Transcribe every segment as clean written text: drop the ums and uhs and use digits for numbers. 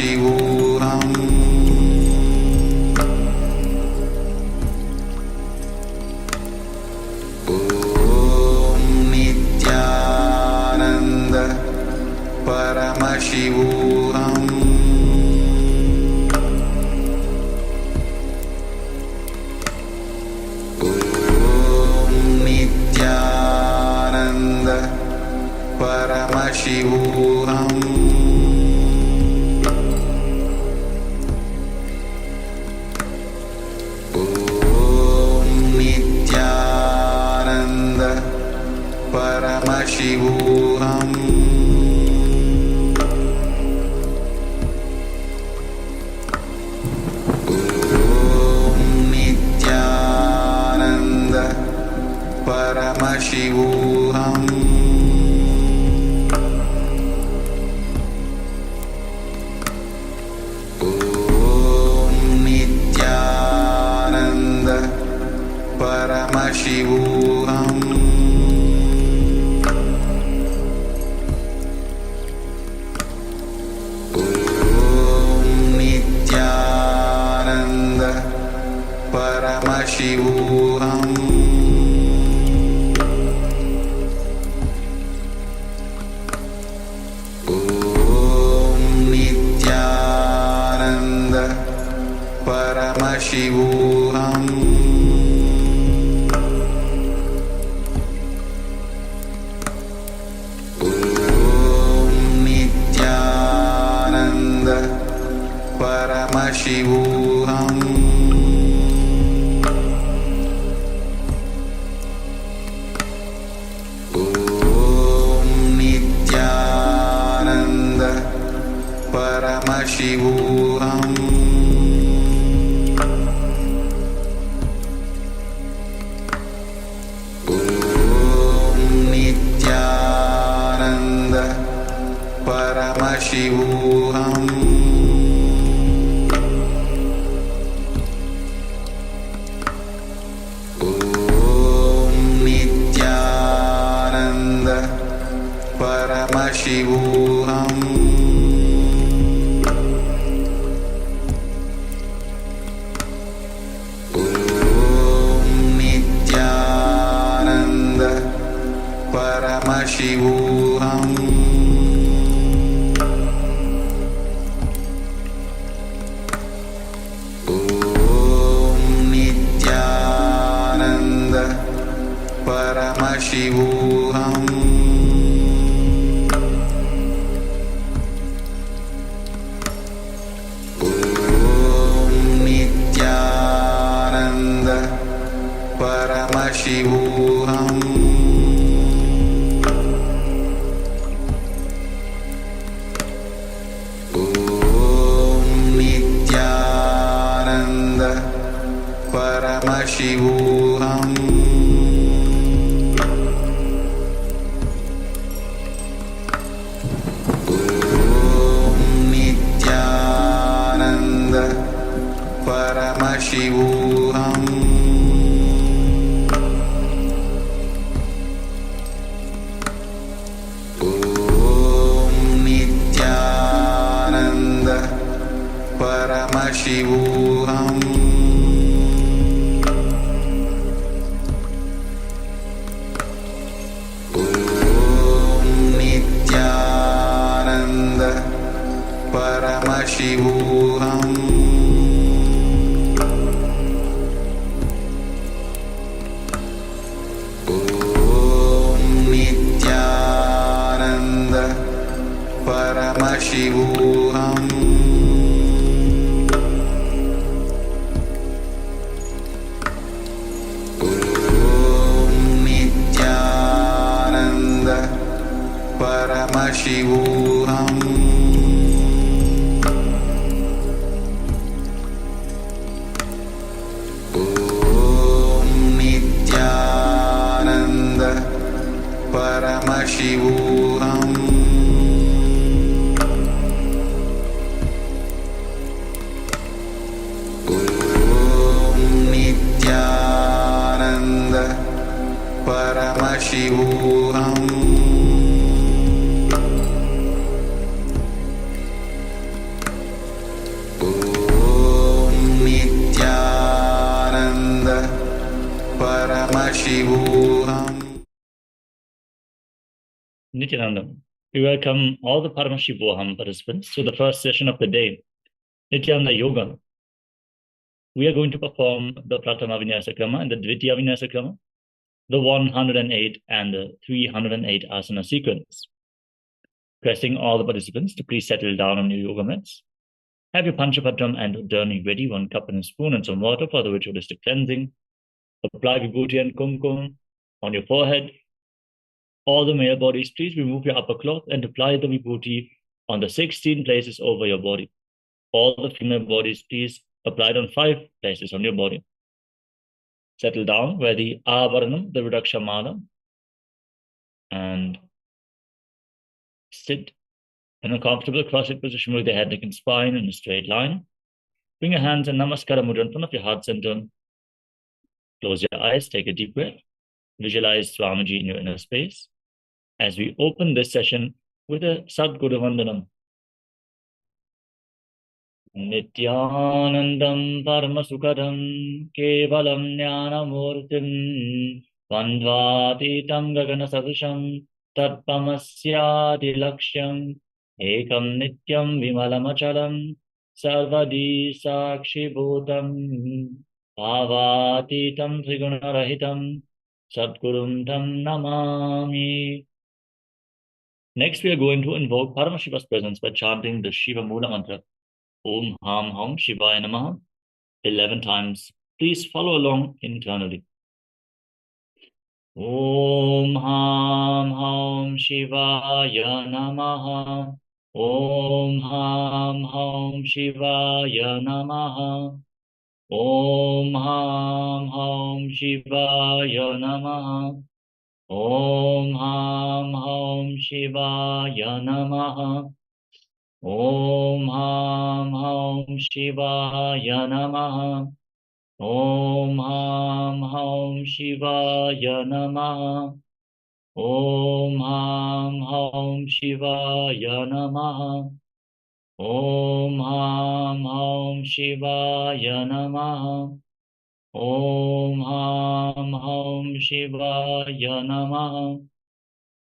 Paramashivoham Om Nityananda Paramashivoham Om Nityananda Paramashivoham Paramashivoham Om Nityananda Paramashivoham Om Nityananda Paramashivoham Paramashivoham Om Nityananda Paramashivoham Om Nityananda Paramashivoham Paramashivoham Om Nityananda Paramashivoham Om Nityananda Paramashivoham Paramashivoham Om Nityananda Paramashivoham Om Nityananda Paramashivoham Paramashivoham Om Nityananda Paramashivoham Om Nityananda Paramashivoham Paramashivoham Om Nityananda Paramashivoham Om Nityananda Paramashivoham Paramashivoham Om Nityananda Paramashivoham Paramashivoham. Nityanandam. We welcome all the Paramashivoham participants to the first session of the day, Nityananda Yoga. We are going to perform the Pratama Vinyasa Krama and the Dvitiya Vinyasa Krama, the 108 and the 308 asana sequence. Requesting all the participants to please settle down on your yoga mats. Have your Panchapatram and Udani ready, 1 cup and a spoon and some water for the ritualistic cleansing. Apply Vibhuti and Kumkum on your forehead. All the male bodies, please remove your upper cloth and apply the Vibhuti on the 16 places over your body. All the female bodies, please apply it on 5 places on your body. Settle down where the Avaranam, the Rudakshamala, and sit in a comfortable cross-legged position with the head, neck, and spine in a straight line. Bring your hands and Namaskara Mudra in front of your heart center. Close your eyes, take a deep breath. Visualize Swamiji in your inner space as we open this session with a Sadguru Vandanam. Nityanandam Paramasukadam Kevalam Jnanamurtim Vandvatitam Gagana Sadusham Tatpamasyadi Laksham Ekam Nityam Vimalamachalam Sarvadi Sakshi Bhutam Bhavatitam Trigunarahitam Sadgurum Tam Namami. Next, we are going to invoke Paramashiva's presence by chanting the Shiva Mula mantra. Om Ham Ham Shivaya Namaha 11 times. Please follow along internally. Om Ham Ham Shivaya Namaha. Om Ham Ham Shivaya Namaha. Om Ham Ham Shivaya Namaha. Om Ham Ham Shivaya Namaha. Om Ham Ham Shivaya Namaha. Om Ham Ham Shivaya Namaha. Om Ham Ham Shivaya Namaha. Om Ham Ham Shivaya Namaha. Om Ham Ham Shivaya Namaha.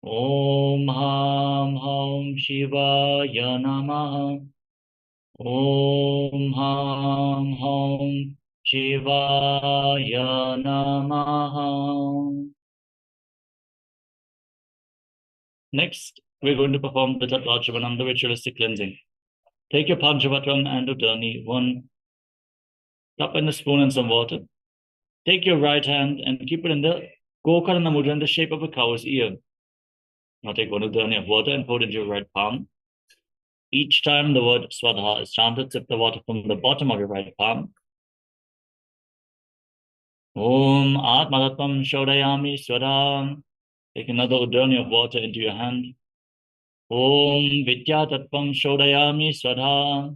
Om Ham Ham Shivaya Namaha. Om Ham Ham Shivaya Namaha. Next, we're going to perform the Tattvachavanam, the ritualistic cleansing. Take your Panchavatram and Udani, 1 cup and a spoon and some water. Take your right hand and keep it in the Gokarna Mudra in the shape of a cow's ear. Now take 1 Udani of water and pour it into your right palm. Each time the word Swadha is chanted, sip the water from the bottom of your right palm. Om Atmatatvam Shodayami Swadha. Take another Udani of water into your hand. Om Vidyatatvam Shodayami Swadha.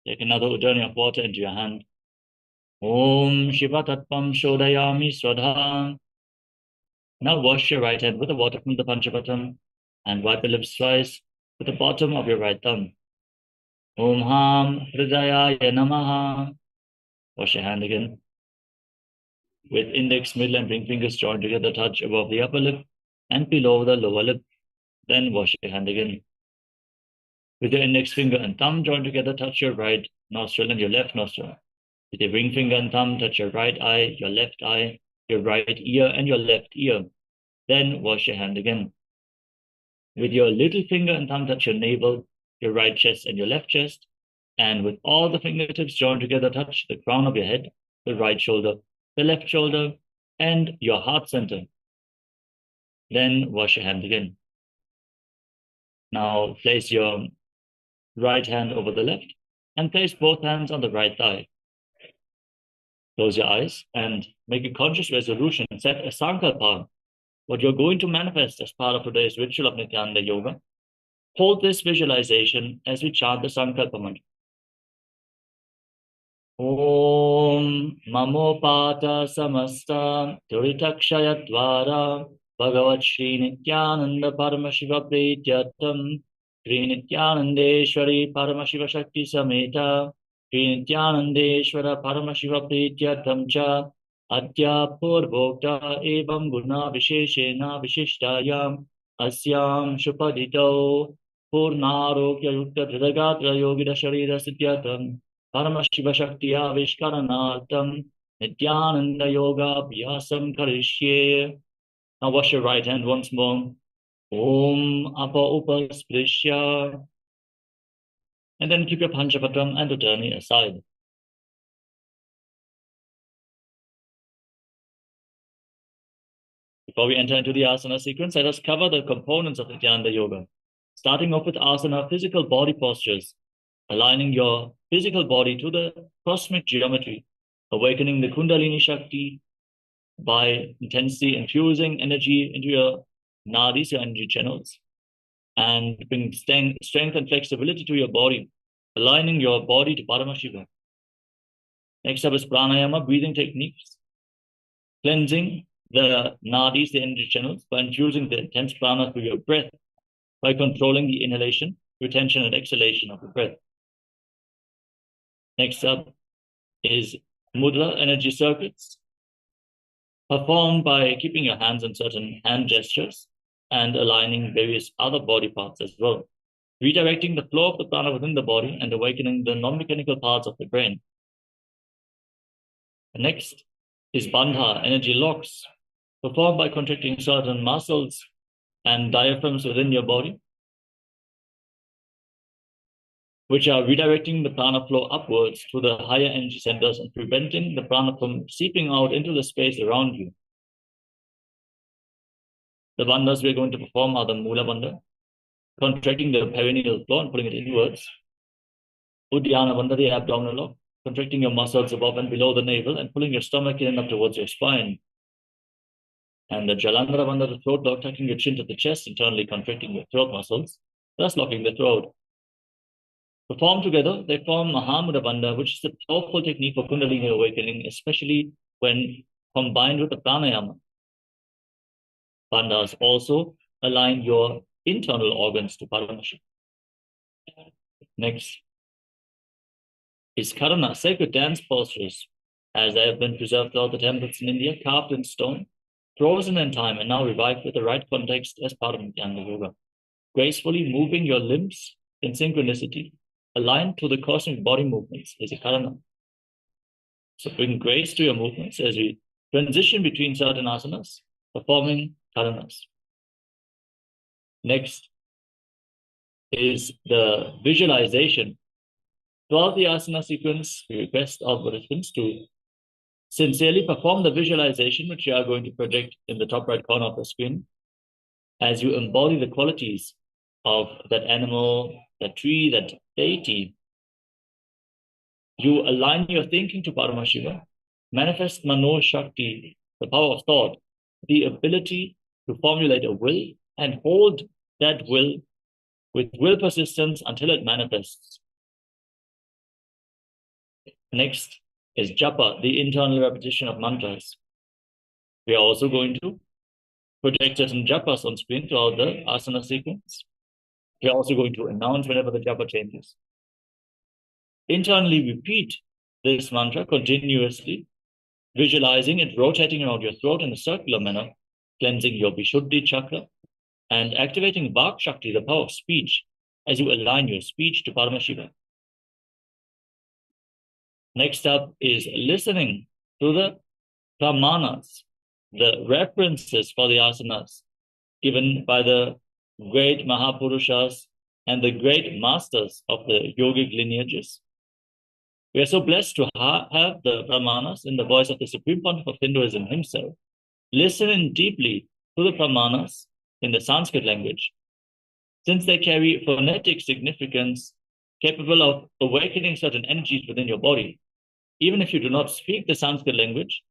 Take another Udani of water into your hand. Om Shivatatvam Shodayami Swadha. Now wash your right hand with the water from the Panchapatam and wipe your lips twice with the bottom of your right thumb. Om Ham Hridayaya Namaha. Wash your hand again. With index, middle, and ring fingers joined together, touch above the upper lip and below the lower lip. Then wash your hand again. With your index finger and thumb joined together, touch your right nostril and your left nostril. With your ring finger and thumb, touch your right eye, your left eye, your right ear, and your left ear. Then wash your hand again. With your little finger and thumb, touch your navel, your right chest, and your left chest. And with all the fingertips joined together, touch the crown of your head, the right shoulder, the left shoulder, and your heart center. Then wash your hand again. Now place your right hand over the left and place both hands on the right thigh. Close your eyes and make a conscious resolution. Set a sankalpa, what you're going to manifest as part of today's ritual of Nityananda Yoga. Hold this visualization as we chant the sankalpa mantra. Om Mamopata Samasta Turitakshaya Dvara Bhagavat Shri Nityananda Paramashiva Prityatam Shri Nityanandeshwari Paramashiva Shakti Sameta Shri Nityanandeshwara Paramashiva Prityatam Cha Adya Purvokta Evam Guna Visheshena Vishishtayam Asyam Shupadito Purnarokya Yukta Dridagatra Yogida Sharira Siddhyatam Paramashiva Shakti Avishkaranatam Nityananda Yoga Abhyasam Karishye. Now wash your right hand once more. Om Apa Upasprishya. And then keep your Panchapatram and Utani aside. Before we enter into the asana sequence, let us cover the components of Nityananda Yoga. Starting off with asana, physical body postures, aligning your physical body to the cosmic geometry, awakening the Kundalini Shakti by intensely infusing energy into your nadis, your energy channels, and bring strength and flexibility to your body, aligning your body to Paramashiva. Next up is pranayama, breathing techniques, cleansing the nadis, the energy channels, by infusing the intense prana through your breath, by controlling the inhalation, retention, and exhalation of the breath. Next up is mudra, energy circuits, performed by keeping your hands in certain hand gestures and aligning various other body parts as well, redirecting the flow of the prana within the body and awakening the non-mechanical parts of the brain. Next is bandha, energy locks, performed by contracting certain muscles and diaphragms within your body, which are redirecting the prana flow upwards to the higher energy centers and preventing the prana from seeping out into the space around you. The bandhas we're going to perform are the Mula Bandha, contracting the perineal floor and pulling it inwards. Uddiyana Bandha, the abdominal lock, contracting your muscles above and below the navel and pulling your stomach in and up towards your spine. And the Jalandhara Bandha, the throat lock, tucking your chin to the chest, internally contracting your throat muscles, thus locking the throat. Performed together, they form Mahamudra Bandha, which is a powerful technique for Kundalini awakening, especially when combined with the pranayama. Bandhas also align your internal organs to Paramashiva. Next is Karana, sacred dance postures, as they have been preserved throughout the temples in India, carved in stone, frozen in time, and now revived with the right context as part of Nityananda Yoga. Gracefully moving your limbs in synchronicity, aligned to the cosmic body movements, is a Karana. So bring grace to your movements as we transition between certain asanas, performing Karanas. Next is the visualization. Throughout the asana sequence, we request our participants to sincerely perform the visualization, which you are going to project in the top right corner of the screen, as you embody the qualities of that animal, that tree, that deity. You align your thinking to Paramashiva, manifest Mano Shakti, the power of thought, the ability to formulate a will and hold that will with will persistence until it manifests. Next is japa, the internal repetition of mantras. We are also going to project certain japas on screen throughout the asana sequence. We are also going to announce whenever the japa changes. Internally repeat this mantra continuously, visualizing it rotating around your throat in a circular manner, cleansing your Vishuddhi chakra, and activating Vak Shakti, the power of speech, as you align your speech to Paramashiva. Next up is listening to the pramanas, the references for the asanas given by the great Mahapurushas and the great masters of the yogic lineages. We are so blessed to have the pramanas in the voice of the Supreme Pontiff of Hinduism himself. Listen deeply to the pramanas in the Sanskrit language, since they carry phonetic significance capable of awakening certain energies within your body. Even if you do not speak the Sanskrit language,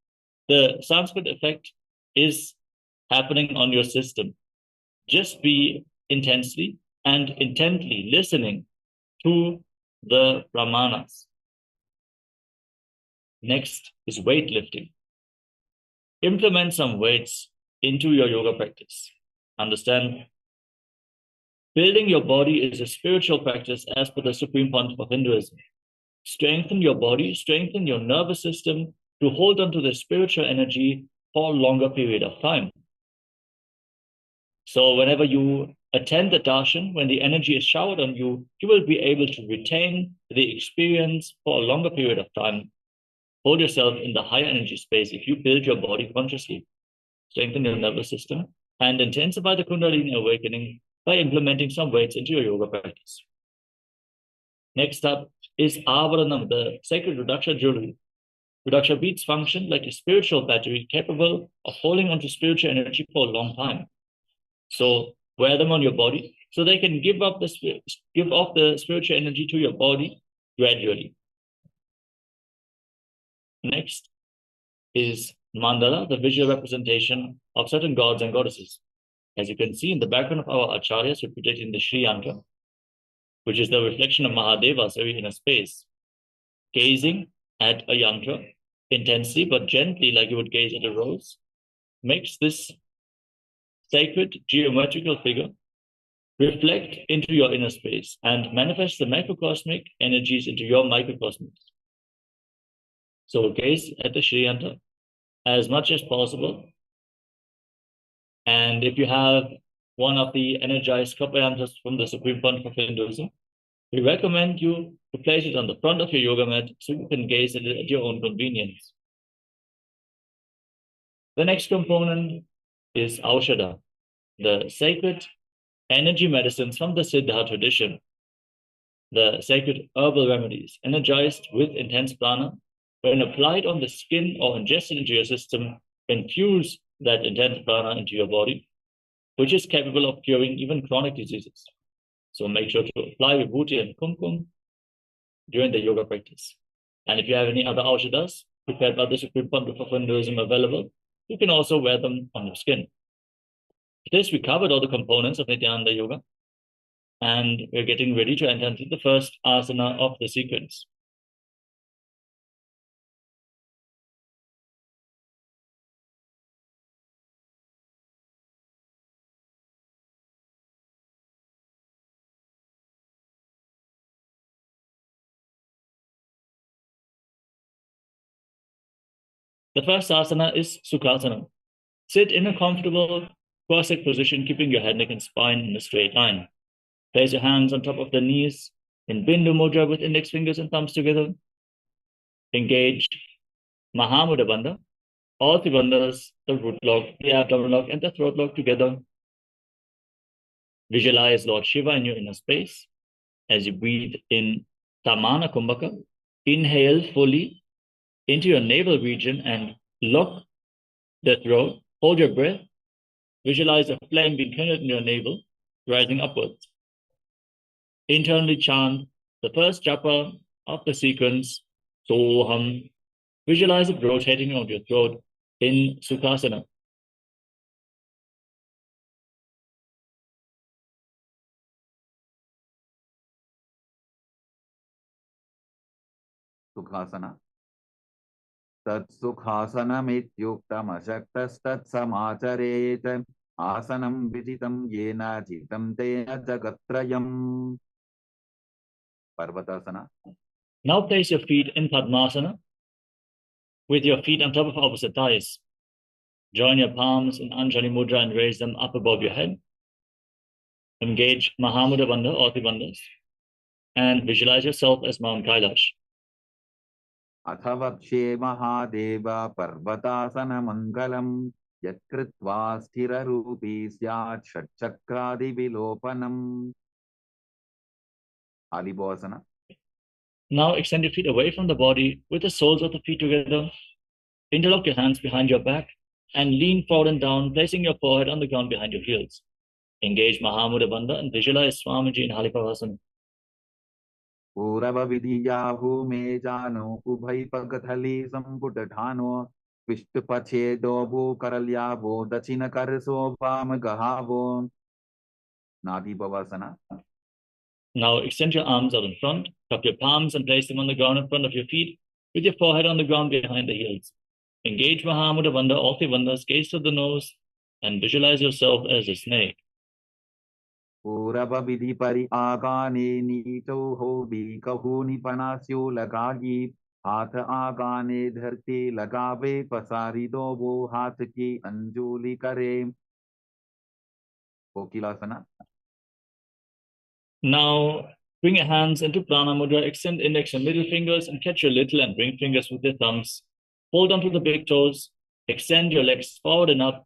the Sanskrit effect is happening on your system. Just be intensely and intently listening to the pramanas. Next is weightlifting. Implement some weights into your yoga practice. Understand, building your body is a spiritual practice as per the Supreme Pontiff of Hinduism. Strengthen your body, strengthen your nervous system, to hold on to the spiritual energy for a longer period of time. So whenever you attend the darshan, when the energy is showered on you, you will be able to retain the experience for a longer period of time. Hold yourself in the higher energy space if you build your body consciously, strengthen your nervous system, and intensify the Kundalini awakening by implementing some weights into your yoga practice. Next up is Avaranam, the sacred Rudraksha jewelry. Rudraksha beads function like a spiritual battery capable of holding onto spiritual energy for a long time. So wear them on your body so they can give off the spiritual energy to your body gradually. Next is mandala, the visual representation of certain gods and goddesses. As you can see in the background of our acharyas, we're projecting the Sri Yantra, which is the reflection of Mahadeva, so in a space, gazing at a yantra intensely but gently, like you would gaze at a rose, makes this sacred geometrical figure reflect into your inner space and manifest the macrocosmic energies into your microcosmos. So gaze at the Sri Yantra as much as possible. And if you have one of the energized Kappa yantras from the Supreme Pontiff of Hinduism, we recommend you to place it on the front of your yoga mat so you can gaze at it at your own convenience. The next component is Aushadha, the sacred energy medicines from the Siddha tradition, the sacred herbal remedies energized with intense prana. When applied on the skin or ingested into your system, infuse that intense prana into your body, which is capable of curing even chronic diseases. So make sure to apply vibhuti and kumkum during the yoga practice. And if you have any other aushadhas prepared by the Supreme Pontiff of Hinduism available, you can also wear them on your skin. With this, we covered all the components of Nityananda Yoga, and we're getting ready to enter into the first asana of the sequence. The first asana is Sukhasana. Sit in a comfortable cross-legged position, keeping your head, neck, and spine in a straight line. Place your hands on top of the knees in Bindu Mudra with index fingers and thumbs together. Engage Mahamudra Bandha, all three bandhas, the root lock, the abdominal lock, and the throat lock together. Visualize Lord Shiva in your inner space as you breathe in Tamana Kumbhaka. Inhale fully into your navel region and lock the throat. Hold your breath. Visualize a flame being kindled in your navel, rising upwards. Internally chant the first japa of the sequence, Soham. Visualize it rotating around your throat in Sukhasana. Sukhasana. Tat Sukhasanamityuktamashaktastat samacharet asanam vijitam yena jitam tena jagatrayam. Parvatasana. Now place your feet in Padmasana with your feet on top of opposite thighs. Join your palms in Anjali Mudra and raise them up above your head. Engage Mahamudra Bandha, all three bandhas, and visualize yourself as Mount Kailash. Athavakshe Mahadeva Parvatasana Mangalam Yatkritva Sthira Rupi Syat Shatchakradi Vilopanam. Adibhasana. Now extend your feet away from the body with the soles of the feet together. Interlock your hands behind your back and lean forward and down, placing your forehead on the ground behind your heels. Engage Mahamudra Bandha and visualize Swamiji in Halipavasana. Purava Vidiyahu me jano Ubhai Pagathali Samputatano Vishtupache Dobu Karalyavo Dachina Karso Pamagahavo. Nadi Bhavasana. Now extend your arms out in front, cup your palms and place them on the ground in front of your feet, with your forehead on the ground behind the heels. Engage Mahamudra Bandha, all three bandhas, gaze to the nose, and visualize yourself as a snake. Purava Vidhi Pari Agane Nito Hobi Kahuni Panasyo Lagagi हाथ आगाने धरती लगावे पसारी दो वो हाथ की अंजुली करे कोकिलासना. Now, bring your hands into Prana Mudra, extend index and middle fingers, and catch your little and ring fingers with your thumbs. Hold onto the big toes, extend your legs forward and up,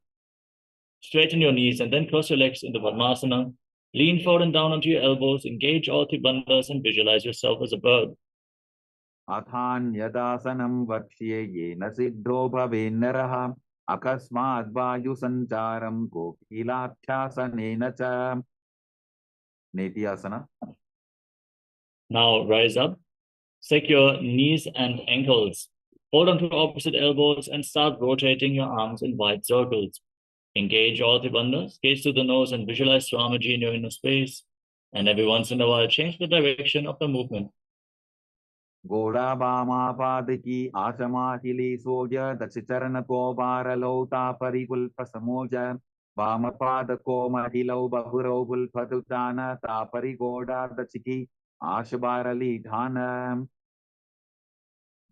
straighten your knees, and then cross your legs into Padmasana. Lean forward and down onto your elbows, engage all three bandhas, and visualize yourself as a bird. अथान्यदासनं वक्ष्ये येन सिद्धो भवेन्नरः अकस्मात् वायुसञ्चारं कोकिलाभ्यासनेन च. नेतियासना. Now, rise up, take your knees and ankles. Hold onto opposite elbows and start rotating your arms in wide circles. Engage all the bandhas, gaze to the nose and visualize Swamiji in your inner space. And every once in a while, change the direction of the movement. घोड़ा बामा पाद की आचमाहिली सोज दच चरण को बारलौता परिकुल्प समोज वाम पाद को महिलौ बहुरौ गुल्फतुतान तापरि घोड़ा दच की आश बारली ठान.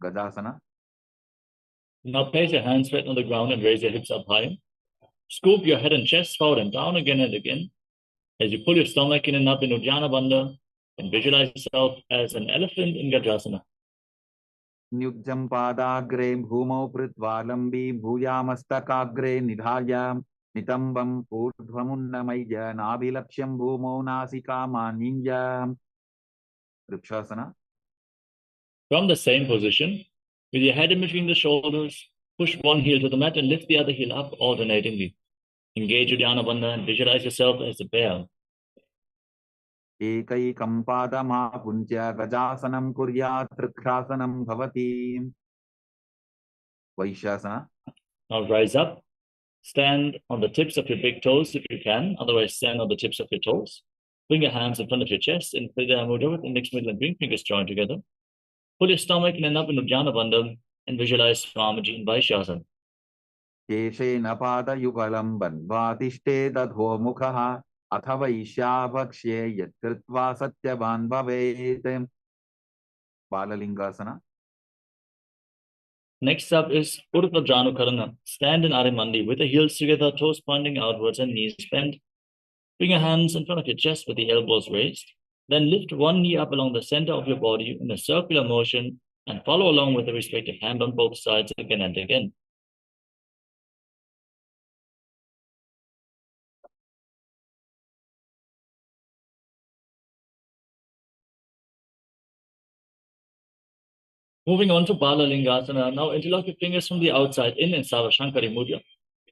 गजासना. Now place your hands flat on the ground and raise your hips up high. Scoop your head and chest forward and down again and again. As you pull your stomach in and up in Uddiyana Bandha, and visualize yourself as an elephant in Gajasana. न्युज्जं पादाग्रे भूमौ कृत्वालम्बी भूयामस्तकाग्रे निधाय नितम्बम् ऊर्ध्वमुन्नमय्य नाभिलक्ष्यं भूमौ नासिकामानिञ्ज. Vrikshasana. From the same position, with your head in between the shoulders, push one heel to the mat and lift the other heel up alternatingly. Engage Uddiyana Bandha and visualize yourself as a bear. एकैकं पादमापुञ्ज्य गजासनं कुर्यात् तृक्षासनं भवति. वैश्यासना. Now rise up, stand on the tips of your big toes if you can, otherwise stand on the tips of your toes. Bring your hands in front of your chest in Hridaya Mudra with index, middle and ring fingers joined together. Pull your stomach in and up in Uddiyana Bandha and visualize Swamiji in Vaishyasana. केशेन पादयुगलं बन्ध्वातिष्ठे दधोमुखः अथ वैश्यावक्ष्ये यत्कृत्वा सत्यवान् भवेत्. बाललिंगासना. Next up is Urdhva Janukarana. Stand in Arimandi with the heels together, toes pointing outwards and knees bent. Bring your hands in front of your chest with the elbows raised. Then lift one knee up along the center of your body in a circular motion and follow along with the respective hand on both sides again and again. Moving on to Balalingasana. Now interlock your fingers from the outside in Savashankari Mudra.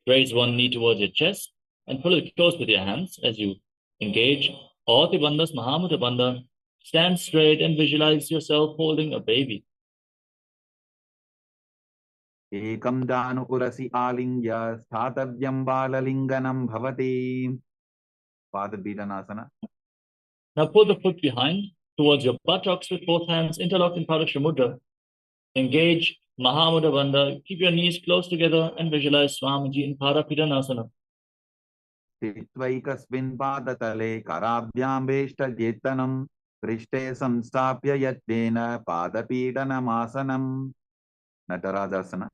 Raise one knee towards your chest and pull it close with your hands as you engage all the bandhas, Mahamudra Bandha. Stand straight and visualize yourself holding a baby. एकं जानुकुरसि आलिङ्ग्य स्थातव्यं बाललिङ्गनं भवति. पादपीडनासना. Now pull the foot behind towards your buttocks with both hands interlocked in Padasha Mudra. Engage Mahamudra Bandha. Keep your knees close together and visualize Swamiji in Parapidanasana. स्थित्वैकस्मिन् पादतले कराभ्यां वेष्टजेतनं पृष्ठे संस्थाप्य यत्नेन पादपीडनमासनं. नटराजासना.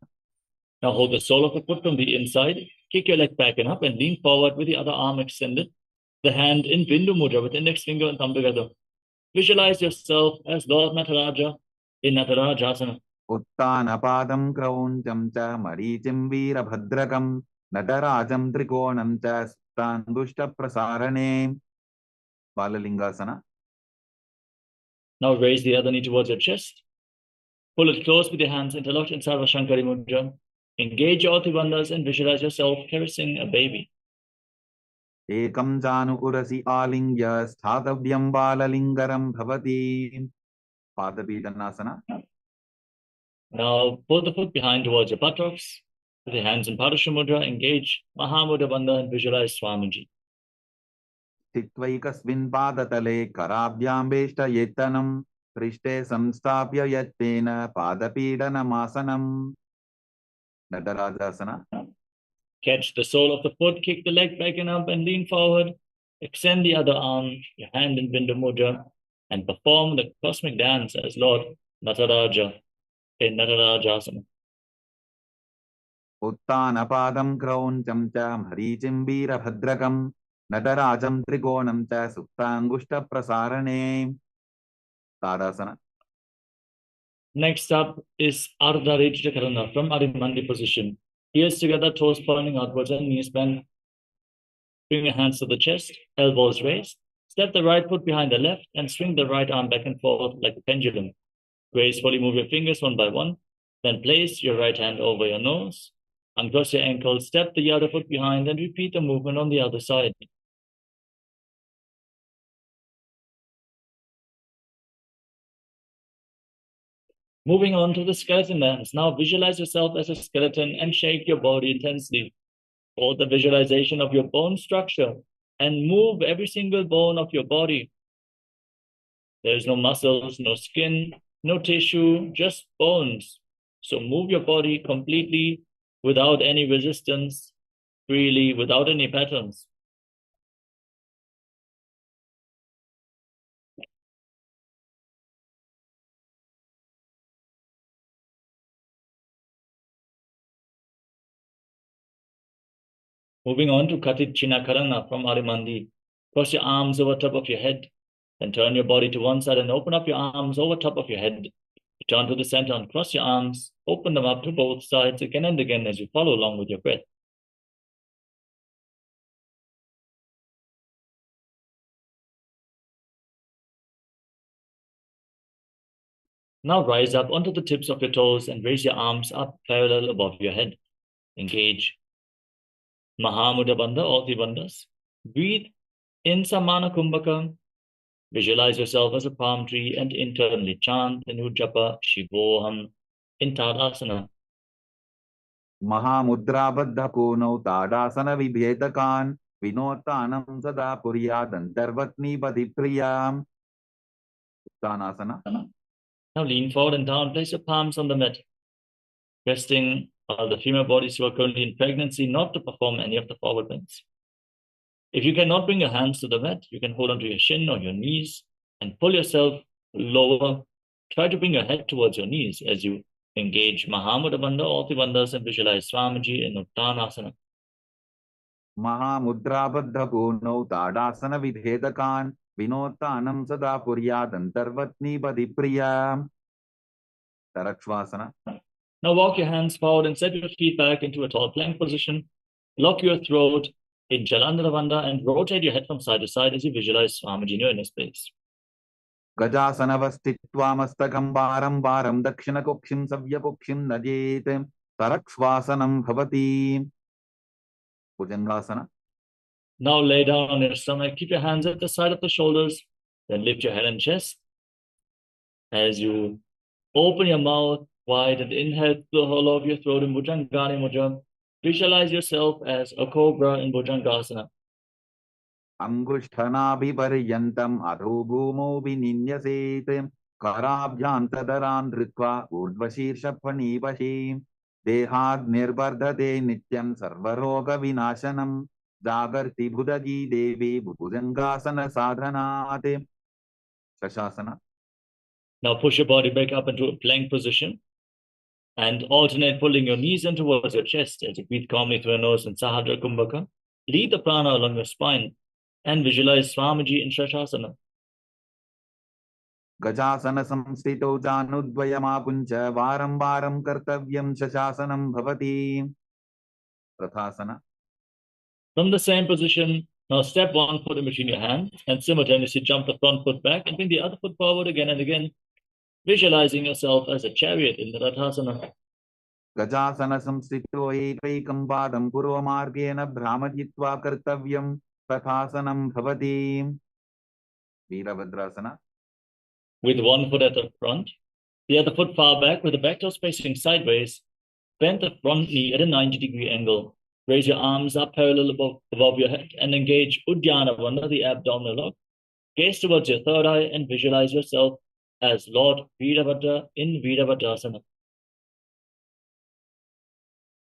Now hold the sole of the foot from the inside. Kick your leg back and up and lean forward with the other arm extended. The hand in Bindu Mudra with index finger and thumb together. Visualize yourself as Lord Nataraja in Natarajasana. उत्तानपादं क्रौञ्चं च मरीचिं वीरभद्रकं नटराजं त्रिकोणं च सुप्तान्गुष्ठप्रसारणे. बाललिंगासना. Now raise the other knee towards your chest. Pull it close with your hands interlocked in Sarvashankari Mudra. Engage all three bandhas and visualize yourself caressing a baby. एकं जानुकुरसि आलिङ्ग्य स्थातव्यं बाललिङ्गरं भवति. पादपीडनासना. Now pull the foot behind towards your buttocks. With your hands in Padasha Mudra, engage Mahamudra Bandha and visualize Swamiji. स्थित्वैकस्मिन् पादतले कराभ्यां वेष्टयेतनं पृष्ठे संस्थाप्य यत्नेन पादपीडनमासनं. नटराजासना. Catch the sole of the foot, kick the leg back and up and lean forward. Extend the other arm, your hand in Bindu Mudra, and perform the cosmic dance as Lord Nataraja. in Natarajasana. उत्तानपादं क्रौञ्चं च मरीचिं वीरभद्रकं नटराजं त्रिकोणं च सुप्ताङ्गुष्ठप्रसारणे ताडासना. Next up is Ardha Karana from Adimandi position. Heels together, toes pointing outwards and knees bent. Bring your hands to the chest, elbows raised. Step the right foot behind the left and swing the right arm back and forth like a pendulum. Gracefully move your fingers one by one. Then place your right hand over your nose. Uncross your ankle, step the other foot behind and repeat the movement on the other side. Moving on to the skeleton dance. Now visualize yourself as a skeleton and shake your body intensely. Hold the visualization of your bone structure and move every single bone of your body. There is no muscles, no skin, no tissue, just bones. So move your body completely without any resistance, freely, without any patterns. Moving on to Katichina Karana from Arimandi. Cross your arms over top of your head. Then turn your body to one side and open up your arms over top of your head. Return to the center and cross your arms. Open them up to both sides again and again as you follow along with your breath. Now rise up onto the tips of your toes and raise your arms up parallel above your head. Engage Mahamudra Bandha or Tribandhas. Breathe in Samana Kumbhaka. Visualize yourself as a palm tree and internally chant the Nujapa Shivoham in Tadasana. महामुद्राबद्धकोनौ ताडासनविभेदकान् विनोत्तानं सदा कुर्यादन्तर्वत्नीपतिप्रियाम् उत्तानासना. Now lean forward and down. Place your palms on the mat. Resting the female bodies who are currently in pregnancy not to perform any of the forward bends. If you cannot bring your hands to the mat, you can hold onto your shin or your knees and pull yourself lower. Try to bring your head towards your knees as you engage Mahamudra Bandha or Tribandhas and visualize Swamiji in Uttanasana. महामुद्राबद्धकोनौ ताडासनविभेदकान् विनोत्तानं सदा कुर्यादन्तर्वत्नीपतिप्रियाम् Tarakshvasana. Now walk your hands forward and set your feet back into a tall plank position. Lock your throat in Jalandhara Bandha and rotate your head from side to side as you visualize Swamiji in your inner space. गजासनवस्थित्वा मस्तकं वारं वारं दक्षिणकुक्षिं सव्यकुक्षिं नजेत् तरक्ष्वासनं भवति Bhujangasana. Now lay down on your stomach. Keep your hands at the side of the shoulders. Then lift your head and chest. As you open your mouth wide and inhale through the hollow of your throat in Bhujangani Mudra. Visualize yourself as a cobra in Bhujangasana. अंगुष्ठनाभिपर्यन्तम् अधो भूमौ विनिन्यसेत् कराभ्यान्तदरान् धृत्वा ऊर्ध्वशीर्षफणीवशी देहाद् निर्वर्धते नित्यं सर्वरोगविनाशनं जागर्ति भुजगी देवी भुजंगासन साधनात् शशासना. Now push your body back up into a plank position and alternate pulling your knees in towards your chest as you breathe calmly through your nose in Sahadra Kumbhaka. Lead the prana along your spine and visualize Swamiji in Shashasana. गजासन संस्थितौ जानुद्वयमापुञ्च वारं वारं कर्तव्यं शशासनं भवति रथासना. From the same position, now step one foot in between your hands and simultaneously jump the front foot back and bring the other foot forward again and again, visualizing yourself as a chariot in the Rathasana. गजासन संस्थितो एकैकं पादं पूर्वमार्गेण भ्रामयित्वा कर्तव्यं तथासनं भवति Virabhadrasana. With one foot at the front, the other foot far back with the back toes facing sideways, bend the front knee at a 90-degree angle. Raise your arms up parallel above your head and engage Uddiyana Bandha, the abdominal lock. Gaze towards your third eye and visualize yourself as Lord Veerabhadra in Veerabhadrasana.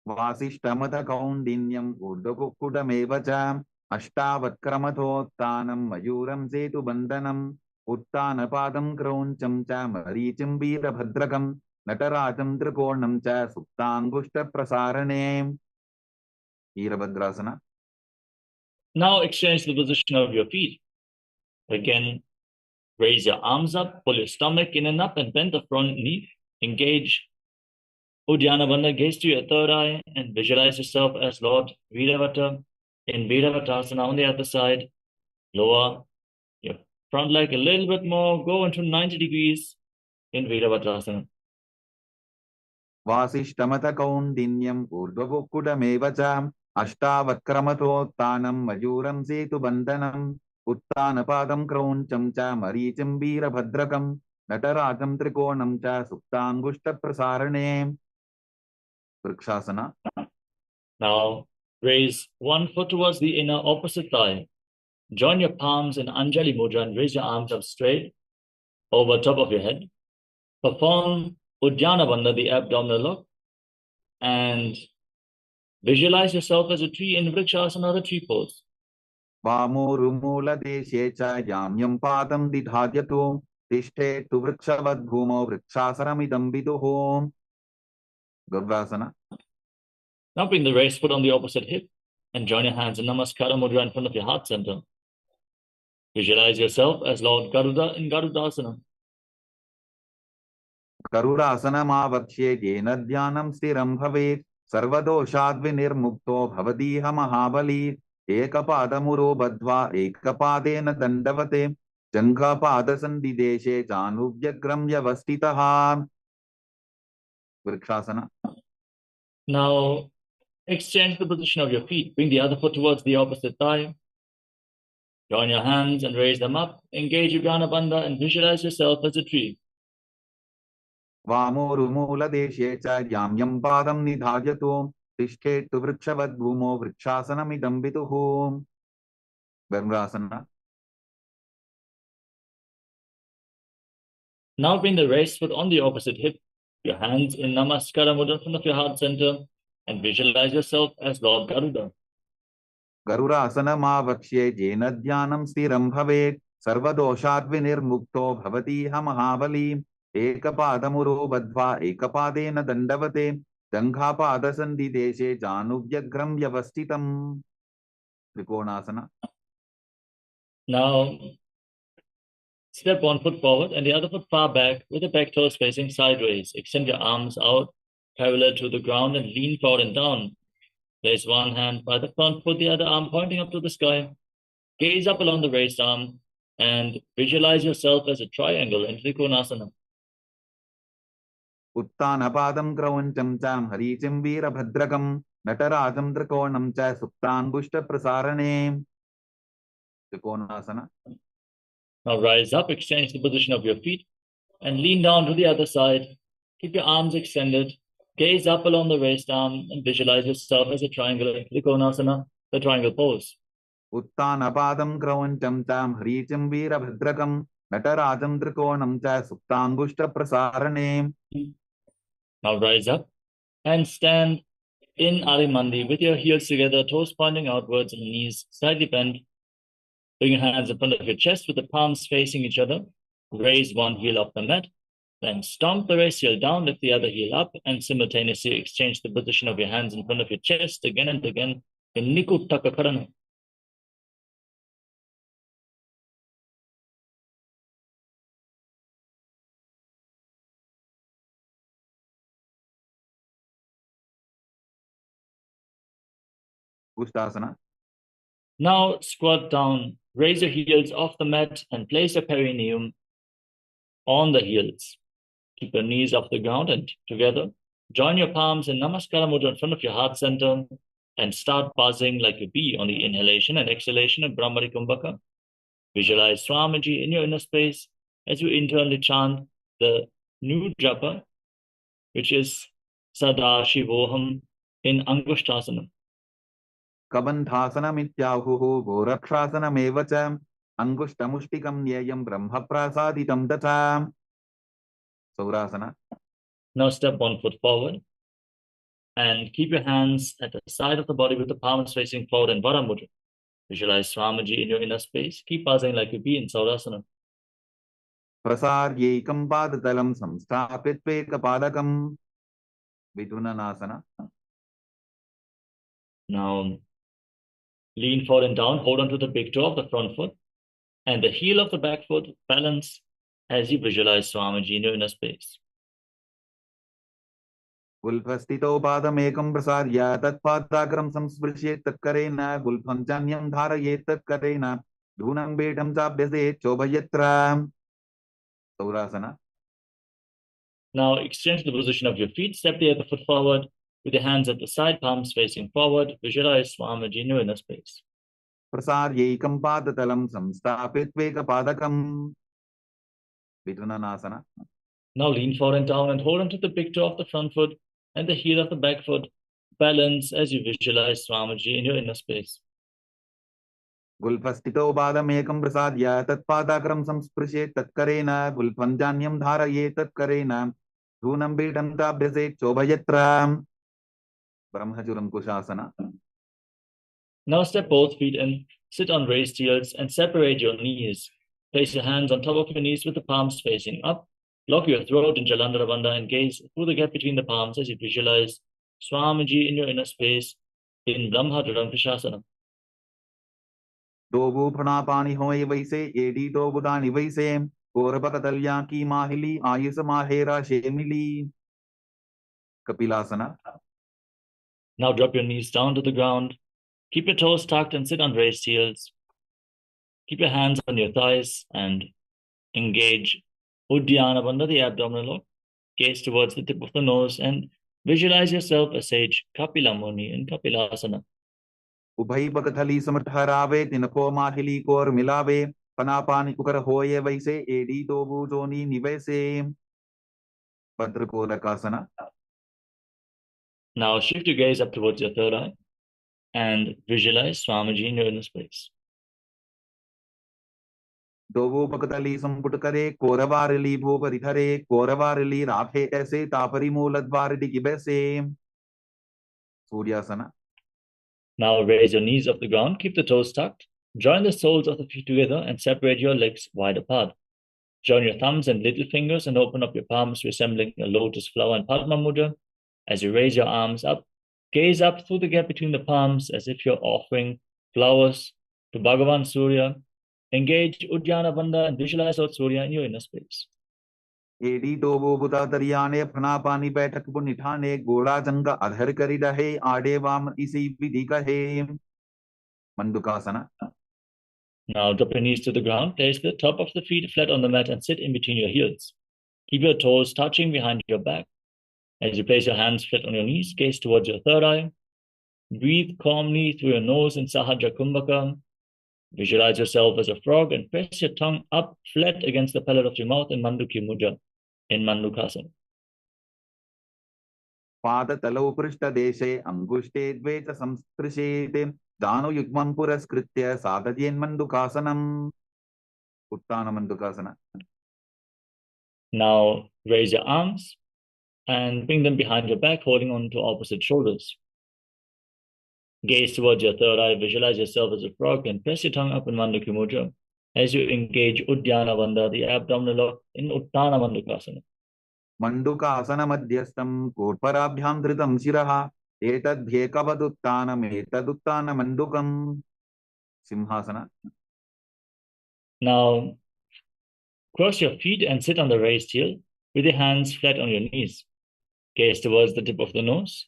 वासिष्ठमदकौण्डिन्यम् ऊर्ध्वकुक्कुटमेव च अष्टावत्क्रमथोत्थानं मयूरं सेतुबन्धनम् उत्थानपादं क्रौञ्चं च मरीचिं वीरभद्रकं नटराजं त्रिकोणं च सुप्ताङ्गुष्ठप्रसारणे Virabhadrasana. Now exchange the position of your feet. Again, raise your arms up, pull your stomach in and up, and bend the front knee. Engage Uddiyana Bandha, gaze to your third eye, and visualize yourself as Lord Viravatta in Viravatasana on the other side. Lower your front leg a little bit more, go into 90 degrees in Viravatasana. वासिष्ठमथ कौन्दिन्यम् ऊर्ध्वपुक्कुटमेव च अष्टावक्रमतोत्थानं मयूरं सेतुबन्धनम् उत्थानपादं क्रौञ्चं च मरीचिं वीरभद्रकं नटराजं त्रिकोणं च सुप्ताङ्गुष्ठप्रसारणे vrikshasana. Now raise one foot towards the inner opposite thigh. Join your palms in Anjali Mudra and raise your arms up straight over top of your head. Perform Uddiyana Bandha, the abdominal lock, and visualize yourself as a tree in Vrikshasana, the tree pose. वामोरुमूलदेशे च याम्यं पादं दिधार्यतो तिष्ठेतु वृक्षवद्भूमौ वृक्षासनमिदं विदुः गव्यासना. Now bring the raised foot on the opposite hip and join your hands in Namaskara Mudra in front of your heart center. Visualize yourself as Lord Garuda in Garudasana. गरुडासनमावक्ष्ये येन ध्यानं स्थिरं भवेत् सर्वदोषाद्विनिर्मुक्तो भवतीह महाबली एकपादमुरो बद्ध्वा एकपादेन दण्डवते जङ्घापादसन्धिदेशे चानुव्यग्रं व्यवस्थितः vrikshasana. Now exchange the position of your feet. Bring the other foot towards the opposite thigh. Join your hands and raise them up. Engage Uddiyana Bandha and visualize yourself as a tree. वामोरुमूलदेशे च याम्यं पादं निधार्यतो तिष्ठेतु वृक्षवद्भूमौ वृक्षासनमिदं विदुः ब्रह्मासना. Now bring the raised foot on the opposite hip. Your hands in Namaskara Mudra in front of your heart center and visualize yourself as Lord Garuda. गरुडासनमावक्ष्ये येन ध्यानं स्थिरं भवेत् सर्वदोषाद्विनिर्मुक्तो भवतीह महाबली एकपादमुरो बद्ध्वा एकपादेन दण्डवते जङ्घापादसन्धिदेशे जानुव्यग्रं व्यवस्थितम् त्रिकोणासना. Now step one foot forward and the other foot far back with the back toes facing sideways. Extend your arms out parallel to the ground and lean forward and down. Place one hand by the front foot, the other arm pointing up to the sky. Gaze up along the raised arm and visualize yourself as a triangle in Trikonasana. उत्थानपादं क्रौञ्चं च हरीचिं वीरभद्रकं नटराजं त्रिकोणं च सुप्ताङ्गुष्ठप्रसारणे त्रिकोणासना. Now rise up, exchange the position of your feet and lean down to the other side. Keep your arms extended. Gaze up along the raised arm and visualize yourself as a triangle in Trikonasana, the triangle pose. उत्थानपादं क्रौञ्चं च हरीचिं वीरभद्रकं नटराजं त्रिकोणं च सुप्ताङ्गुष्ठप्रसारणे. Now rise up and stand in Arimandi with your heels together, toes pointing outwards and knees slightly bent. Bring your hands in front of your chest with the palms facing each other. Raise one heel off the mat. Then stomp the raised heel down, lift the other heel up, and simultaneously exchange the position of your hands in front of your chest again and again in Nikuttaka Karana. Ushtasana. Now squat down, raise your heels off the mat and place your perineum on the heels. Keep your knees off the ground and together. Join your palms in Namaskara Mudra in front of your heart center and start buzzing like a bee on the inhalation and exhalation of Brahmari Kumbhaka. Visualize Swamiji in your inner space as you internally chant the new japa, which is Sadashivoham in Angushtasana. कबन्धासनमित्याहुः गोरक्षासनमेव च अङ्गुष्ठमुष्टिकं न्येयं ब्रह्मप्रसादितं तथा सौरासना. Now step one foot forward and keep your hands at the side of the body with the palms facing forward in Vara Mudra. Visualize Swamiji in your inner space. Keep buzzing like a bee in Saurasana. प्रसार्यैकं पादतलं संस्थाप्यत्वेकपादकम् विधुननासना. Now, lean forward and down, hold on to the big toe of the front foot and the heel of the back foot, balance as you visualize Swamiji in your inner space. गुल्फस्थितौ पादमेकं प्रसार्य तत्पादाग्रं संस्पृशेत् तत्करेण गुल्फं चान्यं धारयेत् तत्करेण धूनं बेढं चाभ्यसेत् चोभयत्र. सौरासना. Now, extend the position of your feet, step the other foot forward with your hands at the side, palms facing forward. Visualize Swamiji in your inner space. प्रसार्यैकं पादतलं संस्थाप्यत्वेकपादकम् विधुननासना. Now lean forward and down and hold on to the big toe of the front foot and the heel of the back foot. Balance as you visualize Swamiji in your inner space. गुल्फस्थितौ पादमेकं प्रसाद्य तत्पादाग्रं संस्पृशेत् तत्करेण गुल्फं जान्यं धारयेत् तत्करेण धूनं पीठं चाभ्यसेत् चोभयत्र. ब्रह्मचुरं कुशासना. Now step both feet in, sit on raised heels and separate your knees. Place your hands on top of your knees with the palms facing up. Lock your throat in Jalandhara Bandha and gaze through the gap between the palms as you visualize Swamiji in your inner space in Brahmacharam Kushasana. दोबू फणापानी होय वैसे AD दोबुदानी वैसे कोरबकतल्या की माहिली Ayush माहेरा शेमिली. कपिलासना. Now drop your knees down to the ground. Keep your toes tucked and sit on raised heels. Keep your hands on your thighs and engage Uddiyana Bandha, the abdominal lock. Gaze towards the tip of the nose and visualize yourself as sage Kapila Muni in Kapilasana. उभय बकथली समठहरावे तिनको माहिली core मिलावे पनापानी कुकर होये वैसे एडी दोबू जोनी निवैसे. भद्रकोलकासना. Now shift your gaze up towards your third eye and visualize Swamiji in your inner space. दोबू बकथली संपुट करे कोरवारली भूपरि धरे कोरवारली राफे ऐसे तापरी मूलद्वार डिगिबैसे. सूर्यासना. Now raise your knees off the ground, keep the toes tucked, join the soles of the feet together and separate your legs wide apart. Join your thumbs and little fingers and open up your palms, resembling a lotus flower in Padma Mudra. As you raise your arms up, gaze up through the gap between the palms as if you're offering flowers to Bhagavan Surya. Engage Uddiyana Bandha and visualize Lord Surya in your inner space. एडी दोबू बुता दरियाने फनापानी बैठक बुनिठाने गोड़ा जंगा अधर करी रहे आडे वाम इसी विधि कहे. मंडुकासना. Now drop your knees to the ground, place the top of the feet flat on the mat and sit in between your heels. Keep your toes touching behind your back. As you place your hands flat on your knees, gaze towards your third eye. Breathe calmly through your nose in Sahaja Kumbhaka. Visualize yourself as a frog and press your tongue up flat against the palate of your mouth in Mandukya Mudra in Mandukasana. पादतलौ पृष्ठदेशे अंगुष्टे द्वे च संस्पृशेते दानुयुग्मं पुरस्कृत्य साधयेन्मण्डुकासनम्. उत्तानमण्डुकासना. Now raise your arms and bring them behind your back, holding on to opposite shoulders. Gaze towards your third eye, visualize yourself as a frog and press your tongue up in Mandukya Mudra as you engage Uddiyana Bandha, the abdominal lock in Uttana Mandukasana. मण्डुकासन मध्यस्थं कोटपराभ्यां धृतं शिरः एतद्ध्येकवदुत्तानम् एतदुत्तानमण्डुकम्. सिंहासना. Now cross your feet and sit on the raised heel with your hands flat on your knees. Gaze towards the tip of the nose.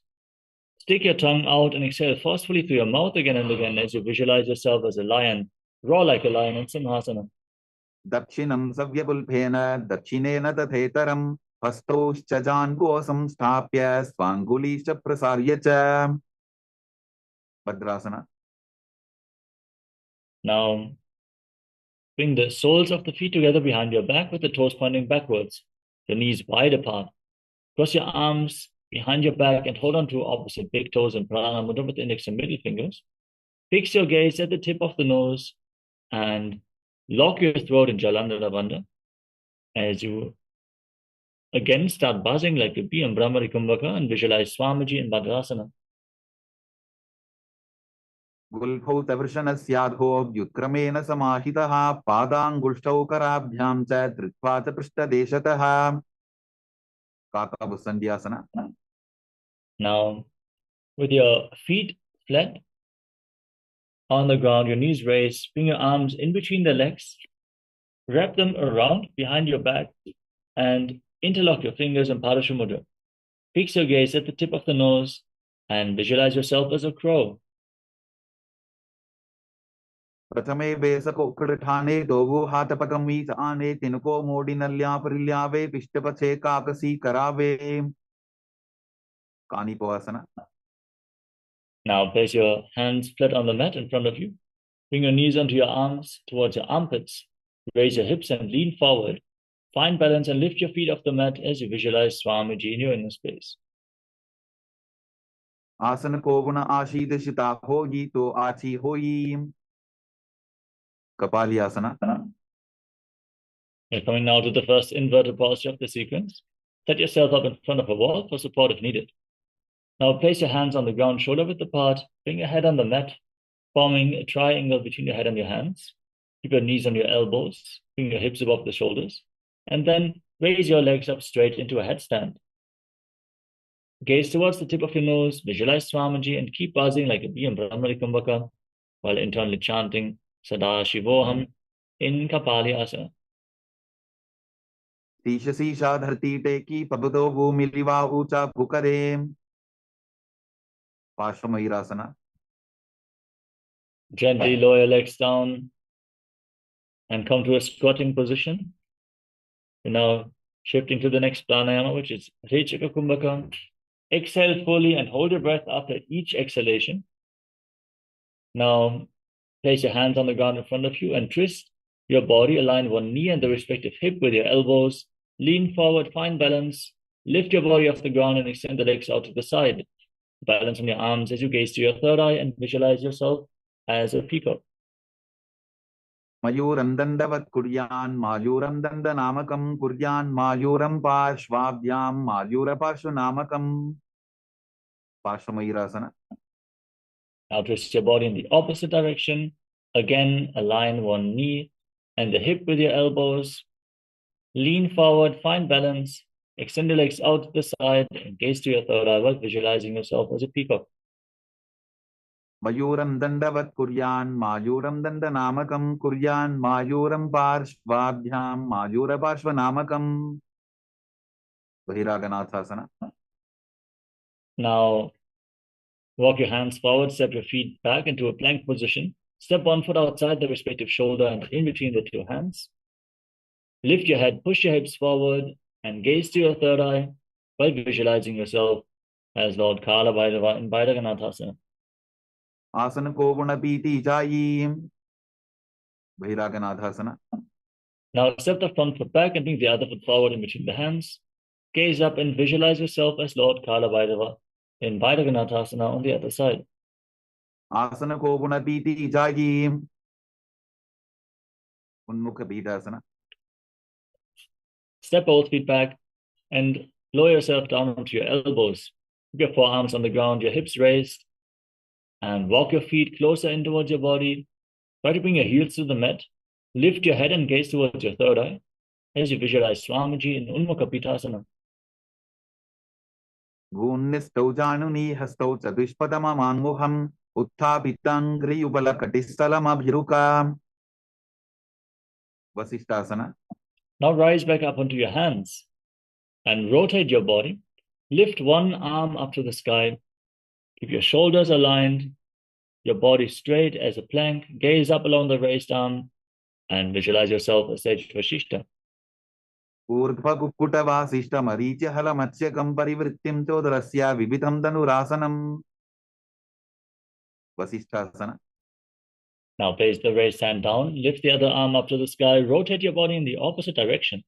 Stick your tongue out and exhale forcefully through your mouth again and again as you visualize yourself as a lion. Roar like a lion in Simhasana. दक्षिणं सव्यपुल्फेन दक्षिणेन तथेतरम् हस्तौश्च जान्गो संस्थाप्य स्वाङ्गुलीश्च प्रसार्य च. भद्रासना. Now bring the soles of the feet together behind your back with the toes pointing backwards, your knees wide apart. Cross your arms behind your back and hold on to opposite big toes in Pranayama Mudra with index and middle fingers. Fix your gaze at the tip of the nose and lock your throat in Jalandhara Bandha as you again start buzzing like a bee in Brahmari Kumbhaka and visualize Swamiji in Bhadrasana. गुल्फौ तवृषणस्याधो व्युत्क्रमेण समाहितः पादाङ्गुष्ठौ कराभ्यां च धृत्वा च पृष्ठदेशतः काकाबुसन्ध्यासना. Now, with your feet flat on the ground, your knees raised, bring your arms in between the legs, wrap them around behind your back, and interlock your fingers in Parashu Mudra. Fix your gaze at the tip of the nose and visualize yourself as a crow. प्रथमे बेसकोक्कड़ठाने दोगो हाथपकं वीस आने तिनको मोडी नल्या परिल्यावे पिष्टपछे काकसी करावे. कानिपोवासना. Now place your hands flat on the mat in front of you. Bring your knees onto your arms towards your armpits. Raise your hips and lean forward. Find balance and lift your feet off the mat as you visualize Swamiji in your inner space. आसन को गुण आशीर्षिता होगी तो आची होई. कपालियासना. You're coming now to the first inverted posture of the sequence. Set yourself up in front of a wall for support if needed. Now place your hands on the ground, shoulder width apart. Bring your head on the mat, forming a triangle between your head and your hands. Keep your knees on your elbows. Bring your hips above the shoulders. And then raise your legs up straight into a headstand. Gaze towards the tip of your nose, visualize Swamiji, and keep buzzing like a bee in Brahmari Kumbhaka while internally chanting Sadashivoham in Kapali Asana. शीश शीशा धरती टेकी पबदो भूमि लिवा ऊंचा भूकरे. पार्श्वमयूरासना. Gently lower your legs down and come to a squatting position. You're now shifting to the next pranayama, which is Rechaka Kumbhaka. Exhale fully and hold your breath after each exhalation. Now place your hands on the ground in front of you and twist your body. Align one knee and the respective hip with your elbows. Lean forward, find balance. Lift your body off the ground and extend the legs out to the side. Balance on your arms as you gaze to your third eye and visualize yourself as a peacock. मयूरं दण्डवत् कुर्यान् मायूरं दण्डनामकं कुर्यान् मायूरं पार्श्वाभ्यां मायूरपार्श्वनामकं. पार्श्वमयूरासना. Now twist your body in the opposite direction. Again, align one knee and the hip with your elbows. Lean forward, find balance. Extend your legs out to the side and gaze to your third eye while visualizing yourself as a peacock. मयूरं दण्डवत् कुर्यान् मायूरं दण्डनामकं कुर्यान् मायूरं पार्श्वाभ्यां मायूरपार्श्वनामकं. बहिरागनाथासना. Now walk your hands forward, step your feet back into a plank position. Step one foot outside the respective shoulder and in between the two hands. Lift your head, push your hips forward, and gaze to your third eye while visualizing yourself as Lord Kala Bhairava in Bhairaganathasana. आसन को गुण पीति जायी. बहिरागनाथासना. Now step the front foot back and bring the other foot forward in between the hands. Gaze up and visualize yourself as Lord Kala Bhairava in Bhairaganathasana on the other side. आसन को गुण पीति जायी. उन्मुख पीठासना. Step both feet back and lower yourself down onto your elbows. Keep your forearms on the ground, your hips raised, and walk your feet closer in towards your body. Try to bring your heels to the mat. Lift your head and gaze towards your third eye as you visualize Swamiji in Unmukha Pitasana. भून्निष्ठौ जानुनी हस्तौ चतुष्पदममाङ्मुखम् उत्थापिताङ्घ्रियुगलकटिस्थलमभिरुका. वसिष्ठासना. Now rise back up onto your hands and rotate your body. Lift one arm up to the sky. Keep your shoulders aligned, your body straight as a plank. Gaze up along the raised arm and visualize yourself as Sage Vashishta. ऊर्ध्वकुक्कुटवासिष्ठमरीच्यहलमत्स्यकं परिवृत्तिं चोदरस्य विविधं धनुरासनम्. वसिष्ठासना. Now place the raised hand down, lift the other arm up to the sky, rotate your body in the opposite direction.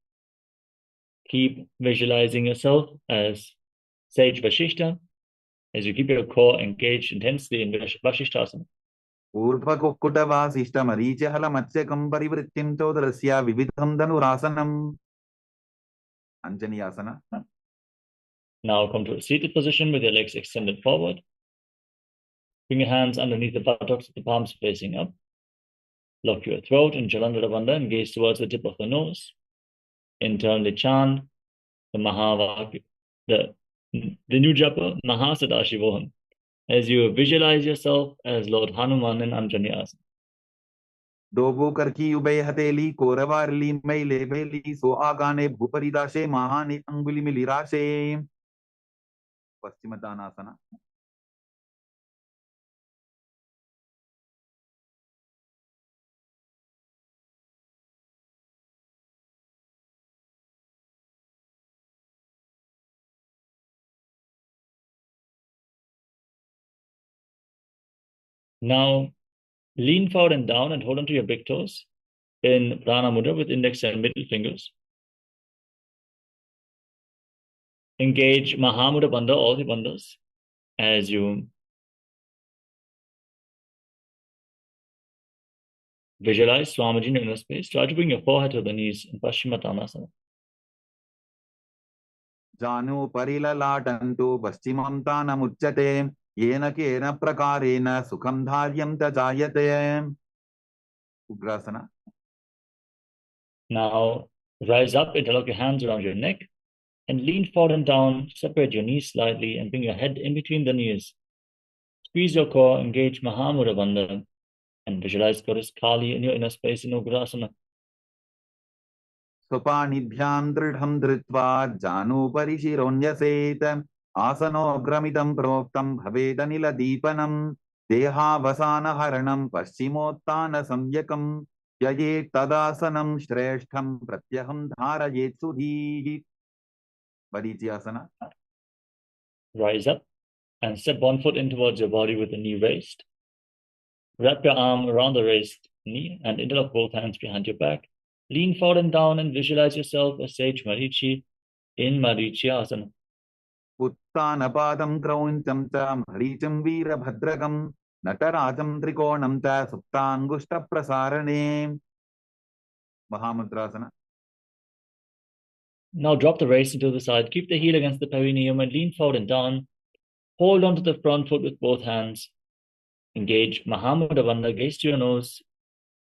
Keep visualizing yourself as Sage Vashishta as you keep your core engaged intensely in Vashishthasana. ऊर्ध्वकुक्कुटवासिष्ठमरीच्यहलमत्स्यकं परिवृत्तिं चोदरस्य विविधं धनुरासनम्. Anjaniyasana. Now come to a seated position with your legs extended forward. Bring your hands underneath the buttocks with the palms facing up. Lock your throat in Jalandhara Bandha and gaze towards the tip of the nose. Internally chant the Mahavakya, the new japa, Mahasadashivoham, as you visualize yourself as Lord Hanuman in Anjani Asana. दोबो करकी ube हथेली कोरवारली मैले बेली सो आगाने भूपरिदाशे महाने अंगुली मिलिराशे पश्चिम दानासना. Now, lean forward and down and hold on to your big toes in Prana Mudra with index and middle fingers. Engage Mahamudra Bandha, all the bandhas, as you visualize Swamiji in inner space. Try to bring your forehead to the knees in Paschimottanasana. जानु परिललाटन्तु पश्चिमं तानमुच्यते येन केन प्रकारेण सुखं धार्यं च जायते. Ugrasana. Now, rise up, interlock your hands around your neck and lean forward and down. Separate your knees slightly and bring your head in between the knees. Squeeze your core, engage Mahamudra Bandha, and visualize Goddess Kali in your inner space in Ugrasana. स्वपाणिभ्यां दृढं धृत्वा जानुपरि शिरोन्यसेत आसनोऽग्रमिदं प्रोक्तं भवेदनिलदीपनं देहावसानहरणं पश्चिमोत्तानसंज्ञकं ययेत् तदासनं श्रेष्ठं प्रत्यहं धारयेत् सुधीः. Vadichyasana. Rise up and step one foot in towards your body with the knee raised. Wrap your arm around the raised knee and interlock both hands behind your back. Lean forward and down and visualize yourself as Sage Marichi in Marichyasana. उत्तानपादं क्रौञ्चं च मरीचिं वीरभद्रकं नटराजं त्रिकोणं च सुप्ताङ्गुष्ठप्रसारणे. Mahamudrasana. Now drop the waist into the side. Keep the heel against the perineum and lean forward and down. Hold onto the front foot with both hands. Engage Mahamudra Bandha, gaze to your nose.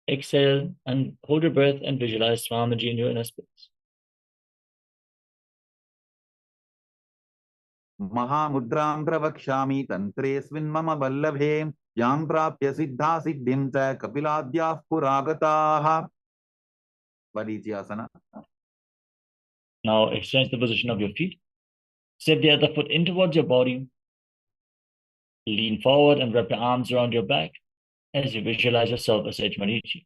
Exhale and hold your breath and visualize Swamiji in your inner space. महामुद्रां प्रवक्ष्यामि तन्त्रेऽस्मिन् मम वल्लभे यां प्राप्य सिद्धा सिद्धिं च कपिलाद्याः पुरागताः. Vadichyasana. Now exchange the position of your feet. Step the other foot in towards your body. Lean forward and wrap your arms around your back as you visualize yourself as Sage Marichi.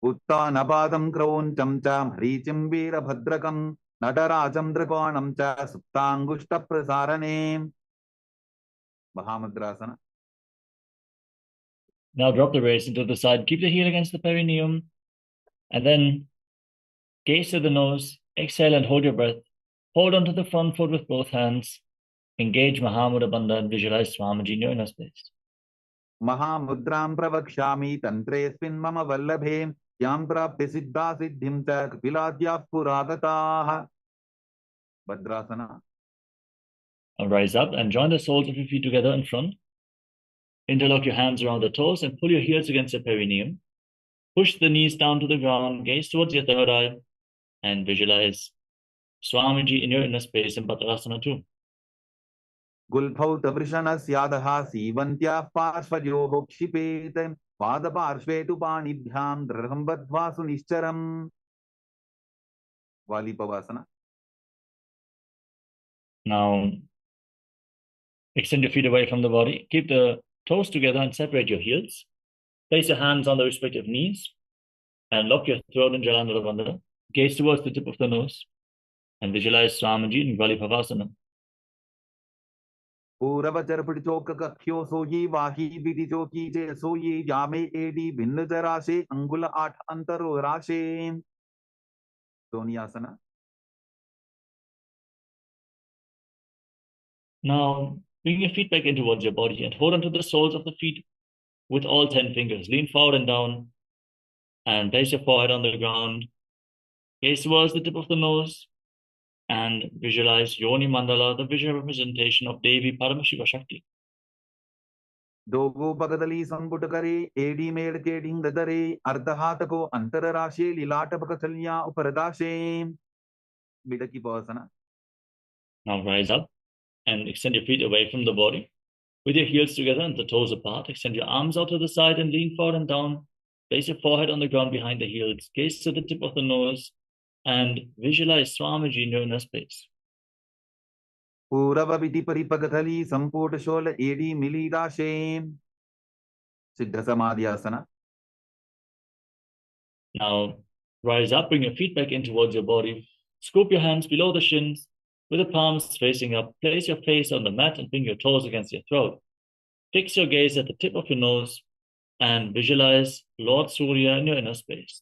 उत्तानपादं क्रौञ्चं च मरीचिं वीरभद्रकं नटराजं त्रिकोणं च सुप्ताङ्गुष्ठप्रसारणे. Mahamudrasana. Now drop the waist into the side. Keep the heel against the perineum. And then gaze to the nose. Exhale and hold your breath. Hold onto the front foot with both hands. Engage Mahamudra Bandha and visualize Swamiji in your inner space. महामुद्रां प्रवक्ष्यामि तन्त्रेऽस्मिन् मम वल्लभे यां प्राप्य सिद्धा सिद्धिं च कपिलाद्याः पुरागताः. Bhadrasana. Now rise up and join the soles of your feet together in front. Interlock your hands around the toes and pull your heels against your perineum. Push the knees down to the ground, gaze towards your third eye, and visualize Swamiji in your inner space in Bhadrasana too. गुल्फौ तवृषणस्यादः सीवन्त्याः पार्श्वयोः क्षिपेत् पादपार्श्वे तु पाणिभ्यां दृढं बद्ध्वा सुनिश्चरम्. Valipavasana. Now, extend your feet away from the body. Keep the toes together and separate your heels. Place your hands on the respective knees and lock your throat in Jalandhara Bandha. Gaze towards the tip of the nose and visualize Swamiji in Valipavasana. पूर्वचर पिटचोक कख्यो सोयी वाही विधि चोकी जे सोयी यामे AD भिन्न जराशे अंगुल 8 अंतरो राशे. Donyasana. Now, bring your feet back in towards your body and hold onto the soles of the feet with all 10 fingers. Lean forward and down and place your forehead on the ground. Gaze towards the tip of the nose and visualize Yoni Mandala, the visual representation of Devi Paramashiva Shakti. दोगो पगदली संपुट करे AD मेड़ के ढिंग दरे अर्ध हाथ को अंतर राशे लीलाट पकचलिया उपरदाशे बिडकी पवसना. Now rise up and extend your feet away from the body. With your heels together and the toes apart, extend your arms out to the side and lean forward and down. Place your forehead on the ground behind the heels. Gaze to the tip of the nose and visualize Swamiji in your inner space. पूरव विधि परिपगथली संपुट शोल एडी मिली राशे सिद्ध समाधि आसना. Now rise up, bring your feet back in towards your body. Scoop your hands below the shins with the palms facing up. Place your face on the mat and bring your toes against your throat. Fix your gaze at the tip of your nose and visualize Lord Surya in your inner space.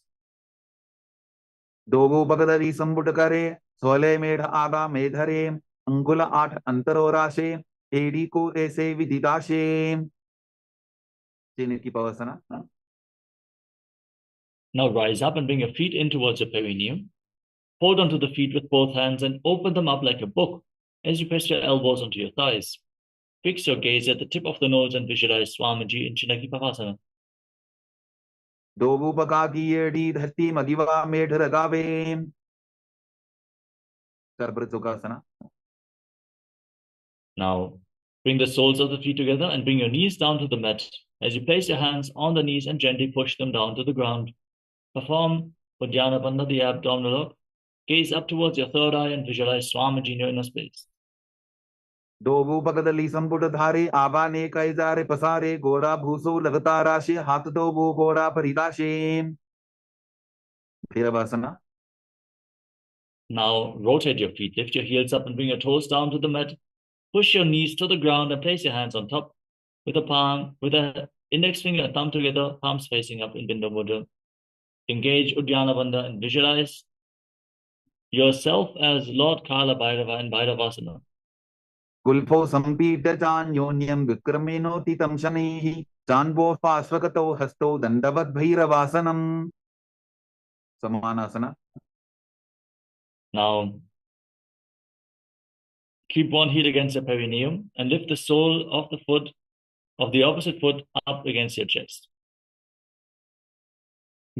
दोगो पगदली संपुट करे सोले मेढ़ आगा मेधरे अंगुल 8 अंतरो राशे AD को ऐसे विदिताशे की पवसना. Now rise up and bring your feet in towards your perineum. Hold onto the feet with both hands and open them up like a book as you press your elbows onto your thighs. Fix your gaze at the tip of the nose and visualize Swamiji in Chinaki Pavasana. दोगो पका की AD धरती मदिवा मेढ़ रगावे सर्पर Sukhasana. Now bring the soles of the feet together and bring your knees down to the mat. As you place your hands on the knees and gently push them down to the ground. Perform Uddiyana Bandha, the abdominal lock. Gaze up towards your third eye and visualize Swamiji in your inner space. दोगो पगदली संपुट धारे आबा ने कैजारे पसारे गोरा भूसो लगता राशि हाथ दोगो गोरा परिदाशे भैरवासना. Now rotate your feet, lift your heels up and bring your toes down to the mat. Push your knees to the ground and place your hands on top with the index finger and thumb together, palms facing up in Bindu Mudra. Engage Uddiyana Bandha and visualize yourself as Lord Kala Bhairava in Bhairavasana. गुल्फो संपीठ चान्योन्यम विक्रमेनोतितं शनैः चान्वो पार्श्वगतो हस्तो दंडवत् भैरवासनम समानासना. Now keep one heel against the perineum and lift the sole of the opposite foot up against your chest.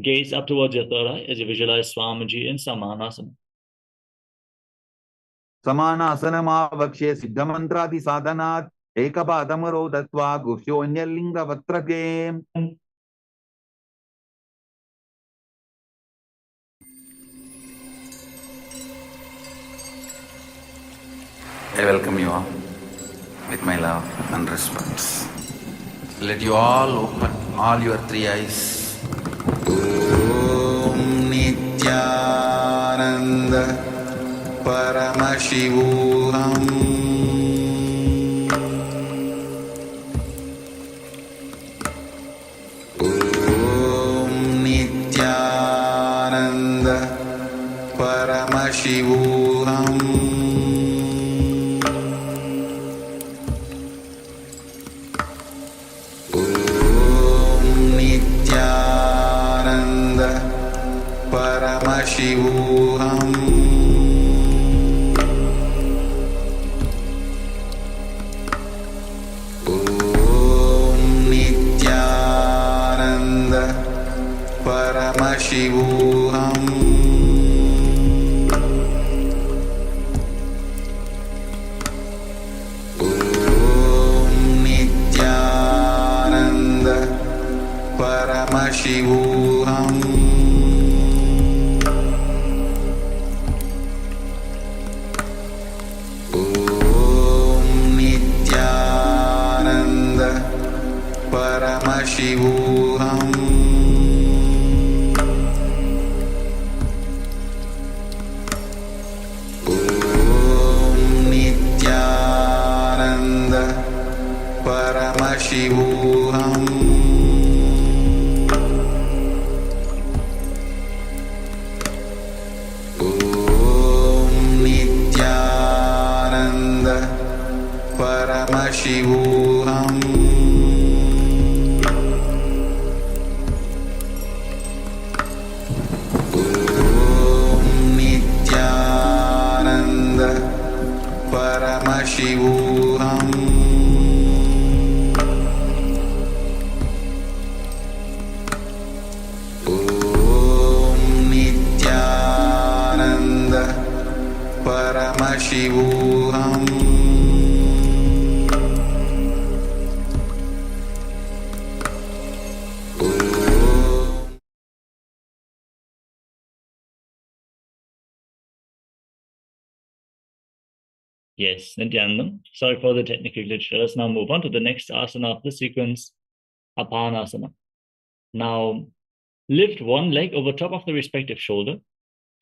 Gaze up towards your third eye as you visualize Swamiji in Samanasana. समानासनमावक्ष्य सिद्धमन्त्रादि साधनात् एकपादमरो दत्वा गुह्योऽन्यलिङ्गवक्त्रके. I welcome you all with my love and respect. Let you all open all your three eyes. Om Nityananda Paramashivoham Om Nityananda Paramashivoham Paramashivoham Om Nityananda Paramashivoham Om Nityananda Paramashivoham Paramashivoham Om Nityananda Paramashivoham Om Nityananda Paramashivoham Om Nityananda Paramashivoham Yes, Nityanandam. Sorry for the technical glitch. Let us now move on to the next asana of the sequence, Apanasana. Now, lift one leg over top of the respective shoulder.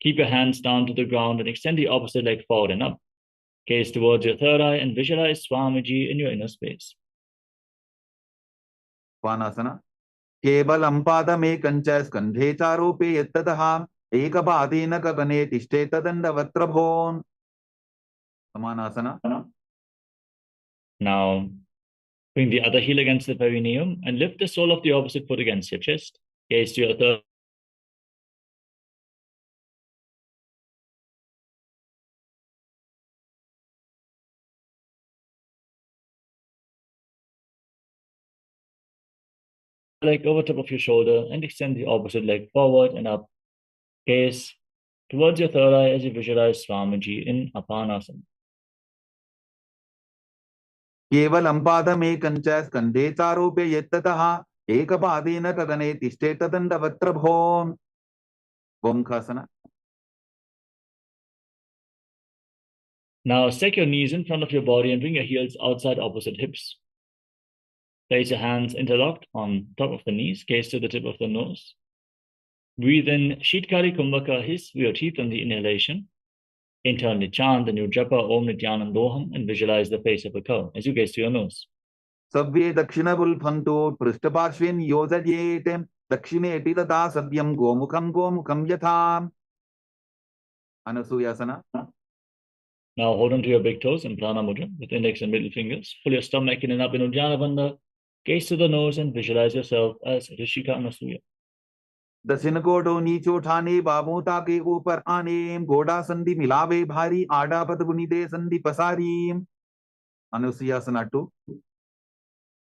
Keep your hands down to the ground and extend the opposite leg forward and up. Gaze towards your third eye and visualize Swamiji in your inner space. Panasana. केवलं पादमेकञ्च स्कन्धे चारोपे यत्ततः एकपादेन गगने तिष्ठे तदण्डवक्त्रभोन्. Samanasana. Now, bring the other heel against the perineum and lift the sole of the opposite foot against your chest. Gaze to your third leg over top of your shoulder and extend the opposite leg forward and up. Gaze towards your third eye as you visualize Swamiji in Apanasana. केवलं पादमेकञ्च स्कन्धे चारोपे यत्ततः एकपादेन गगने तिष्ठे तदण्डवक्त्रभोन्. Omkhasana. Now stack your knees in front of your body and bring your heels outside opposite hips. Place your hands interlocked on top of the knees, gaze to the tip of the nose. Breathe in Shitkari Kumbhaka, hiss with your teeth on the inhalation. Internally chant the new japa Om Nityanandoham and visualize the face of a cow as you gaze to your nose. Sabve dakshinabulphanto prishtaparshvin yojayetem dakshine titata sadyam gomukham yatham. Anasuyasana. Now hold on to your big toes in Prana Mudra with index and middle fingers. Pull your stomach in and up in Ujjana Bandha. Gaze to the nose and visualize yourself as Rishika Anasuya. दक्षिण कोटो नीचो ठाने बाबोता के ऊपर आने घोड़ा संधि मिलावे भारी आडा पद बुनिदे संधि पसारी. Anusuyasana 2.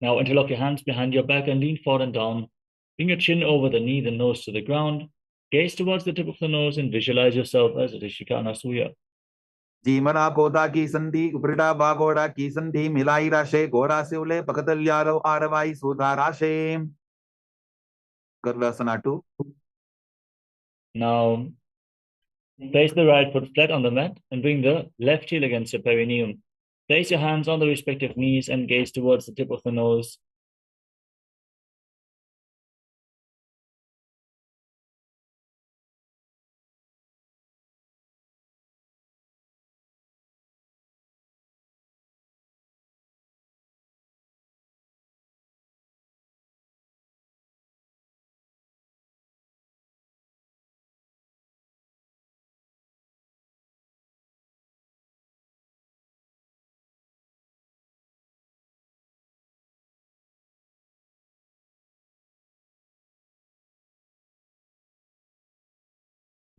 Now interlock your hands behind your back and lean forward and down. Bring your chin over the knee, the nose to the ground. Gaze towards the tip of the nose and visualize yourself as Rishika Anasuya. जीमना कोदा की संधि उपरिटा बागोड़ा की संधि मिलाई राशे घोड़ा से उले पकतल्यारो आरवाई सुधा राशे. Garvasana 2. Now place the right foot flat on the mat and bring the left heel against your perineum. Place your hands on the respective knees and gaze towards the tip of the nose.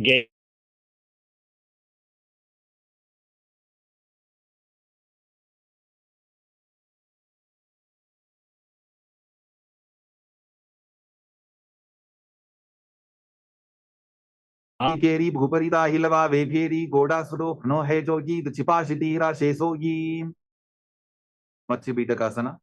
Gaze केरी भूपरिता हिलवा वे फेरी घोड़ा सुरो no है जोगी छिपा शितीरा शेषोगी. मत्स्य बीटकासना.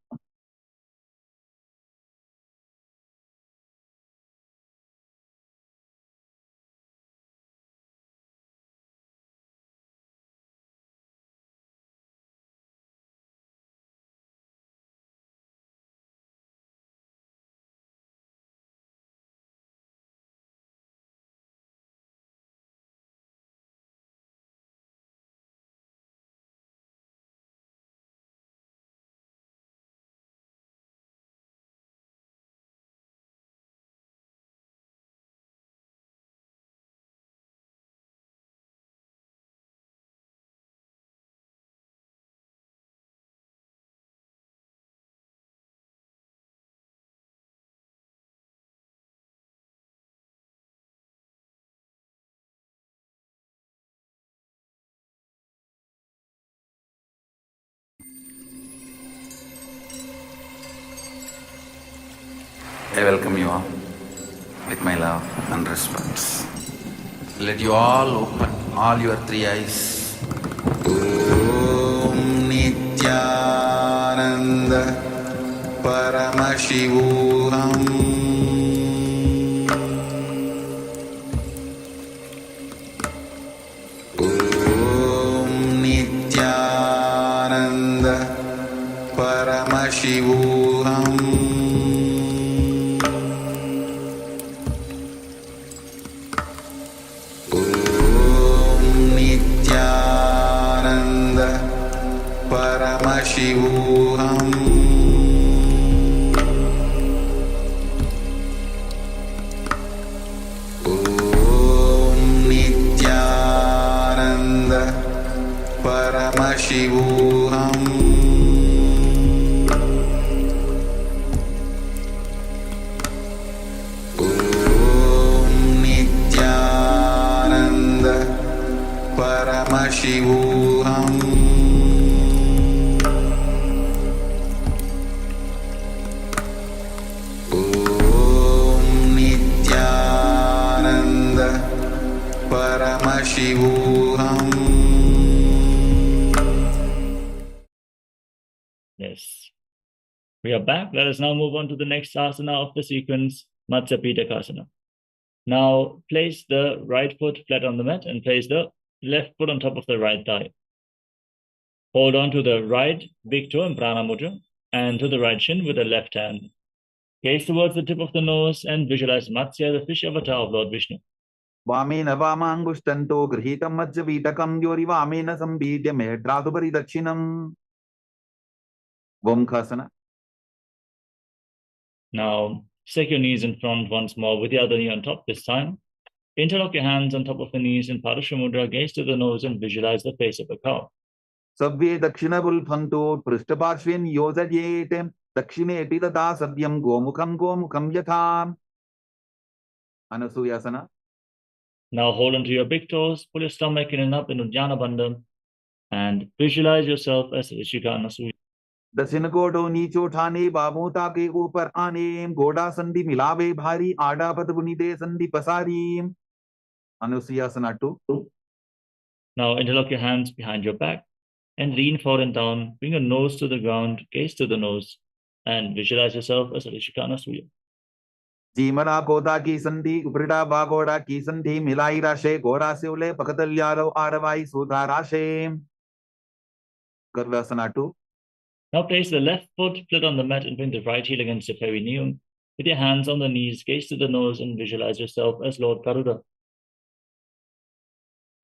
I welcome you all with my love and respect. Let you all open all your three eyes. Paramashivoham Om Nityananda Paramashivoham Om Nityananda Paramashivoham Paramashivoham Om Nityananda Paramashivoham Om Nityananda Paramashivoham. Yes. We are back. Let us now move on to the next asana of the sequence, Matsya Pitakasana. Now place the right foot flat on the mat and place the left foot on top of the right thigh. Hold on to the right big toe in Prana Mudra and to the right shin with the left hand. Gaze towards the tip of the nose and visualize Matsya, the fish avatar of Lord Vishnu. Vamena Vamangushtanto Grihitam Majjavitakam Yori Vamena Sambhidya Medradubari Dakshinam. Vamkhasana. Now stake your knees in front once more with the other knee on top this time. Interlock your hands on top of the knees in Padusha Mudra, gaze to the nose and visualize the face of a cow. Sabve Dakshina Bulphanto Prishtaparshvin Yojayetem Dakshine Etidata Sadyam Gomukham Yatham. Anasuyasana. Now hold onto your big toes, pull your stomach in and up in Uddiyana Bandha, and visualize yourself as Rishika Anasuya. दक्षिण कोटो नीचो ठाने बाबोता के ऊपर आने गोडा संधि मिलावे भारी आडा पद बुनीते संधि पसारी. Anusuyasana 2. Now interlock your hands behind your back and lean forward and down. Bring your nose to the ground, gaze to the nose, and visualize yourself as Rishika Anasuya. जीमरा कोदा की संधि उपरिडा बागोड़ा की संधि मिलाई राशे गोड़ा से उले पकतल्यारो आरवाई सुधा राशे. Garvasana 2. Now place the left foot flat on the mat and bring the right heel against the perineum. With your hands on the knees, gaze to the nose and visualize yourself as Lord Garuda.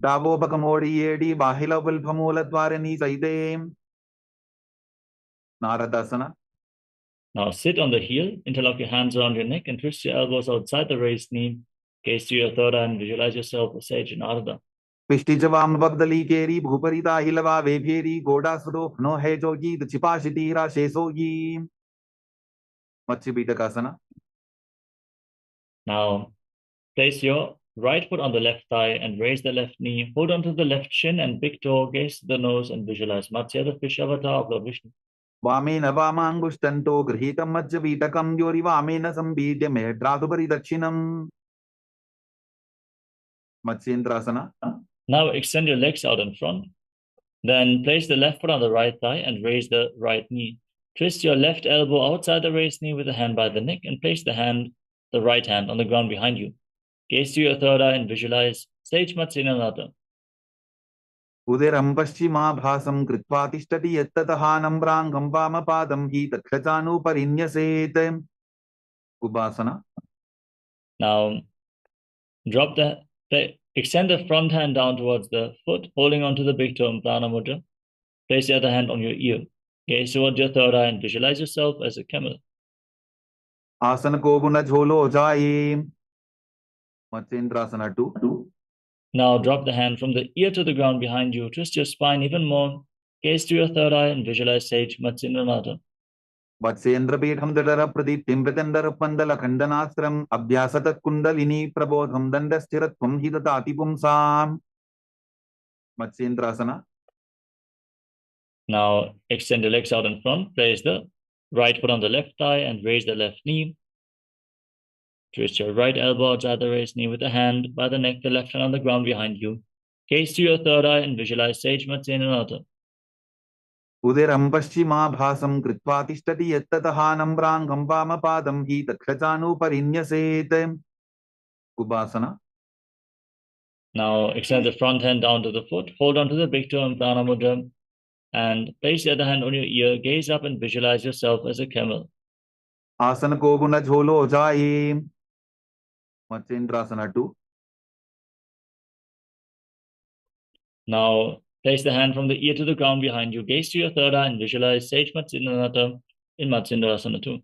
Davo Bakamori Yedi Bahila Vilpamula Dwarani Saide. Naradasana. Now sit on the heel, interlock your hands around your neck and twist your elbows outside the raised knee. Gaze to your third eye and visualize yourself as Sage Narada. Pishtijavam Bagdali Keri Bhuparita Hilava Veveri Goda Sudo No Hejogi the Chipashiti Rashe Sogi. Matsyapitakasana. Now place your right foot on the left thigh and raise the left knee. Hold on to the left shin and big toe, gaze to the nose and visualize Matsya, the fish avatar of Lord Vishnu. Vamena Vamangushtanto Grihitam Majjavitakam Yori Vamena Sambhidya Medradubari Dakshinam. Matsyendrasana. Now extend your legs out in front. Then place the left foot on the right thigh and raise the right knee. Twist your left elbow outside the raised knee with the hand by the neck and place the right hand on the ground behind you. Gaze to your third eye and visualize Sage Matsyendrasana. Uderam Paschima Bhasam Kritva Tishtati Yattataha Nambrangam Vamapadam Hi Takshachanu Parinyaset. Ubasana. Now extend the front hand down towards the foot, holding onto the big toe in Prana Mudra. Place the other hand on your ear. Gaze towards your third eye and visualize yourself as a camel. Asana ko guna jholo jaye. Matsyendrasana 2. Now drop the hand from the ear to the ground behind you. Twist your spine even more. Gaze to your third eye and visualize Sage Matsyendrasana. Vatsyendra Petham Dadara Pradiptim Pratandara Pandala Khandanastram Abhyasatat Kundalini Prabodham Dandasthiratvam Hidatati Pumsam. Matsyendrasana. Now extend your legs out in front. Place the right foot on the left thigh and raise the left knee. Twist your right elbow outside the raised knee with the hand by the neck, the left hand on the ground behind you. Gaze to your third eye and visualize Sage Matsyendrasana. उदिरं पश्चिमाभासं कृत्वा तिष्ठति यत्ततः नम्राङ्गं वामपादं हि तत्क्षचानुपरिन्यसेत्. Ubhasana. Now extend the front hand down to the foot, hold on to the big toe in Prana Mudra, and place the other hand on your ear, gaze up and visualize yourself as a camel. Asana ko guna jholo jaye. Matsyendrasana 2. Now place the hand from the ear to the ground behind you, gaze to your third eye and visualize Sage Matsyendrasana in Matsyendrasana 2.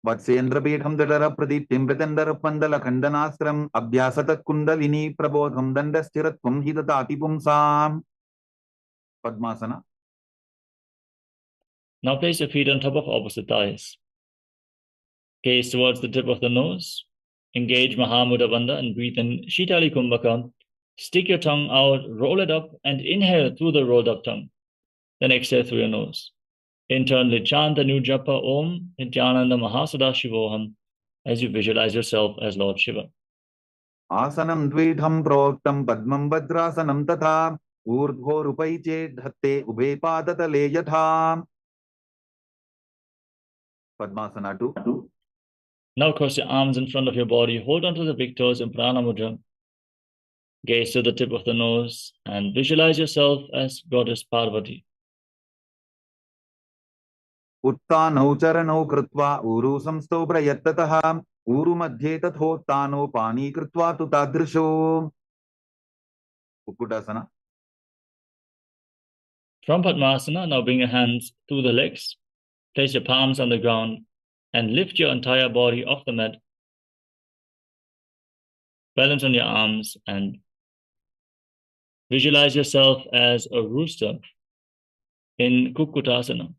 Vatsendrapitham dadara pradiptim pratandara pandala khandanastram abhyasatat kundalini prabodham dandasthiratvam hidatati pumsam. Padmasana. Now place your feet on top of opposite thighs. Gaze towards the tip of the nose. Engage Mahamudra Bandha and breathe in Shitali Kumbhaka. Stick your tongue out, roll it up, and inhale through the rolled up tongue. Then exhale through your nose. Internally chant the new japa Om Nityananda Mahasadashivoham as you visualize yourself as Lord Shiva. Asanam dvidham proktam padmam vadrasanam tatha urdho rupaiche dhatte ubhe padatale yatha. Padmasana 2. Now cross your arms in front of your body. Hold on to the big toes in Prana Mudra. Gaze to the tip of the nose and visualize yourself as Goddess Parvati. उत्तानौ चरणौ कृत्वा ऊरु संस्थौ प्रयत्ततः ऊरु मध्ये तथोत्तानो पानी कृत्वा तु तादृशो. Kukkutasana. From Padmasana, now bring your hands through the legs. Place your palms on the ground and lift your entire body off the mat. Balance on your arms and visualize yourself as a rooster in Kukkutasana.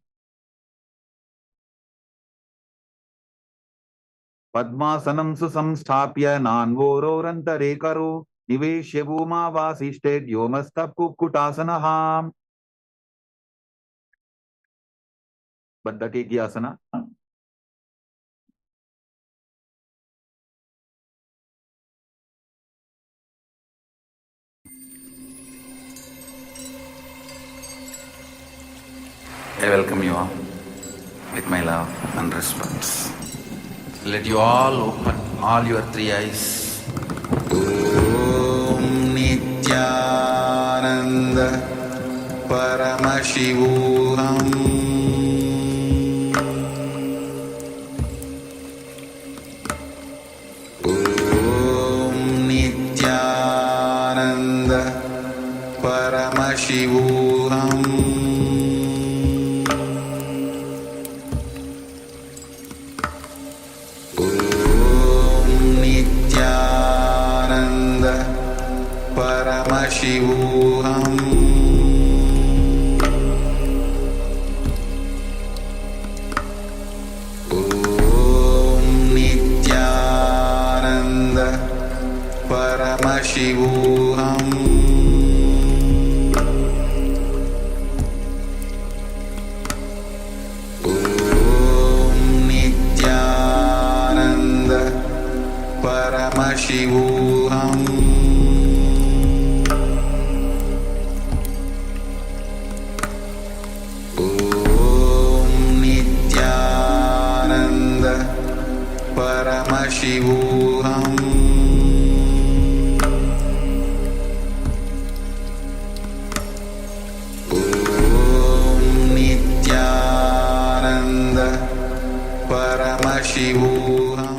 Padmasanam susamsthapya nanvororantare karo niveshya bhuma vasishte yomastap kukkutasana. Baddhakekyasana. I welcome you all with my love and respect. Let you all open all your three eyes. Om Nityananda Paramashivoham Om Nityananda Paramashivoham Paramashivoham Om Nityananda Paramashivoham Om Nityananda Paramashivoham Paramashivoham Om Nityananda Paramashivoham.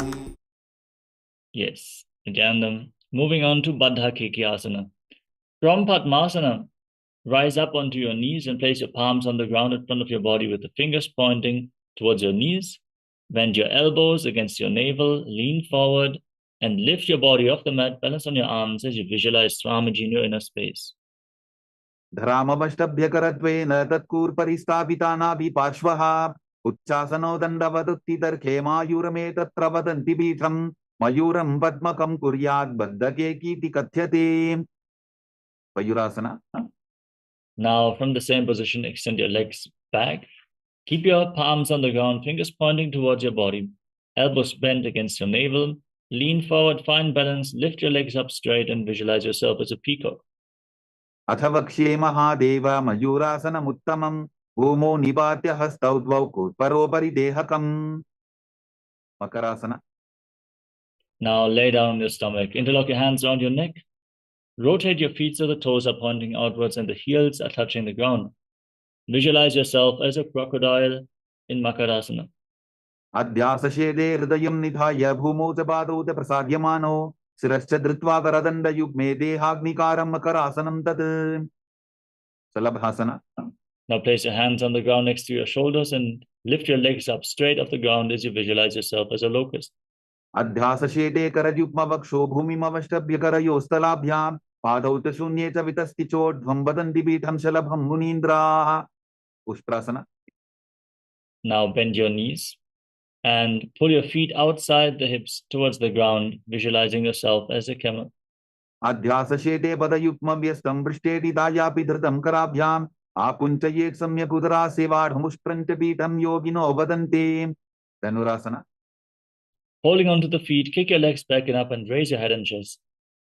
Yes, Nityanandam. Moving on to Baddha Kekyasana. From Padmasana, rise up onto your knees and place your palms on the ground in front of your body with the fingers pointing towards your knees. Bend your elbows against your navel, lean forward, and lift your body off the mat. Balance on your arms as you visualize Swamiji in your inner space. धरामवष्टभ्यकरत्वेन तत्कूर्परिस्थापितानाभिपार्श्वः उच्चासनो दण्डवदुत्थितर्खे मायूरमे तत्र वदन्ति पीठम् मयूरं पद्मकं कुर्यात् बद्धकेकीति कथ्यते. Mayurasana. Now, from the same position, extend your legs back. Keep your palms on the ground, fingers pointing towards your body, elbows bent against your navel. Lean forward, find balance, lift your legs up straight, and visualize yourself as a peacock. अथ वक्ष्ये महादेव मयूरासनमुत्तमं भूमौ निपात्य हस्तौ द्वौ कोत्परोपरि देहकम्. Makarasana. Now lay down on your stomach. Interlock your hands around your neck. Rotate your feet so the toes are pointing outwards and the heels are touching the ground. Visualize yourself as a crocodile in Makarasana. अध्यासशेदे हृदयं निधाय भूमौ च पादौ च प्रसाद्यमानो शिरश्च धृत्वा करदण्डयुग्मे देहाग्निकारं मकरासनं तत्. Salabhasana. Now place your hands on the ground next to your shoulders and lift your legs up straight off the ground as you visualize yourself as a locust. अध्यासशेदे करयुग्मवक्षो भूमिमवष्टभ्य करयोस्तलाभ्यां पादौ च शून्ये च वितस्ति चोर्ध्वं वदन्ति पीठं शलभं मुनीन्द्राः. Ushtrasana. Now bend your knees and pull your feet outside the hips towards the ground, visualizing yourself as a camel. अध्यासशेते पदयुग्मव्यस्तं पृष्ठेति दायापि धृतं कराभ्याम् आकुञ्चयेत् सम्यक् उदरासेवाढमुष्प्रञ्च पीठं योगिनो वदन्ति. Dhanurasana. Holding onto the feet, kick your legs back and up and raise your head and chest.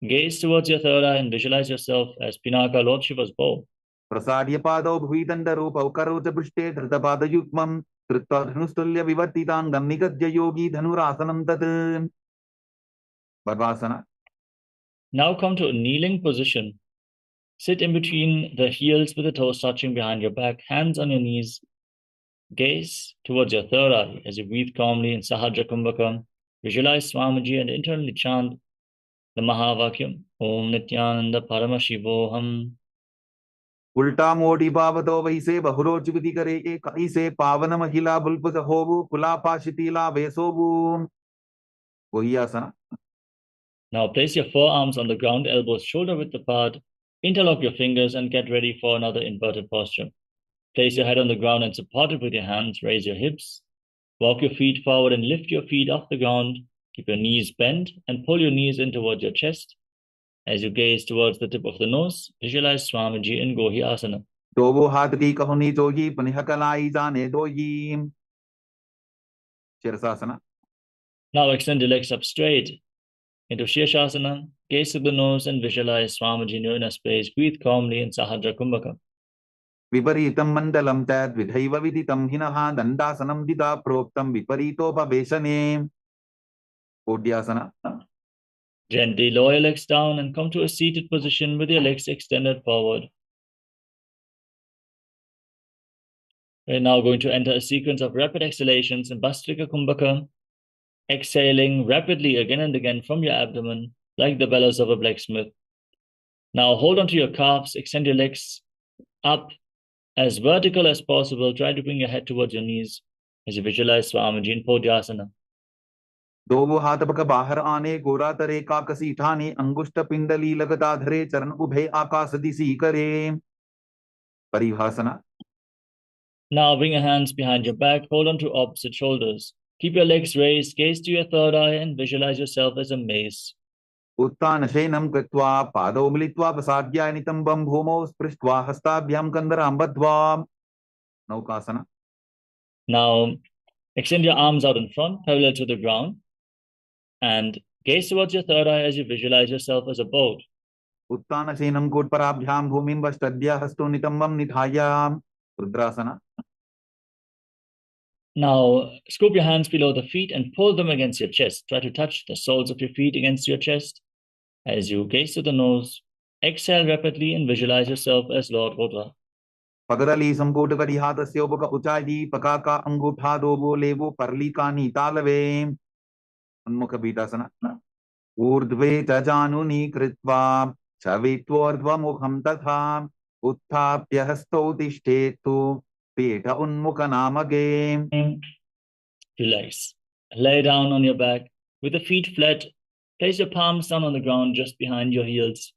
Gaze towards your third eye and visualize yourself as Pinaka, Lord Shiva's bow. प्रसाद्य पादौ भुविदण्डरूपौ करौ च पृष्ठे धृतपादयुग्मं कृत्वा धनुस्तुल्य विवर्तिताङ्गं निगद्य योगी धनुरासनं तत्. Barbasana. Now come to a kneeling position. Sit in between the heels with the toes touching behind your back, hands on your knees. Gaze towards your third eye as you breathe calmly in Sahajra Kumbhaka. Visualize Swamiji and internally chant the Mahavakyam, Om Nityananda Paramashivoham. उल्टा मोटी पावतो वैसे बहुरोचुगति करे के कैसे पावन महिला बुल्पुस होवु कुलापाशितीला वेसोवु. वही आसना. Now place your forearms on the ground, elbows shoulder width apart. Interlock your fingers and get ready for another inverted posture. Place your head on the ground and support it with your hands. Raise your hips. Walk your feet forward and lift your feet off the ground. Keep your knees bent and pull your knees in towards your chest. As you gaze towards the tip of the nose, visualize Swamiji in Gohi Asana. तो वो हाथ की कहुनी जोगी पुनः कलाई जाने दोगी. Shirshasana. Now extend your legs up straight into Shirshasana. Gaze to the nose and visualize Swamiji in your inner space. Breathe calmly in Sahajra Kumbhaka. विपरीतं मण्डलं तद्विधैव विदितं हिनः दण्डासनं दिदा प्रोक्तं विपरीतोपवेशने. ओड्यासना. Gently lower your legs down and come to a seated position with your legs extended forward. We're now going to enter a sequence of rapid exhalations in Bastrika Kumbhaka, exhaling rapidly again and again from your abdomen, like the bellows of a blacksmith. Now hold on to your calves, extend your legs up as vertical as possible. Try to bring your head towards your knees as you visualize Swamiji in Podyasana. दो वो हाथ पक बाहर आने गोरा तरे काकसी ठाने अंगुष्ठ पिंडली लगता धरे चरण उभे आकाश दिशी करे. परिभाषना. Now bring your hands behind your back, hold on to opposite shoulders. Keep your legs raised, gaze to your third eye and visualize yourself as a mace. उत्तानशयनं कृत्वा पादौ मिलित्वा प्रसाद्य नितम्बं भूमौ स्पृष्ट्वा हस्ताभ्यां कन्दरां बद्ध्वा. नौकासना. Now extend your arms out in front, parallel to the ground, and gaze towards your third eye as you visualize yourself as a boat. उत्तानशयनं कोट्पराभ्यां भूमिं वष्टद्य हस्तो नितम्बं निधाय. रुद्रासना. Now scoop your hands below the feet and pull them against your chest. Try to touch the soles of your feet against your chest. As you gaze to the nose, exhale rapidly and visualize yourself as Lord Rudra. पगरली संकोट करिहातस्य उपक उचाई पकाका अंगूठा दोबो लेवो परलिकानि तालवे. उन्मुख बीतासना. ऊर्ध्वे च जानुनी कृत्वा छवित्वोर्ध्वमुखं तथा उत्थाप्य हस्तौ तिष्ठेतु पीठ उन्मुख Namge. Relax. Lay down on your back with the feet flat. Place your palms down on the ground just behind your heels.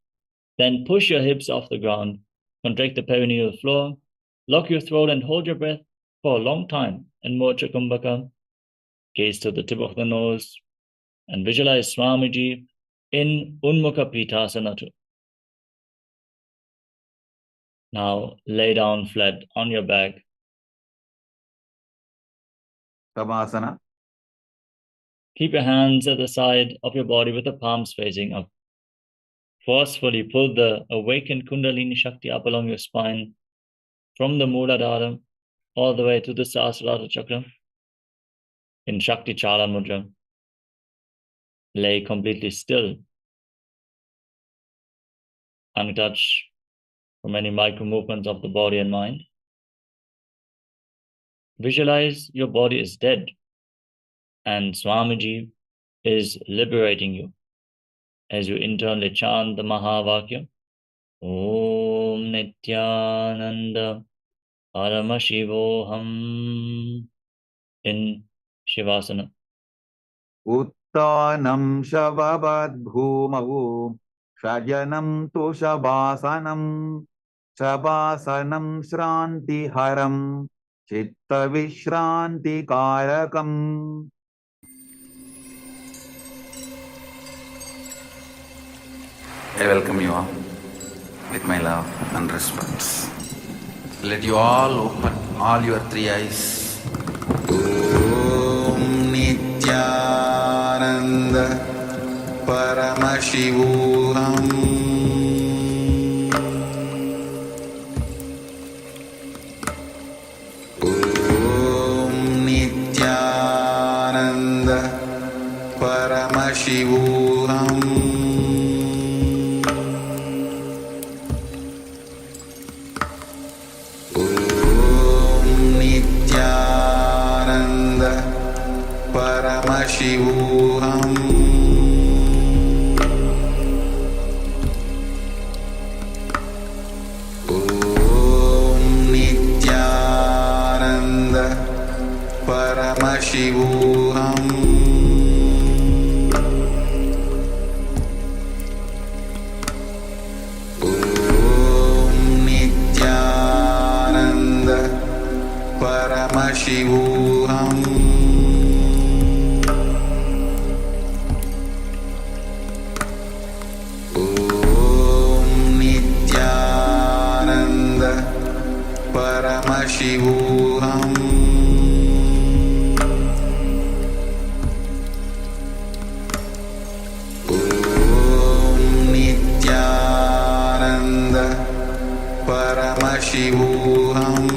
Then push your hips off the ground. Contract the perineal floor. Lock your throat and hold your breath for a long time in Mocha Kumbhaka. Gaze to the tip of the nose and visualize Swamiji in Unmukha Pitasana. Now lay down flat on your back. Tavasana. Keep your hands at the side of your body with the palms facing up. Forcefully pull the awakened Kundalini Shakti up along your spine, from the Muladhara all the way to the Sahasrara Chakra in Shakti Chala Mudra. Lay completely still, untouched from any micro movements of the body and mind. Visualize your body is dead and Swamiji is liberating you as you internally chant the Mahavakya, Om Nityananda Paramashivoham in Shivasana. Uttanam Shababad Bhumau Shajanam Tu Shabasanam Shabasanam Shranti Haram Chitta Vishranti Karakam. I welcome you all with my love and respects. Let you all open all your three eyes. Om Nityananda Paramashivoham Om Nityananda Paramashivoham Paramashivoham Om Nityananda Paramashivoham Om Nityananda Paramashivoham Paramashivoham Om Nityananda Paramashivoham Om Nityananda Paramashivoham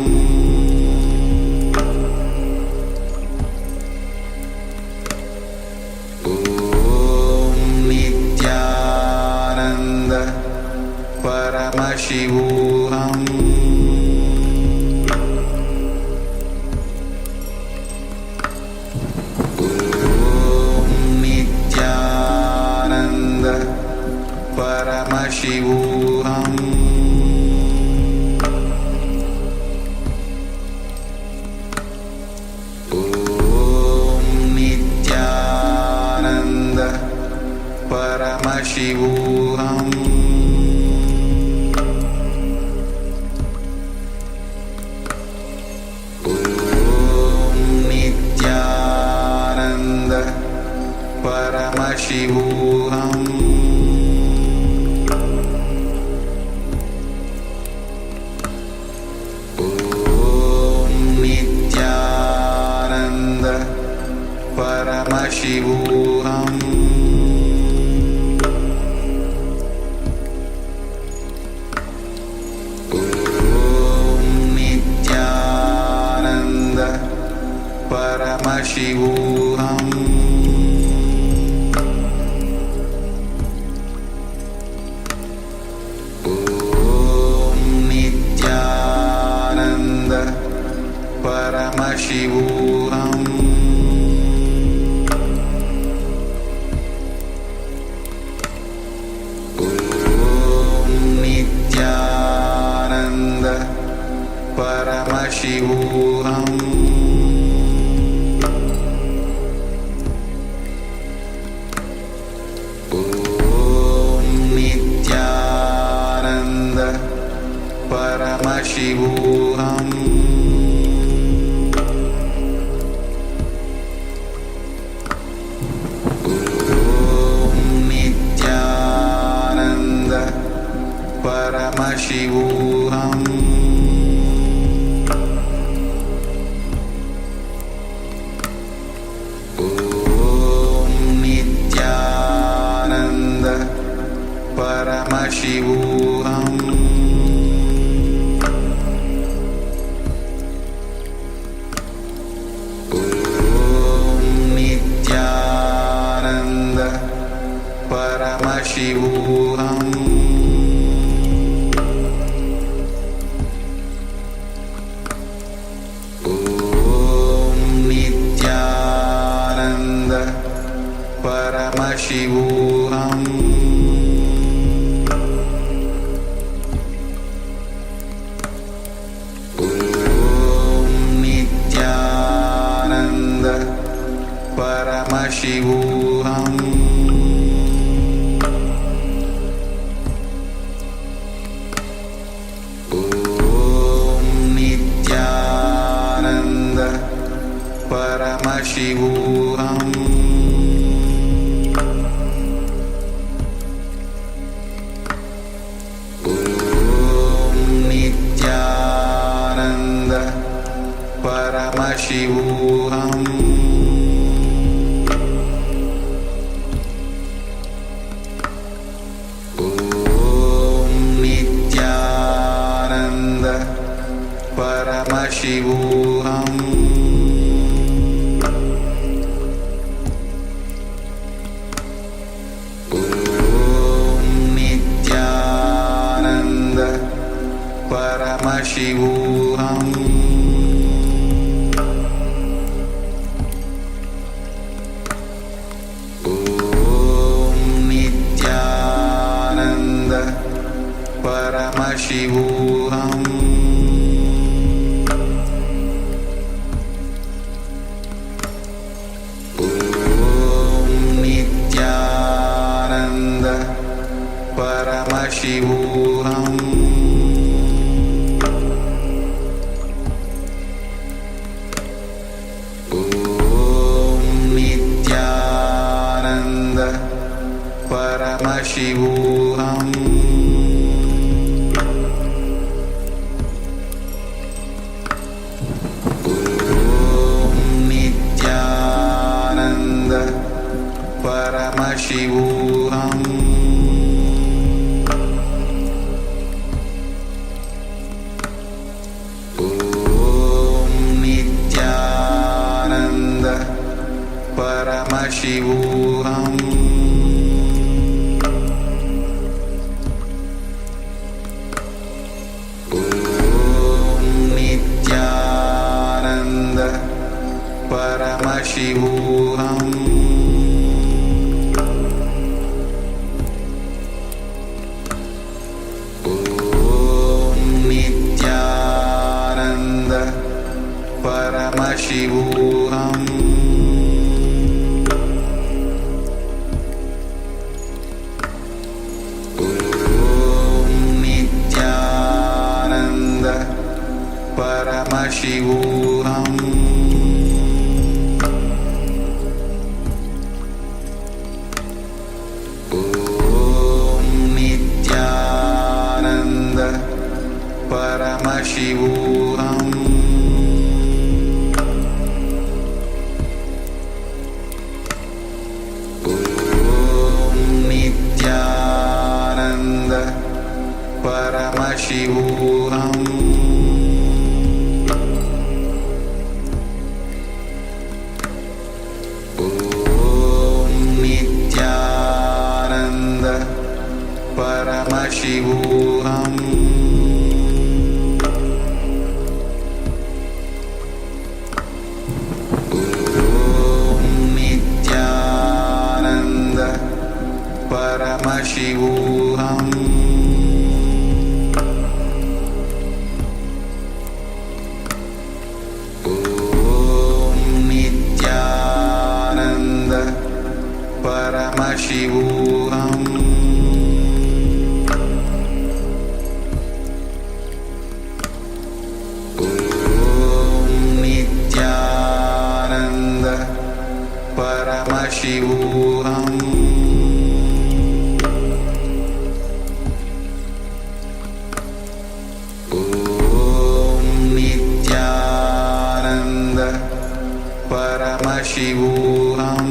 Paramashivoham Om Nityananda Paramashivoham Om Nityananda Paramashivoham Paramashivoham Om Nityananda Paramashivoham Om Nityananda Paramashivoham Paramashivoham Om Nityananda Paramashivoham Om Nityananda Paramashivoham Om Nityananda Paramashivoham Paramashivoham Om Nityananda Paramashivoham Om Nityananda Paramashivoham Paramashivoham Om Nityananda Paramashivoham Om Nityananda Paramashivoham Paramashivoham Om Nityananda Paramashivoham Om Nityananda Paramashivoham Paramashivoham Om Nityananda Paramashivoham Om Nityananda Paramashivoham Paramashivoham Om Nityananda Paramashivoham Om Nityananda Paramashivoham Paramashivoham Om Nityananda Paramashivoham Om Nityananda Paramashivoham Paramashivoham Om Nityananda Paramashivoham Om Nityananda Paramashivoham Paramashivoham Om Nityananda Paramashivoham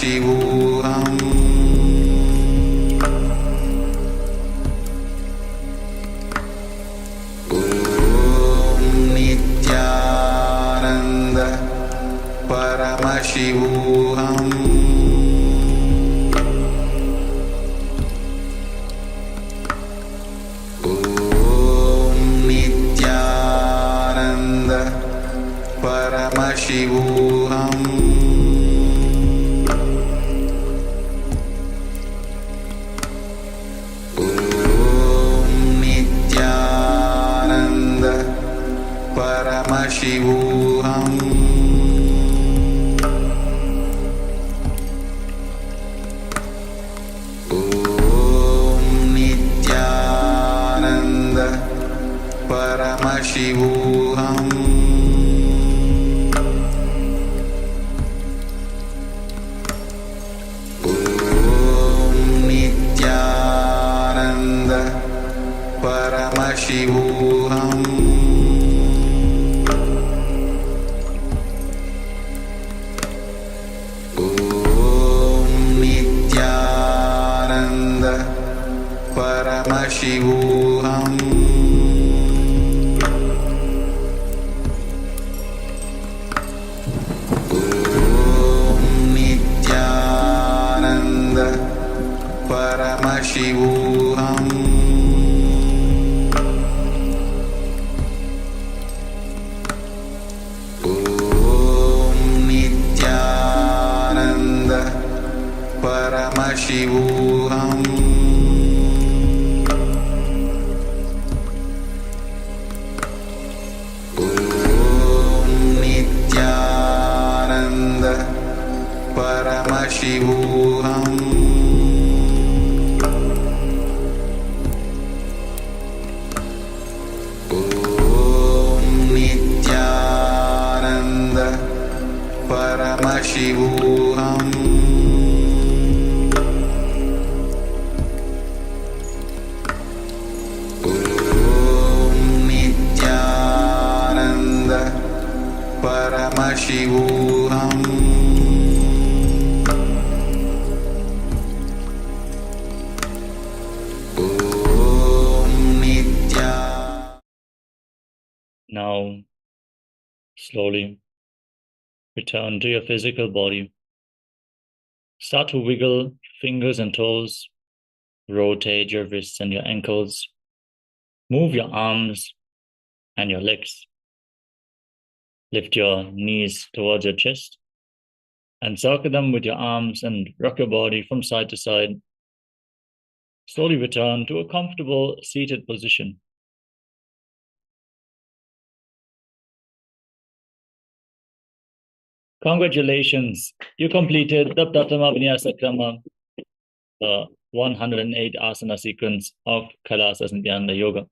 Paramashivoham Nityananda Paramashivoham Nityananda Paramashivoham Nityananda Paramashivoham Nityananda Paramashivoham Nityananda Paramashivoham Nityananda Paramashivoham Nityananda Paramashivoham Nityananda Paramashivoham Nityananda Paramashivoham Nityananda Paramashivoham Nityananda Paramashivoham Now, slowly return to your physical body. Start to wiggle fingers and toes. Rotate your wrists and your ankles. Move your arms and your legs. Lift your knees towards your chest and circle them with your arms and rock your body from side to side. Slowly return to a comfortable seated position. Congratulations, you completed the Pratama Vinyasa Krama, the 108 asana sequence of Kailasas Nityananda Yoga.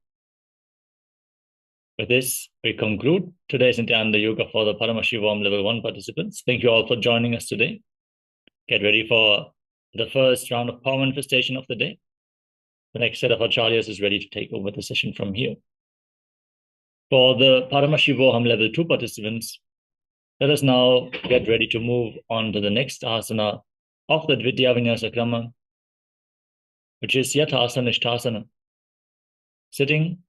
With this, we conclude today's Nityananda Yoga for the Paramashivoham Level 1 participants. Thank you all for joining us today. Get ready for the first round of power manifestation of the day. The next set of acharyas is ready to take over the session from here. For the Paramashivoham Level 2 participants, let us now get ready to move on to the next asana of the Dvitiya Vinyasa Krama, which is Yathasana Ishtasana, sitting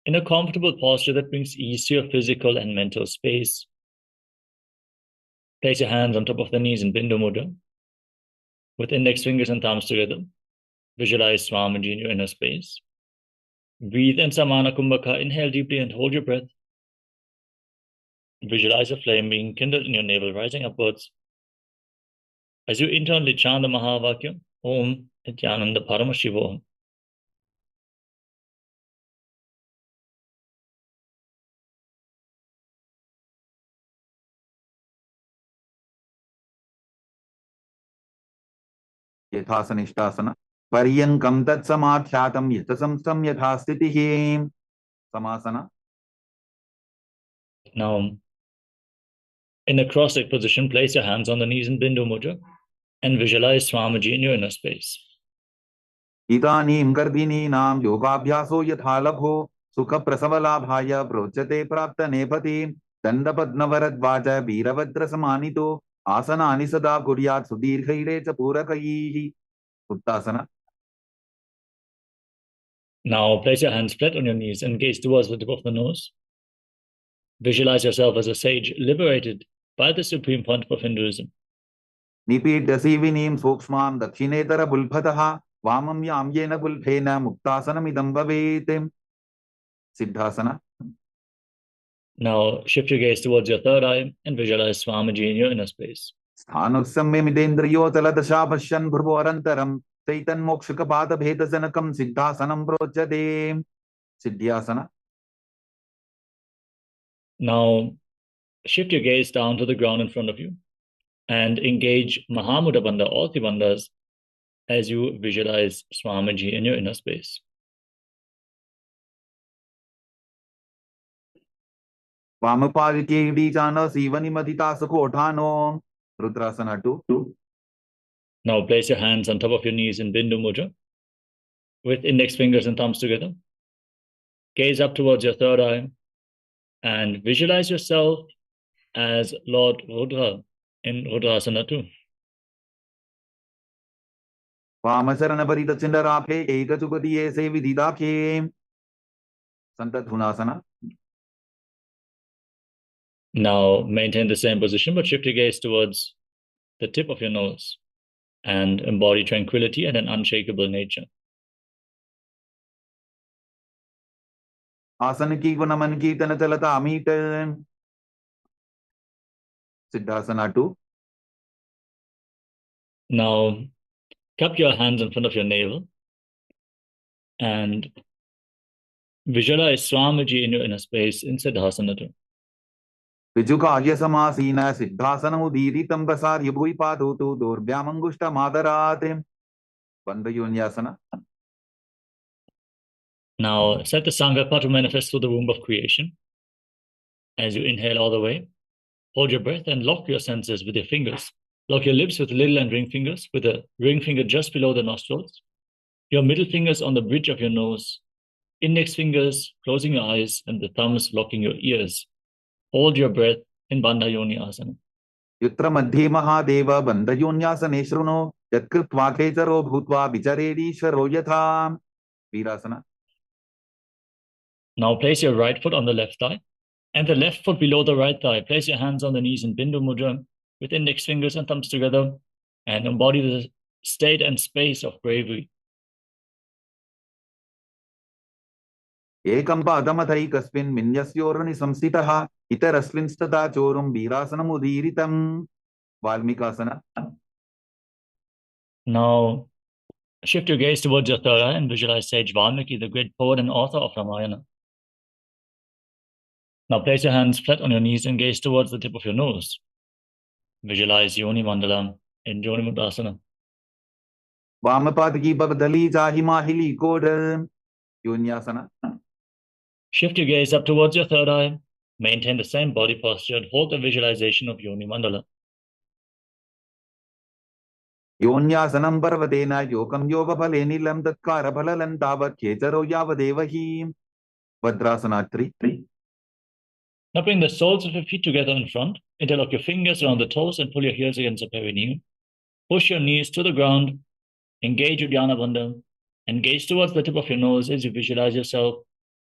in a comfortable posture that brings ease to your physical and mental space. Place your hands on top of the knees in Bindu Mudra, with index fingers and thumbs together. Visualize Swamiji in your inner space. Breathe in Samana Kumbhaka. Inhale deeply and hold your breath. Visualize a flame being kindled in your navel, rising upwards. As you internally chant the Mahavakya, Om Nityananda Paramashivoham. Yathasana Ishtasana Paryankam Tat Samadhyatam Yatasamstam Yathastitihi Samasana. Now, in a cross-legged position, place your hands on the knees in Bindu Mudra and visualize Swamiji in your inner space. Idanim Garbhinam Yogabhyaso Yathalabho Sukha Prasavalabhaya Prochate Prapta Nepati Dandapadnavaradvaja Veerabhadra Samanito आसनानि सदा कुर्यात् सुदीर्घैरे च पूरकैः. Uttasana. Now place your hands flat on your knees and gaze towards the tip of the nose. Visualize yourself as a sage liberated by the Supreme Pontiff of Hinduism. Nipidasivinim sukshmam dakshinetara bulbhataha vamam yam yena bulbhena muktasanamidam bhavetem. Siddhasana. Now shift your gaze towards your third eye and visualize Swamiji in your inner space. Sthanusamyamidendriyo taladasha bhashyan bhurvarantaram Saitan mokshakapada bhedasanakam siddhasanam projade. Siddhyasana. Now shift your gaze down to the ground in front of you and engage Mahamudra Bandha, all three bandhas, as you visualize Swamiji in your inner space. Vamapadike vijana sivani madhita sakotano. Rudrasana 2. Now place your hands on top of your knees in Bindu Mudra with index fingers and thumbs together. Gaze up towards your third eye and visualize yourself as Lord Rudra in Rudrasana 2. Vamasarana parita chindaraphe ekachupatiye se vididaphe. Santathunasana. Now maintain the same position, but shift your gaze towards the tip of your nose and embody tranquility and an unshakable nature. Asana ki gunaman ki tanatalata amita. Siddhasana 2. Now cup your hands in front of your navel and visualize Swamiji in your inner space in Siddhasana 2. Vijukarya samasina siddhasana udiritam prasarya bhuipadotu durbhyamangushta madaratim. Bandhayonyasana. Now set the Sankalpa to manifest through the womb of creation. As you inhale all the way, hold your breath and lock your senses with your fingers. Lock your lips with little and ring fingers, with the ring finger just below the nostrils, your middle fingers on the bridge of your nose, index fingers closing your eyes, and the thumbs locking your ears. Hold your breath in Bandhayonyasana. Yutra madhye mahadeva bandhayonyasane shruno yatkritva khecharo bhutva vicharedishvaro yatham. Virasana. Now place your right foot on the left thigh and the left foot below the right thigh. Place your hands on the knees in Bindu Mudra with index fingers and thumbs together and embody the state and space of bravery. Ekam padamathai minyasyorani samsitaha itarasvinstata chorum virasanam udiritam. Valmikasana. Now shift your gaze towards your third eye and visualize Sage Valmiki, the great poet and author of Ramayana. Now place your hands flat on your knees and gaze towards the tip of your nose. Visualize Yoni Mandala in Yoni Mudasana. Vamapadiki bhavadali jahi mahili kodam. Yonyasana. Shift your gaze up towards your third eye. Maintain the same body posture and hold the visualization of Yoni Mandala. Yonyasanam parvatena yokam yoga phalenilam tatkara phalalantavat khecharo yavadevahi. Vadrasana 3. Now bring the soles of your feet together in front. Interlock your fingers around the toes and pull your heels against the perineum. Push your knees to the ground. Engage Uddiyana Bandha and gaze towards the tip of your nose as you visualize yourself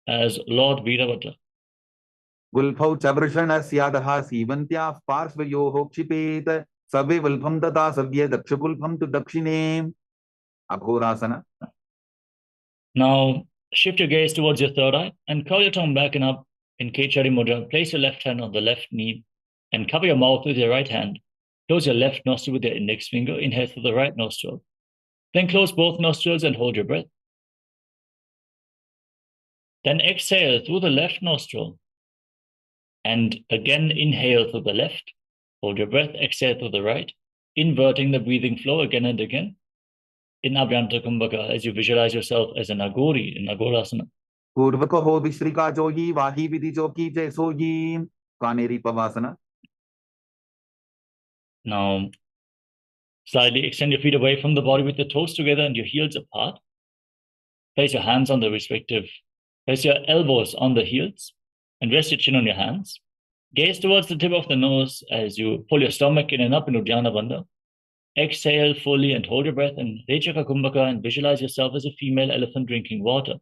as Lord Virabhadra. Gulphau chavrishanasyadah sivantya parsvayoho kshipet sabe vulpham tata savya dakshagulpham tu dakshine. Aghorasana. Now shift your gaze towards your third eye and curl your tongue back and up in Kechari Mudra. Place your left hand on the left knee and cover your mouth with your right hand. Close your left nostril with your index finger. Inhale through the right nostril. Then close both nostrils and hold your breath. Then exhale through the left nostril. And again inhale through the left. Hold your breath. Exhale through the right. Inverting the breathing flow again and again. In Abhyanta Kumbhaka, as you visualize yourself as an Agori in Agorasana. Purvakaho vishrika jogi vahi vidhi joki jaisogi. Kaneri pavasana. Now, slightly extend your feet away from the body with the toes together and your heels apart. Place your hands on the respective, place your elbows on the heels and rest your chin on your hands. Gaze towards the tip of the nose as you pull your stomach in and up in Uddiyana Bandha. Exhale fully and hold your breath and Rechaka Kumbhaka and visualize yourself as a female elephant drinking water.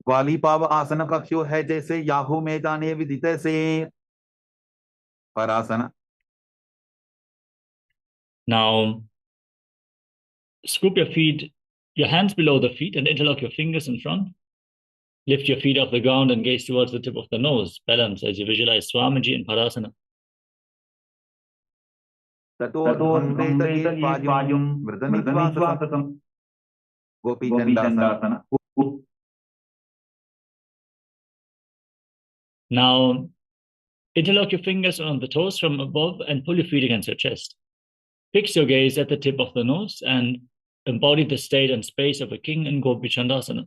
वाली पाव आसन कक्षो है जैसे Yahoo में जाने विदित से परआसन. Now, scoop your feet, your hands below the feet and interlock your fingers in front. Lift your feet off the ground and gaze towards the tip of the nose. Balance as you visualize Swamiji in Parasana. Now, interlock your fingers on the toes from above and pull your feet against your chest. Fix your gaze at the tip of the nose and embody the state and space of a king in Gopi Chandasana.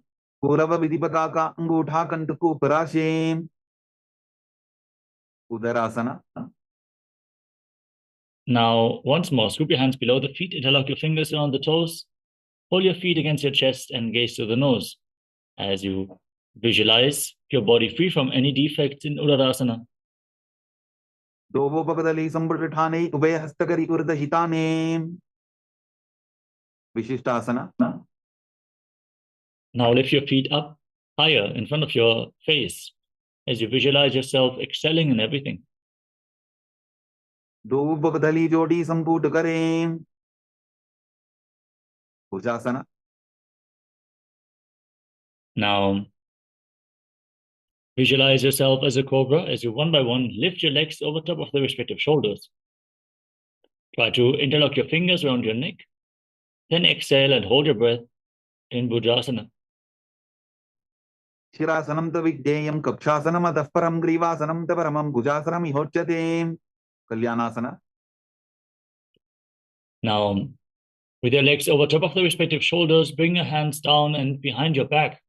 Now, once more, scoop your hands below the feet, interlock your fingers around the toes, pull your feet against your chest and gaze to the nose as you visualize your body free from any defects in Uddarasana. Now lift your feet up higher in front of your face as you visualize yourself excelling in everything. Now, visualize yourself as a cobra as you one by one lift your legs over top of the respective shoulders. Try to interlock your fingers around your neck, then exhale and hold your breath in Bhudrasana. Shirasanam tavideyam kapshasanam adhaparam grivasanam taparamam bhujasanam ihochate kalyanasana. Now, with your legs over top of the respective shoulders, bring your hands down and behind your back.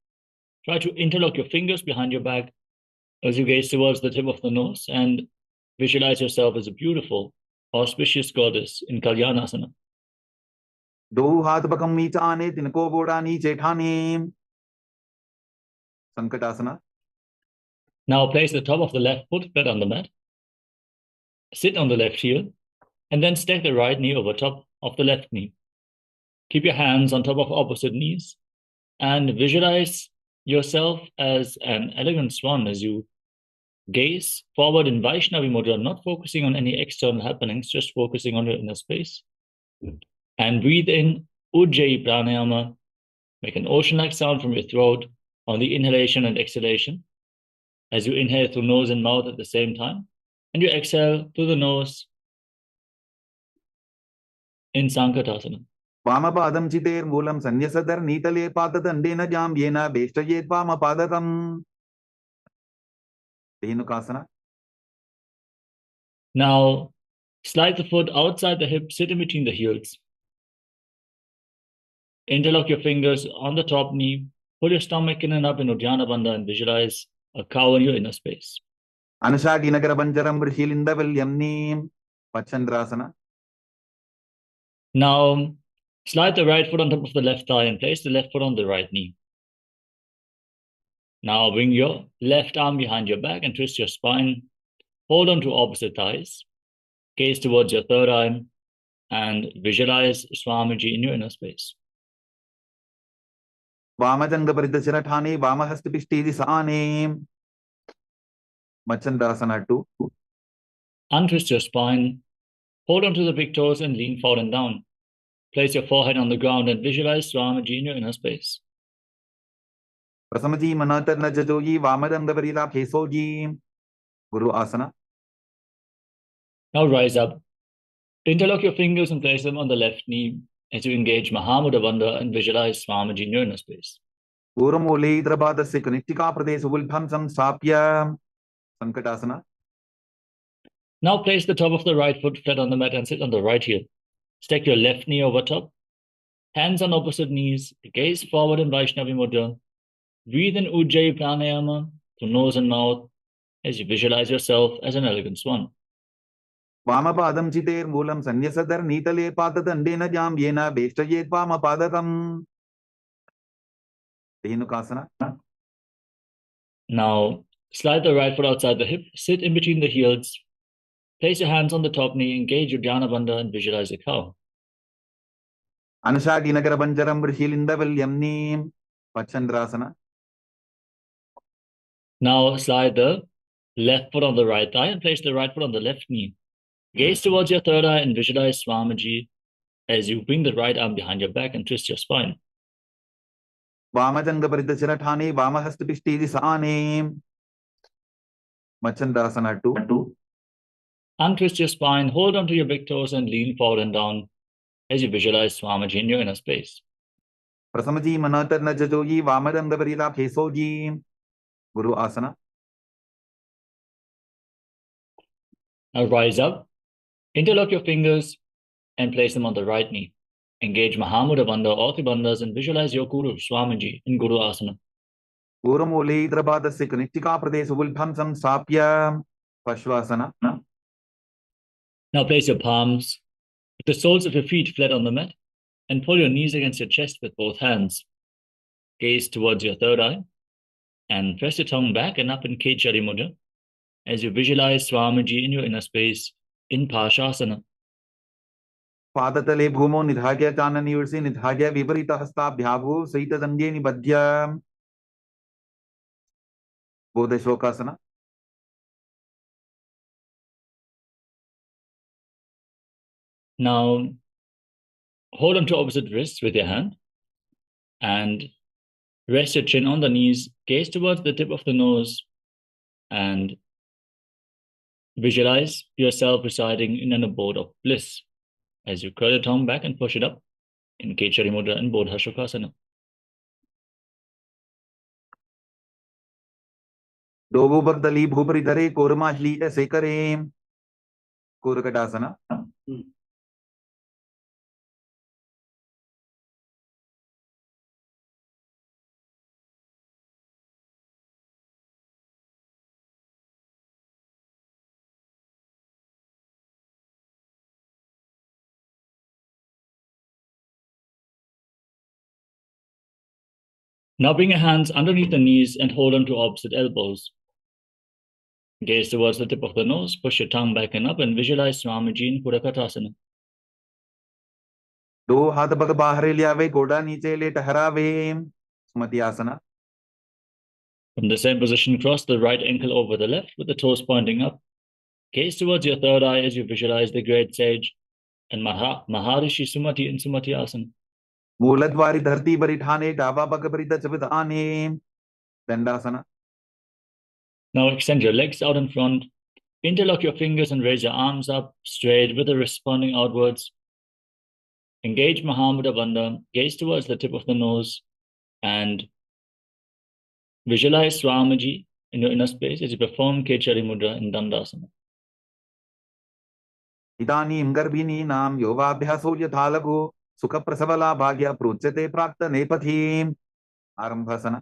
Try to interlock your fingers behind your back as you gaze towards the tip of the nose and visualize yourself as a beautiful, auspicious goddess in Kalyanasana. Do hath bakam meechane tinko boda niche thane. Sankatasana. Now place the top of the left foot flat on the mat. Sit on the left heel and then stack the right knee over top of the left knee. Keep your hands on top of opposite knees and visualize yourself as an elegant swan as you gaze forward in Vaishnavi mudra, not focusing on any external happenings, just focusing on your inner space. And breathe in Ujjayi Pranayama. Make an ocean-like sound from your throat on the inhalation and exhalation as you inhale through nose and mouth at the same time. And you exhale through the nose in Sankatasana. Vamapadam chiter moolam sanyasadar nitale patadandena jam yena beshtajet vamapadatam. Dhenukasana. Now, slide the foot outside the hip, sit in between the heels. Interlock your fingers on the top knee, pull your stomach in and up in Uddiyana Bandha and visualize a cow in your inner space. Anusaki nagara banjaram rishilinda vilyamni Pachandrasana. Now, slide the right foot on top of the left thigh and place the left foot on the right knee. Now bring your left arm behind your back and twist your spine. Hold on to opposite thighs. Gaze towards your third eye and visualize Swamiji in your inner space. Vamajanga paridashara thane vamahastapishti disane. Machandrasana 2. Untwist your spine. Hold on to the big toes and lean forward and down. Place your forehead on the ground and visualize Swamiji in your inner space. Prasamaji manatarna jajoji vamadanda parila phesoji. Guru asana. Now rise up. Interlock your fingers and place them on the left knee as you engage Mahamudra Bandha and visualize Swamiji in your inner space. Puramole idrapadasya kaniktika pradesu vulbham samstapya. Sankatasana. Now place the top of the right foot flat on the mat and sit on the right heel. Stack your left knee over top. Hands on opposite knees. Gaze forward in Vaishnavi mudra. Breathe in Ujjayi Pranayama through nose and mouth as you visualize yourself as an elegant swan. Vamapadam chiter moolam sanyasadar nitale patadandena jam yena beshtajet vamapadatam. Dhenukasana. Now, Slide the right foot outside the hip, sit in between the heels, place your hands on the top knee, engage your Dhyana Bandha and visualize a cow. Anushaji Nagara Banjaram Rishilindavilyam Neem Pachandrasana. Now slide the left foot on the right thigh and place the right foot on the left knee. Gaze towards your third eye and visualize Swamiji as you bring the right arm behind your back and twist your spine. Vamajanga Paridachirathani, Vamahastapishti Sane Machandrasana 2. Untwist your spine, hold onto your big toes and lean forward and down as you visualize Swamiji in your inner space. Prasamaji Manatarna Jajoji, Vamadanga Parila Kesoji, Guru Asana. Now rise up, interlock your fingers and place them on the right knee. Engage Mahamudra Bandha or Tribandhas and visualize your Guru, Swamiji, in Guru Asana. Uramole Drabadasik Nitika Pradesh Ulphamsam Sapya Pashvasana. Now place your palms with the soles of your feet flat on the mat and pull your knees against your chest with both hands. Gaze towards your third eye and press your tongue back and up in Kechari Mudra as you visualize Swamiji in your inner space in Pashasana. Padatale Bhumo Nidhagya Chanani Ursi Nidhagya Viparita Hasta Bhyabu Saita Zange Nibadhya Bodheshokasana. Now hold on to opposite wrists with your hand and rest your chin on the knees, gaze towards the tip of the nose and visualize yourself residing in an abode of bliss as you curl your tongue back and push it up in Kechari Mudra and Bodhashokasana. Dogo Bagdali Bhuparidare Kormashli Sekare Kurakatasana. Now bring your hands underneath the knees and hold on to opposite elbows. Gaze towards the tip of the nose, push your tongue back and up and visualize Swamiji in Purakatasana. Do Hatha Bhaga Bahare Liave Goda Niche Le Taharave Smatyasana. From the same position, cross the right ankle over the left with the toes pointing up. Gaze towards your third eye as you visualize the great sage and Maharishi Sumati in Sumati Asana. Muladvari Dharti Barithane Dava Bhagaparita Chavitane Dandasana. Now extend your legs out in front, interlock your fingers and raise your arms up straight with the wrist pointing outwards. Engage Mahamudra Bandha, gaze towards the tip of the nose and visualize Swamiji in your inner space as you perform Kechari Mudra in Dandasana. Idani Garbini Nam Yovabhyaso Yathalago Sukha Prasavala Bhagya Pruchate Prakta Nepathim Arambhasana.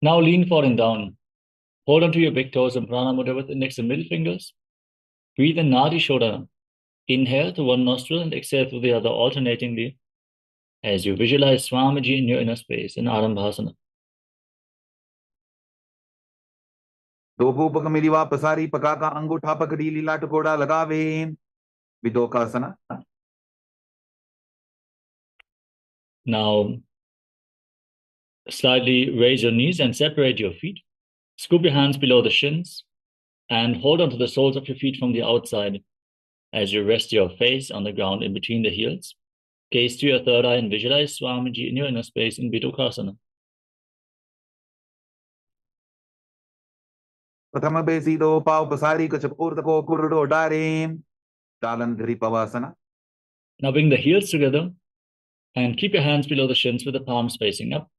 Now lean forward and down. Hold onto your big toes and Prana Mudra with index and middle fingers. Breathe in Nadi Shodhana. Inhale through one nostril and exhale through the other alternatingly as you visualize Swamiji in your inner space in Arambhasana. Dobu Pakamiliva Pasari Pakaka Angutha Pakadi Lila Tukoda Lagave Vidokasana. Now slightly raise your knees and separate your feet. Scoop your hands below the shins and hold onto the soles of your feet from the outside as you rest your face on the ground in between the heels. Gaze to your third eye and visualize Swamiji in your inner space in Vidokasana. Prathama Besido Pau Pasari Kachapurtako Kurdo Dare Talandri Pavasana. Now bring the heels together and keep your hands below the shins with the palms facing up.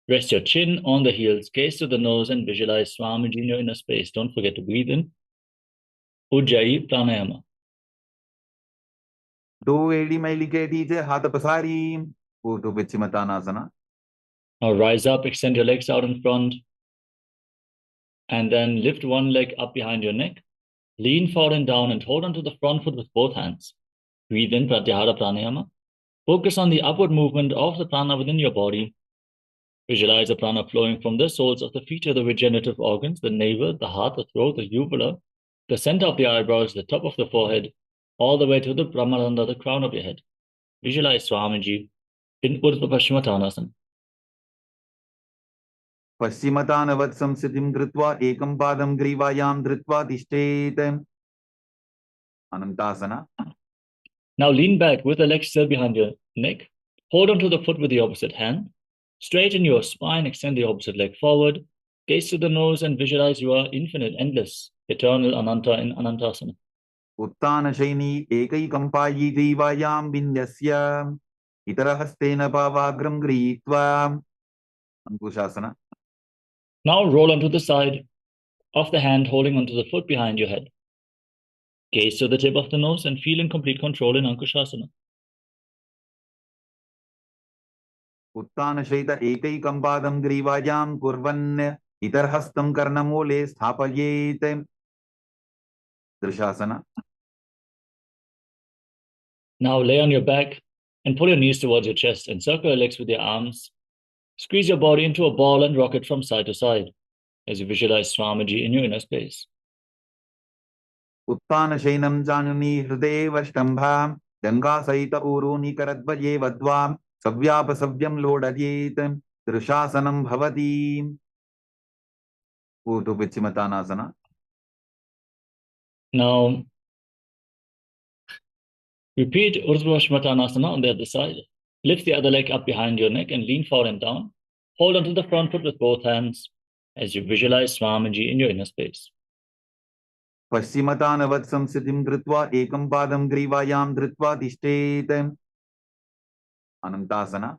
Rest your chin on the heels, gaze to the nose and visualize Swamiji in your inner space. Don't forget to breathe in. Ujjayi Pranayama. Do Edi Mailiketi Hatha Pasari Utu Vichimatanasana. Now rise up, extend your legs out in front, and then lift one leg up behind your neck. Lean forward and down and hold onto the front foot with both hands. Breathe in Pratyahara Pranayama. Focus on the upward movement of the prana within your body Visualize the prana flowing from the soles of the feet to the regenerative organs, the navel, the heart, the throat, the uvula, the center of the eyebrows, the top of the forehead, all the way to the Brahmarandha, the crown of your head. Visualize Swamiji in Urdhva Paschimottanasana. पश्चिमतानवत् संस्थितिं कृत्वा एकं पादं ग्रीवायां धृत्वा तिष्ठेत्. Anantasana. Now lean back with the legs still behind your neck. Hold onto the foot with the opposite hand. Straighten your spine, extend the opposite leg forward. Gaze to the nose and visualize you are infinite, endless, eternal Ananta in Anantasana. उत्तानशयनी एकैकम्पायी ग्रीवायां विन्यस्य इतरहस्तेन पावाग्रं गृहीत्वा. Ankushasana. Now roll onto the side of the hand, holding onto the foot behind your head. Gaze to the tip of the nose and feel in complete control in Ankushasana. उत्तानशयित एकैकं पादं ग्रीवायां कुर्वन् इतरहस्तं कर्णमूले स्थापयेत्. Drishasana. Now lay on your back and pull your knees towards your chest and circle your legs with your arms. Squeeze your body into a ball and rock it from side to side as you visualize Swamiji in your inner space. उत्तानशयनं जानुनी हृदयेवष्टम्भां गङ्गासहित ऊरूनि करद्वये वद्वां सव्यापसव्यं लोडयेत्. दृशासनं भवति. Urdhva Now repeat Urdhva Paschimottanasana on the other side. Lift the other leg up behind your neck and lean forward and down. Hold onto the front foot with both hands as you visualize Swamiji in your inner space. पश्चिमतानवत् संस्थितिं कृत्वा एकं पादं ग्रीवायां धृत्वा तिष्ठेत्. Anantasana.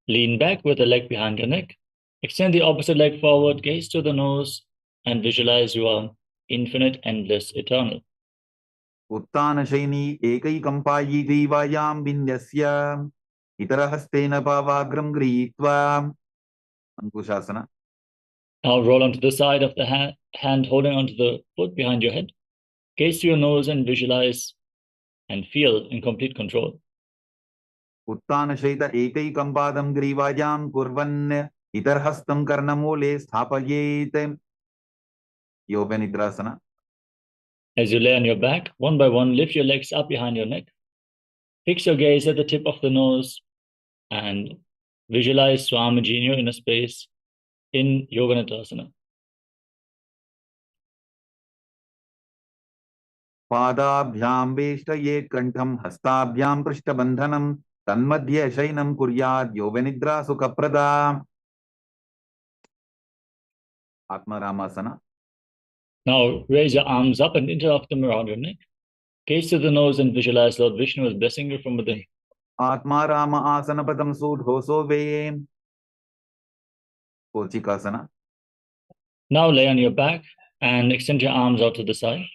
Lean back with the leg behind your neck. Extend the opposite leg forward, gaze to the nose, and visualize you are infinite, endless, eternal. उत्तानशयनी एकैकम्पायी ग्रीवायां विन्यस्य इतरहस्तेन पावाग्रं गृहीत्वा. Ankushasana. Now roll onto the side of the hand holding onto the foot behind your head. Gaze to your nose and visualize and feel in complete control. उत्तानशयित एकैकं पादं ग्रीवायां कुर्वन् इतरहस्तं कर्णमूले स्थापयेत्. Yoganidrasana. As you lay on your back, one by one, lift your legs up behind your neck. Fix your gaze at the tip of the nose and visualize Swamiji in your inner space in Yoganidrasana. पादाभ्यां वेष्टयेत् कण्ठं हस्ताभ्यां पृष्ठबन्धनं तन्मध्ये शयनं कुर्यात् योगनिद्रा सुखप्रदा. Atmaramasana. Now raise your arms up and interlock them around your neck. Gaze to the nose and visualize Lord Vishnu is blessing you from within. Atmarama asana padam sudhoso ve. Kochikasana. Now lay on your back and extend your arms out to the side.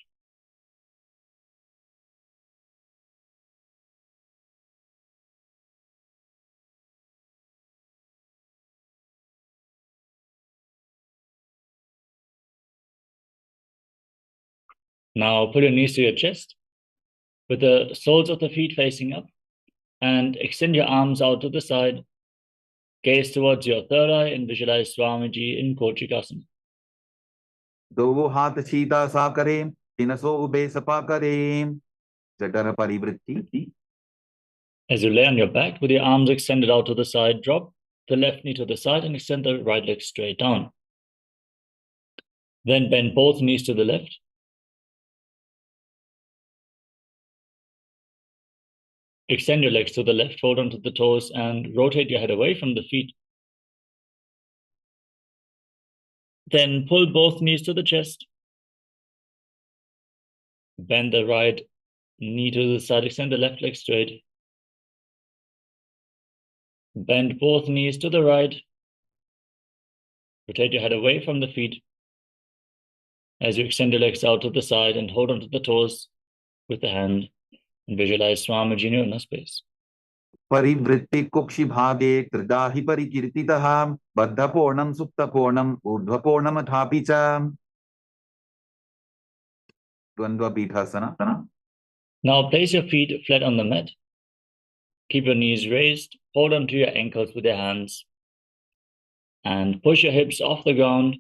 Now put your knees to your chest with the soles of the feet facing up and extend your arms out to the side. Gaze towards your third eye and visualize Swamiji in Kochikasana. दो हाथ सीधा सा करें तिनसो ube Sapa करें जठर परिवृत्ति. As you lay on your back with your arms extended out to the side, drop the left knee to the side and extend the right leg straight down. Then bend both knees to the left. Extend your legs to the left, hold onto the toes and rotate your head away from the feet. Then pull both knees to the chest. Bend the right knee to the side, extend the left leg straight. Bend both knees to the right. Rotate your head away from the feet as you extend your legs out to the side and hold onto the toes with the hand and visualize Swamiji in your inner space. परिवृत्ति कुक्षि भागे त्रिदाहि परिकीर्तितः बद्धपूर्णं सुप्तपूर्णं ऊर्ध्वपूर्णं अथापि च. द्वन्द्वपीठासना. Now place your feet flat on the mat. Keep your knees raised. Hold onto your ankles with your hands. And push your hips off the ground.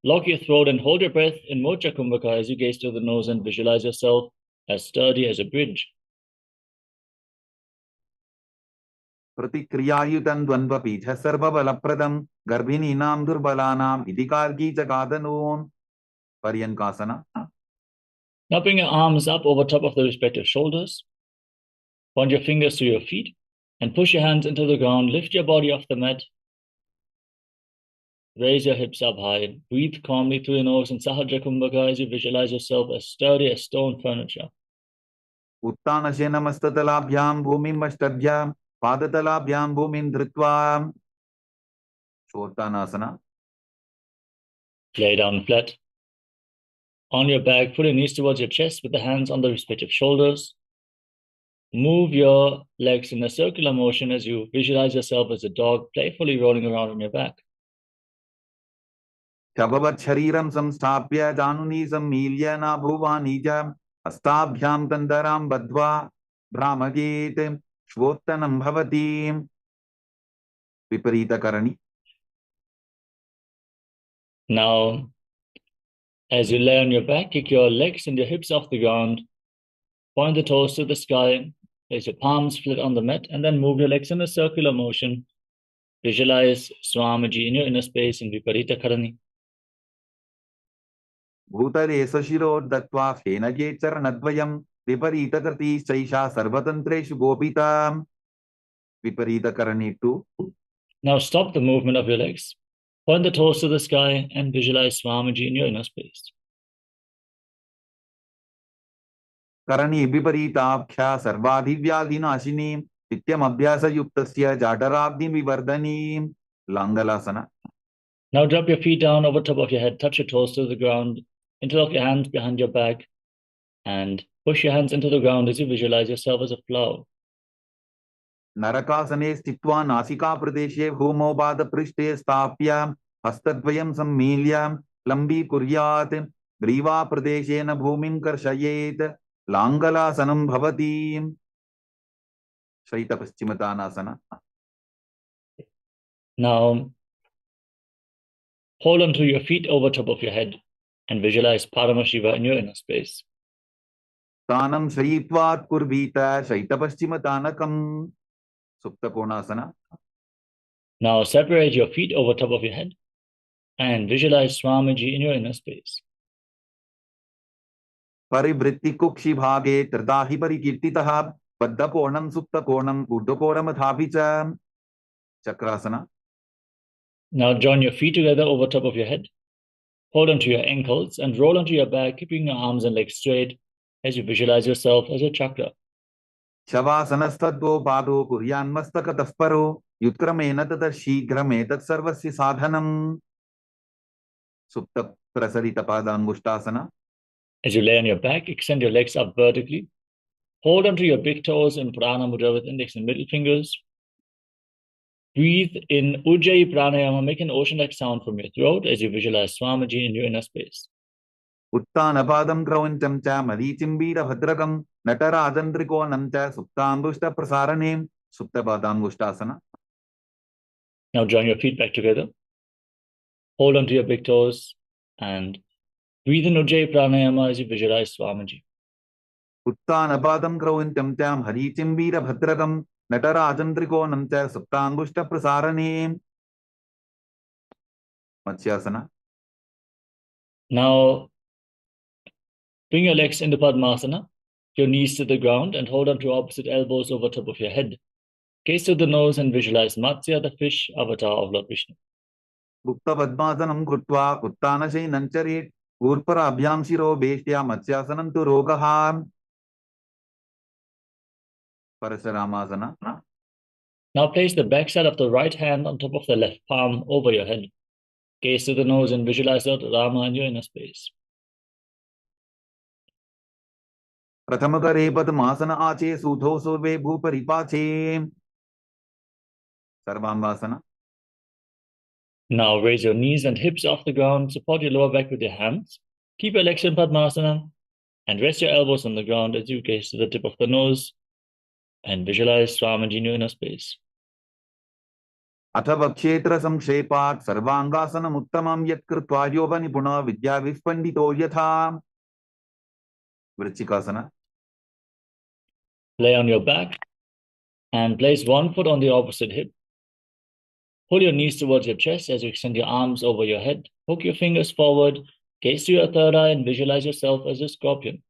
Lock your throat and hold your breath in Mocha Kumbhaka as you gaze through the nose and visualize yourself as sturdy as a bridge. Pratikriyayutam dvandvapija sarvabalappradam garbhininam durbalanam idikargi jagadanun. Paryankasana. Now bring your arms up over top of the respective shoulders. Point your fingers to your feet and push your hands into the ground. Lift your body off the mat. Raise your hips up high. Breathe calmly through your nose in Sahaja Kumbhaka as you visualize yourself as sturdy as stone furniture. Uttanashena mastatalabhyam bhumim mashtadhyam padatalabhyam bhumim dhritva. Shottanasana. Lay down flat. On your back, pull your knees towards your chest with the hands on the respective shoulders. Move your legs in a circular motion as you visualize yourself as a dog playfully rolling around on your back. Chabavat shariram samstapya januni sammilya na bhuvanija astabhyam tandaram badva brahmagit shvottanam bhavati. Viparita karani. Now, as you lay on your back, kick your legs and your hips off the ground. Point the toes to the sky. Place your palms flat on the mat and then move your legs in a circular motion. Visualize Swamiji in your inner space in Viparita Karani. Bhutare sashiro dattva phenage charanadvayam viparita krati chaisha sarvatantreshu gopita. Viparita karani too. Now stop the movement of your legs. Point the toes to the sky and visualize Swamiji in your inner space. Karani viparitapkhya sarvadhivyadhinashini nityam abhyasa yuktasya jatarabdhi vivardhani. Langalasana. Now drop your feet down over top of your head, touch your toes to the ground, interlock your hands behind your back, and push your hands into the ground as you visualize yourself as a flower. Narakasane stitva nasika pradeshe bhumo bada prishte stapya hastadvayam sammilya lambi kuryat griva pradeshena bhumim karshayet langalasanam bhavati. Shaita Paschimottanasana. Now, hold onto your feet over top of your head and visualize Paramashiva in your inner space. Tanam Shayitvat Kurvita Shaita Paschimottanakam. Supta Konasana. Now separate your feet over top of your head and visualize Swamiji in your inner space. Parivritti Kukshi Bhage Tradahi Parikirtitaha Padda Konam Supta Konam Uddhakoram Adhapicha. Chakrasana. Now join your feet together over top of your head. Hold onto your ankles and roll onto your back, keeping your arms and legs straight as you visualize yourself as a chakra. Shavasanastaddho pado kuryan mastakatah paro yutramena tatar shighrametat sarvasya sadhanam. Supta prasarita padangushtasana. As you lay on your back, extend your legs up vertically. Hold onto your big toes in Prana Mudra with index and middle fingers. Breathe in Ujjayi Pranayama, make an ocean-like sound from your throat as you visualize Swamiji in your inner space. Uttanapadam kravancham cha marichimbira bhadrakam nataradandrikonam cha suptangushta prasaranem. Supta padangushtasana. Now join your feet back together. Hold onto your big toes and breathe in Ujjayi Pranayama as you visualize Swamiji. Uttanapadam kravancham cha marichimbira bhadrakam Natarajandrikonam cha suptangushta prasaranem. Matsyasana. Now, bring your legs into Padmasana, your knees to the ground, and hold on to opposite elbows over top of your head. Gaze to the nose and visualize Matsya, the fish avatar of Lord Vishnu. Gupta Padmasanam Krutva Uttanashe Nancharit Urpara Abhyam Shiro Beshtya Matsyasanam tu Rogaham. Parasaramasana. Now place the backside of the right hand on top of the left palm over your head. Gaze to the nose and visualize Lord Rama in your inner space. Prathamakare Padmasana Ache Sudho Surve Bhuparipache. Sarvambasana. Now raise your knees and hips off the ground. Support your lower back with your hands. Keep your legs in Padmasana and rest your elbows on the ground as you gaze to the tip of the nose and visualize Swamiji in your inner space. अथवा क्षेत्र संक्षेपात् सर्वांगासनम् उत्तमं यत् कृत्वा योगनिपुणः विद्याविस्पण्डितो यथा. Vrichikasana. Lay on your back and place one foot on the opposite hip. Pull your knees towards your chest as you extend your arms over your head. Hook your fingers forward, gaze to your third eye, and visualize yourself as a scorpion.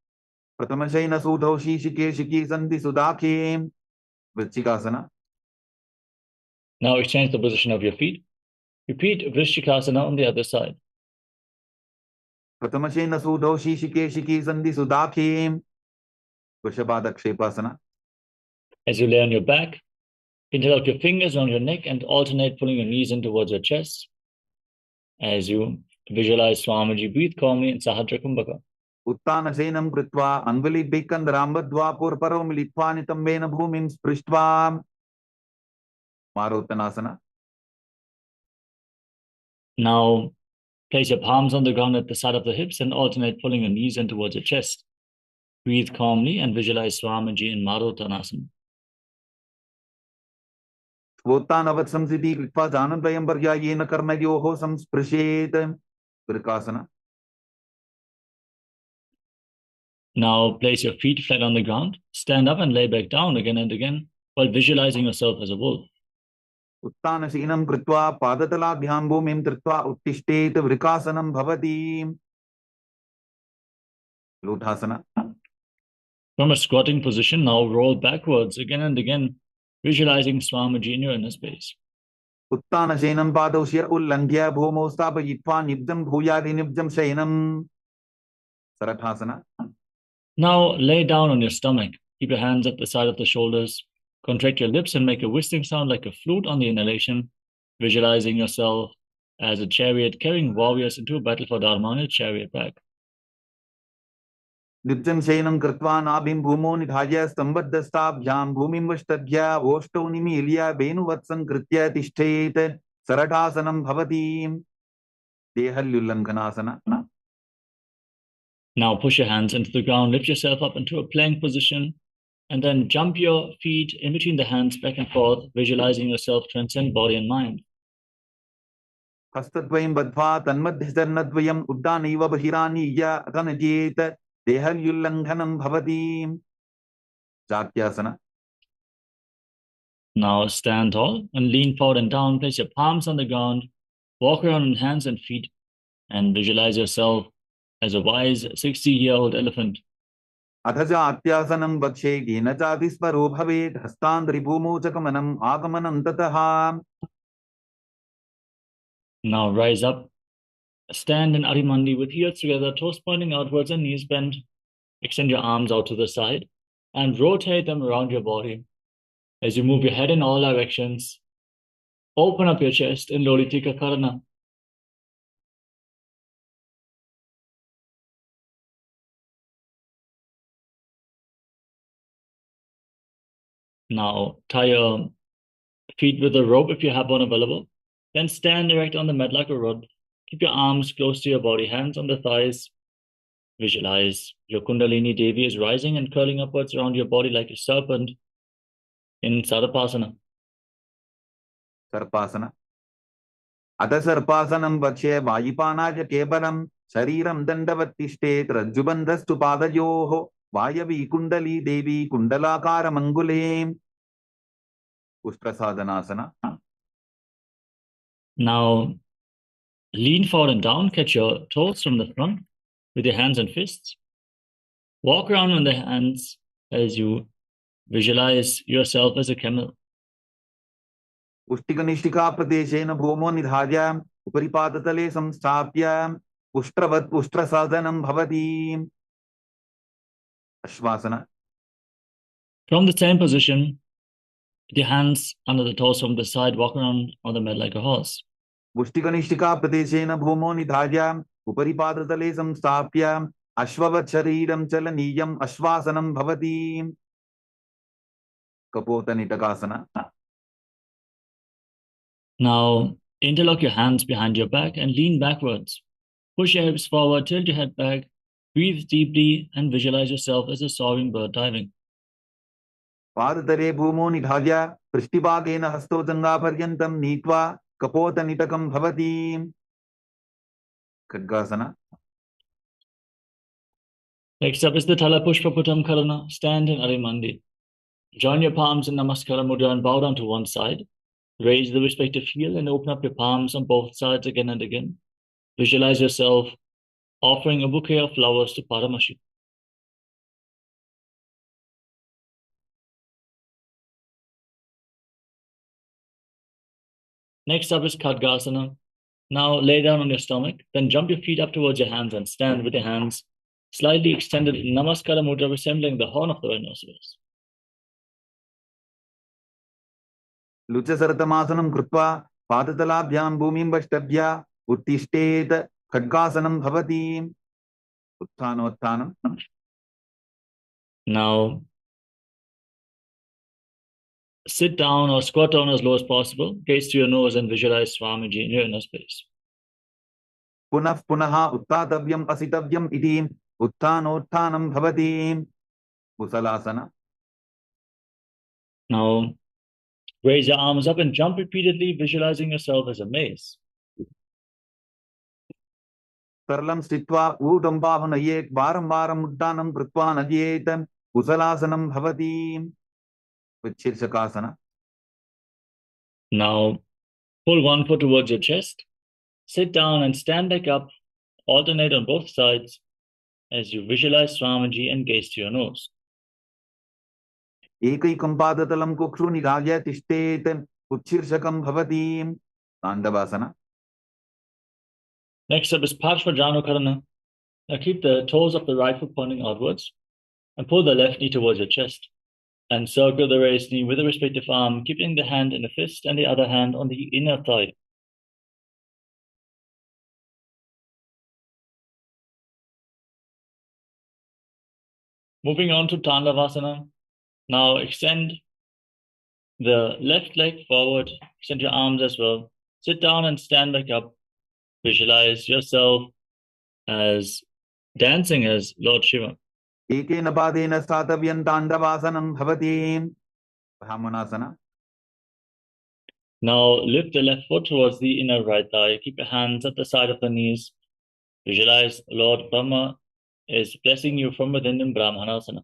Pratamashena sudhau shishike sandhi sudakhe. Vrichikasana. Now exchange the position of your feet. Repeat Vrishikasana on the other side. Pratamashena sudhau shishike sandhi sudakhe. Vrishabhadakshepasana. As you lay on your back, interlock your fingers around your neck and alternate pulling your knees in towards your chest. As you visualize Swamiji, breathe calmly in Sahadra Kumbhaka. Uttanasenam kritva anvalibhikandrambadva purparo militva nitambena bhumim sprishtva. Marottanasana. Now, place your palms on the ground at the side of the hips and alternate pulling your knees in towards your chest. Breathe calmly and visualize Swamiji in Marottanasana. Votanavat samsiti kritva janadvayam paryayena karnayoho samsprishet. Vrikasana. Now, place your feet flat on the ground, stand up and lay back down again and again while visualizing yourself as a wolf. Uttanasenam kritva padatalabhyam bhumim tritva uttishtet vrikasanam bhavati. Lotasana. From a squatting position, now roll backwards again and again, visualizing Swamiji in your inner space. Uttanasenam padau shir ullandhya bhumo stapayitva nibjam bhuyadi nibjam shayanam. Sarathasana. Now lay down on your stomach. Keep your hands at the side of the shoulders. Contract your lips and make a whistling sound like a flute on the inhalation, visualizing yourself as a chariot carrying warriors into a battle for Dharma on your chariot back. Nibjam shayanam kritva nabhim bhumo nidhaya stambhaddastabhyam bhumim vashtadhya voshto nimilya venuvatsan kritya tishtet. Sarathāsanam bhavati. Dehalyullankanasana. Now push your hands into the ground, lift yourself up into a plank position, and then jump your feet in between the hands back and forth, visualizing yourself transcend body and mind. Hastatvaim badva tanmadhisarnadvayam uddaniva bahiraniya atanajeta dehalyullankanam bhavati. Jatyasana. Now stand tall and lean forward and down. Place your palms on the ground. Walk around on hands and feet and visualize yourself as a wise 60-year-old elephant. Athaja atyasanam vakshe gena chadisparo bhavet hastandri bhumo chakamanam agamanam tataha. Now rise up. Stand in Arimandi with heels together, toes pointing outwards and knees bent. Extend your arms out to the side and rotate them around your body. As you move your head in all directions, open up your chest in Lolitika Karana. Now tie your feet with a rope if you have one available. Then stand erect on the mat like a rod. Keep your arms close to your body, hands on the thighs. Visualize your Kundalini Devi is rising and curling upwards around your body like a serpent in Sarapasana. Sarpasana. Atha sarpasanam vakshe vayipanaja kebalam shariram dandavatishtet rajjubandhastu padayoho vayavi kundali devi kundalakara mangule. Ustrasadhanasana. Now lean forward and down, catch your toes from the front with your hands and fists. Walk around on the hands as you visualize yourself as a camel. Ushtikanishtika pradeshena bhumo nidhaya uparipadatale samstapya ushtravat ustrasadhanam bhavati. Ashvasana. From the same position, with your hands under the toes from the side, walk around on the mat like a horse. Ushtikanishtika pradeshena bhumo nidhaya uparipadatale samstapya ashvavat shariram chalaniyam ashvasanam bhavati. Kapotanitakasana. Now interlock your hands behind your back and lean backwards. Push your hips forward, tilt your head back, breathe deeply and visualize yourself as a soaring bird diving. पादतले भूमौ निधाय पृष्ठिभागेन हस्तो जङ्घापर्यन्तं नीत्वा कपोतनिटकं भवति खड्गासना. Next up is the Talapushpa Putam Karana. Stand in Arimandi. Join your palms in Namaskara Mudra and bow down to one side. Raise the respective heel and open up your palms on both sides again and again. Visualize yourself offering a bouquet of flowers to Paramashiv. Next up is Khadgasana. Now lay down on your stomach, then jump your feet up towards your hands and stand with your hands slightly extended in Namaskara Mudra, resembling the horn of the rhinoceros. लुचसरतमासनं कृत्वा पादतलाभ्यां भूमिं वष्टभ्य उत्तिष्ठेत खड्गासनं भवति उत्थानोत्थानं. Now sit down or squat down as low as possible, gaze to your nose and visualize Swamiji in your inner space. पुनः पुनः उत्थातव्यम् असितव्यम् इति उत्थानोत्थानं भवति कुशलासना. Now raise your arms up and jump repeatedly, visualizing yourself as a mace. सरलं स्थित्वा ऊटम्बाहुनयेत् वारं वारम् उड्डानं कृत्वा नयेत् कुशलासनं भवति शीर्षकासना. Now pull one foot towards your chest, sit down and stand back up, alternate on both sides as you visualize Swamiji and gaze to your nose. एकैकं पादतलं कुक्षु निधाय तिष्ठेत् उत्शीर्षकं भवति ताण्डवासना. Next up is Parshvajanukarana. Now keep the toes of the right foot pointing outwards and pull the left knee towards your chest and circle the raised knee with the respective arm, keeping the hand in a fist and the other hand on the inner thigh. Moving on to Tandavasana. Now extend the left leg forward, extend your arms as well. Sit down and stand back up. Visualize yourself as dancing as Lord Shiva. एकेन पादेन स्थातव्यं ताण्डवासनं भवति ब्राह्मणासना. Now lift the left foot towards the inner right thigh. Keep your hands at the side of the knees. Visualize Lord Brahma is blessing you from within in Brahmanasana.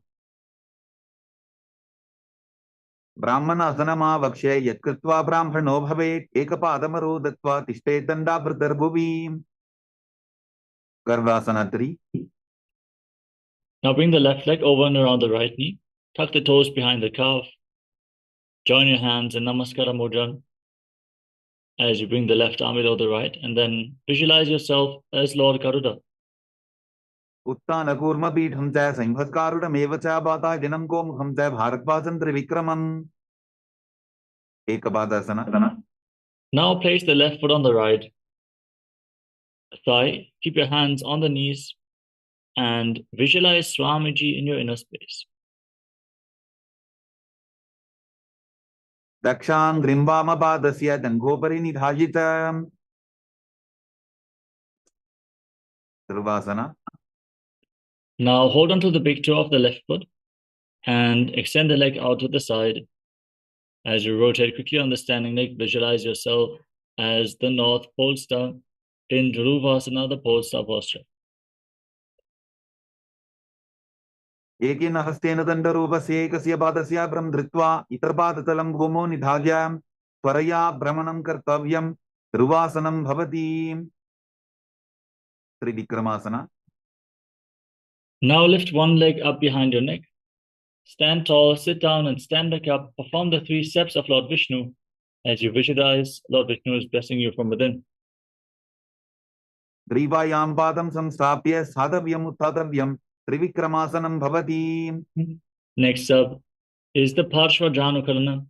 ब्राह्मणासनमावक्ष्य यत्कृत्वा ब्राह्मणो भवेत् एकपादमरो दत्त्वा तिष्ठेत् दण्डाभृतर्भुवि गर्भासना 3. Now bring the left leg over and around the right knee. Tuck the toes behind the calf. Join your hands in Namaskara Mudra as you bring the left arm below the right, and then visualize yourself as Lord Garuda. उत्तानकूर्मपीठं च संहत्कारुणमेव च पाताय दिनं गोमुखं च भारद्वाजं त्रिविक्रमम् एकपादासना. Now place the left foot on the right thigh. Keep your hands on the knees and visualize Swamiji in your inner space. दक्षाङ्घ्रिं वामपादस्य जङ्घोपरि निधाय च ध्रुवासना. Now hold on to the big toe of the left foot and extend the leg out to the side. As you rotate quickly on the standing leg, visualize yourself as the North Pole Star in Dhruvasana, the Pole Star posture. एकेन हस्तेन दण्डरूपस्य एकस्य पादस्य भ्रं धृत्वा इतरपादतलं भूमौ निधाय त्वरया भ्रमणं कर्तव्यं ध्रुवासनं भवति त्रिविक्रमासना. Now lift one leg up behind your neck. Stand tall, sit down and stand back up. Perform the 3 steps of Lord Vishnu as you visualize Lord Vishnu is blessing you from within. ग्रीवायां पादं संस्थाप्य स्थातव्यम् उत्थातव्यं त्रिविक्रमासनं भवति. Next up is the Parshvajanukarana.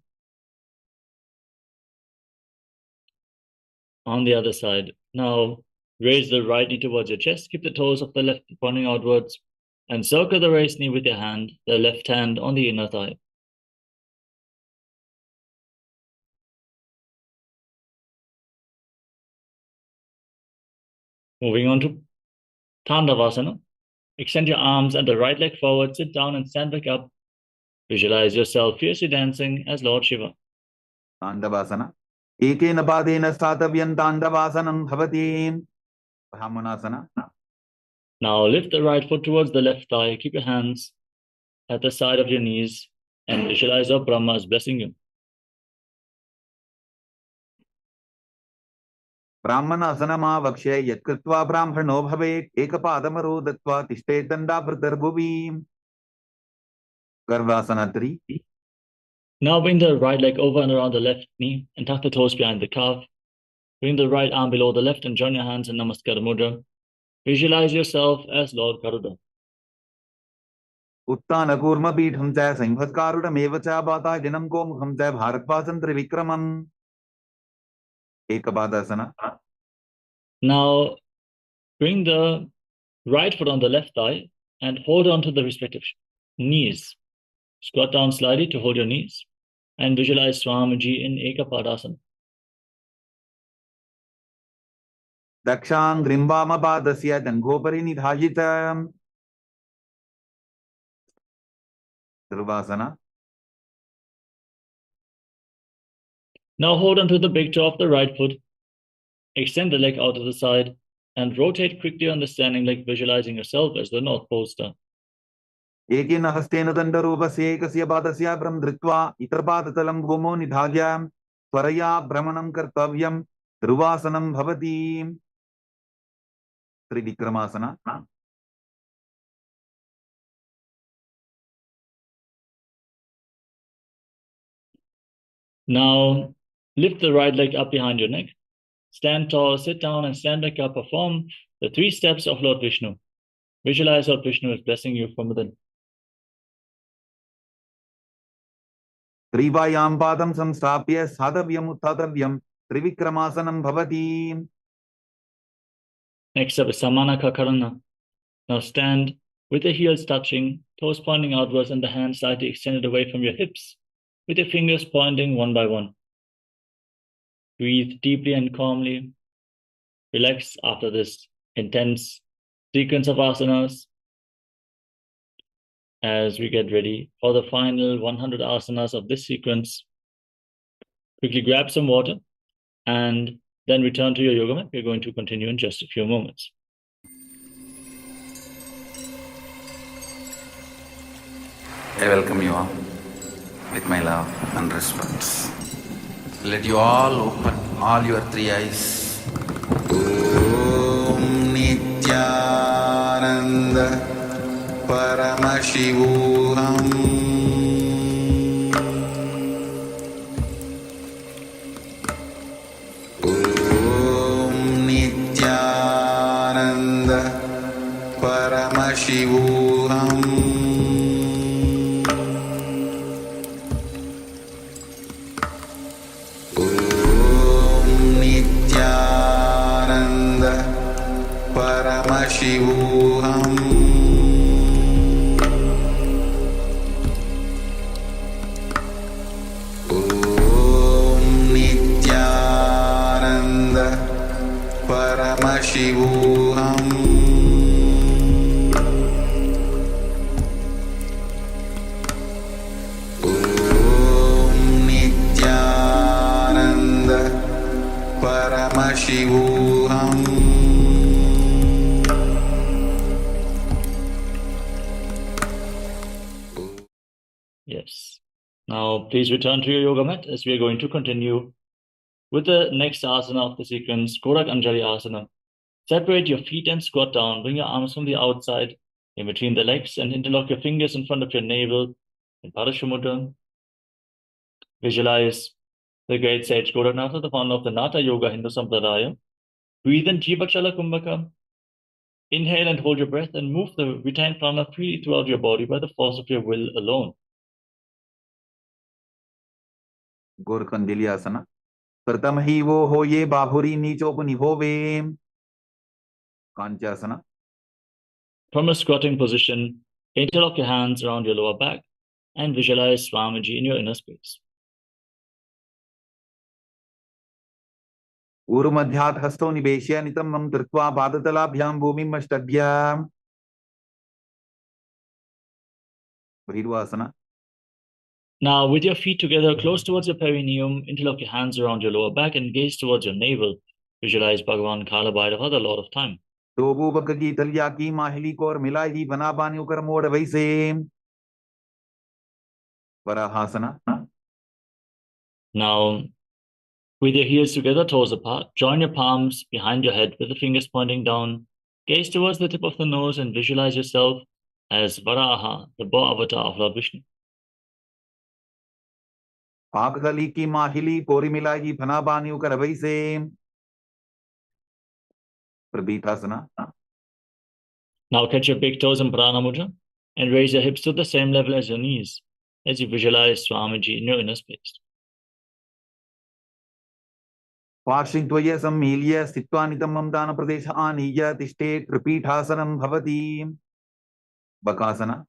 On the other side. Now raise the right knee towards your chest. Keep the toes of the left pointing outwards and circle the raised knee with your hand, the left hand on the inner thigh. Moving on to Tandavasana. Extend your arms and the right leg forward, sit down and stand back up. Visualize yourself fiercely dancing as Lord Shiva. Tandavasana. Ekena padena statavyan tandavasanam bhavati. Brahmanasana. Now lift the right foot towards the left thigh. Keep your hands at the side of your knees and visualize your Brahma as blessing you. Brahmanasana vakshe yatkritva brahmano bhavet ekapadamaro dattva tishtetanda pratarbuvi. Garvasana 3. Now bring the right leg over and around the left knee and tuck the toes behind the calf. Bring the right arm below the left and join your hands in Namaskar Mudra. Visualize yourself as Lord Garuda. Uttana kurma pitham cha sambhatkarudam evacha bata janam ko mukham cha bharatvasan trivikramam. Ekapadasana. Now bring the right foot on the left thigh and hold on to the respective knees. Squat down slightly to hold your knees and visualize Swamiji in Ekapadasana. Dakshang grimbama padasya dangopari nidhajitam. Dhurvasana. Now hold on to the big toe of the right foot. Extend the leg out to the side and rotate quickly on the standing leg, visualizing yourself as the North Pole Star. Ekena hastena dandarupasya ekasya padasya brahm dhritva itarpadatalam bhumo nidhajya tvaraya brahmanam kartavyam dhruvasanam bhavati. Trivikramasana. Now lift the right leg up behind your neck. Stand tall, sit down, and stand back up. Perform the 3 steps of Lord Vishnu. Visualize Lord Vishnu is blessing you from within. Trivayam padam samstapya sadhavyam uttatavyam trivikramasanam bhavati. Next up is Samanaka Karana. Now stand with the heels touching, toes pointing outwards, and the hands slightly extended away from your hips, with your fingers pointing one by one. Breathe deeply and calmly. Relax after this intense sequence of asanas as we get ready for the final 100 asanas of this sequence. Quickly grab some water and then return to your yoga mat. We're going to continue in just a few moments. I welcome you all with my love and respect. Let you all open all your 3 eyes. Om Nityananda Paramashivoham Om Nityananda Paramashivoham Paramashivoham Om Nityananda Paramashivoham Om Nityananda Paramashivoham. Yes. Now, please return to your yoga mat as we are going to continue with the next asana of the sequence, Korak Anjali Asana. Separate your feet and squat down. Bring your arms from the outside in between the legs and interlock your fingers in front of your navel in Parashumudra. Visualize the great sage Goraknath, the founder of the Nata Yoga Hindu Sampradaya. Breathe in Jivachala Kumbhaka. Inhale and hold your breath and move the retained prana freely throughout your body by the force of your will alone. Gorakandili asana. Pratam hi wo hoye bahuri nichopani hove. Kanchasana. From a squatting position, interlock your hands around your lower back and visualize Swamiji in your inner space. Urumadhyat hasto niveshya nitamam dhritva padatalabhyam bhumim ashtadhyam. Bhirvasana. Now, with your feet together close towards your perineum, interlock your hands around your lower back and gaze towards your navel. Visualize Bhagavan Kalabhairava, the Lord of Time. Tobu Bakaki Talyaki Mahili Kor Milaji Banabani Ukarmoda Vaise Varahasana. Now, with your heels together, toes apart, join your palms behind your head with the fingers pointing down. Gaze towards the tip of the nose and visualize yourself as Varaha, the boar avatar of Lord Vishnu. Pakakaliki Mahili Pori Milaji Banabani Ukaravaise Prabhitasana. Now catch your big toes in Prana Mudra and raise your hips to the same level as your knees as you visualize Swamiji in your inner space. Parshing Tvaya Sammilya Sitwanitam Mamdana Pradesha Aniya Tishte Tripithasanam Bhavati Bakasana.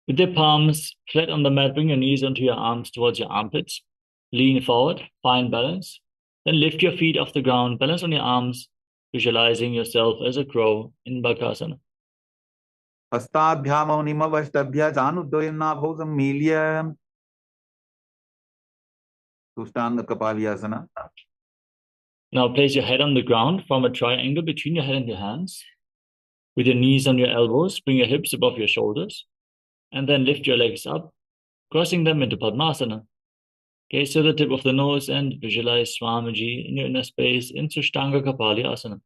With your palms flat on the mat, bring your knees onto your arms towards your armpits. Lean forward, find balance. Then lift your feet off the ground, balance on your arms, visualizing yourself as a crow in Bakasana. Hastadhyamo Nimavashtabhya Januddoyam Nabho Sammilya Tushtanga Kapalyasana. Now place your head on the ground, form a triangle between your head and your hands. With your knees on your elbows, bring your hips above your shoulders, and then lift your legs up, crossing them into Padmasana. Gaze to the tip of the nose and visualize Swamiji in your inner space in Sushtanga Kapali Asana.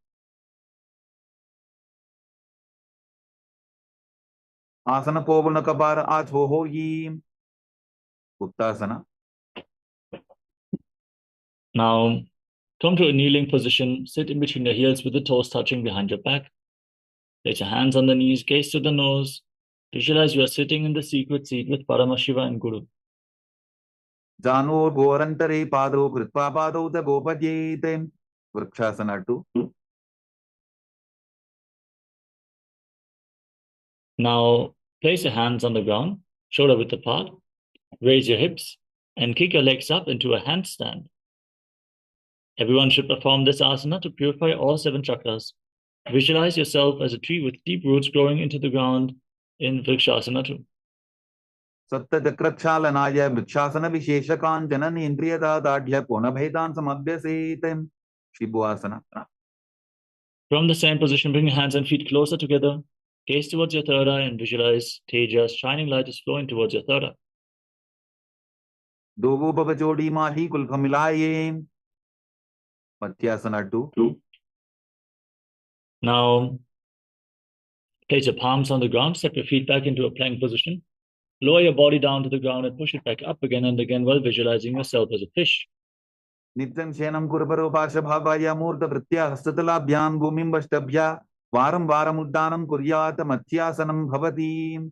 Asana Povana Kapara Athohoyi Uttasana. Now, come to a kneeling position, sit in between your heels with the toes touching behind your back. Place your hands on the knees, gaze to the nose. Visualize you are sitting in the secret seat with Paramashiva and Guru. Janor Gorantare Pado Kritpa Pado the Gopadyete Vrikshasana 2. Now, place your hands on the ground, shoulder width apart. Raise your hips and kick your legs up into a handstand. Everyone should perform this asana to purify all 7 chakras. Visualize yourself as a tree with deep roots growing into the ground in Vrikshasana 2. Satta Chakrakshalanaya Vrikshasana Visheshakan Janani Indriyada Dadhya Punabhedan Samabhyasetem Shibhuasana. From the same position, bring your hands and feet closer together. Gaze towards your third eye and visualize Tejas shining light is flowing towards your third eye. Dogu Babachodi Mahi Kulpamilaye Matyasana 2. Now, place your palms on the ground, step your feet back into a plank position. Lower your body down to the ground and push it back up again and again while visualizing yourself as a fish. Nityam Shenam Kurparo Pashabhavaya Murta Vritya Hastatalabhyam Bhumim Vashtabhya Varam Varam Uddanam Kuryata Mathyasanam Bhavati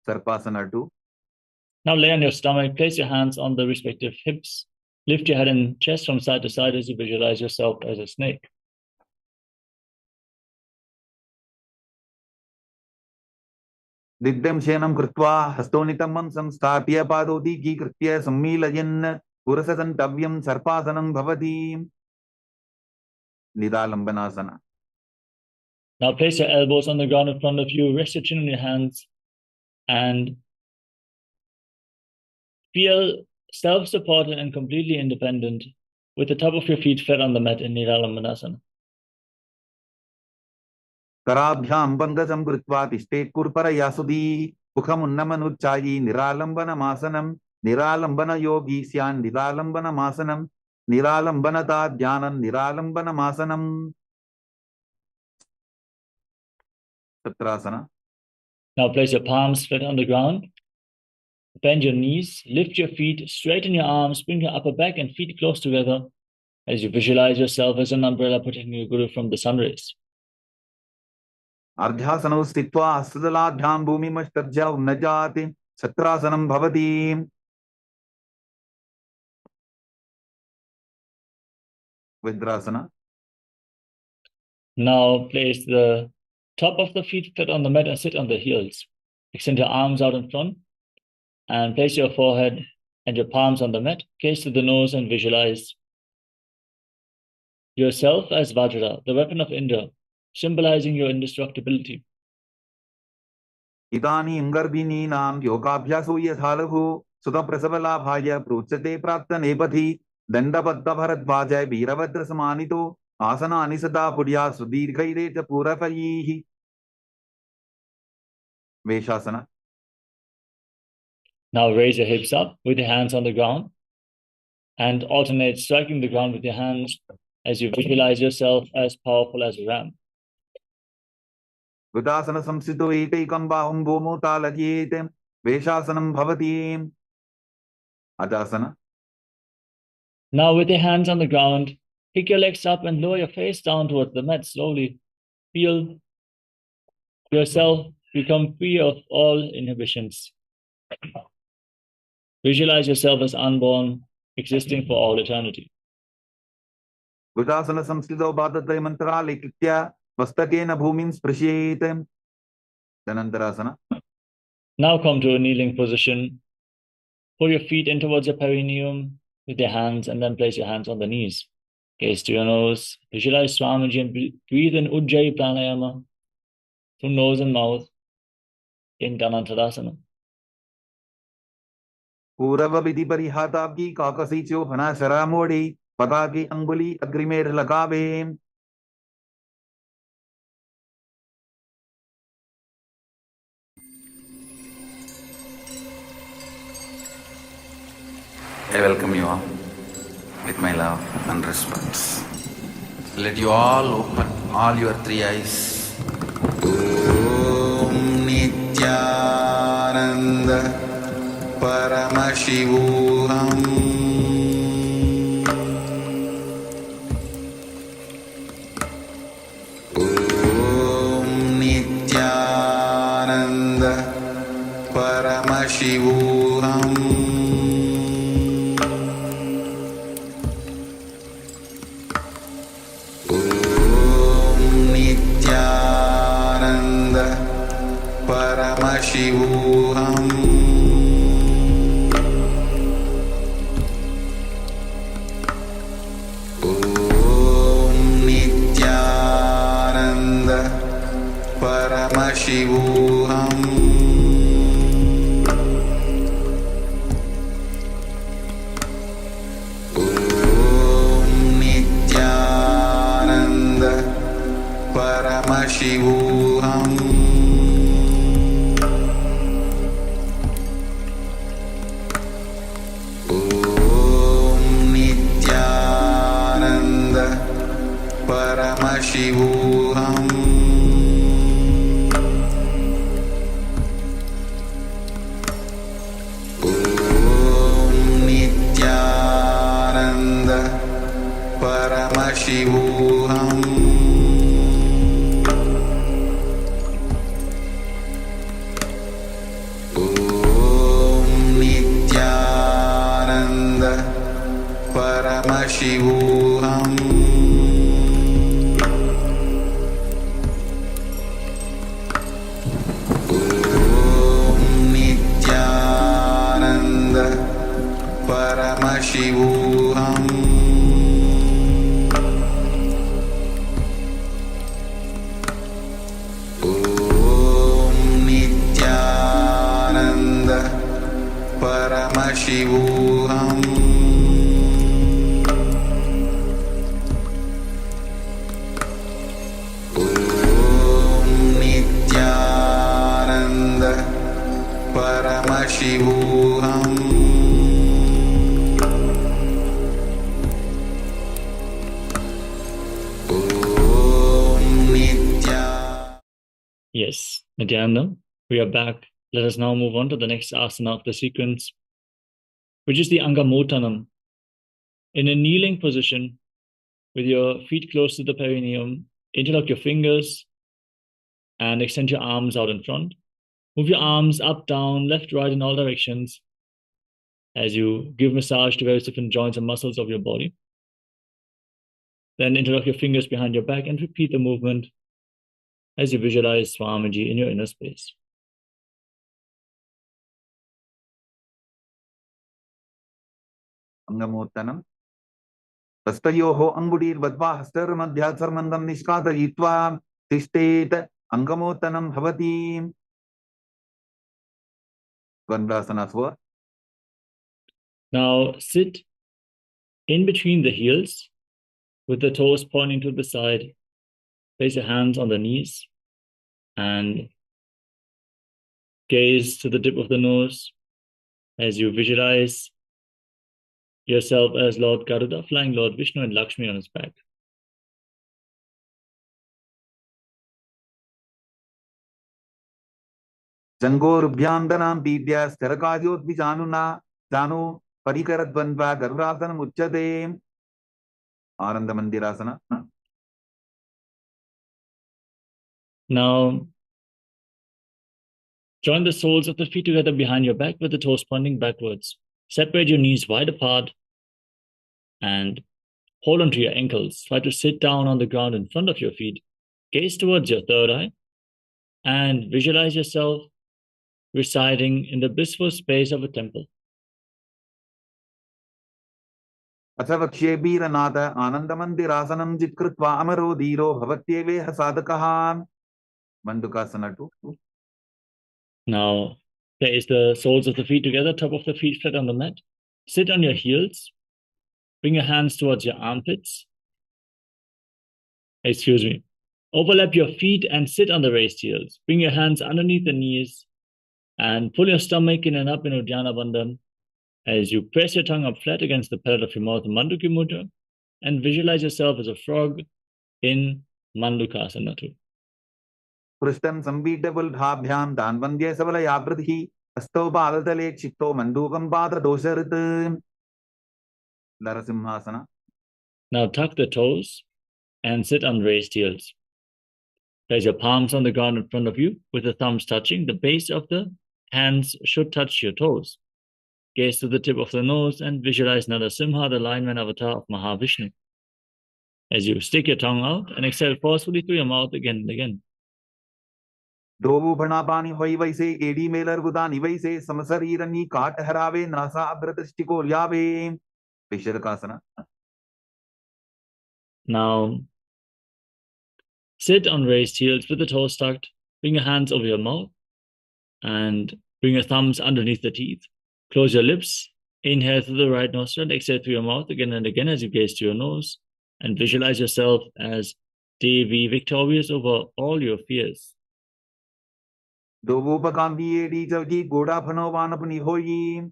Sarpasana 2. Now lay on your stomach, place your hands on the respective hips. Lift your head and chest from side to side as you visualize yourself as a snake. Diddham Shenam Krutva Hastonitamam Samstapya Padoti Ki Kritya Sammilayan Purasasantavyam Sarpasanam Bhavati Nidalambanasana. Now place your elbows on the ground in front of you, rest your chin on your hands, and feel self-supported and completely independent with the top of your feet flat on the mat in Nidalambanasana. Karabhyam Bandasam Krutva Tishte Kurpara Yasudi Mukhamunnamanutchayi Niralambana Masanam Niralambana Yogi Syan Niralambana Masanam Niralambana Dhyanam Niralambana Masanam Satrasana. Now place your palms flat on the ground. Bend your knees, lift your feet, straighten your arms, bring your upper back and feet close together as you visualize yourself as an umbrella protecting your Guru from the sun rays. Ardhyasanau Stitva Astadaladhyam Bhumi Mashtadhya Unnajati Satrasanam Bhavati Vidrasana. Now place the top of the feet flat on the mat and sit on the heels. Extend your arms out in front and place your forehead and your palms on the mat. Gaze to the nose and visualize yourself as Vajra, the weapon of Indra, symbolizing your indestructibility. इदानीं गर्भिणीनां योगाभ्यासो यथा लघु सुतप्रसवलाभाय प्रोच्यते प्राप्तनेपथि दण्डबद्धभरद्वाज वीरभद्रसमानितो आसनानि सदा पुर्या सुदीर्घैरे च पूरपैः वेशासन. Now raise your hips up with your hands on the ground and alternate striking the ground with your hands as you visualize yourself as powerful as a ram. Gudasana samsito ekam bahum bhomo taladyetem veshasanam bhavati. Adasana. Now with your hands on the ground, kick your legs up and lower your face down towards the mat slowly. Feel yourself become free of all inhibitions. Visualize yourself as unborn, existing for all eternity. Gudasana samsito bhadatay mantrale kritya vastakena bhumin sprashyet. Dhanantarasana. Now come to a kneeling position. Pull your feet in towards your perineum with your hands and then place your hands on the knees. Gaze to your nose. Visualize Swamiji and breathe in Ujjayi Pranayama through nose and mouth in Dhanantarasana. पूर्व विधि परिहाताब्दी काकसीचो फना शरामोड़ी पता की अंगुली अग्रिमेर लगावे. I welcome you all with my love and respect. Let you all open all your three eyes. Om Nityananda Paramashivoham Om Nityananda Paramashivoham Om Nityananda Paramashivoham Paramashivoham Om Nityananda Paramashivoham Om Nityananda Paramashivoham Paramashivoham Om Nityananda Paramashivoham Om Nityananda Paramashivoham Paramashivoham Om Nityananda Paramashivoham Om Nityananda. Yes, Nityananda, we are back. Let us now move on to the next asana of the sequence, which is the Angamotanam. In a kneeling position, with your feet close to the perineum, interlock your fingers and extend your arms out in front. Move your arms up, down, left, right, in all directions as you give massage to various different joints and muscles of your body. Then interlock your fingers behind your back and repeat the movement as you visualize Swamiji in your inner space. Angamottanam Hastyoho Angudirvadva Hastarmadhyasarmandam Nishkatayitva Tishtet Angamottanam Bhavati. Dvandvasanas work. Now sit in between the heels with the toes pointing to the side. Place your hands on the knees and gaze to the tip of the nose as you visualize yourself as Lord Garuda flying Lord Vishnu and Lakshmi on his back. Jangorubhyandhanam pidya starakajyodvijanuna janu parikaradvandva garudasanam uchyate. Ananda Mandirasana. Now, join the soles of the feet together behind your back with the toes pointing backwards. Separate your knees wide apart and hold onto your ankles. Try to sit down on the ground in front of your feet. Gaze towards your third eye and visualize yourself residing in the blissful space of a temple. Athavakshebhiranatha Anandamandirāsanam jitkritva amaro dhiro bhavatyeveha sadakahan. Mandukasana 2. Now, place the soles of the feet together, top of the feet flat on the mat. Sit on your heels. Bring your hands towards your armpits. Overlap your feet and sit on the raised heels. Bring your hands underneath the knees and pull your stomach in and up in Uddiyana Bandhan as you press your tongue up flat against the palate of your mouth, Manduki Mudra, and visualize yourself as a frog in Mandukasana 2. Prishtam Sambitable Dhabhyam Danvandya Savala Yabradhi Asto Balatale Chikto Mandukam Bada Dosharit Narasimhasana. Now tuck the toes and sit on raised heels. Place your palms on the ground in front of you with the thumbs touching. The base of the hands should touch your toes. Gaze to the tip of the nose and visualize Narasimha, the lion-man avatar of Mahavishnu. As you stick your tongue out and exhale forcefully through your mouth again and again. Dovu Bhanapani Hoivaise, Edi Melar Gudani Vaise, Samasarirani, Kat Harave, Nasa Abratistiko Yave, Visharakasana. Now, sit on raised heels with the toes tucked. Bring your hands over your mouth and bring your thumbs underneath the teeth. Close your lips. Inhale through the right nostril. Exhale through your mouth again and again as you gaze to your nose. And visualize yourself as Devi, victorious over all your fears. Dovu Pakambi Edi Javji Goda Phanovanapani Hoyi.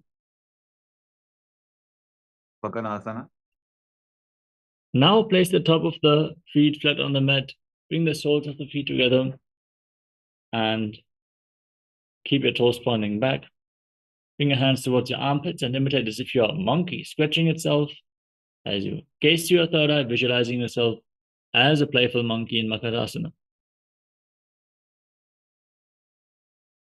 Pakanasana. Now place the top of the feet flat on the mat. Bring the soles of the feet together and keep your toes pointing back. Bring your hands towards your armpits and imitate as if you're a monkey stretching itself as you gaze to your third eye, visualizing yourself as a playful monkey in Makarasana.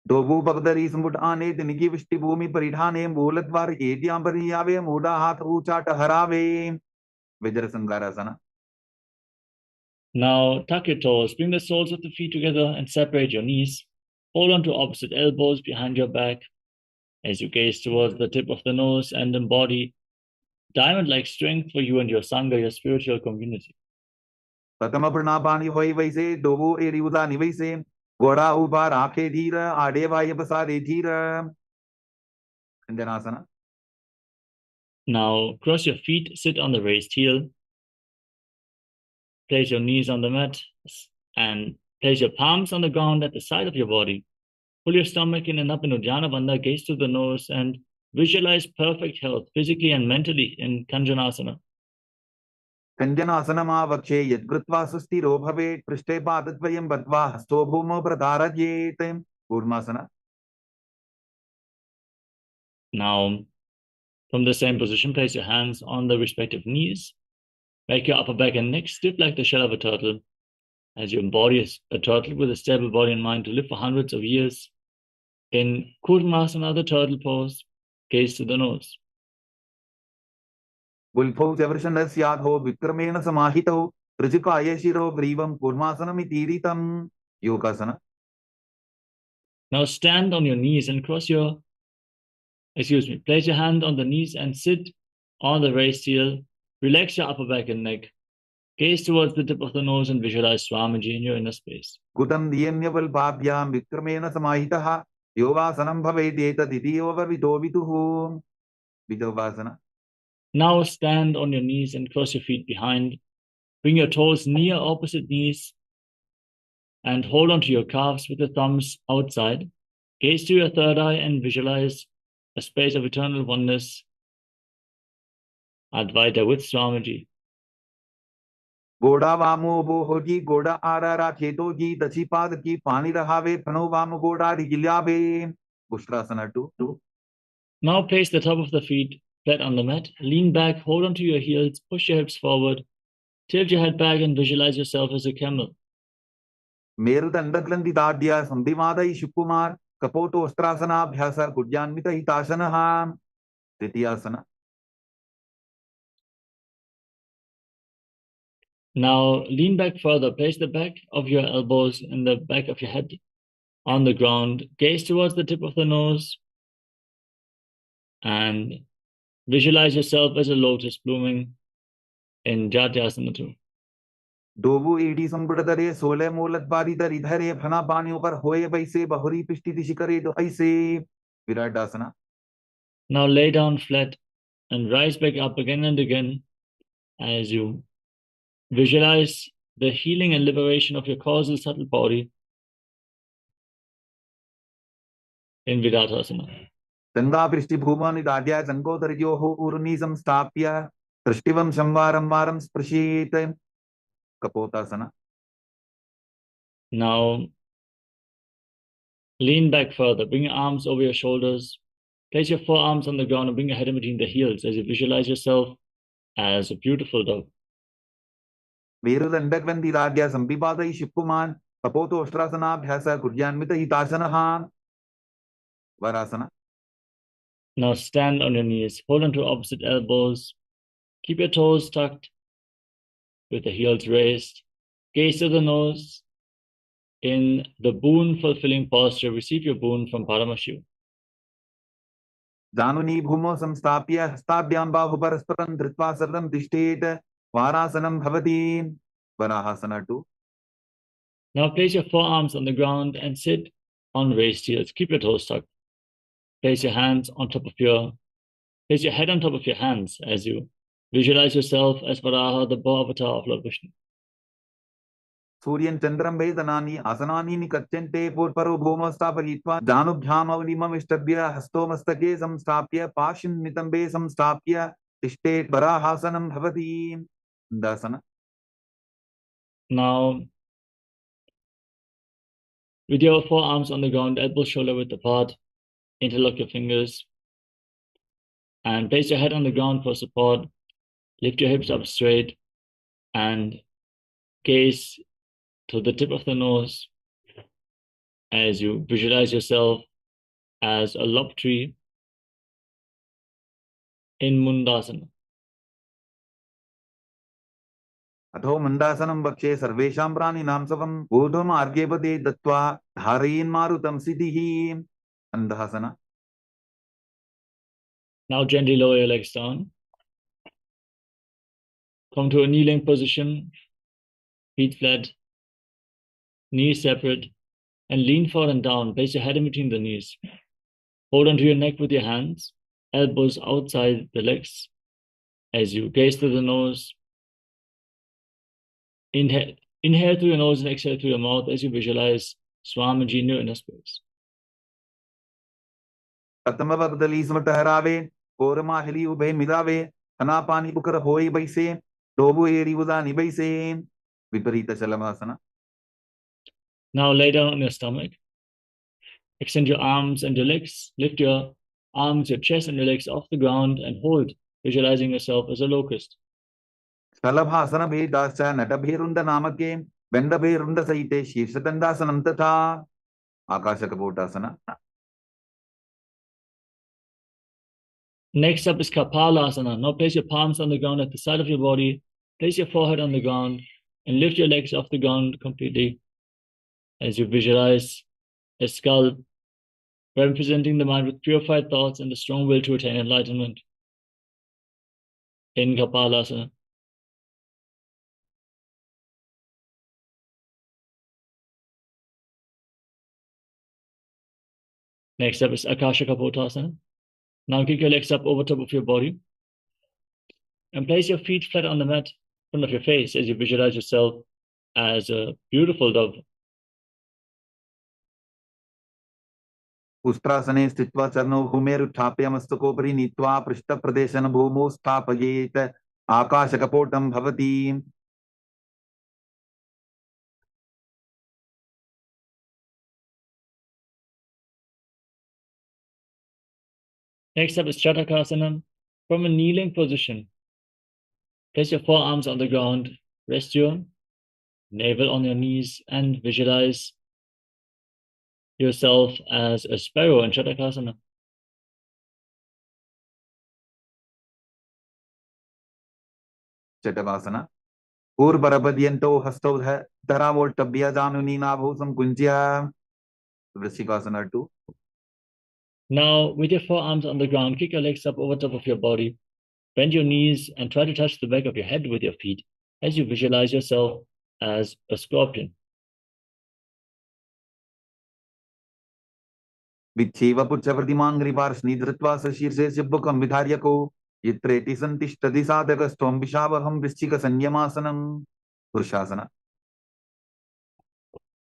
Dovu Bagdari Sumut Ane, the Niki Vishti Bhumi Paridhane, Mulatvar, Etiambari Yave, Muda Hat Uchata Harave, Vajrasangarasana. Now tuck your toes, bring the soles of the feet together and separate your knees. Hold on to opposite elbows behind your back as you gaze towards the tip of the nose and embody diamond-like strength for you and your Sangha, your spiritual community. Pratama Pranapani Hoi Vaise, Dovu Eriuda Nivaise, Goda Uba Rakhe Dhira, Adeva Yapasade Dhira. Anjanasana. Now cross your feet, sit on the raised heel. Place your knees on the mat and place your palms on the ground at the side of your body. Pull your stomach in and up in Uddiyana Bandha, gaze to the nose and visualize perfect health physically and mentally in Kanjanasana. Kanjanasana Vakshe Yadgritva Sustiro Bhave, Prishte Padatvayam Badva, Hasto Bhumo Pradharajete, Urmasana. Now, from the same position, place your hands on the respective knees. Make your upper back and neck stiff like the shell of a turtle as you embody a turtle with a stable body and mind to live for hundreds of years. In Kurmasana, the turtle pose, gaze to the nose. Gulpo Severshanas Yadho, Vikramena Samahito, Prijika Yeshiro, Grivam, Kurmasanami Tiritam, Yokasana. Now stand on your knees and place your hand on the knees and sit on the raised heel. Relax your upper back and neck. Gaze towards the tip of the nose and visualize Swamiji in your inner space. Gutam Diyamyaval Babhyam, Vikramena Samahitaha, Yovasanam bhavedeta titiyova vidovituhu. Vidovasana. Now stand on your knees and cross your feet behind. Bring your toes near opposite knees and hold onto your calves with the thumbs outside. Gaze to your third eye and visualize a space of eternal oneness, Advaita with Swamiji. Goda vamo bohoji, goda arara chetoji, dachipad ki pani rahave, pano vamo goda rigilyabe. Ustrasana 2. Now place the top of the feet flat on the mat. Lean back, hold onto your heels, push your hips forward, tilt your head back and visualize yourself as a camel. Merudandaglanti dadya sambhimada Shukkumar, kapoto ostrasana bhyasar kudyanmita hitasana. Tritiyasana. Now lean back further, place the back of your elbows and the back of your head on the ground, gaze towards the tip of the nose, and visualize yourself as a lotus blooming in Jatyasana 2. Dobu edi sambudadare sole molat baridar idhare phana pani upar hoye baise bahuri pishtiti shikare do aise. Viradasana. Now lay down flat and rise back up again and again as you visualize the healing and liberation of your causal subtle body in Vidatasana. Ganga prishti bhumani dadya zangodaryoho urnisam stapya prishtivam shamvaram varam sprashite. Kapotasana. Now lean back further, bring your arms over your shoulders, place your forearms on the ground and bring your head in between the heels as you visualize yourself as a beautiful dove. Merudandaglanti dadya sambhimada Shukkumar, kapoto ostrasana bhyasar kudyanmita hitasana. Varasana. Now stand on your knees, hold on to opposite elbows, keep your toes tucked with the heels raised, gaze to the nose. In the boon-fulfilling posture, receive your boon from Paramashiva. Januni bhumo samstapya hastabhyam bahu parasparam dhritva sarvam tishtet varasanam bhavati. Varahasana 2. Now place your forearms on the ground and sit on raised heels. Keep your toes tucked. Place your head on top of your hands as you visualize yourself as Varaha, the bow avatar of Lord Vishnu. Suryan Chandram Vedanani Asanani Nikachente Purparo Bhoma Stapalitva Janubhyam Avlimam Ishtabhya Hastomastake Samstapya Pashin Nitambe Samstapya Tishtet Varahasanam Bhavati. Dasana. Now, with your forearms on the ground, elbows shoulder width apart, interlock your fingers, and place your head on the ground for support. Lift your hips up straight and gaze to the tip of the nose as you visualize yourself as a lob tree in Mundasana. Atho Mandasanam Bakshe Sarvesham Prani Namsavam Bodham Argyapade Dattva Dharayin Marutam Siddhihi. Andhasana. Now gently lower your legs down. Come to a kneeling position, feet flat, knees separate, and lean forward and down. Place your head in between the knees. Hold onto your neck with your hands, elbows outside the legs as you gaze through the nose. Inhale through your nose and exhale through your mouth as you visualize Swamiji in your inner space. Katamavagdali Smataharawe, Koramahili Ube Midave, Hanapani Bukara Hoi Baise, Dobu Eri Udani Baise, Viparita Chalamasana. Now lay down on your stomach. Extend your arms and your legs. Lift your arms, your chest, and your legs off the ground and hold, visualizing yourself as a locust. Shalabhasana Vedascha Natabhirunda Namake, Vendabhirunda Saite, Shirsatandasanam Tatha, Akashakapotasana. Next up is Kapalasana. Now place your palms on the ground at the side of your body. Place your forehead on the ground and lift your legs off the ground completely as you visualize a skull representing the mind with purified thoughts and the strong will to attain enlightenment in Kapalasana. Next up is Akasha Kapotasana. Now kick your legs up over top of your body and place your feet flat on the mat in front of your face as you visualize yourself as a beautiful dove. उष्ट्रासने स्थित्वा चरणौ भूमेरुत्थाप्य मस्तकोपरि नीत्वा पृष्ठप्रदेशनं भूमौ स्थापयेत् आकाशकपोटं भवति. Next up is Chatakasana. From a kneeling position, place your forearms on the ground, rest your navel on your knees, and visualize yourself as a sparrow in Chatakasana. चटकासना पूर्वरपद्यन्तौ हस्तौ धरावोल्टभ्य जानुनी नाभौ संकुञ्ज्य. वृश्चिकासना 2. Now, with your forearms on the ground, kick your legs up over top of your body, bend your knees, and try to touch the back of your head with your feet as you visualize yourself as a scorpion. विच्छेव पुच्छप्रतिमाङ्घ्रिपार्ष्णि धृत्वा सशीर्षे शिवकं विधार्यको यत्रेति सन्तिष्ठति साधकस्त्वं विशावहं वृश्चिकसंयमासनं. पुरुषासना.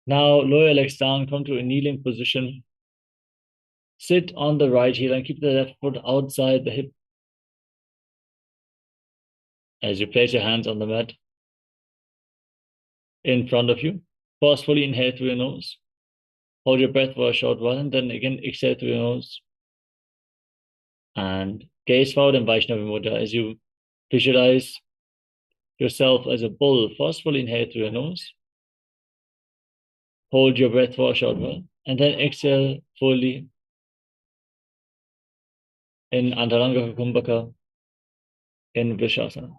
Now, lower your legs down, come to a kneeling position. Sit on the right heel and keep the left foot outside the hip. As you place your hands on the mat in front of you, forcefully inhale through your nose. Hold your breath for a short while and then again exhale through your nose. And gaze forward in Vaishnava Mudra as you visualize yourself as a bull. Forcefully inhale through your nose. Hold your breath for a short while and then exhale fully in Antaranga Kumbhaka in Vrishasana.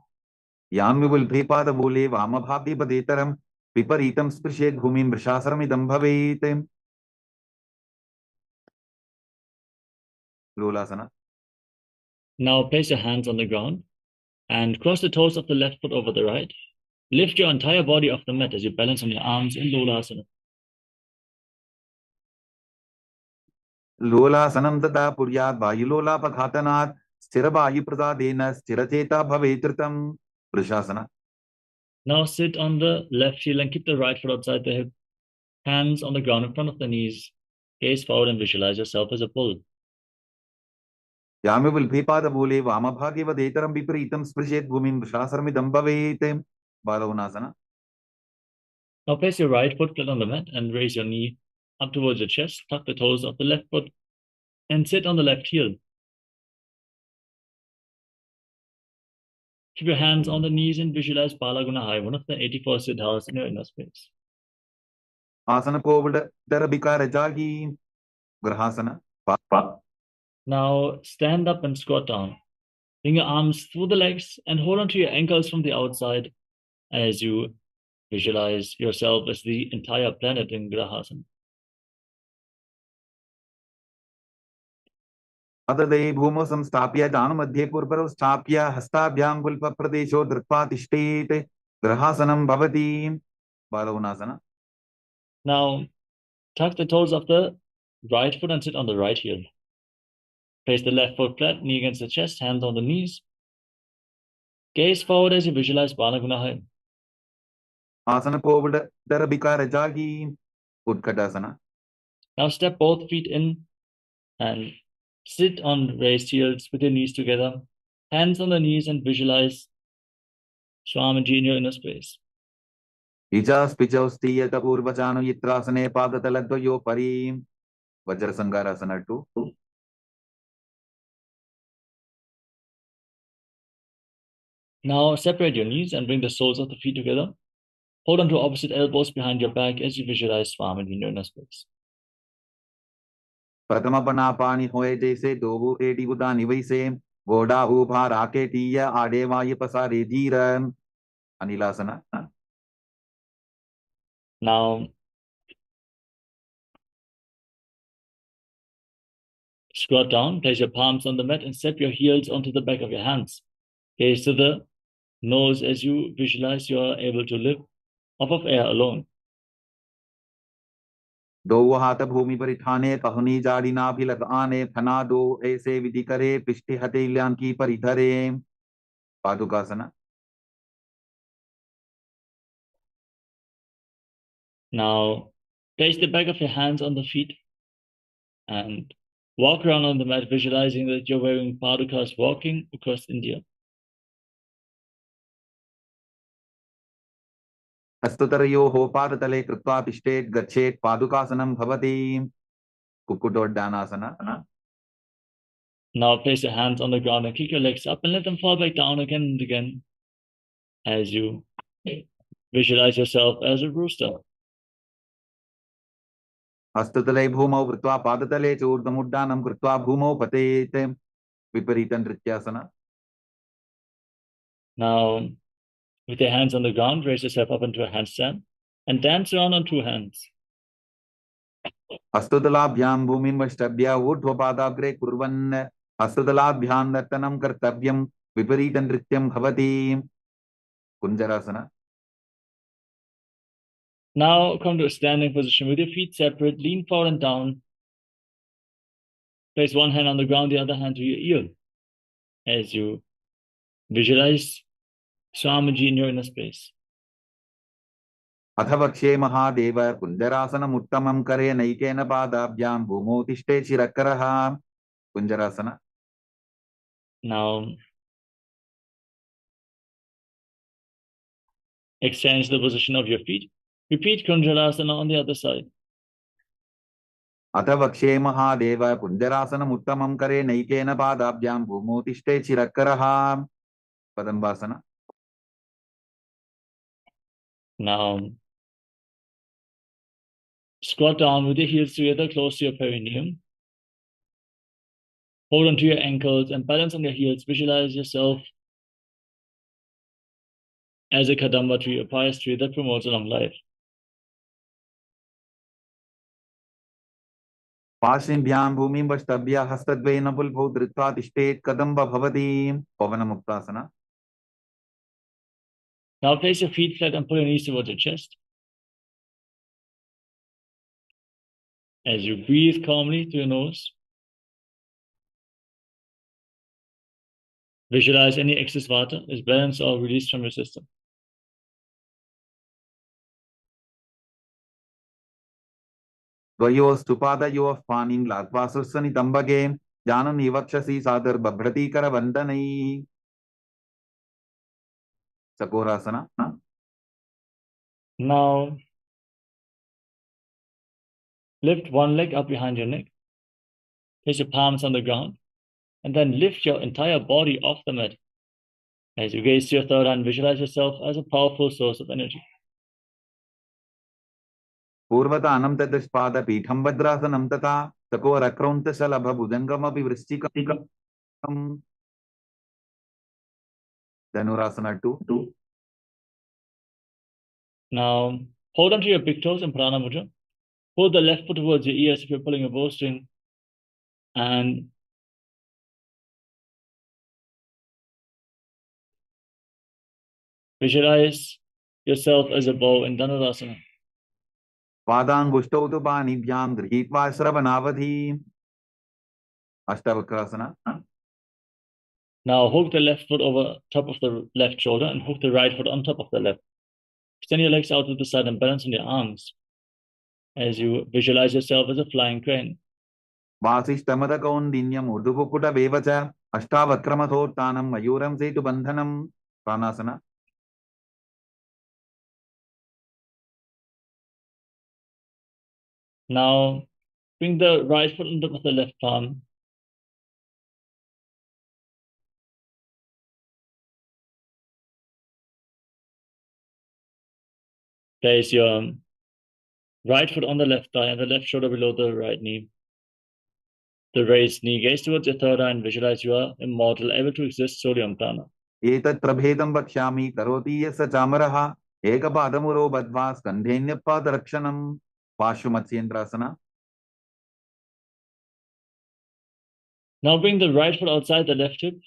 यान्विपुल्भेपादमूले वामभागेपदेतरं विपरीतं स्पृशेत् भूमिं वृषासनमिदं भवेत्. लोलासना. Now place your hands on the ground and cross the toes of the left foot over the right. Lift your entire body off the mat as you balance on your arms in Lolasana. लोलासनं तथा पुर्यात् वायुलोलापघातनात् स्थिरवायुप्रसादेन स्थिरचेता भवेत् धृतं. वृषासना. Now sit on the left heel and keep the right foot outside the hip. Hands on the ground in front of the knees. Gaze forward and visualize yourself as a bull. यामिपुल्भेपादमूले वामभागेपदेतरं विपरीतं स्पृशेत् भूमिं वृषासनमिदं भवेत्. बालवनासना. Now place your right foot flat on the mat and raise your knee up towards your chest. Tuck the toes of the left foot and sit on the left heel. Keep your hands on the knees and visualize Palagunahai, one of the 84 siddhas in your inner space. आसन covid दरबिकार जागी. ग्रहासना. Now stand up and squat down. Bring your arms through the legs and hold on to your ankles from the outside as you visualize yourself as the entire planet in Grahasana. अददे भूमौ संस्थाप्य जानुमध्ये पूर्वरौ स्थाप्य हस्ताभ्यां गुल्फप्रदेशो धृत्वा तिष्ठेत्. ग्रहासनं भवति. बालवनासना. Now tuck the toes of the right foot and sit on the right heel. Place the left foot flat, knee against the chest, hands on the knees. Gaze forward as you visualize Palagunahai. आसन covid दरबिकार जागी. उत्कटासना. Now step both feet in and sit on raised heels with your knees together. Hands on the knees and visualize Swamiji in your inner space. इजास् पिजौ स्तीयत पूर्वजानु यत्रासने पादतलद्वयो परि. वज्रसंगारासना 2. Now separate your knees and bring the soles of the feet together. Hold on to opposite elbows behind your back as you visualize Swamiji in your inner space. प्रथम बना पानी होए जैसे दोबू eighty बुदानी वैसे गोडा ऊभा राके टीया आडे वाय पसारे धीर. अनिलासना. Now squat down, place your palms on the mat and step your heels onto the back of your hands. Gaze to the nose as you visualize you are able to live off of air alone. दो हाथ भूमि पर ठाने तहुनी जाड़ी नाभि लगाने फना दो ऐसे विधि करे पृष्ठे हथेलियां की परिधरे पादुकासना. Now, place the back of your hands on the feet and walk around on the mat, visualizing that you're wearing padukas walking across India. हस्तुतरयोः पादतले कृत्वा तिष्ठेत् गच्छेत् पादुकासनं भवति. कुक्कुटोड्डानासना. Now place your hands on the ground and kick your legs up and let them fall back down again and again as you visualize yourself as a rooster. हस्ततले भूमौ कृत्वा पादतले च ऊर्ध्वमुड्डानं कृत्वा भूमौ पतेत्. विपरीत नृत्यासना. Now, with your hands on the ground, raise yourself up into a handstand and dance around on two hands. हस्ततलाभ्यां भूमिं वष्टभ्य ऊर्ध्वपादाग्रे कुर्वन् हस्ततलाभ्यां नर्तनं कर्तव्यं. विपरीत नृत्यं भवति. कुञ्जरासना. Now come to a standing position with your feet separate, lean forward and down. Place one hand on the ground, the other hand to your ear as you visualize Swamiji in your inner space. अथ वक्ष्ये महादेव कुञ्जरासनमुत्तमं करे नैकेन पादाभ्यां भूमौ तिष्ठे शिरकरः. कुञ्जरासना. Now, exchange the position of your feet. Repeat Kunjarasana on the other side. अथ वक्ष्ये महादेव कुञ्जरासनमुत्तमं करे नैकेन पादाभ्यां भूमौ तिष्ठे शिरकरः. पदम्बासना. Now, squat down with your heels together close to your perineum. Hold onto your ankles and balance on your heels. Visualize yourself as a kadamba tree, a pious tree that promotes a long life. पार्श्विभ्यां भूमिं वष्टभ्य हस्तद्वयेन पुल्भौ धृत्वा तिष्ठेत् कदम्ब भवति. पवनमुक्तासना. Now place your feet flat and pull your knees towards your chest. As you breathe calmly through your nose, visualize any excess vata is balanced or released from your system. द्वयोस्तु पादयोः पाणिं लात्वा सुस्वनितम्बके जानन् वक्षसि सादर्बभ्रतीकरवन्दनैः. चकोरासना. Now, lift one leg up behind your neck. Place your palms on the ground and then lift your entire body off the mat. As you gaze to your third eye and visualize yourself as a powerful source of energy. पूर्वतानं तदस्पादपीठं भद्रासनं तथा चकोरक्रौन्तशलभभुजङ्गमपि वृश्चिकम्. Dhanurasana 2. Now, hold onto your big toes in Prana Mudra. Pull the left foot towards your ears if you're pulling a bowstring. And visualize yourself as a bow in Dhanurasana. पादाङ्गुष्ठौ तु पाणिभ्यां गृहीत्वा श्रवणावधि. अष्टावक्रासना. Now hook the left foot over top of the left shoulder and hook the right foot on top of the left. Extend your legs out to the side and balance on your arms as you visualize yourself as a flying crane. वासिष्ठमदकौन्दिन्यम् ऊर्ध्वकुक्कुटमेव च अष्टावक्रमथोत्थानं मयूरं सेतुबन्धनं. प्राणासना. Now bring the right foot on top of the left palm. Place your right foot on the left thigh and the left shoulder below the right knee. The raised knee, gaze towards your third eye and visualize you are immortal, able to exist solely on prana. एतत् प्रभेदं वक्ष्यामि करोति यस्य चामरः एकपादमुरो बद्ध्वा स्कन्धेऽन्यपादरक्षणं. पार्श्वमत्स्येन्द्रासना. Now bring the right foot outside the left hip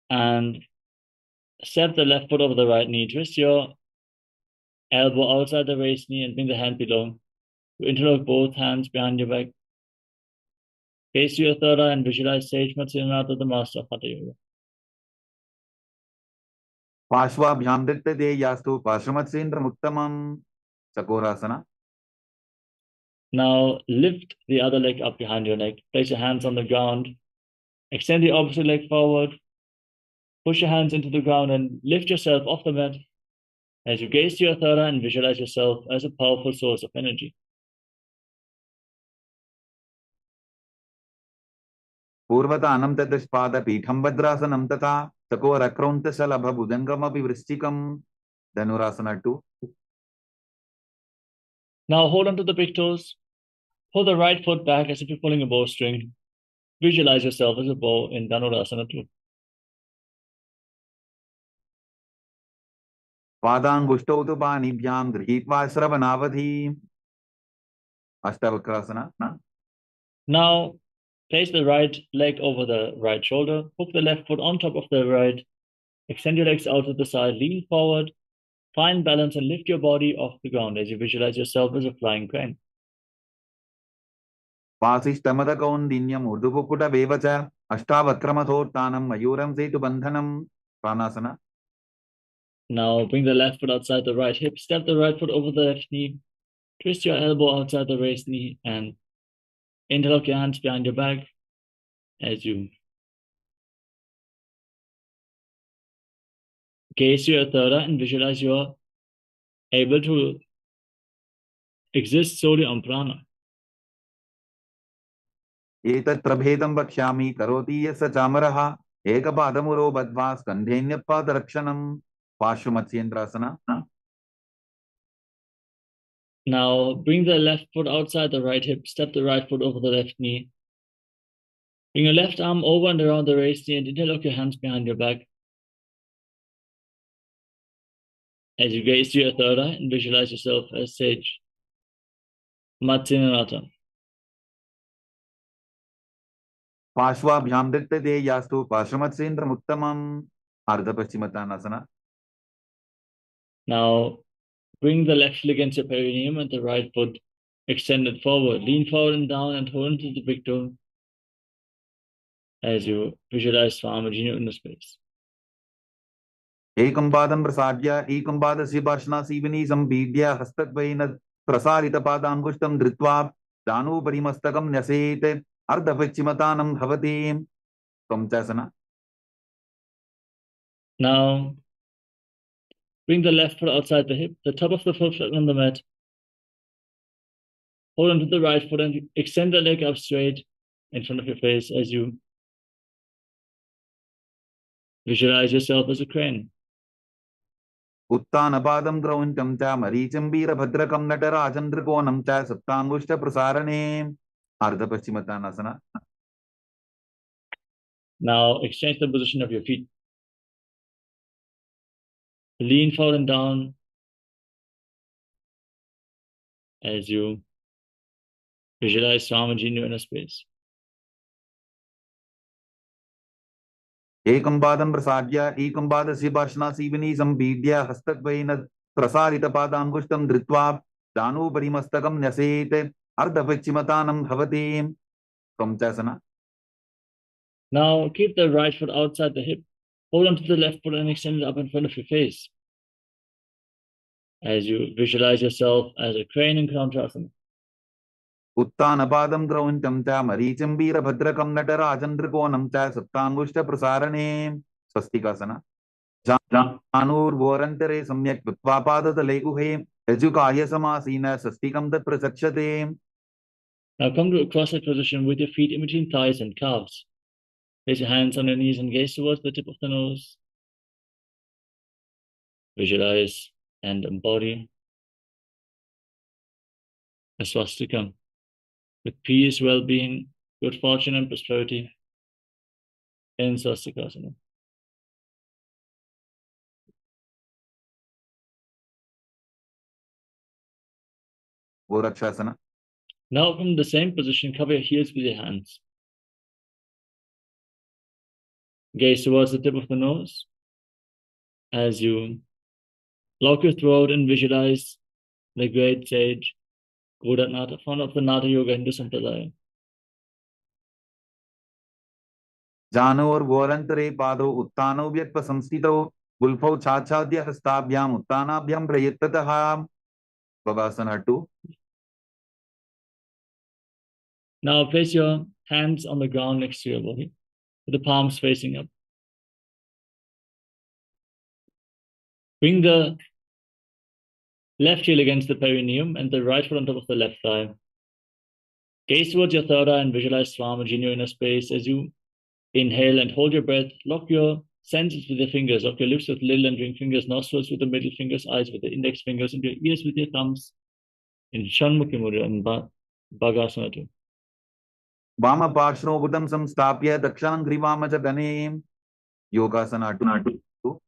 and step the left foot over the right knee. Twist your elbow outside the raised knee and bring the hand below. You interlock both hands behind your back. Gaze to your third eye and visualize Sage Matsunato, the master of Hatha Yoga. Pashvabhyam Dittade Yastu Pashramatsendramukthamam Chakorasana. Now lift the other leg up behind your neck. Place your hands on the ground. Extend the opposite leg forward. Push your hands into the ground and lift yourself off the mat as you gaze to your third eye and visualize yourself as a powerful source of energy. Purvatanam Tadashpada Pitham Vadrasanam Tata Chakorakraunta Salabha Bhujangamapi Vrishchikam Dhanurasana 2. Now hold on to the big toes. Pull the right foot back as if you're pulling a bowstring. Visualize yourself as a bow in Dhanurasana 2. Padangushto tu panibhyam grihitva sravanavadhi Ashtavakrasana. Now place the right leg over the right shoulder. Hook the left foot on top of the right. Extend your legs out to the side. Lean forward. Find balance and lift your body off the ground as you visualize yourself as a flying crane. Pasishtamadakaundinyam urdupukuta vevacha Ashtavakramathotanam mayuram setu bandhanam Pranasana. Now bring the left foot outside the right hip. Step the right foot over the left knee. Twist your elbow outside the raised knee and interlock your hands behind your back as you gaze to your third eye and visualize you're able to exist solely on prana. Etat prabhedam vakshyami karoti yasa chamaraha ekapadamuro badva skandhenyapadakshanam Pashvamatsendrasana. Now bring the left foot outside the right hip. Step the right foot over the left knee. Bring your left arm over and around the raised knee and interlock your hands behind your back as you gaze to your third eye and visualize yourself as Sage Matsunato. Pashvabhyam Dittade Yastu Pashramatsendramukthamam Ardhapaschimatanasana. Now bring the left foot against your perineum and the right foot extended forward. Lean forward and down and hold into the big toe as you visualize Swamijinu in the space. Ekam padam prasadya ekam padasya parshna sambhidya hastakvaina prasarita padangushtam dhritva danu parimastakam nyasete ardhapachimatanam bhavati Tamchasana. Now bring the left foot outside the hip, the top of the foot on the mat. Hold on to the right foot and extend the leg up straight in front of your face as you visualize yourself as a crane. Uttanapadam grauntam cha marichambira bhadrakam natarajandrikonam cha saptangushta prasarane Ardhapaschimatanasana. Now exchange the position of your feet. Lean forward and down as you visualize Swamijinu in a space. Ekam padam prasadya ekam padasya parshna sambhidya hastakvaina prasarita padangushtam dhritva danu parimastakam nyasete ardhapachimatanam bhavati Tamchasana. Now keep the right foot outside the hip. Hold on to the left foot and extend it up in front of your face as you visualize yourself as a crane in Krantrasana. Uttanapadam grauntam cha marichambira bhadrakam natarajandrikonam cha saptangushta prasarane Swastikasana. Janur vorantare samyak vitvapadata leguhe ejukaya samasina swastikam tat prasakshate. Now come to a cross-legged position with your feet in between thighs and calves. Place your hands on your knees and gaze towards the tip of the nose. Visualize and embody a swastika with peace, well-being, good fortune, and prosperity in Swastikasana. Gorakshasana. Now from the same position, cover your heels with your hands. Gaze towards the tip of the nose as you lock your throat and visualize the great sage Godatnata, founder of the Nata Yoga Hindu Sampradaya. Janor गोरंतरे पादो उत्तानो व्यक्प संस्थितो गुल्फौ छाछाद्य हस्ताभ्याम उत्तानाभ्याम प्रयत्ततः Babasana 2. Now place your hands on the ground next to your body, with the palms facing up. Bring the left heel against the perineum and the right foot on top of the left thigh. Gaze towards your third eye and visualize Swamaji in your inner space as you inhale and hold your breath. Lock your senses with your fingers. Lock your lips with little and ring fingers, nostrils with the middle fingers, eyes with the index fingers, and your ears with your thumbs in Shanmukhi Mudra and Bhagasana 2. Vama Parshno Buddham Samstapya Dakshanam Grivama Jadane Yogasana 2.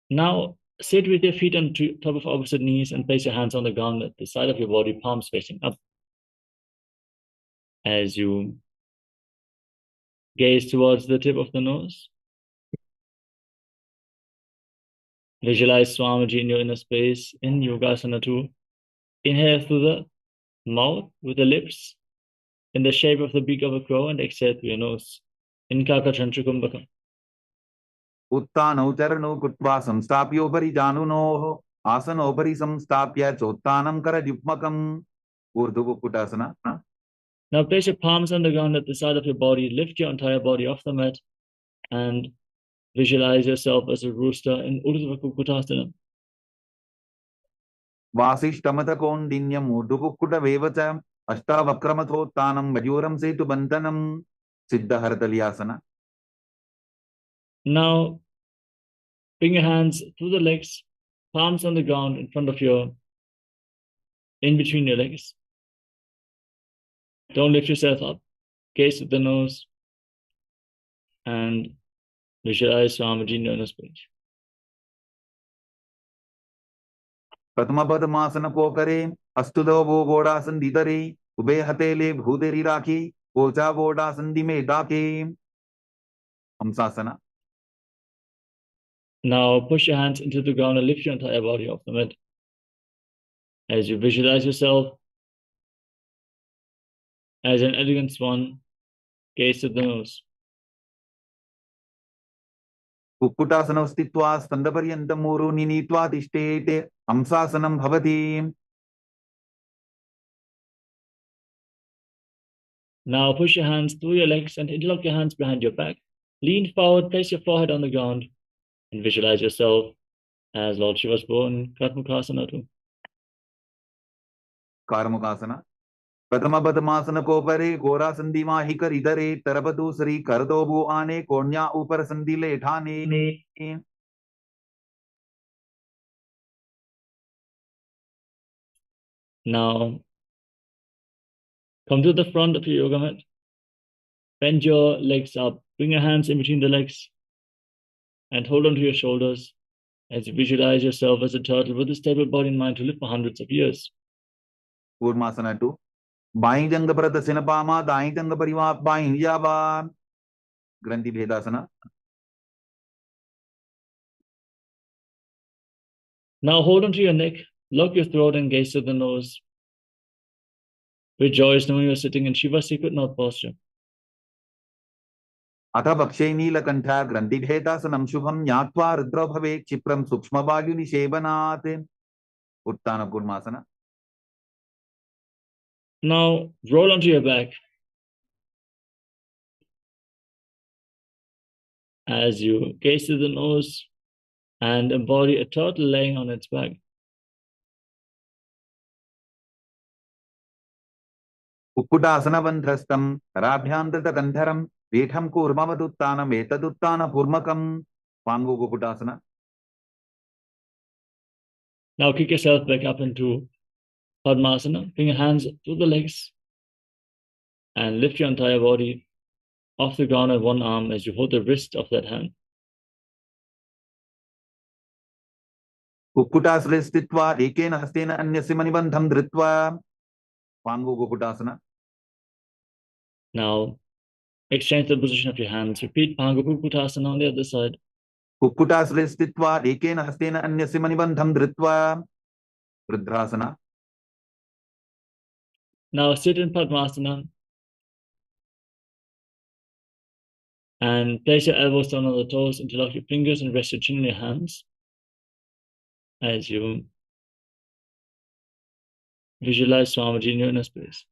Now sit with your feet on top of opposite knees and place your hands on the ground at the side of your body, palms facing up. As you gaze towards the tip of the nose, visualize Swamiji in your inner space in Yogasana 2. Inhale through the mouth with the lips in the shape of the beak of a crow and exhale through your nose in Kakachantrakumbhaka. Uttano Charano Kutva Samstapyo Parijanuno Asano Pari Samstapya Chottanam Karadipmakam Urdhu Kutasana. Now place your palms on the ground at the side of your body, lift your entire body off the mat, and visualize yourself as a rooster in Urdhva Kukutasana. Vasishtamata Kondinyam Urdhu Kukuta Vevacha Ashtavakramathotanam Majuram Setu Bantanam Siddha Haratalyasana. Now bring your hands through the legs, palms on the ground in between your legs. Don't lift yourself up. Gaze at the nose and visualize Swamiji in your inner space. Pratama Padmasana Kokare Astudo Godasan Didare Ube Hatele Bhuderi Raki Ocha Godasan Dime Dake Hamsasana. Now push your hands into the ground and lift your entire body off the mat. As you visualize yourself as an elegant swan, gaze at the nose. Kukkutasana Stitva Standaparyantam Muru Ninitva Tishtete Hamsasanam Bhavati. Now push your hands through your legs and interlock your hands behind your back. Lean forward, place your forehead on the ground, and visualize yourself as Lord Shiva's born Karmukasana 2. Karmukasana. Pratama Padmasana Kopare Gora Sandima Hikar Idare Tarapatu Sri Kardobu Ane Konya Upar Sandile Thane. Now come to the front of your yoga mat. Bend your legs up. Bring your hands in between the legs and hold onto your shoulders as you visualize yourself as a turtle with a stable body and mind to live for hundreds of years. Kurmasana 2. Bain Janga Prata Sinapama, Dain Janga Pariva, Bain Java. Granthi Bhedasana. Now hold onto your neck, lock your throat and gaze to the nose. Rejoice knowing you're sitting in Shiva's secret north posture. Atha Bakshay Neelakantha Granthi Bhedasanam Shubham Nyatva Rudra Bhave Chipram Sukshma Vayuni Shevanate. Uttana Kurmasana. Now roll onto your back as you gaze to the nose and embody a turtle laying on its back. Kukkutasana Bandhastam Rabhyandrita Gandharam Vetham Kurmavaduttanam Etaduttana Purmakam Pangu Kukkutasana. Now kick yourself back up into Padmasana. Bring your hands through the legs and lift your entire body off the ground at one arm as you hold the wrist of that hand. Kukkutasana Stitva Ekena Hastena Anyasimani Bandham Dritva Pangu Kukkutasana. Now exchange the position of your hands. Repeat Pangu Kukkutasana on the other side. Kukkutasana Stitva Ekena Hastena Anyasimani Bandham Dritva Rudrasana. Now sit in Padmasana and place your elbows down on the toes, interlock your fingers and rest your chin in your hands as you visualize Swamiji in your inner space.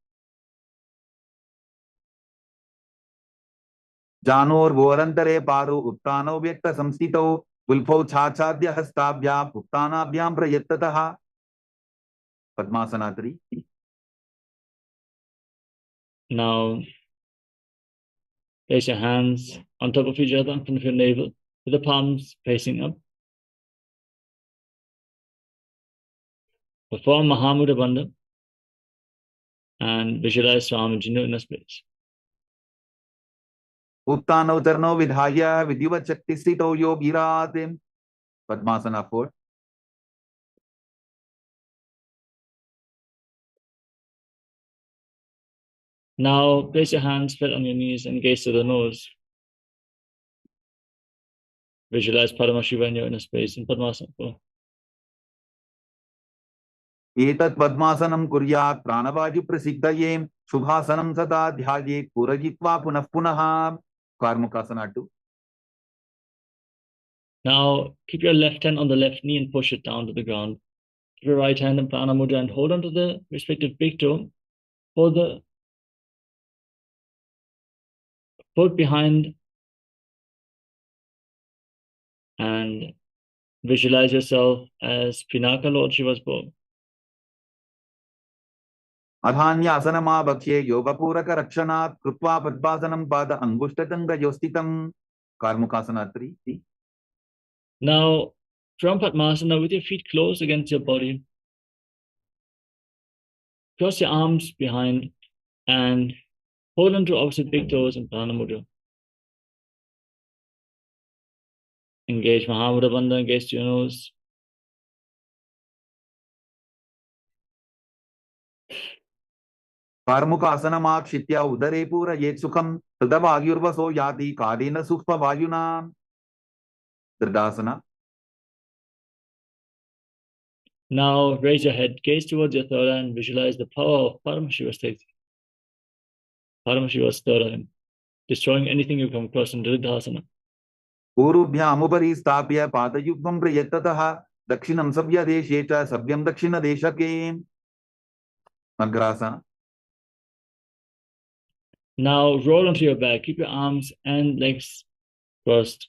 Janor वोरंतरे पारो उत्तानो व्यक्त संस्थितौ उल्फौ छाछाद्य हस्ताभ्याम उत्तानाभ्याम प्रयत्ततः Padmasana 3. Now place your hands on top of each other in front of your navel with the palms facing up. Perform Mahamudra Bandha and visualize Swamiji in your inner space. उत्तानौ चरणौ विधाय विधिवत् शक्ति स्थितौ योगिरात् Padmasana 4. Now place your hands flat on your knees and gaze to the nose. Visualize Paramashiva in your inner space in Padmasana 4. एतत् पद्मासनं कुर्यात् प्राणवायु प्रसिद्धये शुभासनं सदा ध्यायेत् पूरयित्वा पुनः पुनः Karmukasana 2. Now keep your left hand on the left knee and push it down to the ground. Keep your right hand in Prana Mudra and hold on to the respective big toe. Hold the foot behind and visualize yourself as Pinaka Lord Shiva's bow. अधान्यासनमाभक्ष्ये योगपूरकरक्षणात् कृत्वा पद्मासनं पाद अङ्गुष्ठतङ्गयोस्थितं Karmukasana 3. Now, from Padmasana, with your feet close against your body, cross your arms behind and hold on to opposite big toes in Prana Mudra. Engage Mahamudra Bandha, engage to your nose. कार्मुकासनमाक्षित्य उदरे पूरयेत् सुखं तदवायुर्वसो याति कालेन सूक्ष्मवायुना Dridasana. Now raise your head, gaze towards your third eye and visualize the power of Paramashiva's text. Paramashiva's third eye, destroying anything you come across in Dridasana. पूर्वभ्यामुपरि स्थाप्य पादयुग्मं प्रयत्ततः दक्षिणं सव्यदेशे च सव्यं दक्षिणदेशके Magrasana. Now roll onto your back. Keep your arms and legs crossed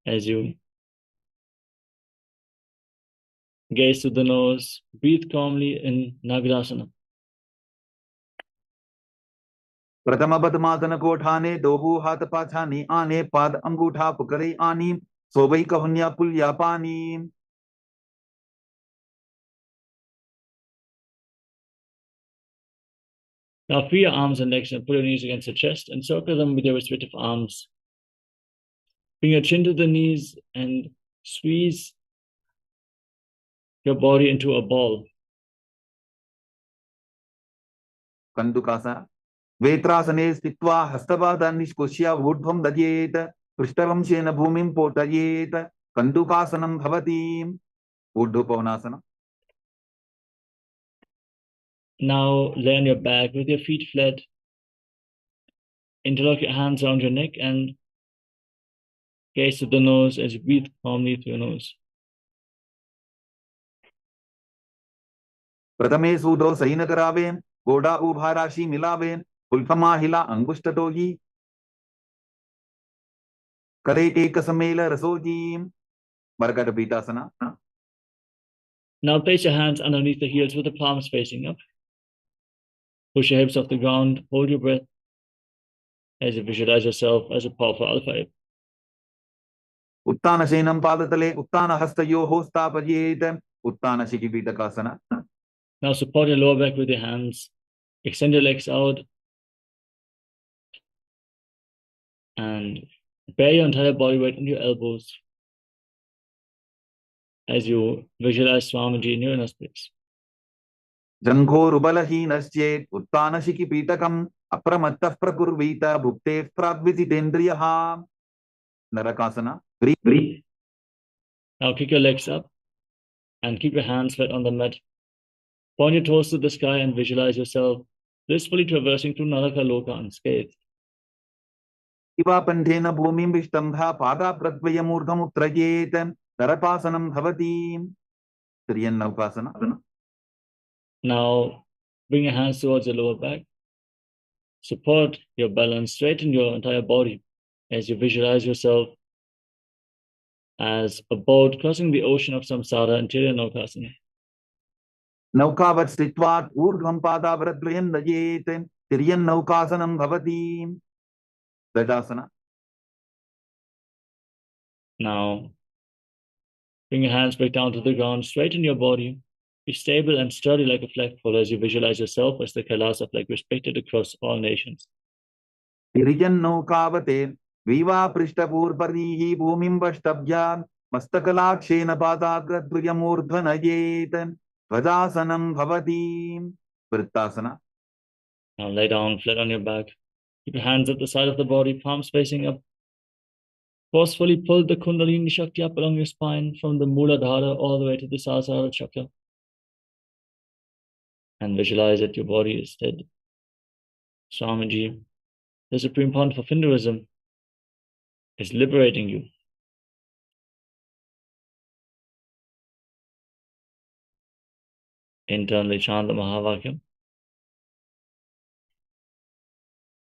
as you gaze to the nose. Breathe calmly in Nagrasana. प्रथम पद्मासन कोठाने दोहु हाथ पाछाने आने पाद अंगूठा पुकरे आनी सोबई कहुन्या पुल्या पानी Now free your arms and legs and pull your knees against the chest and circle them with your respective arms. Bring your chin to the knees and squeeze your body into a ball. कंदुकासन वेत्रासने स्थित्वा हस्तपादान् निष्कुष्य ऊर्ध्वं दध्येत् पृष्ठवंशेन भूमिं पोतयेत् कंदुकासनं भवति ऊर्ध्वपवनासनं. Now lay on your back with your feet flat. Interlock your hands around your neck and gaze to the nose as you breathe calmly through your nose. प्रथमे सूदो San करावे गोडा उभा राशि मिलावे उल्फमा हिला अंगुष्ठतोजी करे टेक समेल रसोजी मरकट पीठासना. Now place your hands underneath the heels with the palms facing up. Push your hips off the ground. Hold your breath as you visualize yourself as a powerful alpha ape. उत्तान शयनं पादतले उत्तान हस्तयोः स्थापयेत् उत्तान शिखिपीठकासना. Now support your lower back with your hands. Extend your legs out and bear your entire body weight into your elbows as you visualize Swamiji in your inner space. जङ्घोरुबलहीनश्चेत् Utthan शिखिपीठकम् अप्रमत्तः प्रकुर्वीत भुक्तेः प्राग्विजितेन्द्रियः नरकासना. Breathe. Now kick your legs up and keep your hands flat on the mat. Point your toes to the sky and visualize yourself blissfully traversing through Naraka Loka unscathed. Ivapandhena bhumim vishtambha pada pratvayamurdham uttrajet darapasanam bhavatim. Triyannaukasana. Now, bring your hands towards your lower back. Support your balance, straighten your entire body as you visualize yourself as a boat crossing the ocean of samsara in Tiryannaukasana. Naukavat stitvat urdhvam pada pratvayam najet Tiryannaukasanam bhavatim. That asana. Now, bring your hands back down to the ground, straighten your body. Be stable and sturdy like a flagpole as you visualize yourself as the Kailasa flag respected across all nations. Tiryannaukavat viva prishtapurparihi bhumim vashtabhya mastakalaakshena padagratvayamurdhanajet Vajasanam bhavatim. Vrittasana. Now lay down flat on your back. Keep your hands at the side of the body, palms facing up. Forcefully pull the Kundalini Shakti up along your spine from the Muladhara all the way to the Sahasrara Chakra. And visualize that your body is dead. Swamiji, the Supreme Pontiff of Hinduism, is liberating you. Internally chant the Mahavakyam.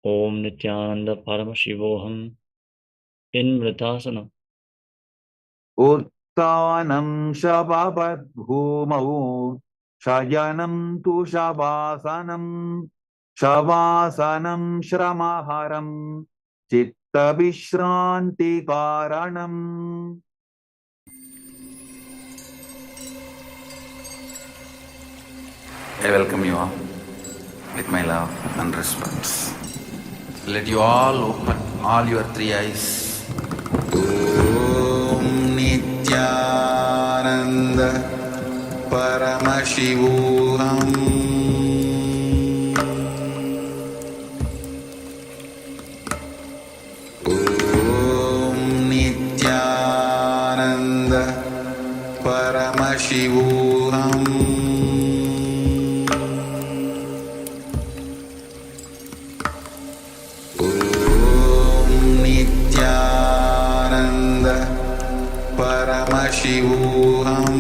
Om Nityananda Paramashivoham in Mritasana. Uttanam shababat bhumau shayanam tu shavasanam shavasanam shramaharam chitta vishranti karanam. I welcome you all with my love and respects. Let you all open all your three eyes. Om Nityananda Paramashivoham Om Nityananda Paramashivoham Paramashivoham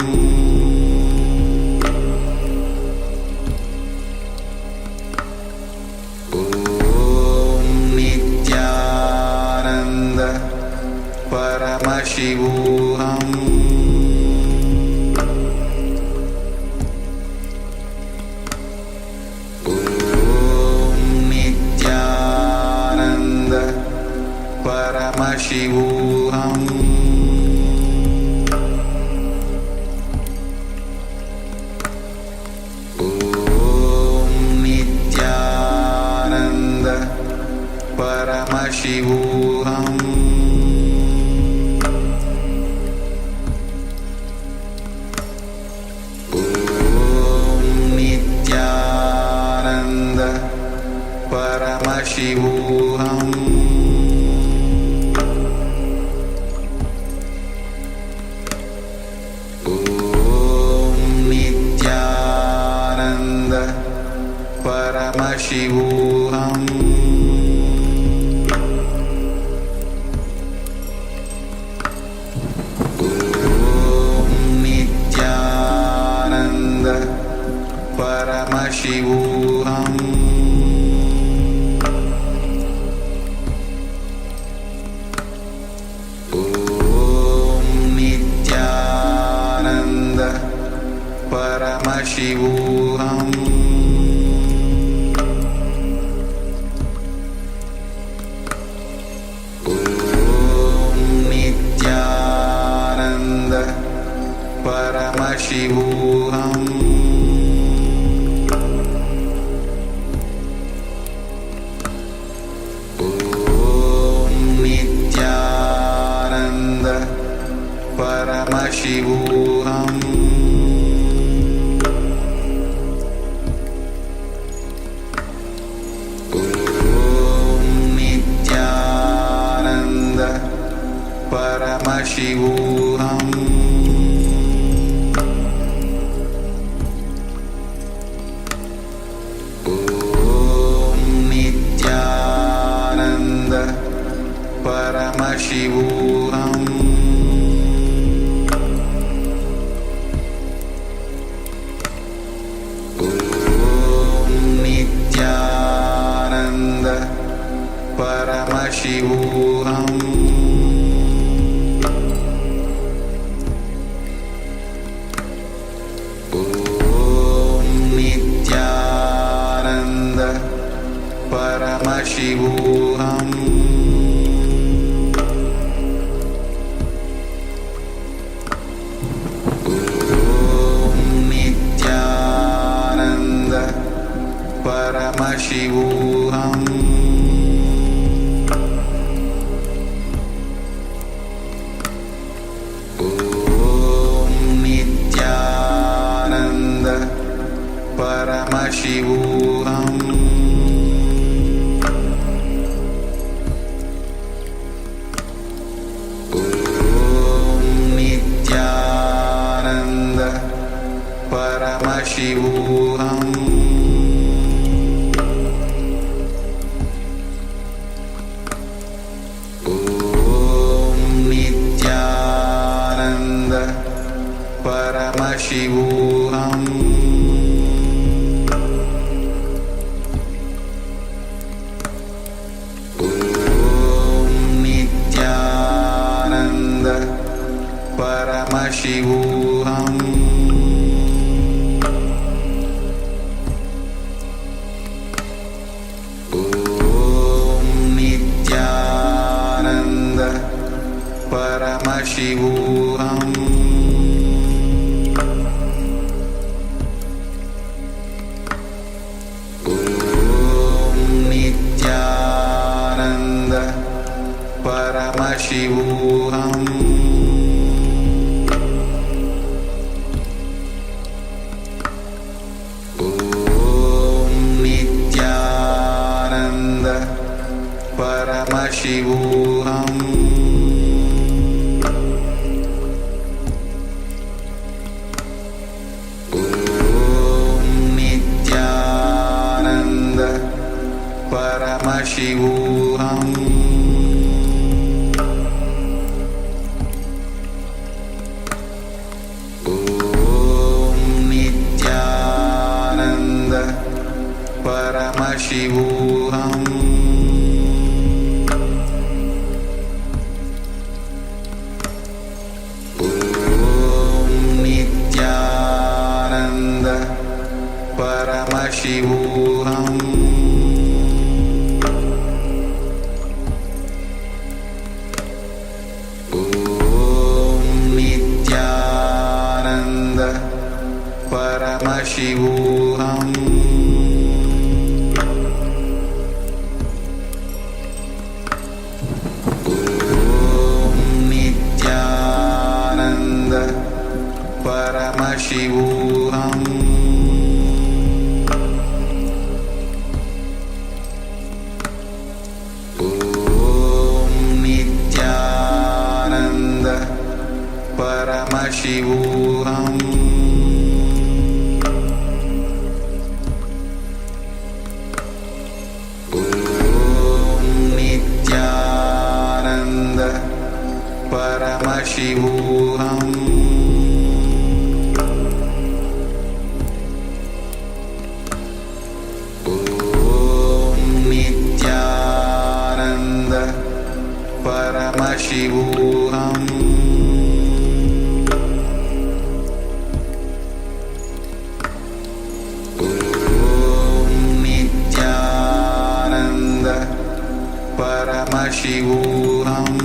Om Nityananda Paramashivoham Om Nityananda Paramashivoham Paramashivoham Om Nityananda Paramashivoham Om Nityananda Paramashivoham Paramashivoham Om Nityananda Paramashivoham Om Nityananda Paramashivoham Paramashivoham Om Nityananda Paramashivoham Paramashivoham Om Nityananda Paramashivoham Paramashivoham Om Nityananda Paramashivoham Om Nityananda Paramashivoham Paramashivoham Om Nityananda Paramashivoham Om Nityananda Paramashivoham Paramashivoham Om Nityananda Paramashivoham Om Nityananda Paramashivoham Paramashivoham Om Nityananda Paramashivoham Om Nityananda Paramashivoham Paramashivoham Om Nityananda Paramashivoham Om Nityananda Paramashivoham Paramashivoham Om Nityananda Paramashivoham Om Nityananda Paramashivoham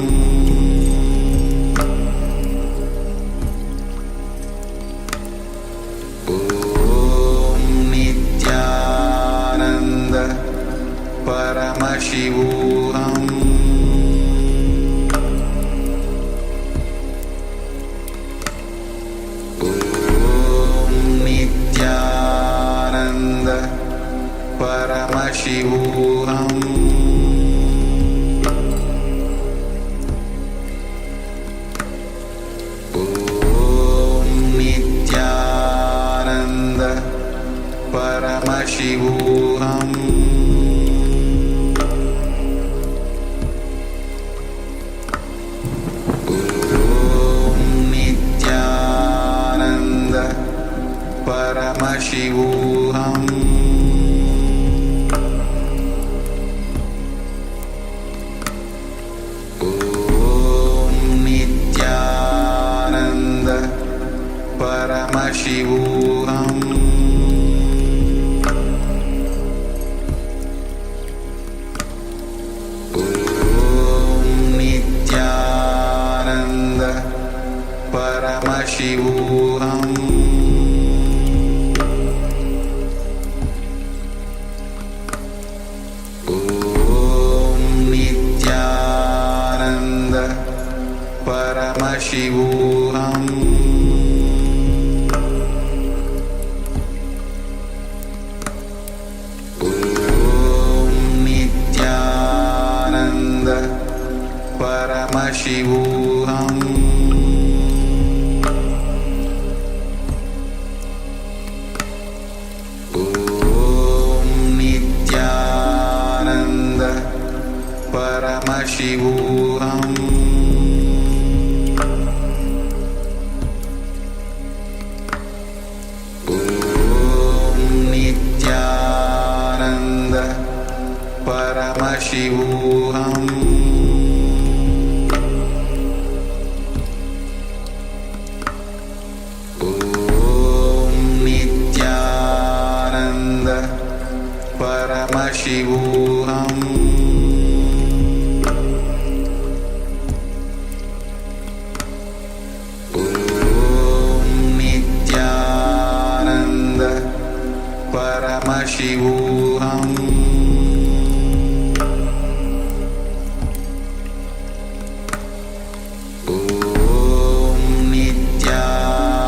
Paramashivoham Om Nityananda Paramashivoham Om Nityananda Paramashivoham Paramashivoham Nityananda Paramashivoham Nityananda Paramashivoham Nityananda Paramashivoham Nityananda Paramashivoham Nityananda Paramashivoham Nityananda Paramashivoham Nityananda Paramashivoham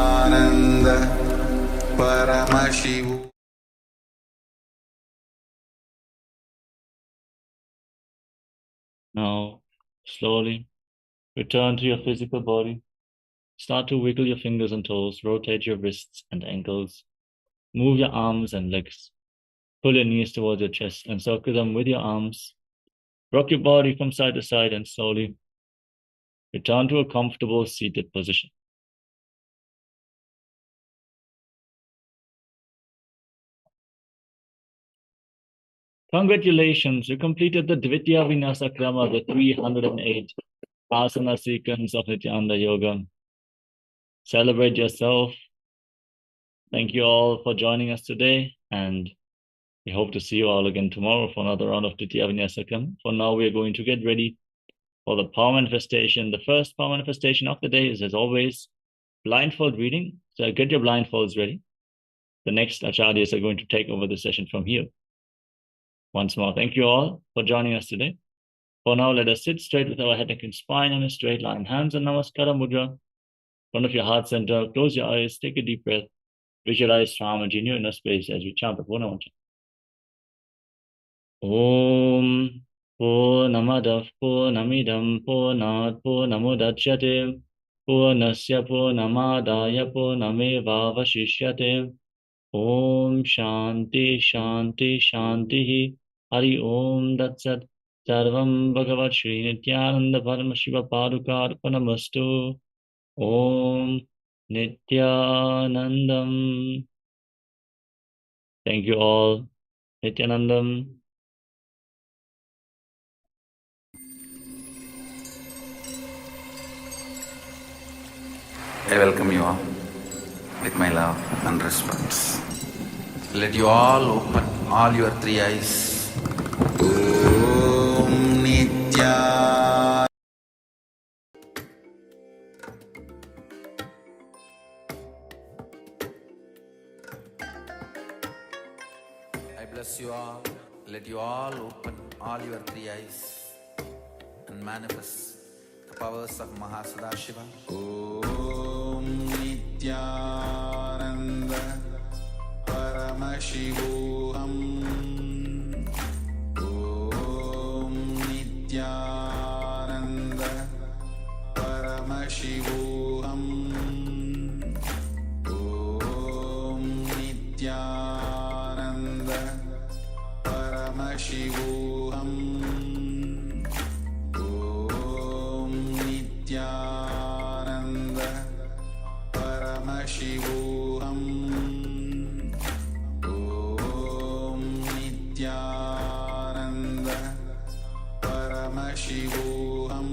Nityananda Paramashivoham. Now, slowly return to your physical body. Start to wiggle your fingers and toes, rotate your wrists and ankles, move your arms and legs. Pull your knees towards your chest and circle them with your arms. Rock your body from side to side and slowly return to a comfortable seated position. Congratulations, you completed the Dvitiya Vinyasa Krama, the 308 asana sequence of Nityananda Yoga. Celebrate yourself. Thank you all for joining us today, and we hope to see you all again tomorrow for another round of Dvitiya Vinyasa Krama. For now, we are going to get ready for the power manifestation. The first power manifestation of the day is, as always, blindfold reading. So get your blindfolds ready. The next acharyas are going to take over the session from here. Once more, thank you all for joining us today. For now, let us sit straight with our head, neck, and spine in a straight line. Hands on Namaskara Mudra. Front of your heart center. Close your eyes. Take a deep breath. Visualize Swamiji in your inner space as we chant the Purna Mantra. Om Purnamadav Purnamidam Purnat Purnamudachyate Purnasya Purnamadaya Purnamevavashishyate. Om Shanti Shanti Shanti Hari Om Datsat Sarvam Bhagavat Shri Nityananda Paramashiva Padukarpanamastu. Om Nityanandam. Thank you all. Nityanandam. I welcome you all with my love and respects. Let you all open all your three eyes. Om Nitya. I bless you all. Let you all open all your three eyes and manifest the powers of Mahasadashiva. Om Nityananda Paramashivoham. Om Nityananda Paramashivoham. Om Nityananda Paramashivoham. Om Nityananda Paramashivoham. Om Nityananda Paramashivoham.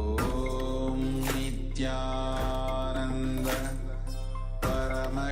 Om Nityananda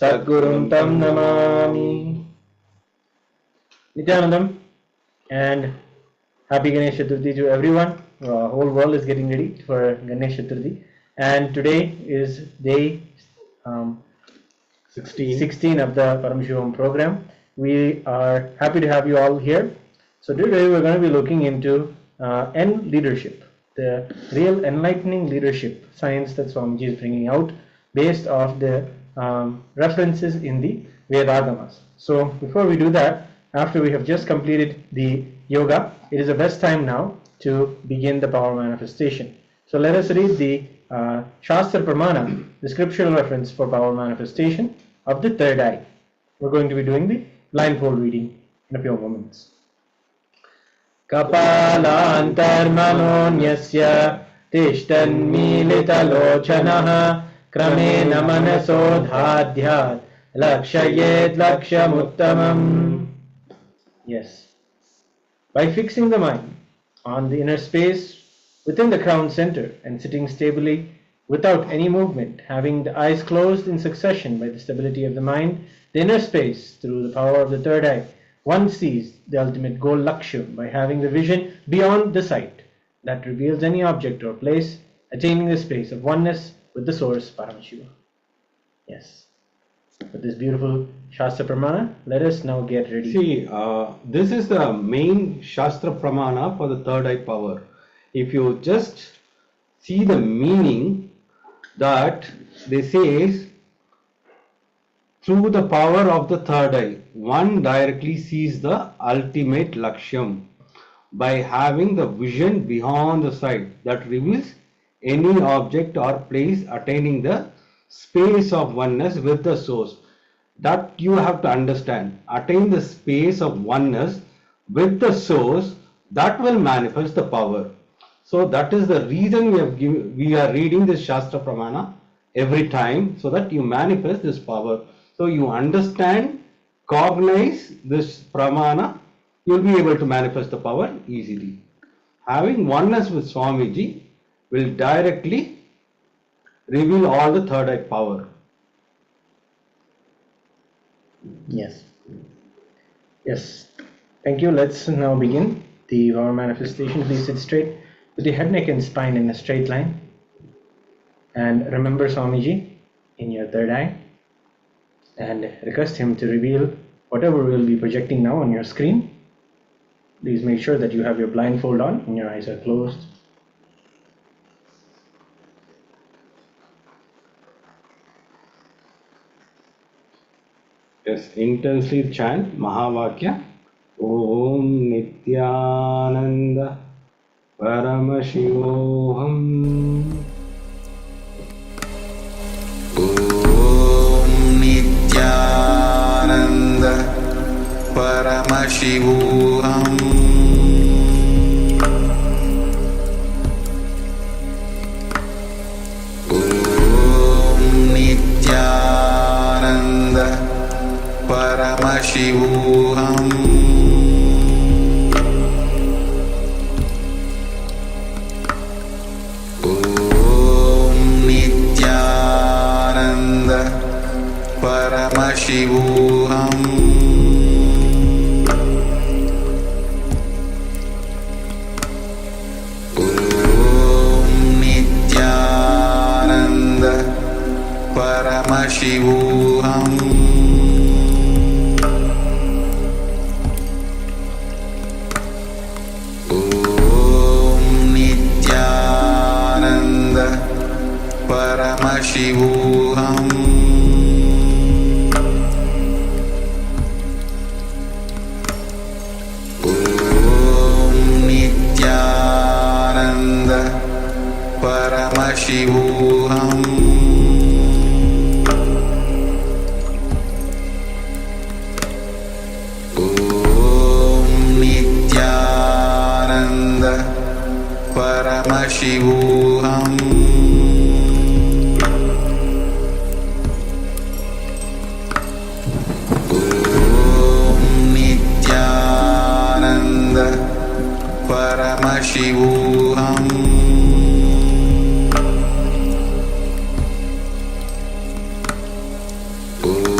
Sadgurum Tam Namami. Nityanandam, and happy Ganesh Chaturthi to everyone. Whole world is getting ready for Ganesh Chaturthi, and today is day 16 of the Paramashivoham program. We are happy to have you all here. So today we're going to be looking into N leadership, the real enlightening leadership science that Swamiji is bringing out based off the references in the Vedagamas. So before we do that, after we have just completed the yoga, it is the best time now to begin the power manifestation. So let us read the Shastra Pramana, the scriptural reference for power manifestation of the third eye. We're going to be doing the blindfold reading in a few moments. Kapalantarmanonyasya tishtanmilitalochanaha kramena manasodhadhyat lakshayet lakshamuttamam. Yes. By fixing the mind on the inner space within the crown center and sitting stably without any movement, having the eyes closed in succession by the stability of the mind, the inner space through the power of the third eye, one sees the ultimate goal Lakshya by having the vision beyond the sight that reveals any object or place, attaining the space of oneness with the source Paramashiva. Yes. With this beautiful Shastra Pramana, let us now get ready. See, this is the main Shastra Pramana for the third eye power. If you just see the meaning, that they say, through the power of the third eye, one directly sees the ultimate Lakshyam by having the vision beyond the sight that reveals any object or place, attaining the space of oneness with the source. That you have to understand. Attain the space of oneness with the source, that will manifest the power. So that is the reason we are reading this Shastra Pramana every time, so that you manifest this power. So you understand, cognize this Pramana, you will be able to manifest the power easily. Having oneness with Swamiji will directly reveal all the third eye power. Yes. Yes. Thank you. Let's now begin the power manifestation. Please sit straight with the head, neck and spine in a straight line. And remember Swamiji in your third eye. And request him to reveal whatever we'll be projecting now on your screen. Please make sure that you have your blindfold on and your eyes are closed. Yes, intensely chant Mahavakya. Om Nityananda Paramashivoham. Om Nityananda Paramashivoham. Om Nityananda Paramashivoham. Om Nityananda Paramashivoham. Om Nityananda Paramashivoham. Paramashivoham. Om Nityananda Paramashivoham. Om Nityananda Paramashivoham. Paramashivoham. Om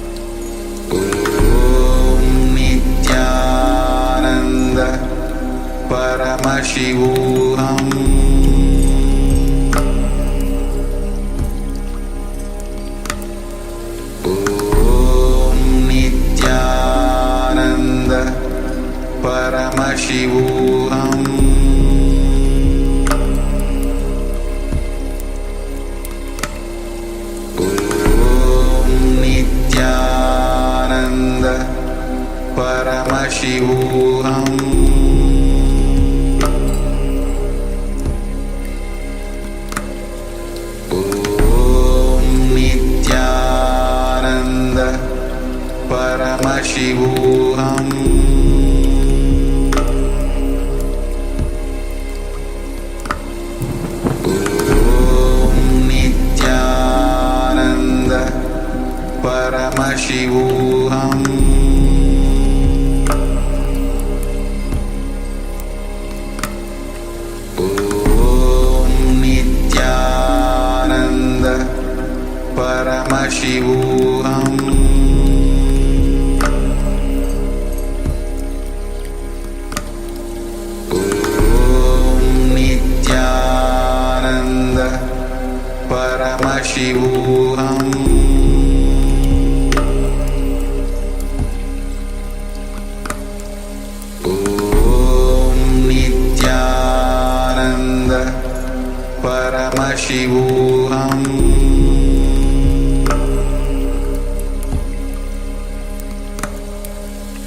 Paramashivoham Om Nityananda Paramashivoham Paramashivoham Om Nityananda Paramashivoham Om Nityananda Paramashivoham Paramashivoham Om Nityananda Paramashivoham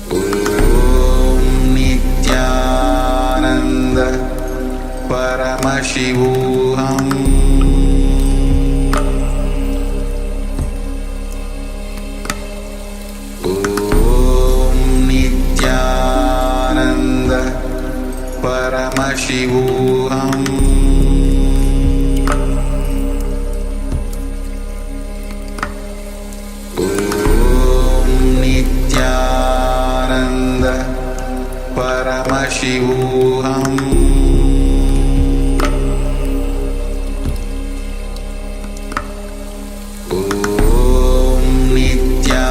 Om Nityananda Paramashivoham Paramashivoham Om Nityananda Paramashivoham Om Nityananda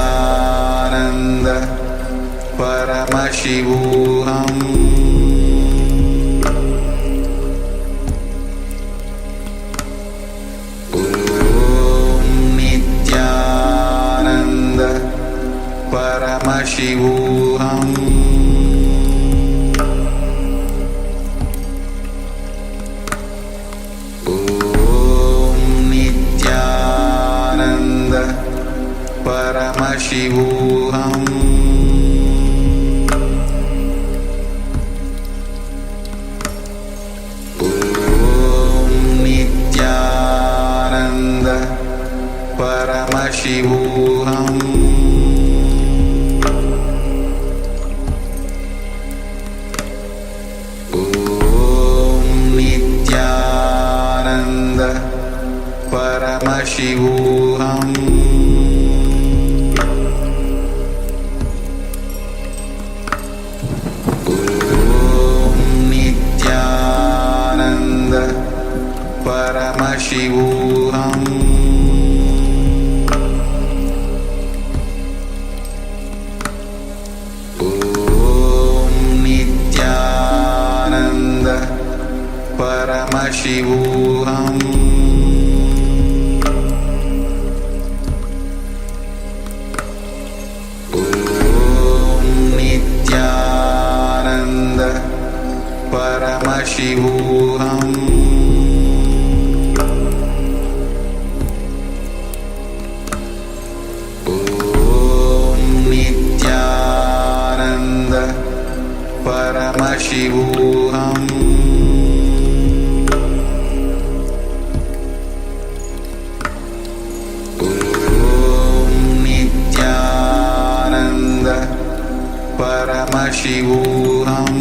Paramashivoham Paramashivoham Om Nityananda Paramashivoham Om Nityananda Paramashivoham Paramashivoham Om Nityananda Paramashivoham Om Nityananda Paramashivoham Paramashivoham Om Nityananda Paramashivoham Om Nityananda Paramashivoham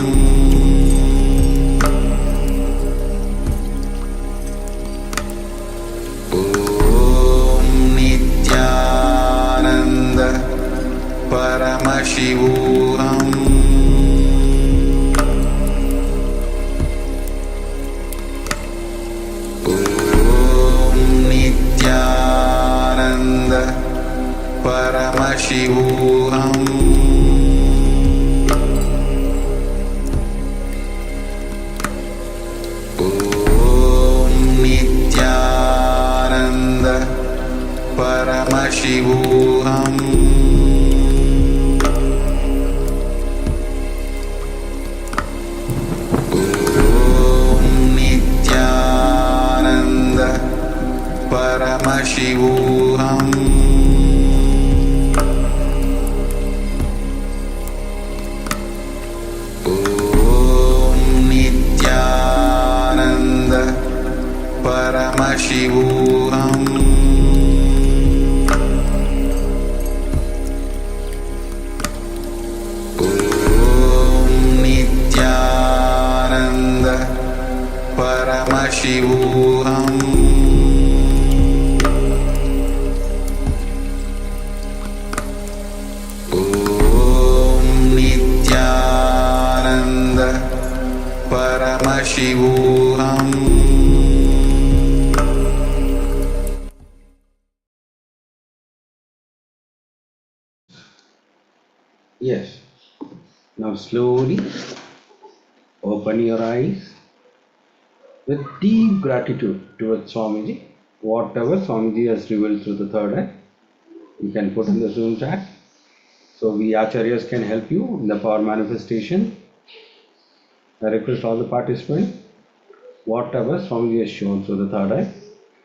Paramashivoham Om Nityananda Paramashivoham Om Nityananda Paramashivoham Om Paramashivoham Nityananda Paramashivoham Nityananda Paramashivoham. Yes. Now slowly open your eyes with deep gratitude towards Swamiji. Whatever Swamiji has revealed through the third eye, you can put in the Zoom chat. So we Acharyas can help you in the power manifestation. I request all the participants, whatever Swamiji has shown through the third eye,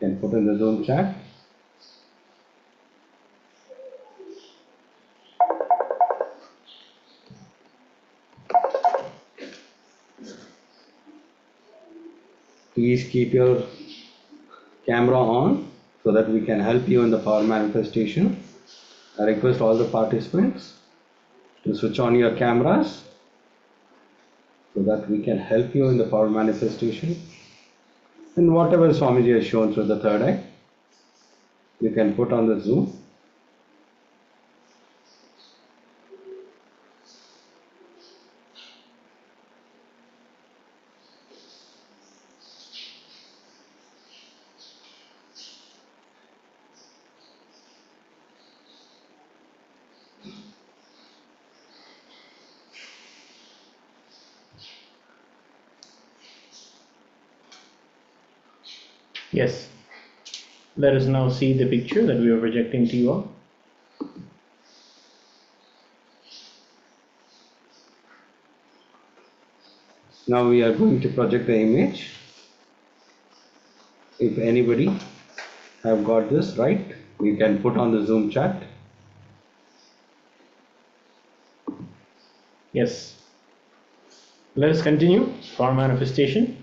you can put in the Zoom chat. Please keep your camera on so that we can help you in the power manifestation. I request all the participants to switch on your cameras so that we can help you in the power manifestation. And whatever Swamiji has shown through the third eye, you can put on the Zoom. Yes. Let us now see the picture that we are projecting to you all. Now we are going to project the image. If anybody have got this right, you can put on the Zoom chat. Yes. Let us continue for manifestation.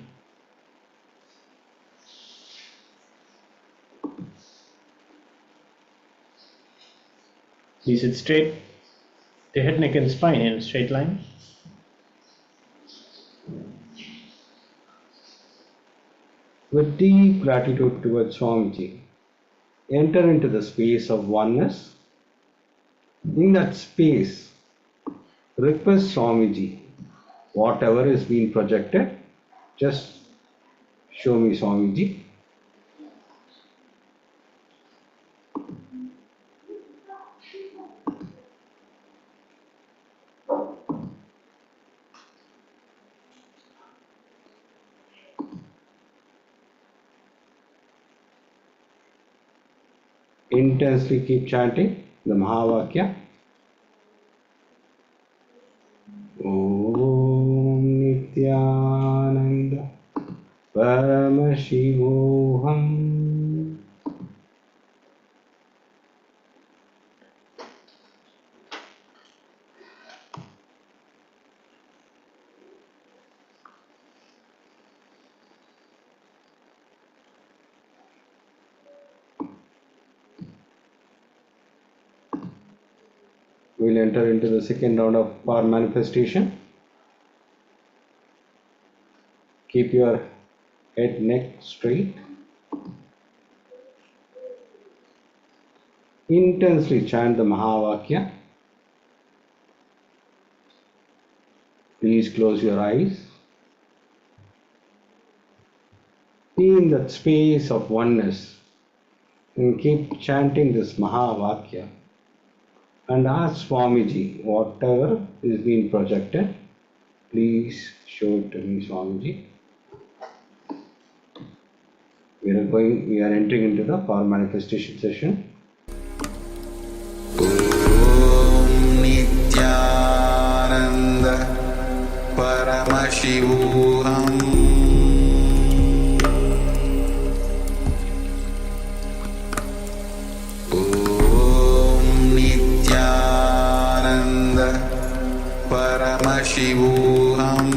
Please sit straight, the head, neck and spine in a straight line. With deep gratitude towards Swamiji, enter into the space of oneness. In that space, request Swamiji, whatever is being projected, just show me Swamiji. Intensely keep chanting the Mahavakya. Om Nityananda Paramashivoham. We'll enter into the second round of power manifestation. Keep your head, neck straight. Intensely chant the Mahavakya. Please close your eyes. Be in that space of oneness and keep chanting this Mahavakya. And ask Swamiji, whatever is being projected, please show it to me, Swamiji. We are entering into the power manifestation session. Om Nityananda Paramashivoham Paramashivoham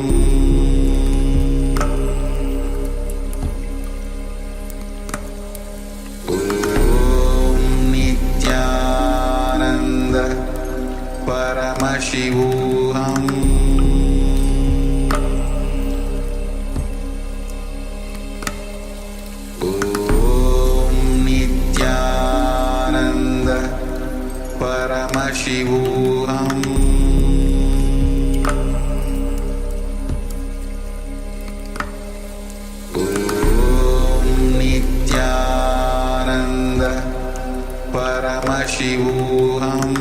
Paramashivoham Om Nityananda Paramashivoham Paramashivoham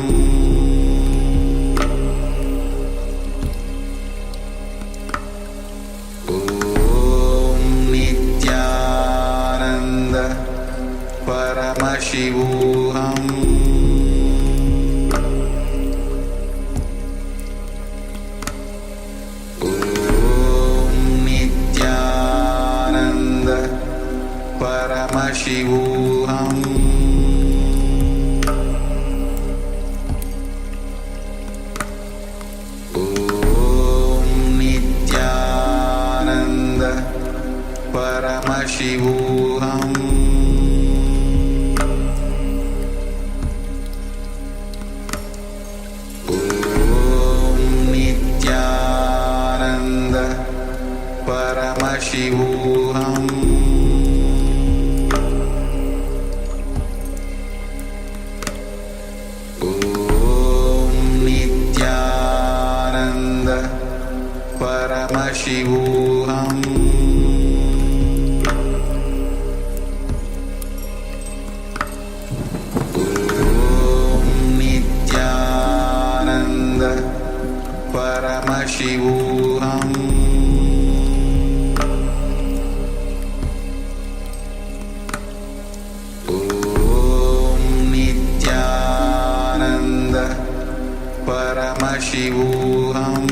Om Nityananda Paramashivoham Om Nityananda Paramashivoham Paramashivoham Om Nityananda Paramashivoham Om Nityananda Paramashivoham Paramashivoham Om Nityananda Paramashivoham Om Nityananda Paramashivoham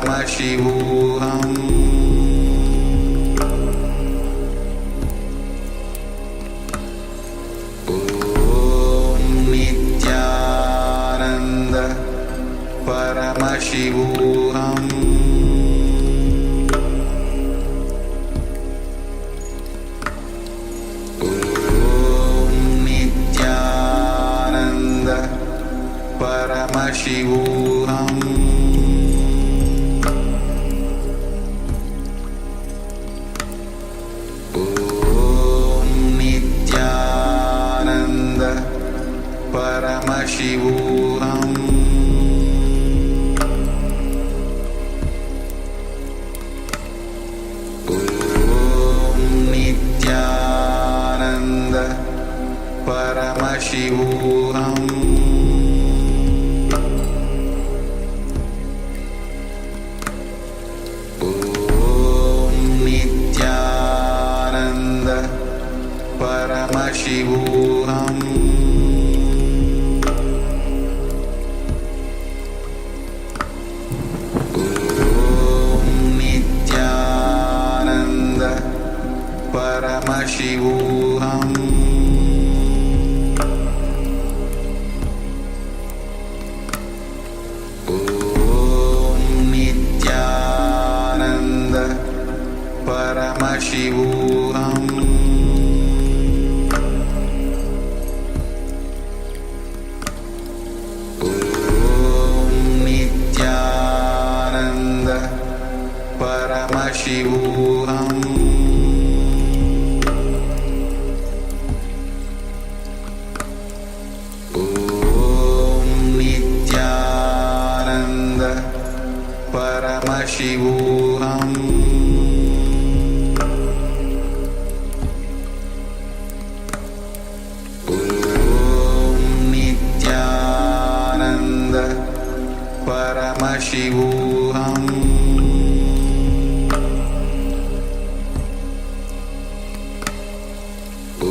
Paramashivoham Om Nityananda Paramashivoham Om Nityananda Paramashivoham Paramashivoham Om Nityananda Paramashivoham Om Nityananda Paramashivoham Paramashivoham Om Nityananda Paramashivoham Om Nityananda Paramashivoham Paramashivoham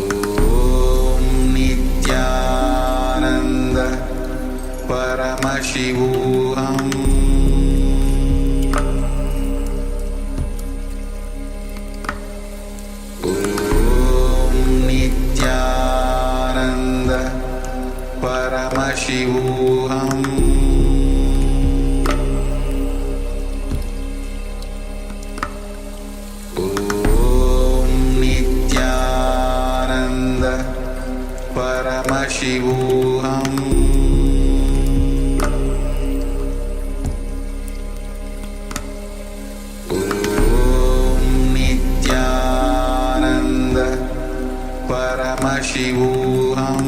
Om Nityananda Paramashivoham Om Nityananda Paramashivoham Paramashivoham Om Nityananda Paramashivoham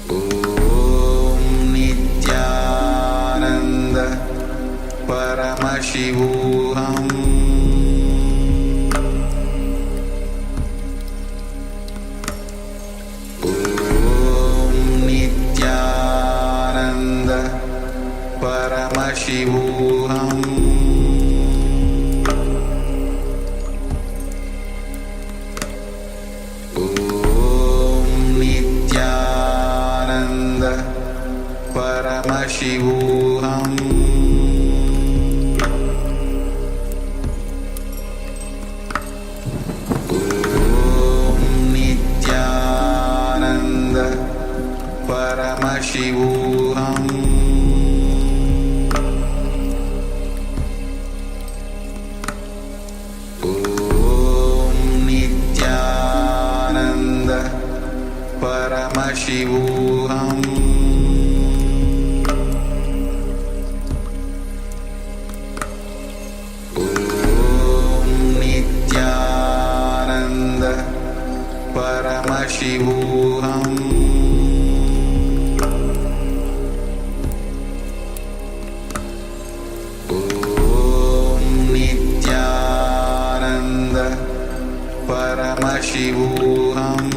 Om Nityananda Paramashivoham Paramashivoham Om Nityananda Paramashivoham Om Nityananda Paramashivoham Paramashivoham Om Nityananda Paramashivoham Om Nityananda Paramashivoham Paramashivoham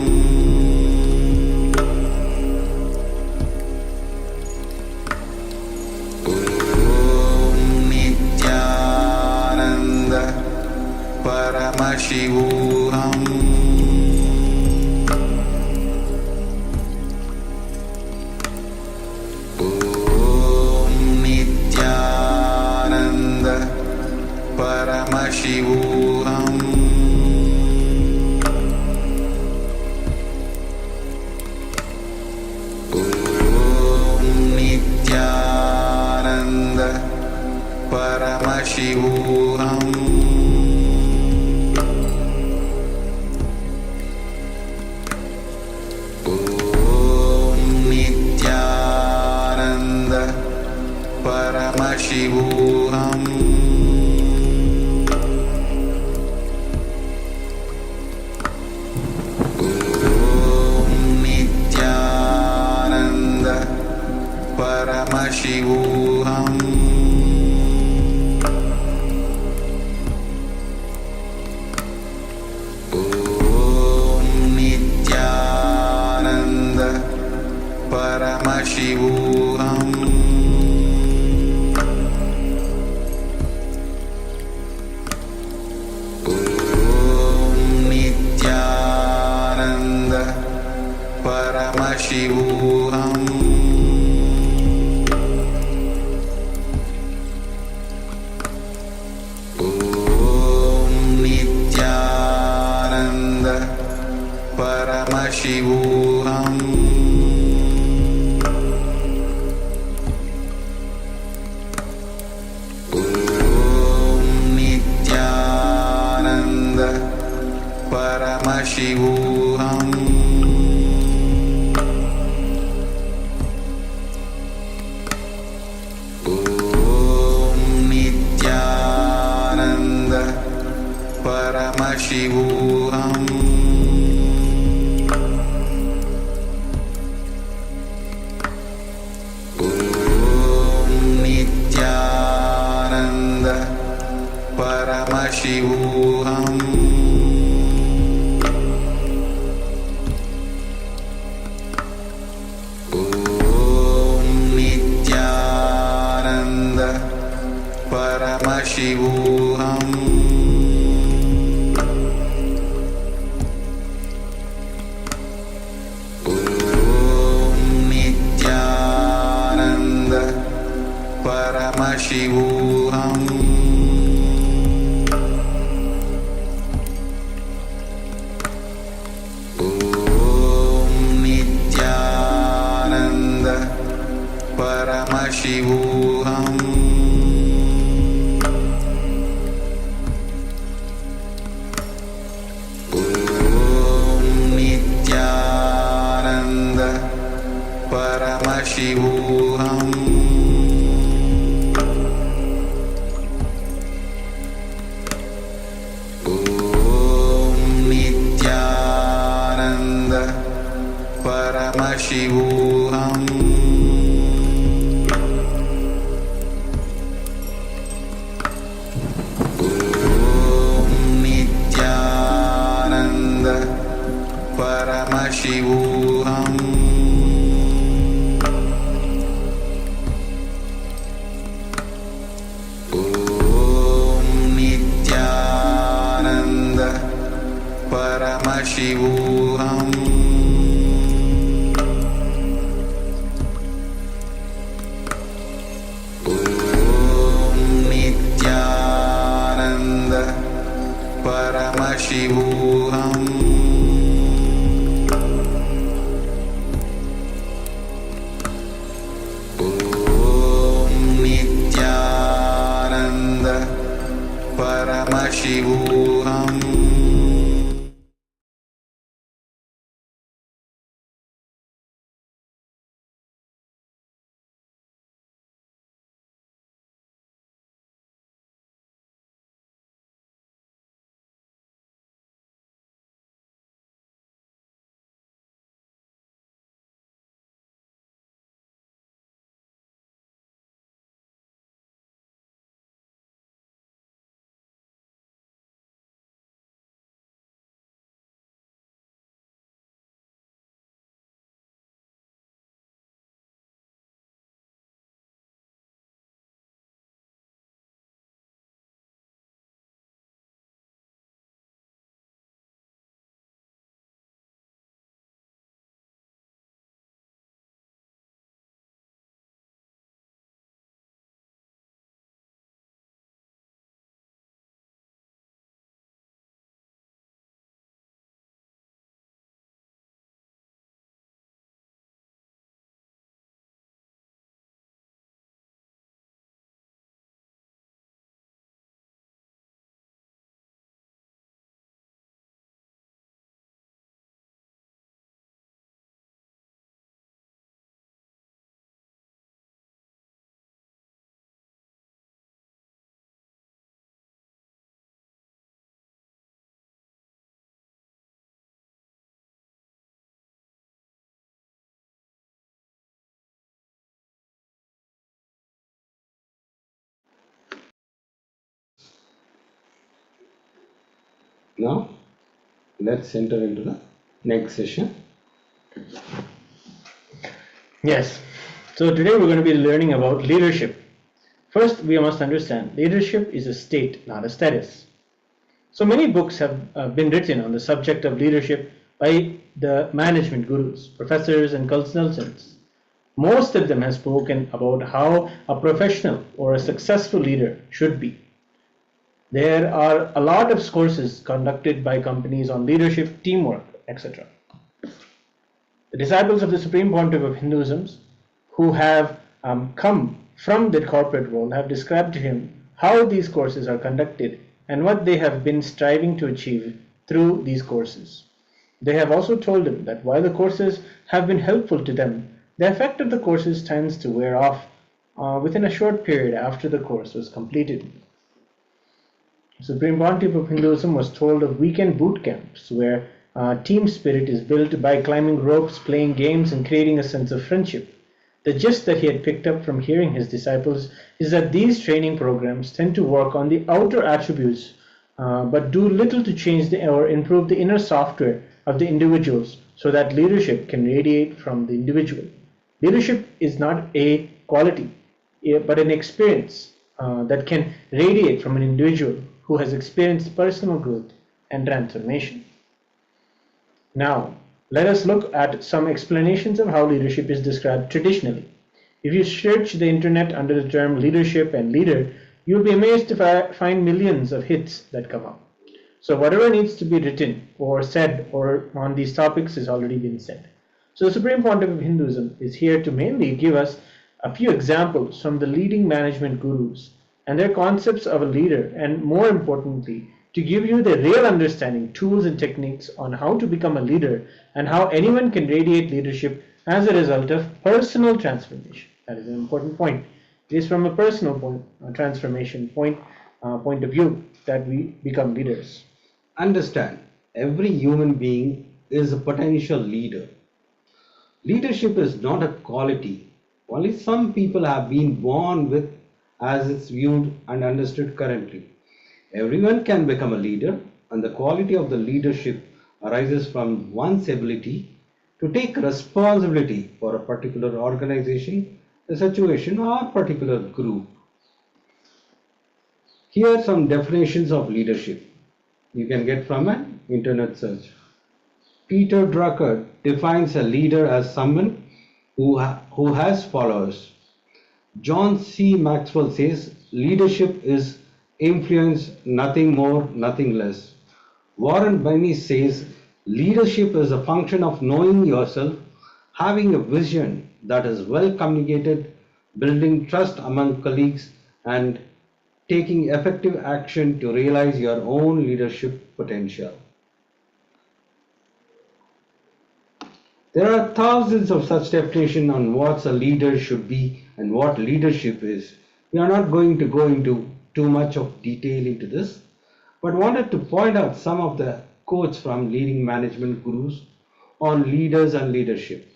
Om Nityananda Paramashivoham Om Nityananda Paramashivoham Paramashivoham Om Nityananda Paramashivoham Om Nityananda Paramashivoham Paramashivoham Om Nityananda Paramashivoham Om Nityananda Paramashivoham Paramashivoham Om Nityananda Paramashivoham Om Nityananda Paramashivoham Paramashivoham Om Nityananda Paramashivoham Paramashivoham Om Nityananda Paramashivoham Om Nityananda Paramashivoham Om Nityananda Paramashivoham Om Nityananda Paramashivoham Om Nityananda Paramashivoham Now, let's enter into the next session. Yes. So today we're going to be learning about leadership. First, we must understand leadership is a state, not a status. So many books have been written on the subject of leadership by the management gurus, professors, and consultants. Most of them have spoken about how a professional or a successful leader should be. There are a lot of courses conducted by companies on leadership, teamwork, etc. The disciples of the Supreme Pontiff of Hinduism, who have come from the corporate world, have described to him how these courses are conducted and what they have been striving to achieve through these courses. They have also told him that while the courses have been helpful to them, the effect of the courses tends to wear off within a short period after the course was completed. The Supreme Pontiff of Hinduism was told of weekend boot camps where team spirit is built by climbing ropes, playing games, and creating a sense of friendship. The gist that he had picked up from hearing his disciples is that these training programs tend to work on the outer attributes but do little to change or improve the inner software of the individuals so that leadership can radiate from the individual. Leadership is not a quality but an experience that can radiate from an individual who has experienced personal growth and transformation. Now, let us look at some explanations of how leadership is described traditionally. If you search the internet under the term leadership and leader, you'll be amazed to find millions of hits that come up. So whatever needs to be written or said or on these topics has already been said. So the Supreme Pontiff of Hinduism is here to mainly give us a few examples from the leading management gurus and their concepts of a leader, and more importantly, to give you the real understanding, tools and techniques on how to become a leader and how anyone can radiate leadership as a result of personal transformation. That is an important point. It is from a personal point, transformation point of view that we become leaders. Understand, every human being is a potential leader. Leadership is not a quality. Only some people have been born with as it's viewed and understood currently. Everyone can become a leader, and the quality of the leadership arises from one's ability to take responsibility for a particular organization, a situation, or a particular group. Here are some definitions of leadership you can get from an internet search. Peter Drucker defines a leader as someone who has followers. John C. Maxwell says leadership is influence, nothing more, nothing less. Warren Buffett says leadership is a function of knowing yourself, having a vision that is well communicated, building trust among colleagues, and taking effective action to realize your own leadership potential. There are thousands of such definitions on what a leader should be and what leadership is. We are not going to go into too much of detail into this, but wanted to point out some of the quotes from leading management gurus on leaders and leadership.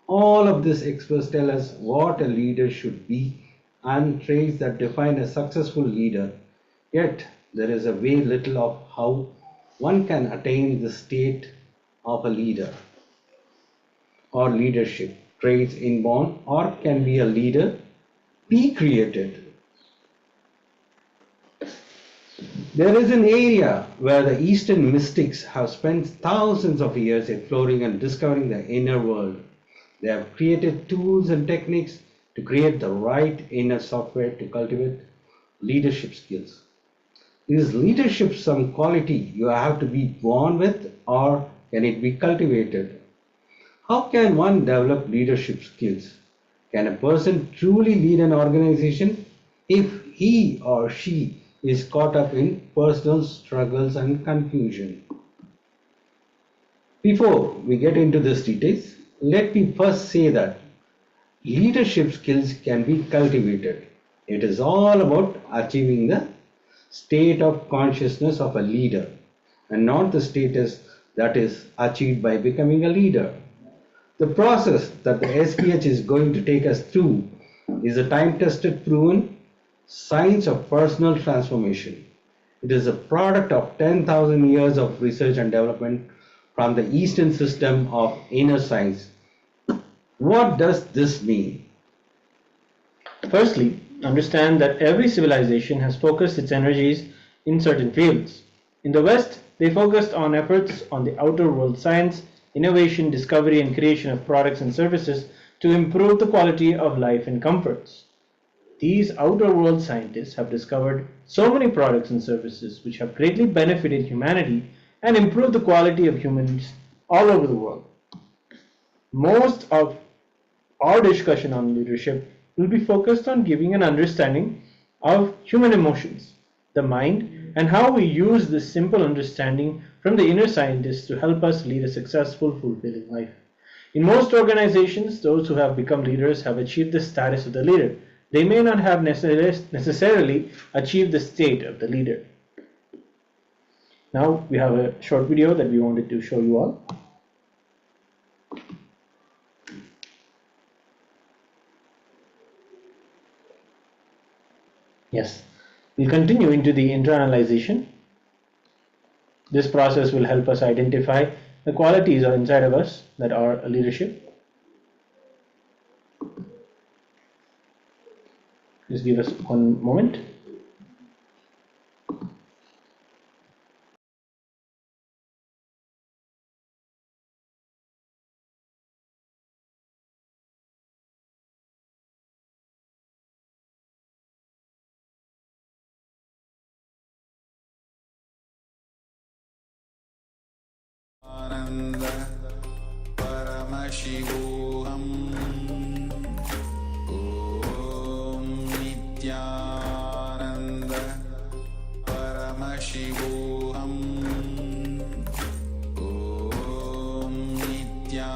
All of these experts tell us what a leader should be and traits that define a successful leader. Yet there is a way little of how one can attain the state of a leader or leadership. Traits inborn or can be a leader be created. There is an area where the Eastern mystics have spent thousands of years exploring and discovering the inner world. They have created tools and techniques to create the right inner software to cultivate leadership skills. Is leadership some quality you have to be born with, or can it be cultivated? How can one develop leadership skills? Can a person truly lead an organization if he or she is caught up in personal struggles and confusion? Before we get into these details, let me first say that leadership skills can be cultivated. It is all about achieving the state of consciousness of a leader and not the status that is achieved by becoming a leader. The process that the SPH is going to take us through is a time-tested, proven science of personal transformation. It is a product of 10,000 years of research and development from the Eastern system of inner science. What does this mean? Firstly, understand that every civilization has focused its energies in certain fields. In the West, they focused on efforts on the outer world science, innovation, discovery, and creation of products and services to improve the quality of life and comforts. These outer world scientists have discovered so many products and services which have greatly benefited humanity and improved the quality of humans all over the world. Most of our discussion on leadership will be focused on giving an understanding of human emotions, the mind, and how we use this simple understanding from the inner scientists to help us lead a successful, fulfilling life. In most organizations, those who have become leaders have achieved the status of the leader. They may not have necessarily achieved the state of the leader. Now we have a short video that we wanted to show you all. Yes, we'll continue into the internalization. This process will help us identify the qualities inside of us that are a leadership. Just give us one moment. Paramashivoham Om Nityananda Paramashivoham Om Nityananda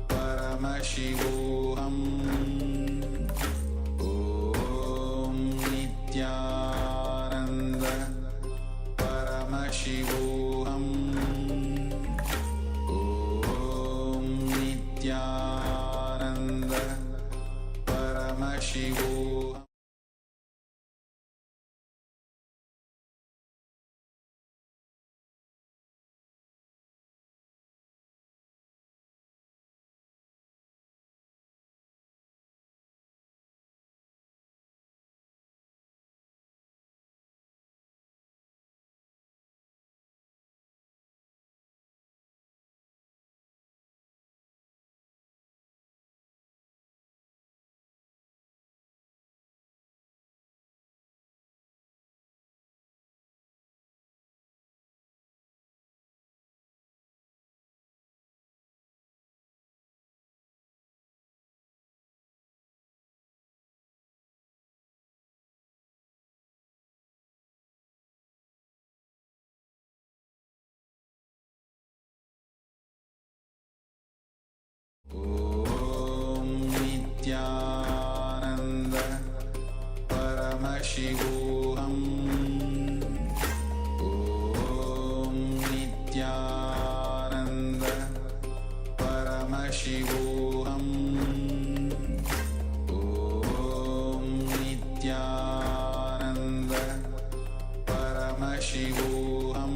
Paramashivoham. Om Nityananda Paramashivoham. Om Nityananda Paramashivoham. Om Nityananda Paramashivoham. Om Nityananda Paramashivoham. Om Nityananda Paramashivoham. Om Nityananda Paramashivoham.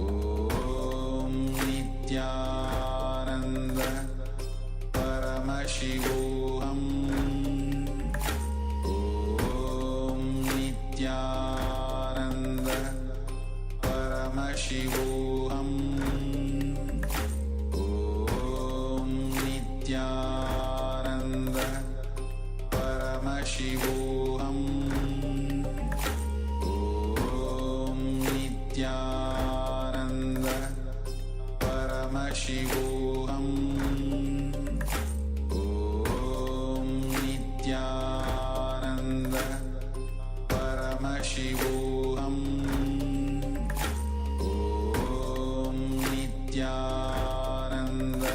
Om Nityananda Paramashivoham. Om Nityananda Paramashivoham. Om Nityananda Paramashivoham. Om Nityananda Paramashivoham. Om Nityananda Paramashivoham. Om Nityananda Paramashivoham. Om Nityananda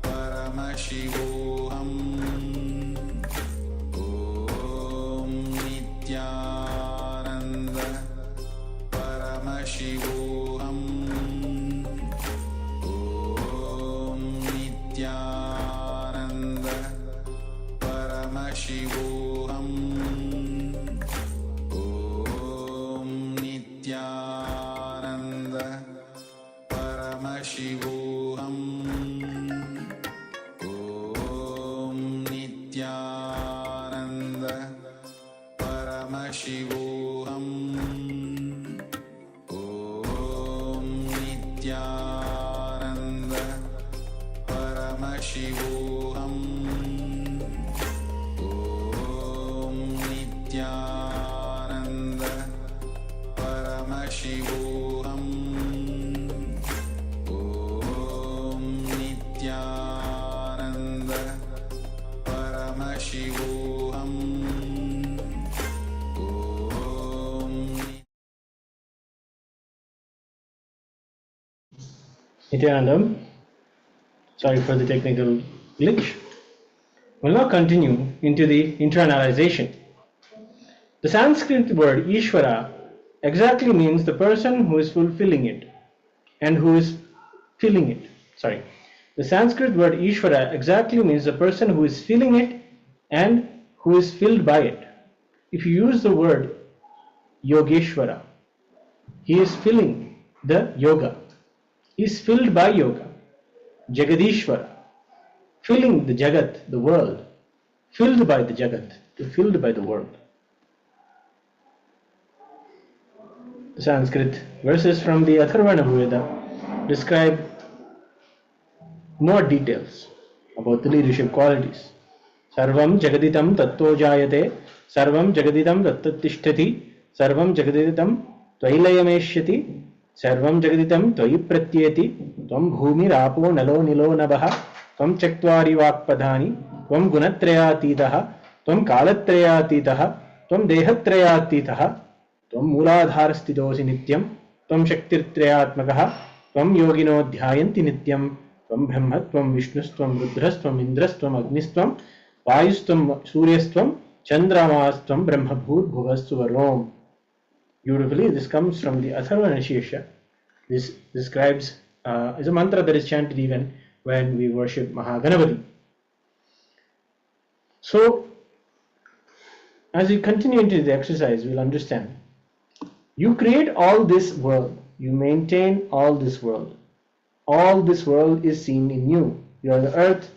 Paramashivoham. Om Nityananda Paramashivoham. Om Nityananda Paramashivoham. Om Nityananda Paramashivoham. Om Nityananda Paramashivoham. Om Nityananda Paramashivoham. Om Nityananda Paramashivoham. Om Nityanandam, sorry for the technical glitch. We'll now continue into the internalization. The Sanskrit word Ishvara exactly means the person who is fulfilling it and who is filling it. Sorry. The Sanskrit word Ishvara exactly means the person who is filling it and who is filled by it. If you use the word Yogeshwara, he is filling the yoga. He is filled by yoga. Jagadishwara, filling the Jagat, the world, filled by the Jagat, filled by the world. The Sanskrit verses from the Atharvana Veda describe more details about the leadership qualities. Sarvam Jagaditam Tatto Jayate, Sarvam Jagaditam Tattattishtati, Sarvam Jagaditam Tvailayameshyati, Sarvam Jagaditam Tvai Pratyeti, Tvam Bhumi Rapo Nalo Nilo Nabaha, Tvam Chaktvari Vakpadhani, Tvam Gunatrayatitaha, त्वं कालत्रयातीतः त्वं देहत्रयातीतः त्वं मूलाधारस्थितोऽसि नित्यं त्वं शक्तित्रयात्मकः त्वं योगिनो ध्यायन्ति नित्यं त्वं ब्रह्म त्वं विष्णुस्त्वं रुद्रस्त्वं इन्द्रस्त्वं अग्निस्त्वं वायुस्त्वं सूर्यस्त्वं चन्द्रमास्त्वं ब्रह्मभूर्भुवस्सुवरोम्. Beautifully, this comes from the Atharvana Shirša. This describes is a mantra that is chanted even when we worship Mahaganapati. So, as we continue into the exercise, we'll understand. You create all this world. You maintain all this world. All this world is seen in you. You are the earth,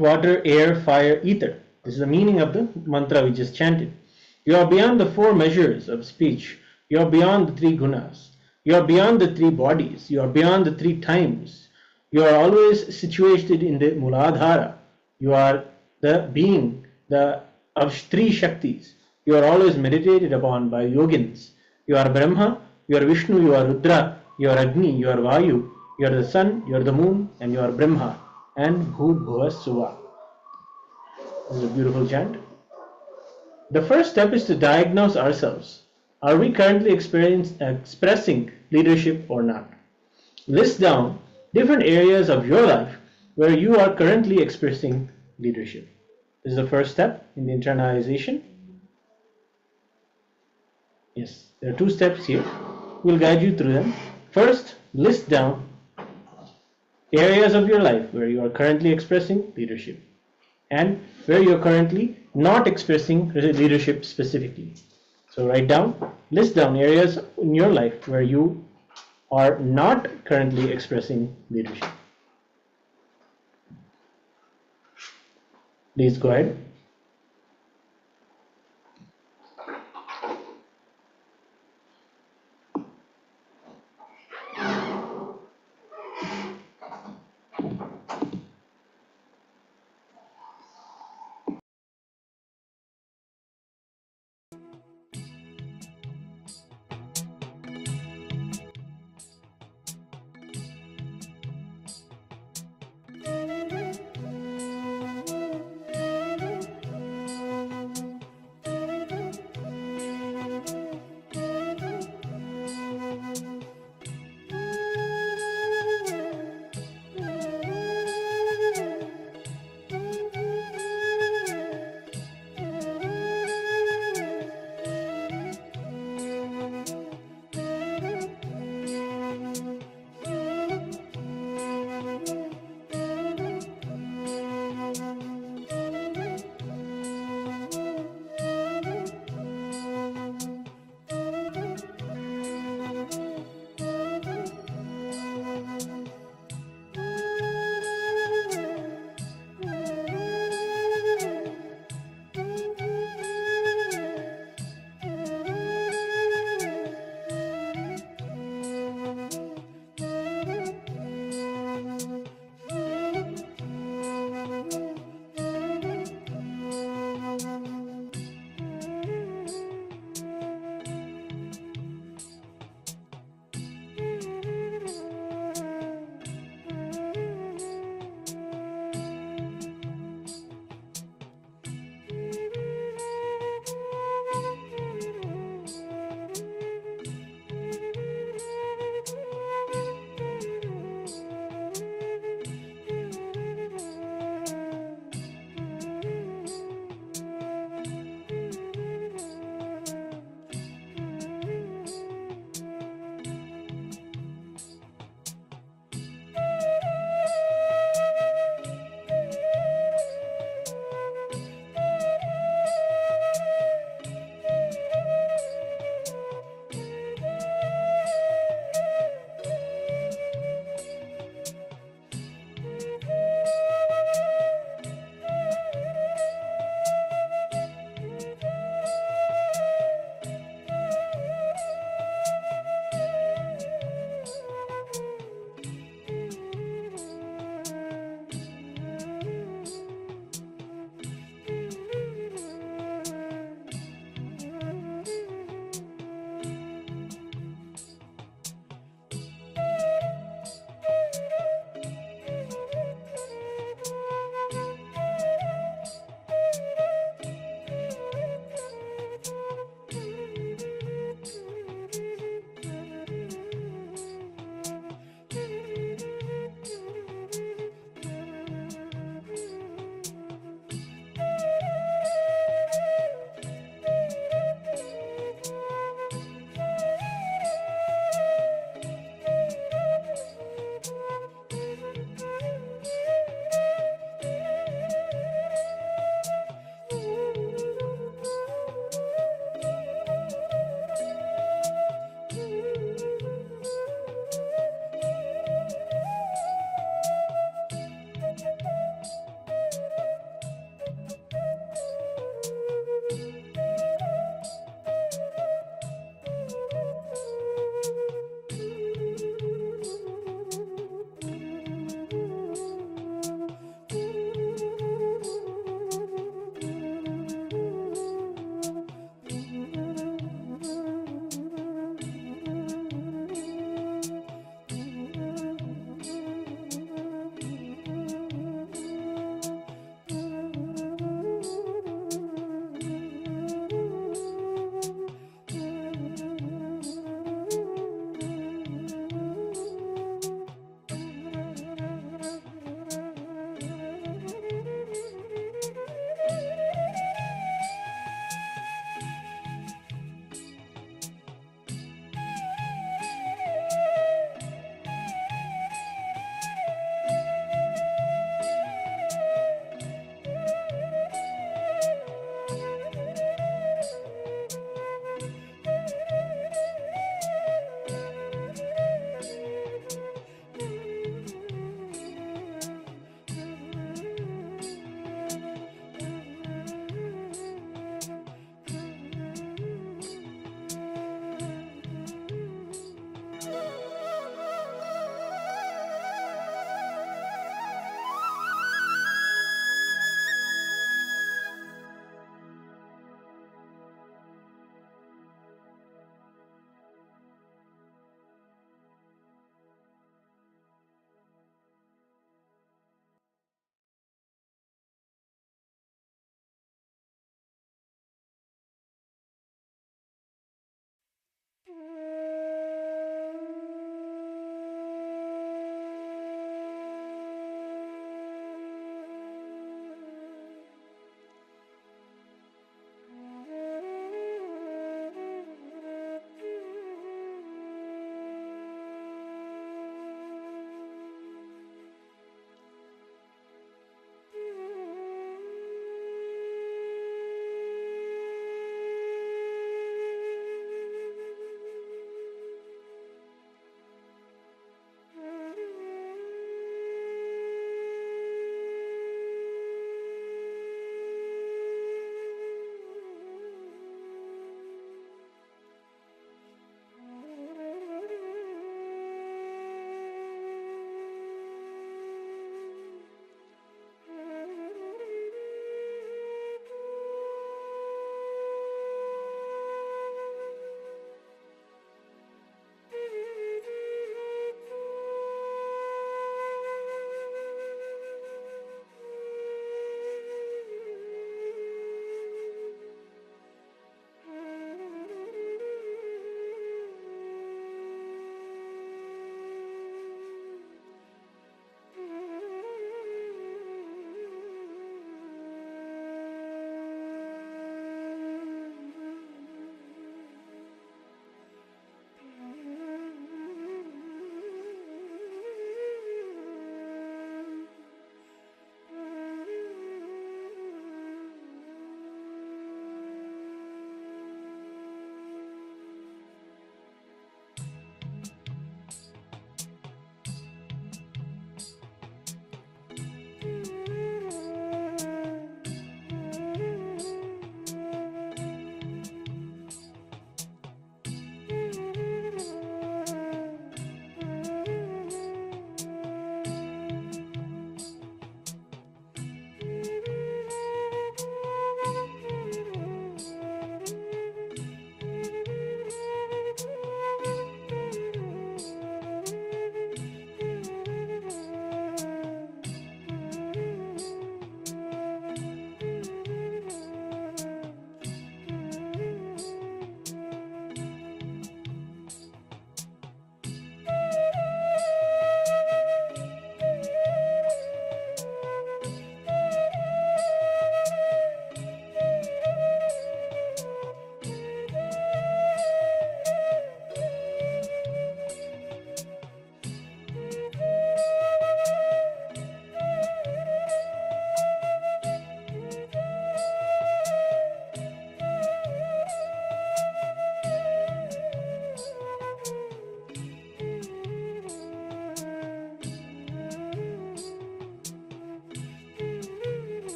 water, air, fire, ether. This is the meaning of the mantra we just chanted. You are beyond the four measures of speech. You are beyond the three gunas. You are beyond the three bodies. You are beyond the three times. You are always situated in the Muladhara. You are the being of three Shaktis. You are always meditated upon by yogins. You are Brahma, you are Vishnu, you are Rudra, you are Agni, you are Vayu, you are the sun, you are the moon, and you are Brahma. And Bhut Bhuva Suva. This is a beautiful chant. The first step is to diagnose ourselves. Are we currently expressing leadership or not? List down different areas of your life where you are currently expressing leadership. This is the first step in the internalization. Yes, there are two steps here. We'll guide you through them. First, list down areas of your life where you are currently expressing leadership and where you're currently not expressing leadership specifically. So list down areas in your life where you are not currently expressing leadership. Please go ahead.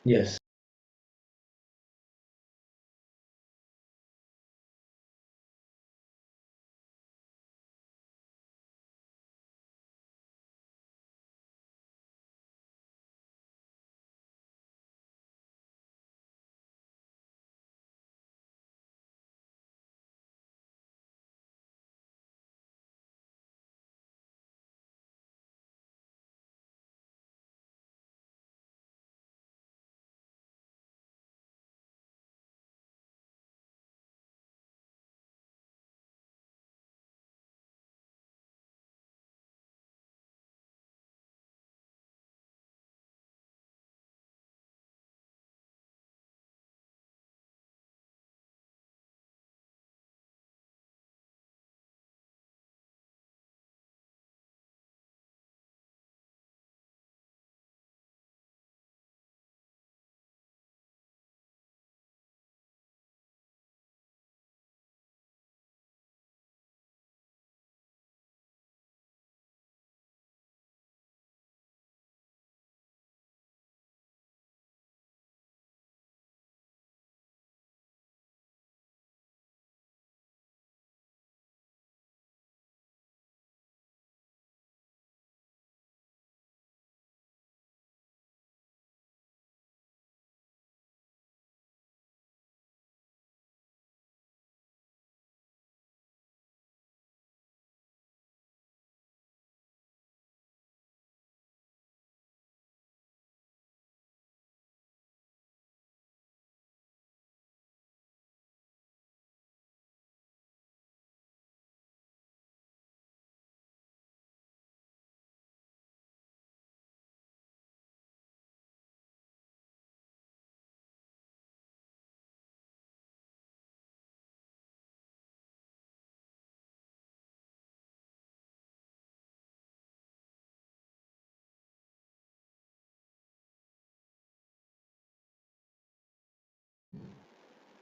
Yes.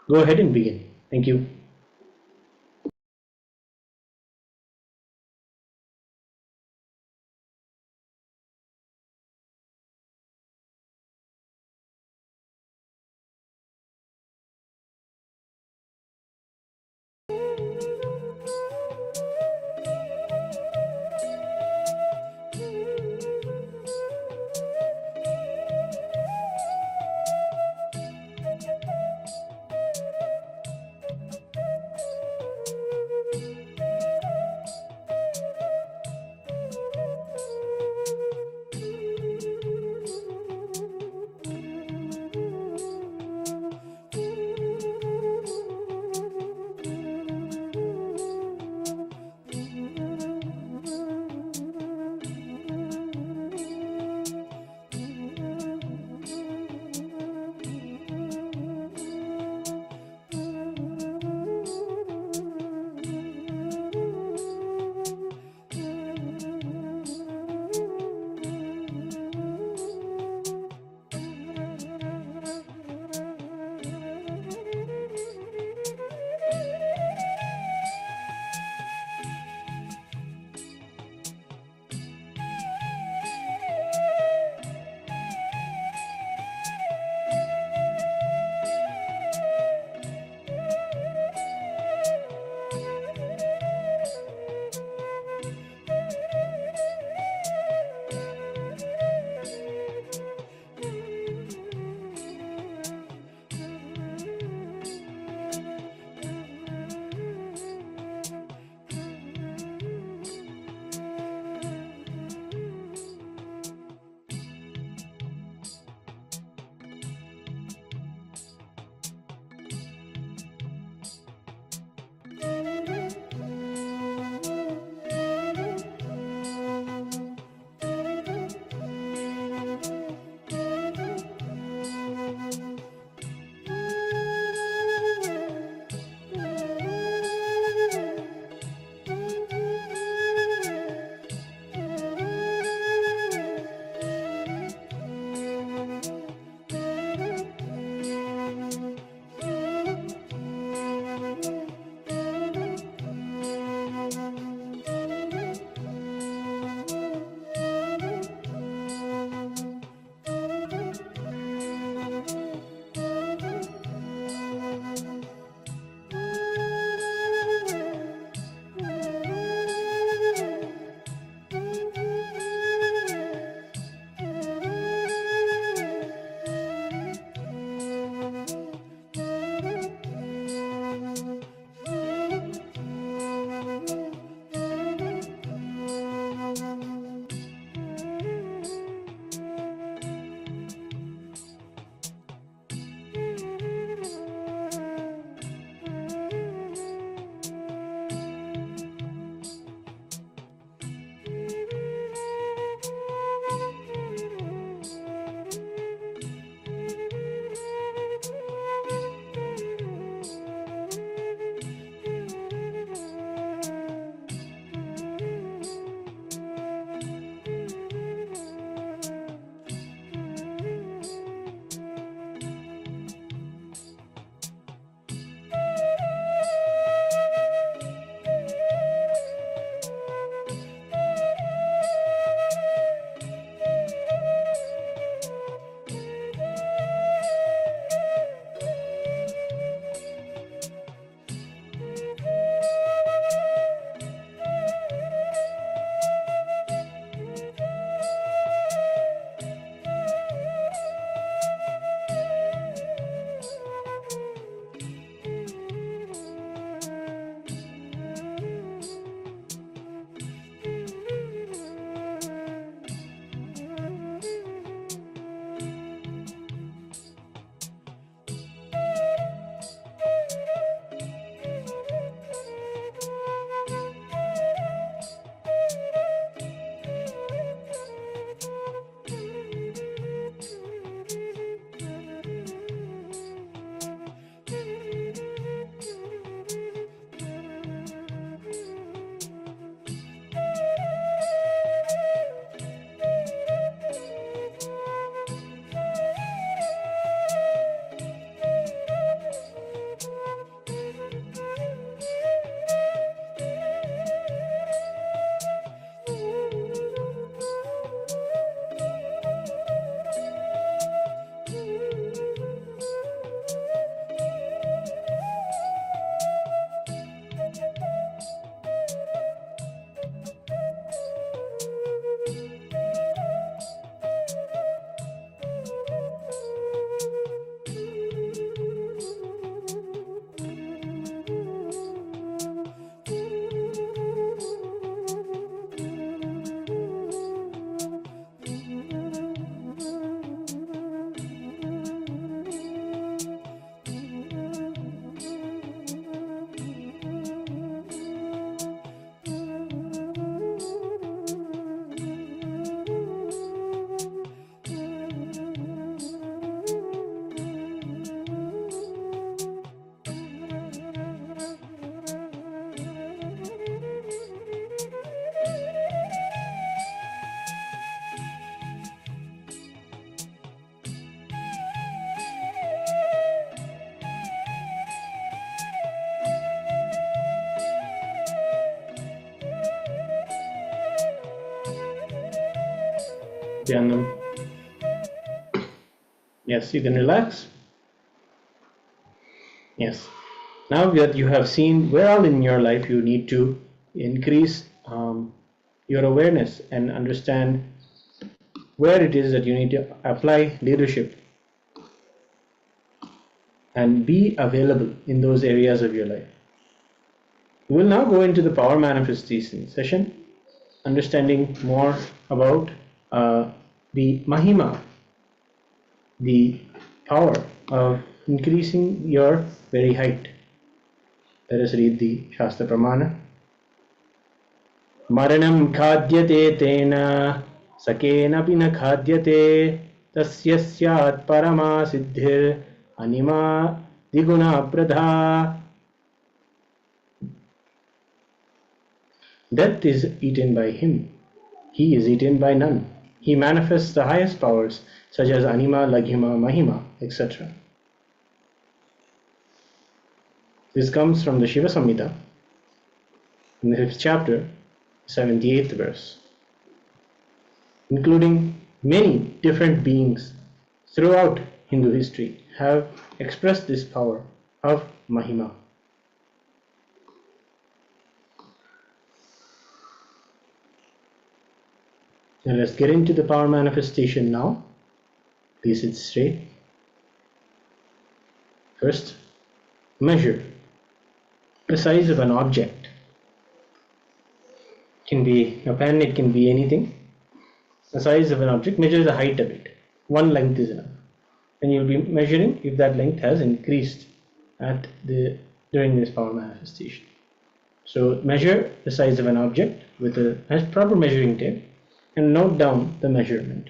Go ahead and begin. Thank you. Dhyanam. Yes, you can relax. Yes. Now that you have seen where all in your life you need to increase your awareness and understand where it is that you need to apply leadership and be available in those areas of your life. We will now go into the power manifestation session, understanding more about the Mahima, the power of increasing your very height. Let us read the Shastra Pramana. Maranam khadyate tena sakena pina khadyate tasya syat parama siddhir anima diguna pradha. Death is eaten by him. He is eaten by none. He manifests the highest powers such as Anima, Laghima, Mahima, etc. This comes from the Shiva Samhita in the 5th chapter, 78th verse, including many different beings throughout Hindu history have expressed this power of Mahima. Now let's get into the power manifestation now. Please sit straight. First, measure the size of an object. It can be a pen, it can be anything. The size of an object, measure the height of it. One length is enough. And you'll be measuring if that length has increased during this power manifestation. So measure the size of an object with a proper measuring tape and note down the measurement.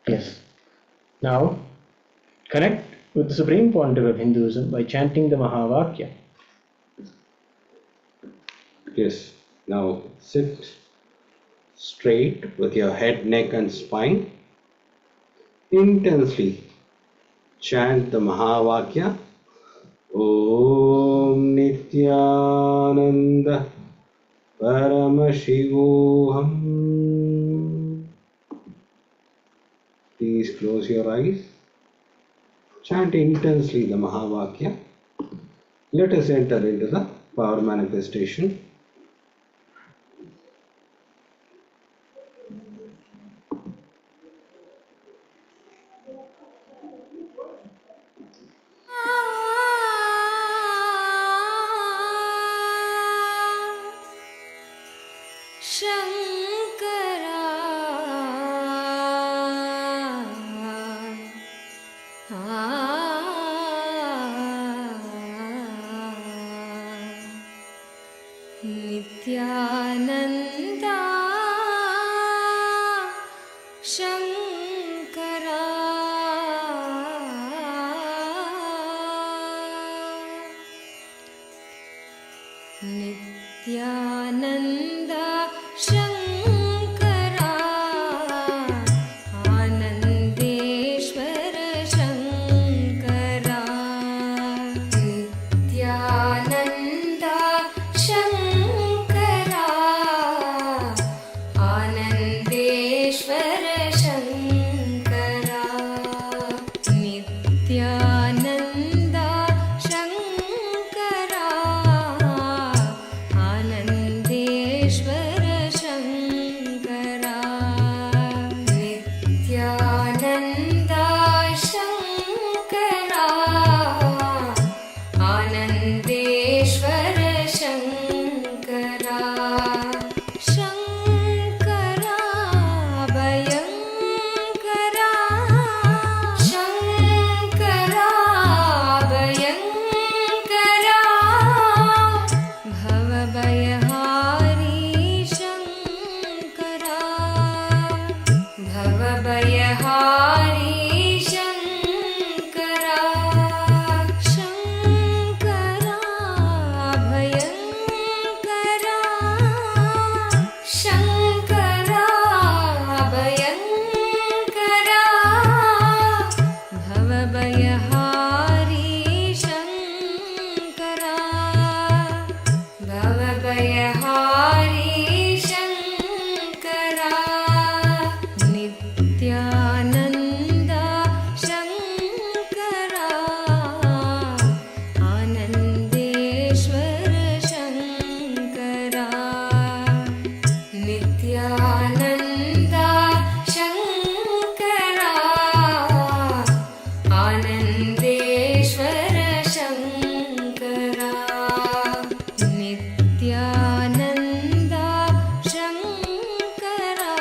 Yes. Now, connect with the Supreme Pontiff of Hinduism by chanting the Mahavakya. Yes. Now sit straight with your head, neck and spine. Intensely chant the Mahavakya. Om Nityananda Paramashivoham. Please close your eyes. Chant intensely the Mahavakya. Let us enter into the power manifestation. Nityananda Shankara Nityananda Shankara Anandeshwara Shankara Nityananda Shankara Anandeshwara Shankara Nityananda Shankara Anandeshwara Shankara Nityananda Shankara Anandeshwara Shankara Shankara Bhayankara Shankara Anandeshwar Shankara Nityananda Shankara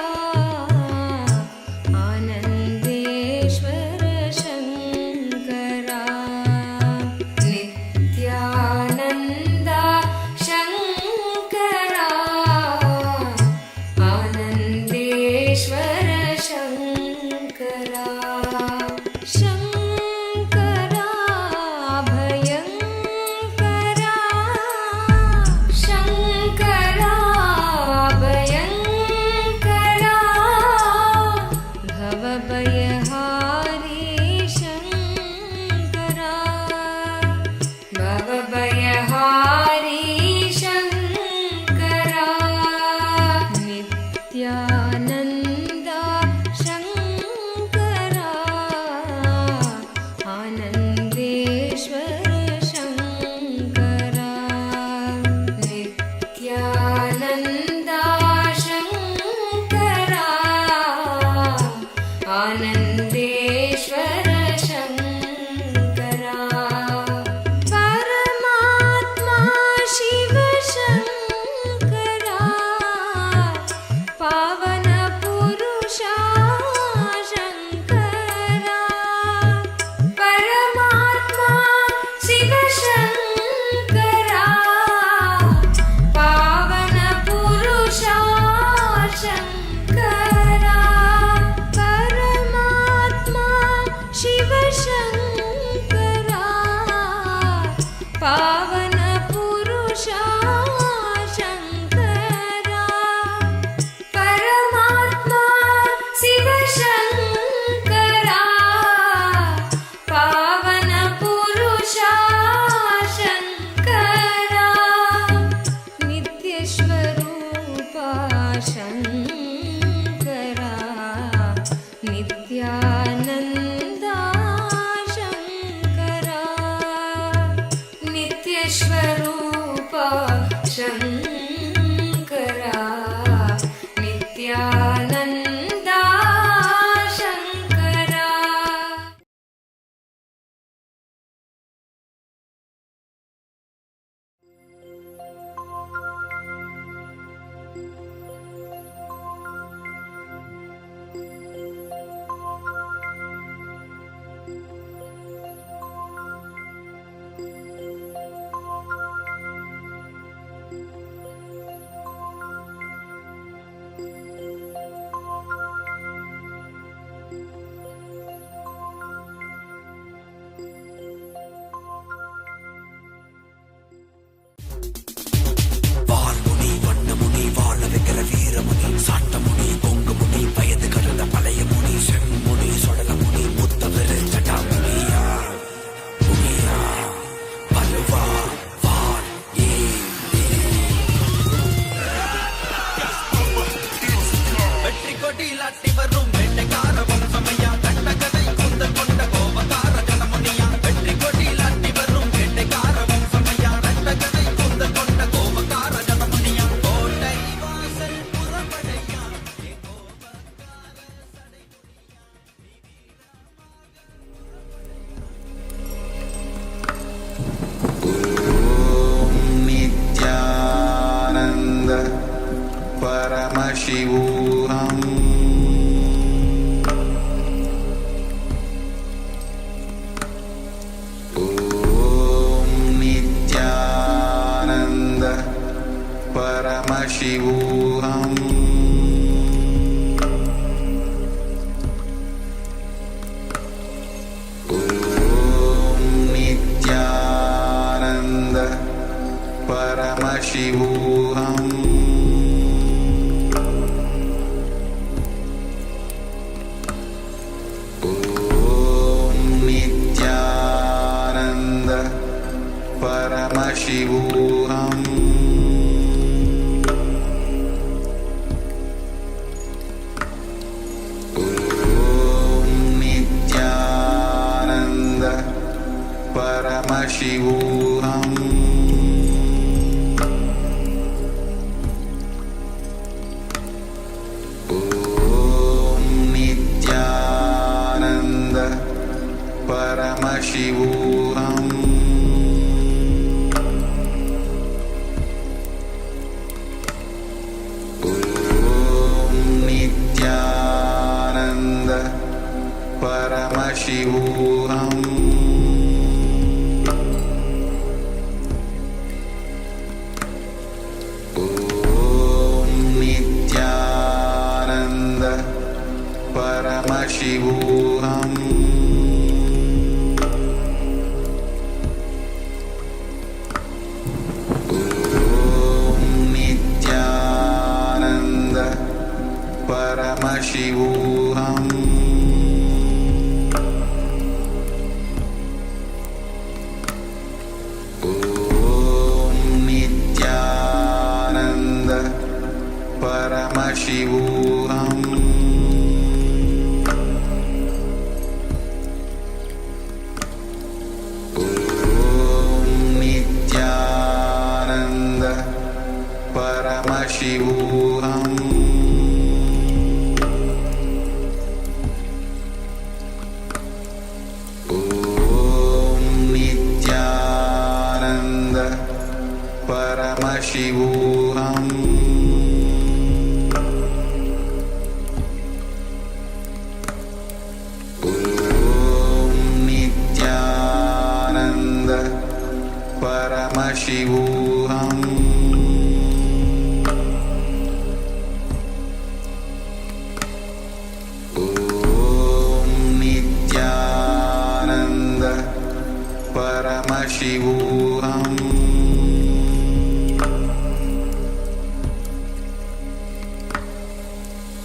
Anandeshwar Shankara Nityananda Shankara Anandeshwar Shankara Shankara भयङ्करा Shankara भयङ्करा भवभयहारी Shankara भवभयहारी Shankara Nityananda Shankara Anandeshwar Shankara Nityananda Shankara Anandeshwar Shankara परमात्मा शिव शङ्करा पावन पुरुषा शङ्करा परमात्मा शिव शङ्करा पावन पुरुषा शङ्करा परमात्मा शिव शङ्करा पावन पुरुषा शङ्करा परमात्मा शिव शङ्करा पावन पुरुषा शङ्करा नित्यस्वरूपा शङ्करा नित्यानन्दा शङ्करा नित्यस्वरूपा शङ्करा नित्यानन्दा शङ्करा வால்முனி வண்ணமுனி வாழ வைக்கிற வீரமுனி சாட்டமுனி பொங்குமுனி வயது கடந்த பழைய முனி செம்முனி சொடலமுனி முத்தவரு ஜட்டாமுனியா முனியா வலுவா வால் வெற்றி கொடி லாட்டி வரும் வேட்டைக்கார வம்சமையா கண்ட கதை கொண்ட கொண்ட கோபக்கார கணமுனியா வெற்றி கொடி லாட்டி வரும் வேட்டைக்கார வம்சமையா கண்ட கதை கொண்ட கொண்ட கோபக்கார கணமுனியா கோட்டை வாசல் புறப்படையா नित्यानन्द परमशिवोऽहम् ॐ नित्यानन्द परमशिवोऽहम् ॐ नित्यानन्द परमशिवोऽहम् ॐ नित्यानन्द परमशिवोऽहम् ॐ नित्यानन्द परमशिवोऽहम् Paramashivoham Om Nityananda Paramashivoham Om Nityananda Paramashivoham Paramashivoham Om Nityananda Paramashivoham Om Nityananda Paramashivoham Paramashivoham Om Nityananda Paramashivoham Om Nityananda Paramashivoham Paramashivoham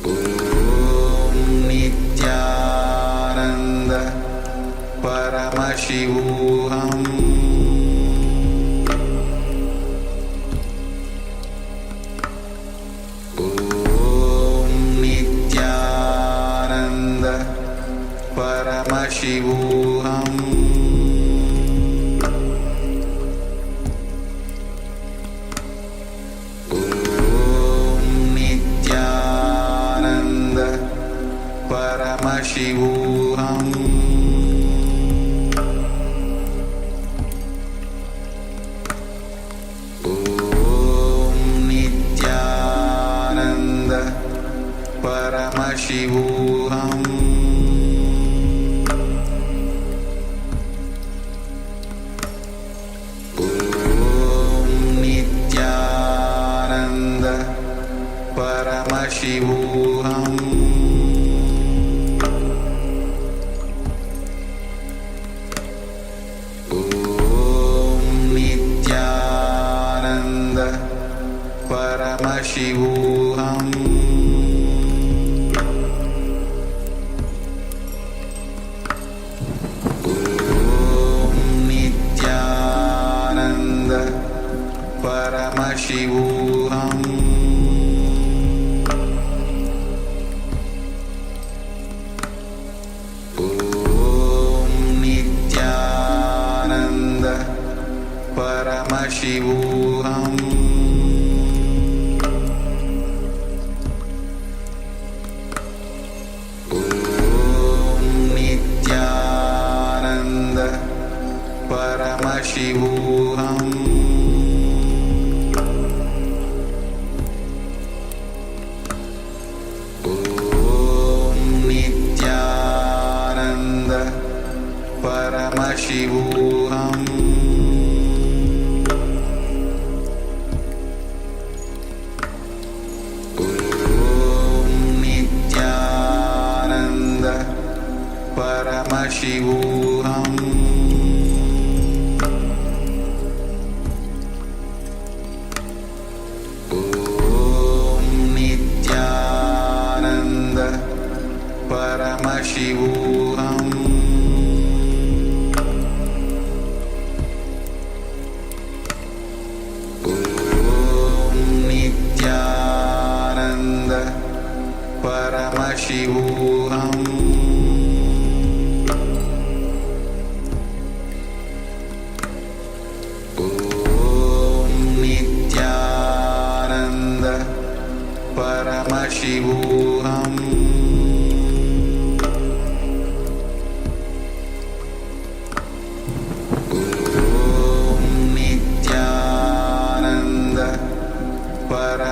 Om Nityananda Paramashivoham Om Nityananda Paramashivoham Paramashivoham Om Nityananda Paramashivoham Om Nityananda Paramashivoham Paramashivoham Om Nityananda Paramashivoham Om Nityananda Paramashivoham Paramashivoham Om Nityananda Paramashivoham Om Nityananda Paramashivoham Paramashivoham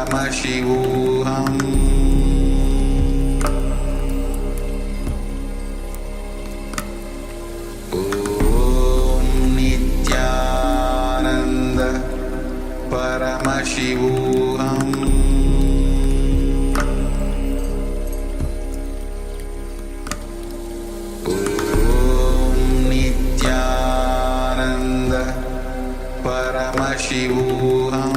Paramashivoham Om Nityananda Paramashivoham Paramashivoham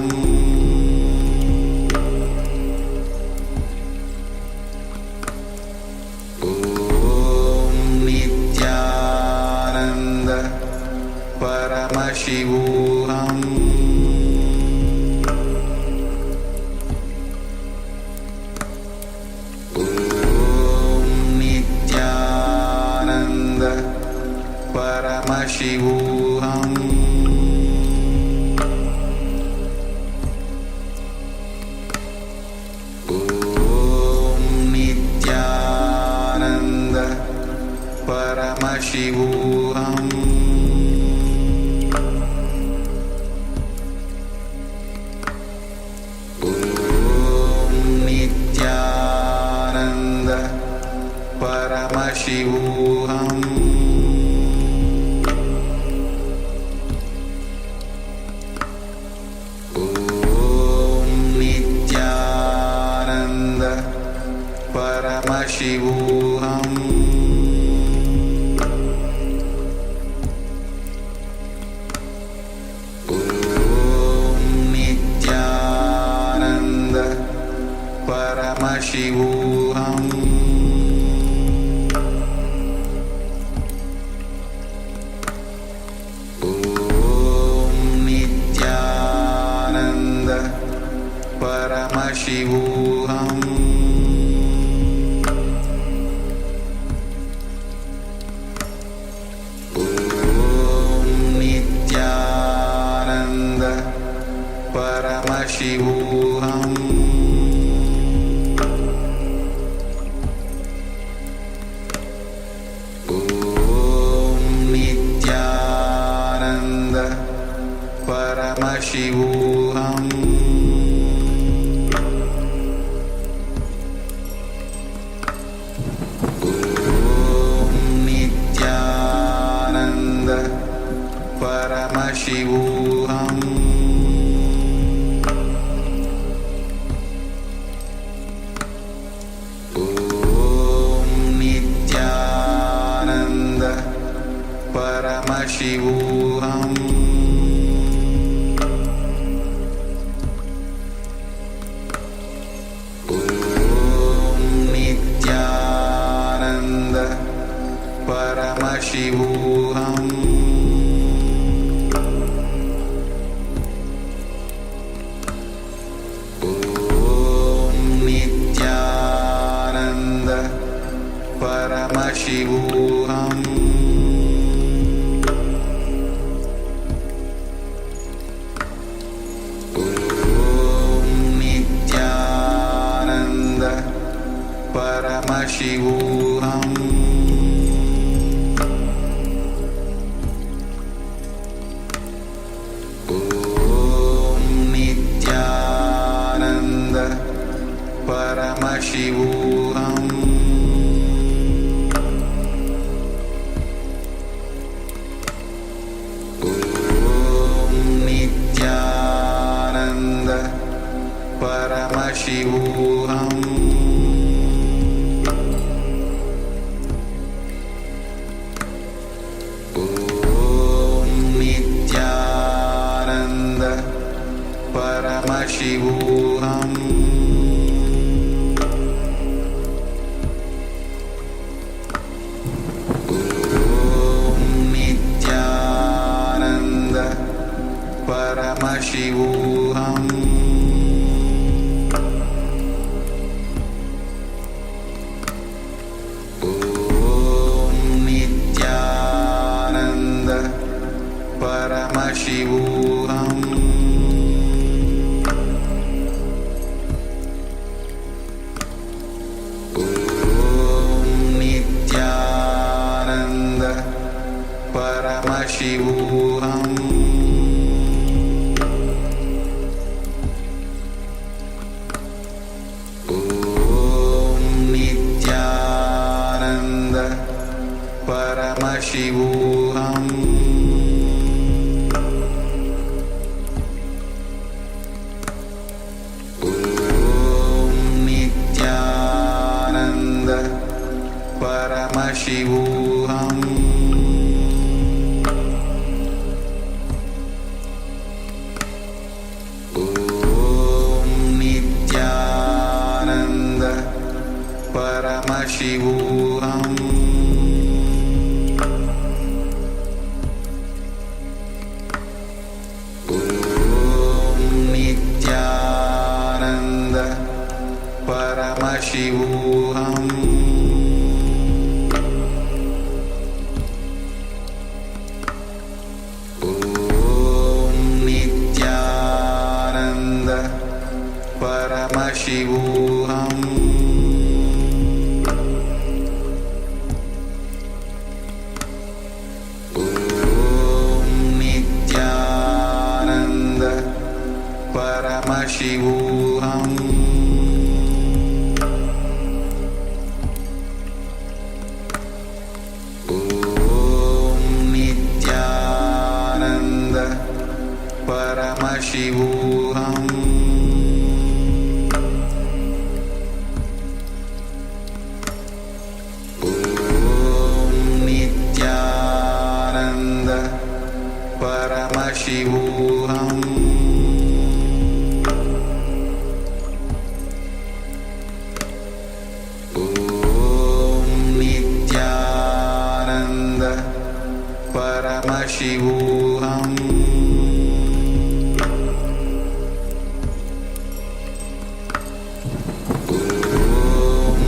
Om Nityananda Paramashivoham Om Nityananda Paramashivoham Paramashivoham Om Nityananda Paramashivoham Om Nityananda Paramashivoham Paramashivoham Om Nityananda Paramashivoham Om Nityananda Paramashivoham Paramashivoham Om Nityananda Paramashivoham Om Nityananda Paramashivoham Paramashivoham Om Nityananda Paramashivoham Om Nityananda Paramashivoham Paramashivoham Om Nityananda Paramashivoham Om Nityananda Paramashivoham Paramashivoham Om Nityananda Paramashivoham Om Nityananda Paramashivoham Paramashivoham Om Nityananda Paramashivoham Om Nityananda Paramashivoham Paramashivoham Om Nityananda Paramashivoham Om Nityananda Paramashivoham Paramashivoham Om Nityananda Paramashivoham Om Nityananda Paramashivoham Paramashivoham Om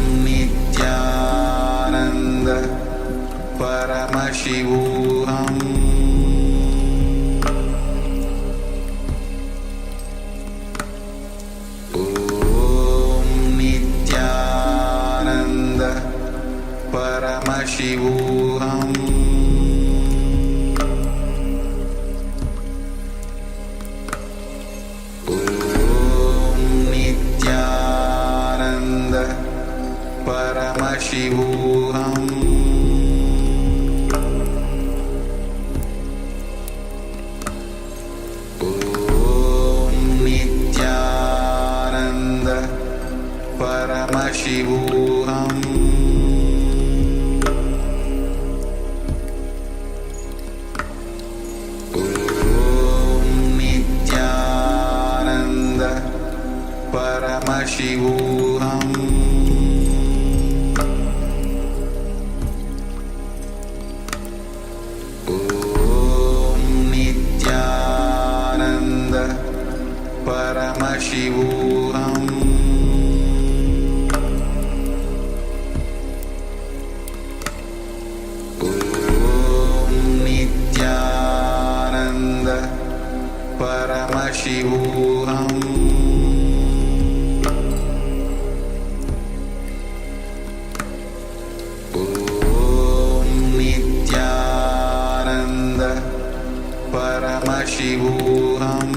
Nityananda Paramashivoham Om Nityananda Paramashivoham Paramashivoham Om Nityananda Paramashivoham Om Nityananda Paramashivoham Paramashivoham Om Nityananda Paramashivoham Om Nityananda Paramashivoham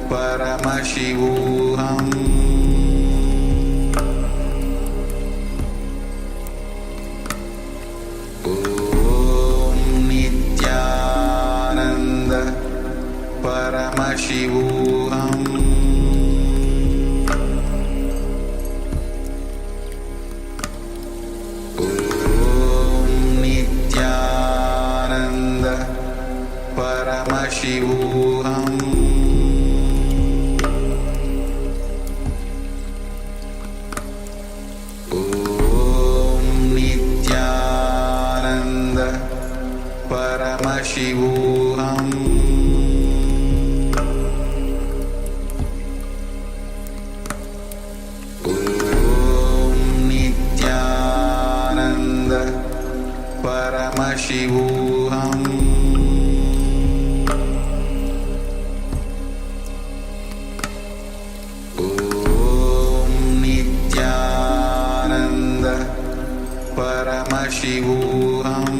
Paramashivoham Om Nityananda Paramashivoham Om Nityananda Paramashivoham Paramashivoham Om Nityananda Paramashivoham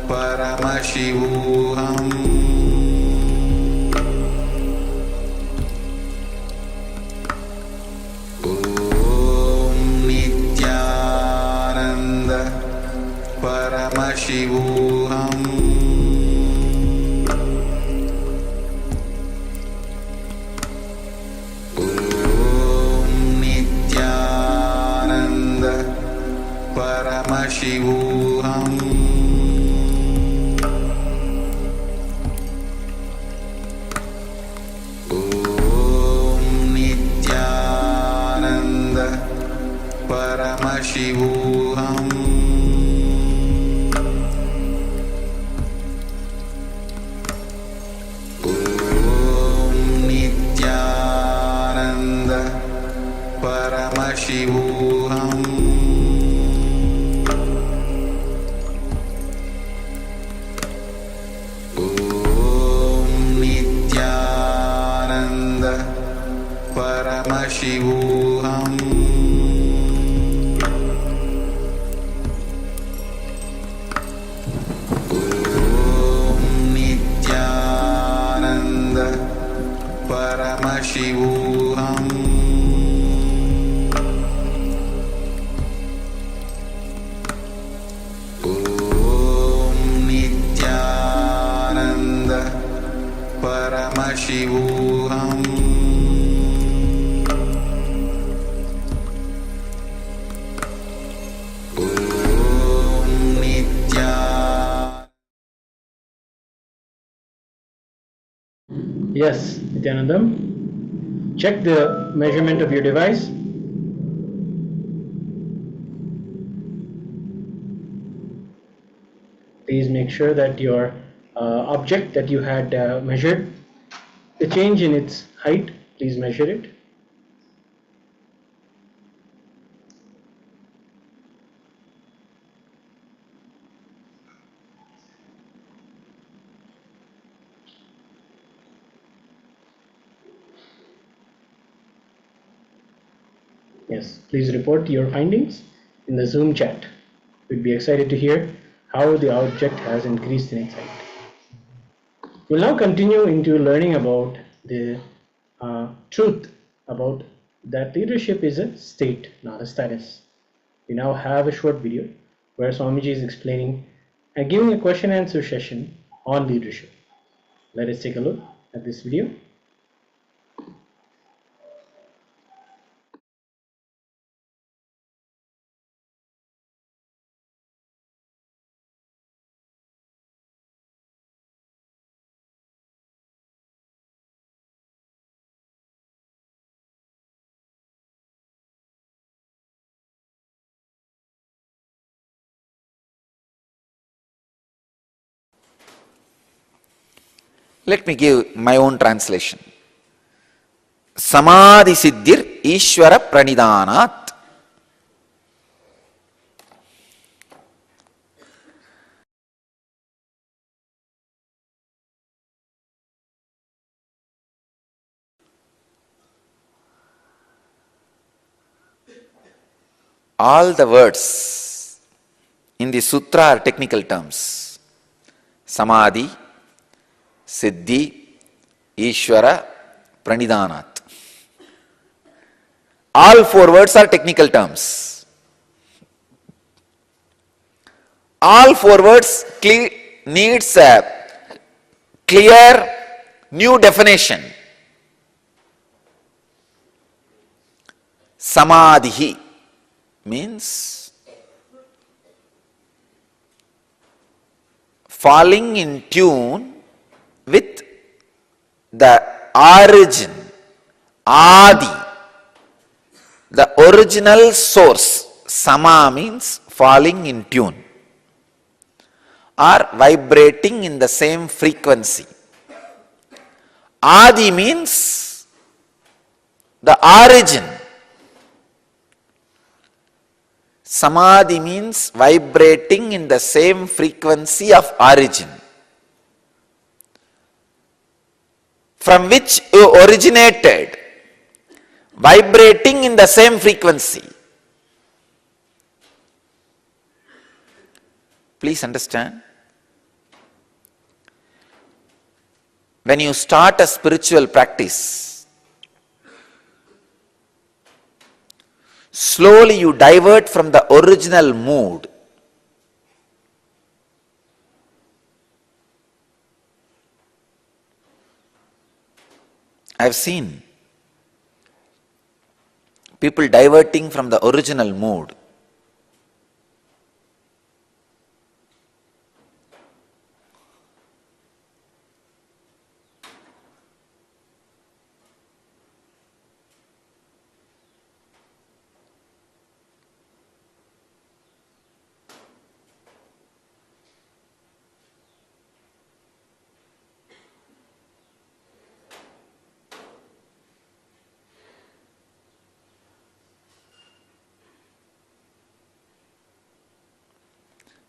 Paramashivoham Om Nityananda Paramashivoham Om Nityananda Paramashivoham Om Nityananda Paramashivoham Om Nityananda Paramashivoham Om Nityananda Paramashivoham Om Nityananda Paramashivoham Om Nityananda Paramashivoham Om Nityananda. Yes, Nityanandam. Check the measurement of your device. Please make sure that your object that you had measured, the change in its height, please measure it. Yes, please report your findings in the Zoom chat. We'd be excited to hear how the object has increased in its height. We'll now continue into learning about the truth about that leadership is a state, not a status. We now have a short video where Swamiji is explaining and giving a question and answer session on leadership. Let us take a look at this video. Let me give my own translation. Samadhi Siddhir Ishvara Pranidhanat. All the words in the sutra are technical terms. Samadhi, Siddhi, Ishvara, Pranidhanat. All four words are technical terms. All four words needs a clear new definition. Samadhi means falling in tune with the origin, Adi, the original source. Sama means falling in tune or vibrating in the same frequency. Adi means the origin. Samadhi means vibrating in the same frequency of origin, from which you originated, vibrating in the same frequency. Please understand, when you start a spiritual practice, slowly you divert from the original mood. I've seen people diverting from the original mood.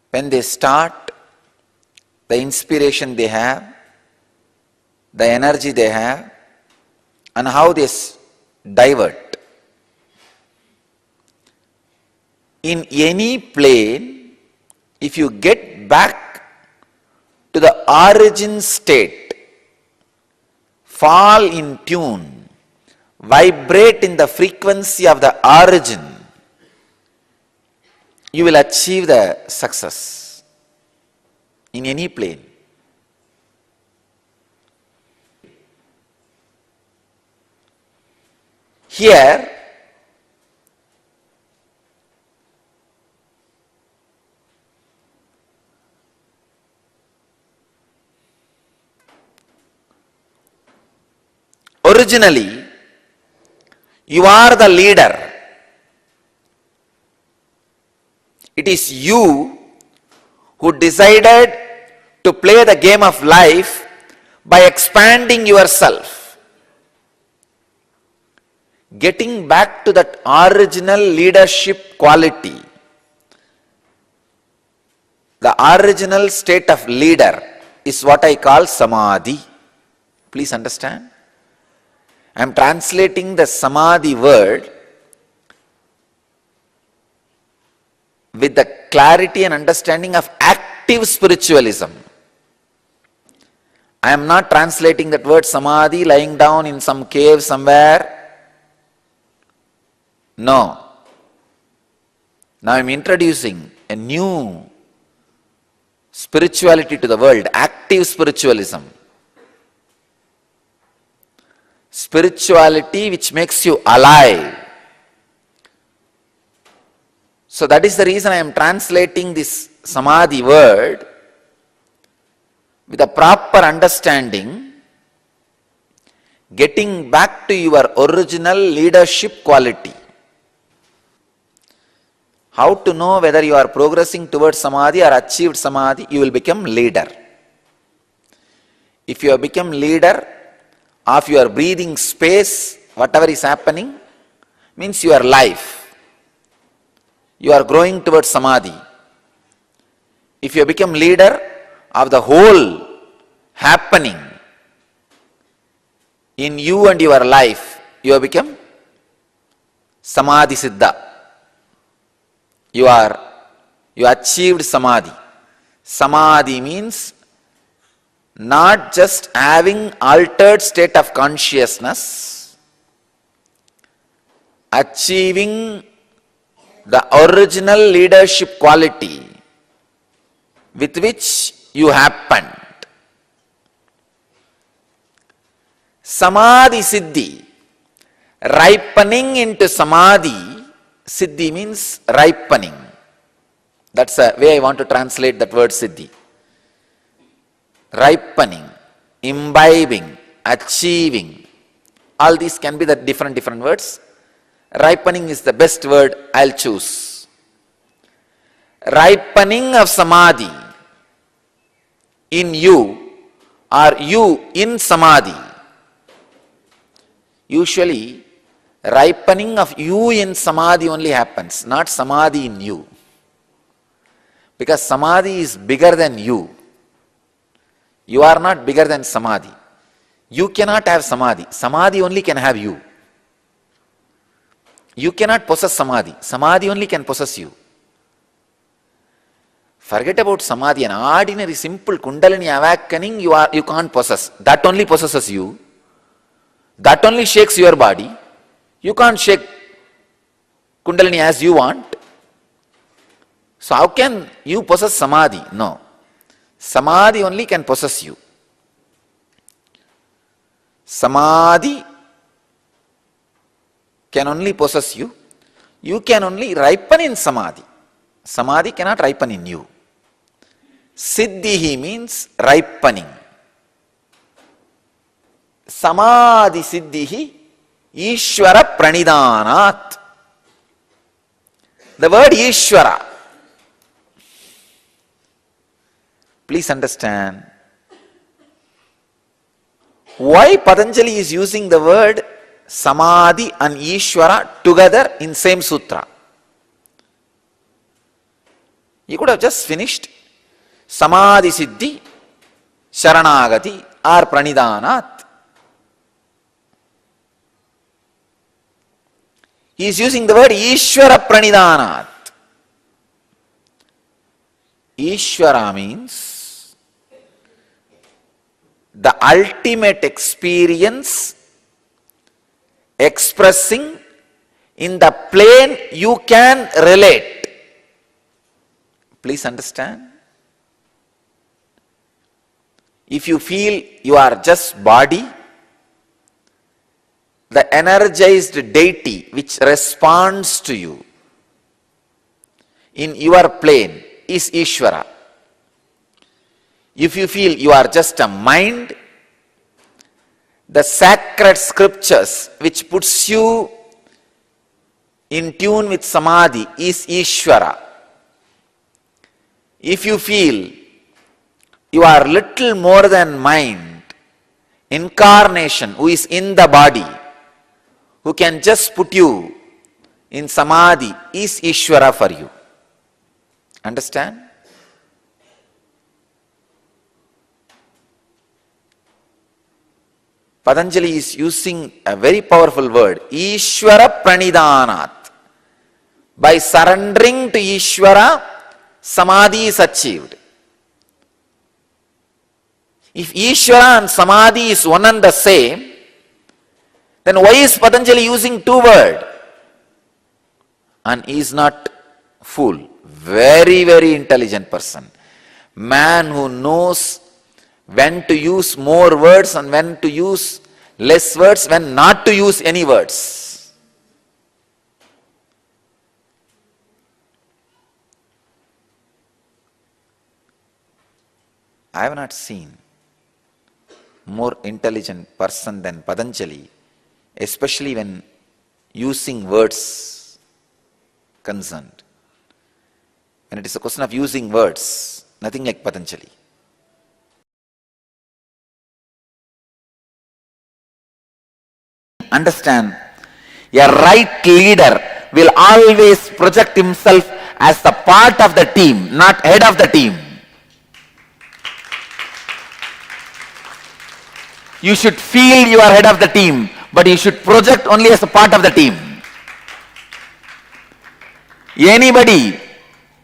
When they start, the inspiration they have, the energy they have, and how they divert. In any plane, if you get back to the origin state, fall in tune, vibrate in the frequency of the origin, you will achieve the success in any plane. Here, originally, you are the leader. It is you who decided to play the game of life by expanding yourself. Getting back to that original leadership quality, the original state of leader is what I call samadhi. Please understand. I am translating the samadhi word with the clarity and understanding of active spiritualism. I am not translating that word samadhi lying down in some cave somewhere. No. Now I am introducing a new spirituality to the world, active spiritualism. Spirituality which makes you alive. So that is the reason I am translating this samadhi word with a proper understanding, getting back to your original leadership quality. How to know whether you are progressing towards samadhi or achieved samadhi? You will become leader. If you have become leader of your breathing space, whatever is happening, means your life. You are growing towards samadhi. If you become leader of the whole happening in you and your life, you have become samadhi siddha. You achieved samadhi. Samadhi means not just having altered state of consciousness, achieving the original leadership quality with which you happened. Samadhi siddhi, ripening into samadhi. Siddhi means ripening. That's the way I want to translate that word siddhi. Ripening, imbibing, achieving. All these can be the different words. Ripening is the best word I'll choose. Ripening of samadhi in you or you in samadhi. Usually, ripening of you in samadhi only happens, not samadhi in you. Because samadhi is bigger than you. You are not bigger than samadhi. You cannot have samadhi. Samadhi only can have you. You cannot possess samadhi. Samadhi only can possess you. Forget about samadhi. An ordinary, simple kundalini awakening, you can't possess. That only possesses you. That only shakes your body. You can't shake kundalini as you want. So how can you possess samadhi? No. Samadhi only can possess you. Samadhi can only possess you. You can only ripen in samadhi. Samadhi cannot ripen in you. Siddhihi means ripening. Samadhi siddhihi Ishvara pranidhanat. The word Ishvara, please understand why Patanjali is using the word Samadhi and Ishvara together in same sutra. You could have just finished Samadhi Siddhi, Sharanagati or Pranidhanat. He is using the word Ishvara Pranidhanat. Ishvara means the ultimate experience expressing in the plane you can relate. Please understand. If you feel you are just body, the energized deity which responds to you in your plane is Ishvara. If you feel you are just a mind, the sacred scriptures which puts you in tune with Samadhi is Ishvara. If you feel you are little more than mind, incarnation who is in the body, who can just put you in Samadhi is Ishvara for you. Understand? Patanjali is using a very powerful word, Ishvara Pranidhanat. By surrendering to Ishvara, Samadhi is achieved. If Ishvara and Samadhi is one and the same, then why is Patanjali using two words? And he is not fool. Very, very intelligent person. Man who knows when to use more words and when to use less words, when not to use any words. I have not seen more intelligent person than Patanjali, especially when using words concerned. When it is a question of using words, nothing like Patanjali. Understand, a right leader will always project himself as the part of the team, not head of the team. You should feel you are head of the team, but you should project only as a part of the team. Anybody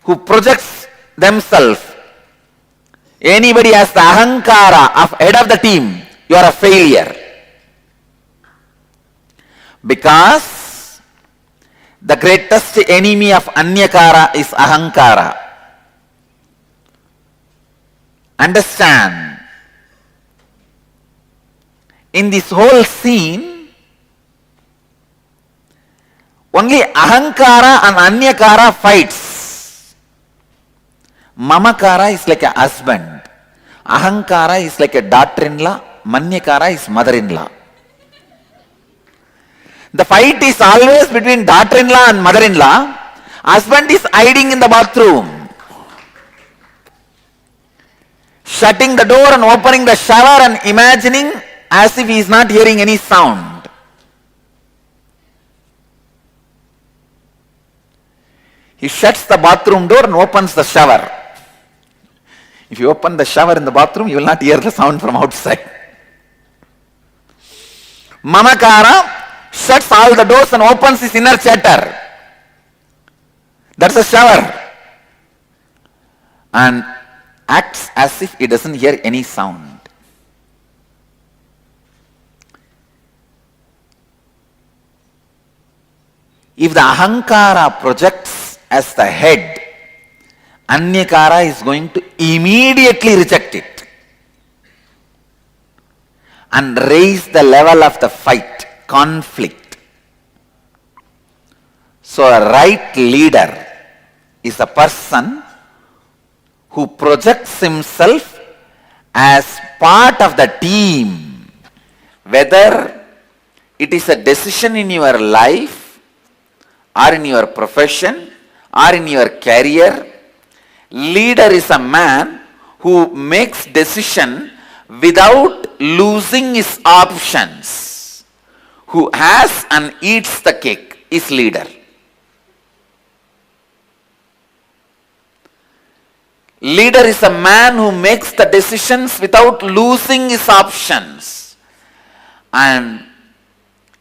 who projects themselves, anybody has the ahankara of head of the team, you are a failure. Because the greatest enemy of anyakara is ahankara. Understand, in this whole scene, only ahankara and anyakara fights. Mamakara is like a husband. Ahankara is like a daughter-in-law. Manyakara is mother-in-law. The fight is always between daughter-in-law and mother-in-law. Husband is hiding in the bathroom, shutting the door and opening the shower and imagining as if he is not hearing any sound. He shuts the bathroom door and opens the shower. If you open the shower in the bathroom, you will not hear the sound from outside. Mamakara shuts all the doors and opens his inner chatter. That's a shower. and acts as if he doesn't hear any sound. If the ahankara projects as the head, anyakara is going to immediately reject it and raise the level of the fight, conflict. So a right leader is a person who projects himself as part of the team, whether it is a decision in your life or in your profession or in your career. Leader is a man who makes decision without losing his options, who has and eats the cake, is leader. Leader is a man who makes the decisions without losing his options. And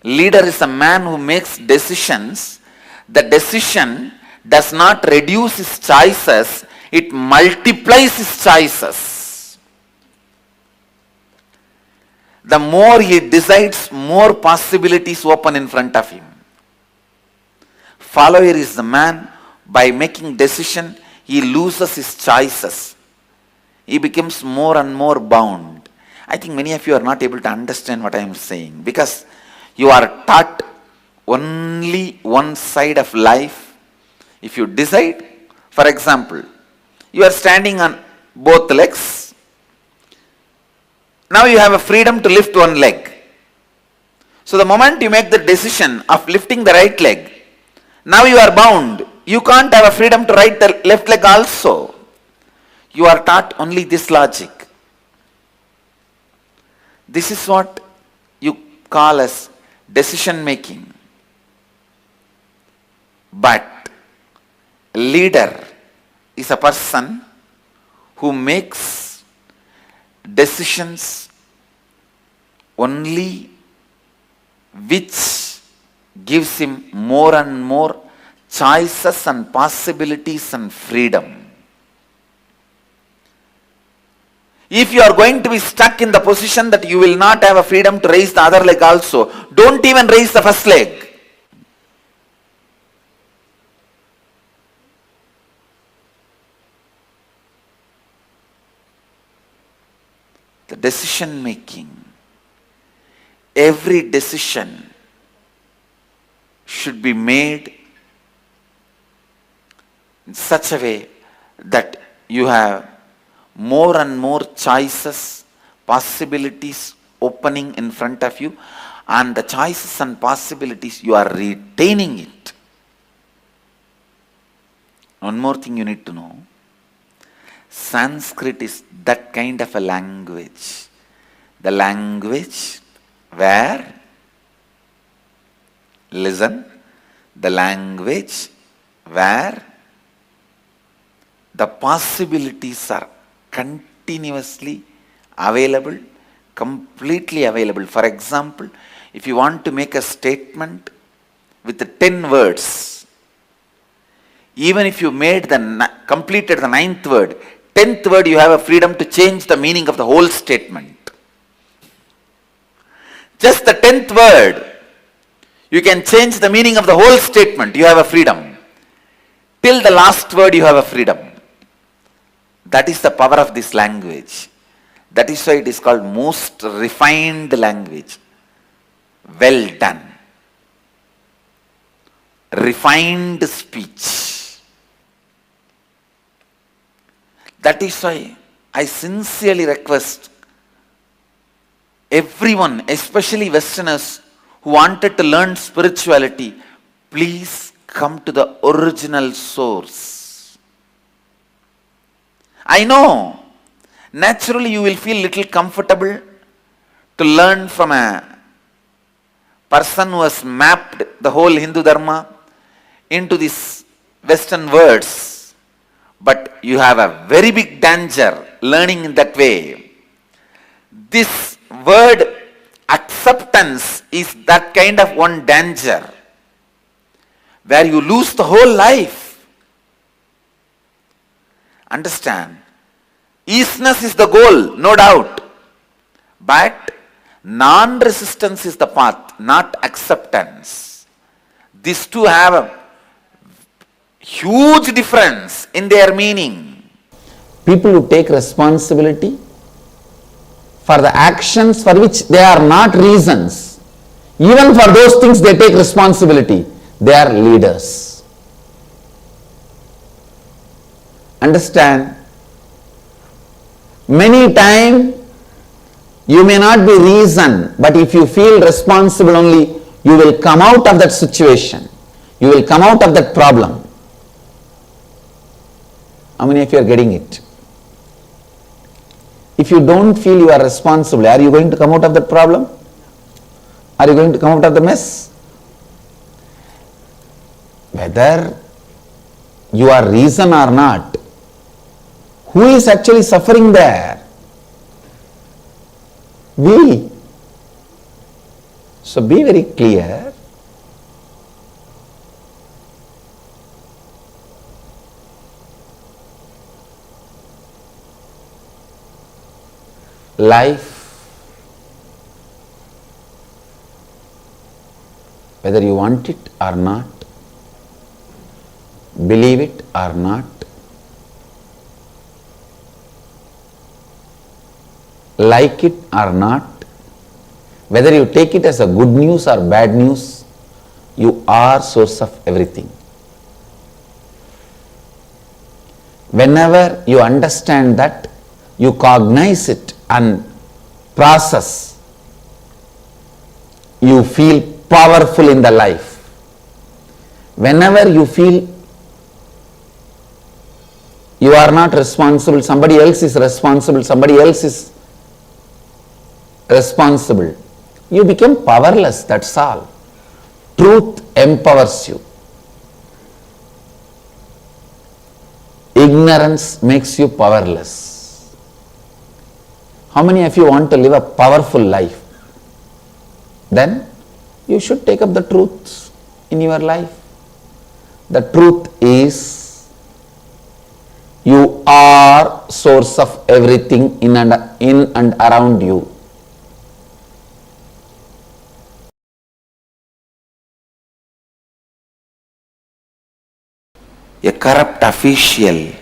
leader is a man who makes decisions. The decision does not reduce his choices, it multiplies his choices. The more he decides, more possibilities open in front of him. Follower is the man, by making decision, he loses his choices. He becomes more and more bound. I think many of you are not able to understand what I am saying, because you are taught only one side of life. If you decide, for example, you are standing on both legs. Now you have a freedom to lift one leg. So the moment you make the decision of lifting the right leg, now you are bound. You can't have a freedom to right the left leg also. You are taught only this logic. This is what you call as decision making. But leader is a person who makes decisions only which gives him more and more choices and possibilities and freedom. If you are going to be stuck in the position that you will not have a freedom to raise the other leg also, don't even raise the first leg. The decision making, every decision should be made in such a way that you have more and more choices, possibilities opening in front of you, and the choices and possibilities you are retaining it. One more thing you need to know. Sanskrit is that kind of a language. The language where, listen, the language where the possibilities are continuously available, completely available. For example, if you want to make a statement with 10 words, even if you completed the 9th word, 10th word you have a freedom to change the meaning of the whole statement. Just the 10th word, you can change the meaning of the whole statement. You have a freedom. Till the last word you have a freedom. That is the power of this language. That is why it is called most refined language. Well done. Refined speech. That is why I sincerely request everyone, especially Westerners who wanted to learn spirituality, please come to the original source. I know, naturally you will feel little comfortable to learn from a person who has mapped the whole Hindu Dharma into these Western words. But you have a very big danger learning in that way. This word acceptance is that kind of one danger where you lose the whole life. Understand? Easiness is the goal, no doubt. But non-resistance is the path, not acceptance. These two have a huge difference in their meaning. People who take responsibility for the actions for which they are not reasons, even for those things they take responsibility, they are leaders. Understand? Many times you may not be reason, but if you feel responsible only, you will come out of that situation. You will come out of that problem. How many of you are getting it? If you don't feel you are responsible, are you going to come out of that problem? Are you going to come out of the mess? Whether you are reason or not, who is actually suffering there? We. So be very clear. Life, whether you want it or not, believe it or not, like it or not, whether you take it as a good news or bad news, you are source of everything. Whenever you understand that, you cognize it and process, you feel powerful in the life. Whenever you feel you are not responsible, somebody else is responsible, you become powerless, that's all. Truth empowers you. Ignorance makes you powerless. How many of you want to live a powerful life? Then you should take up the truth in your life. The truth is you are source of everything in and around you. A corrupt official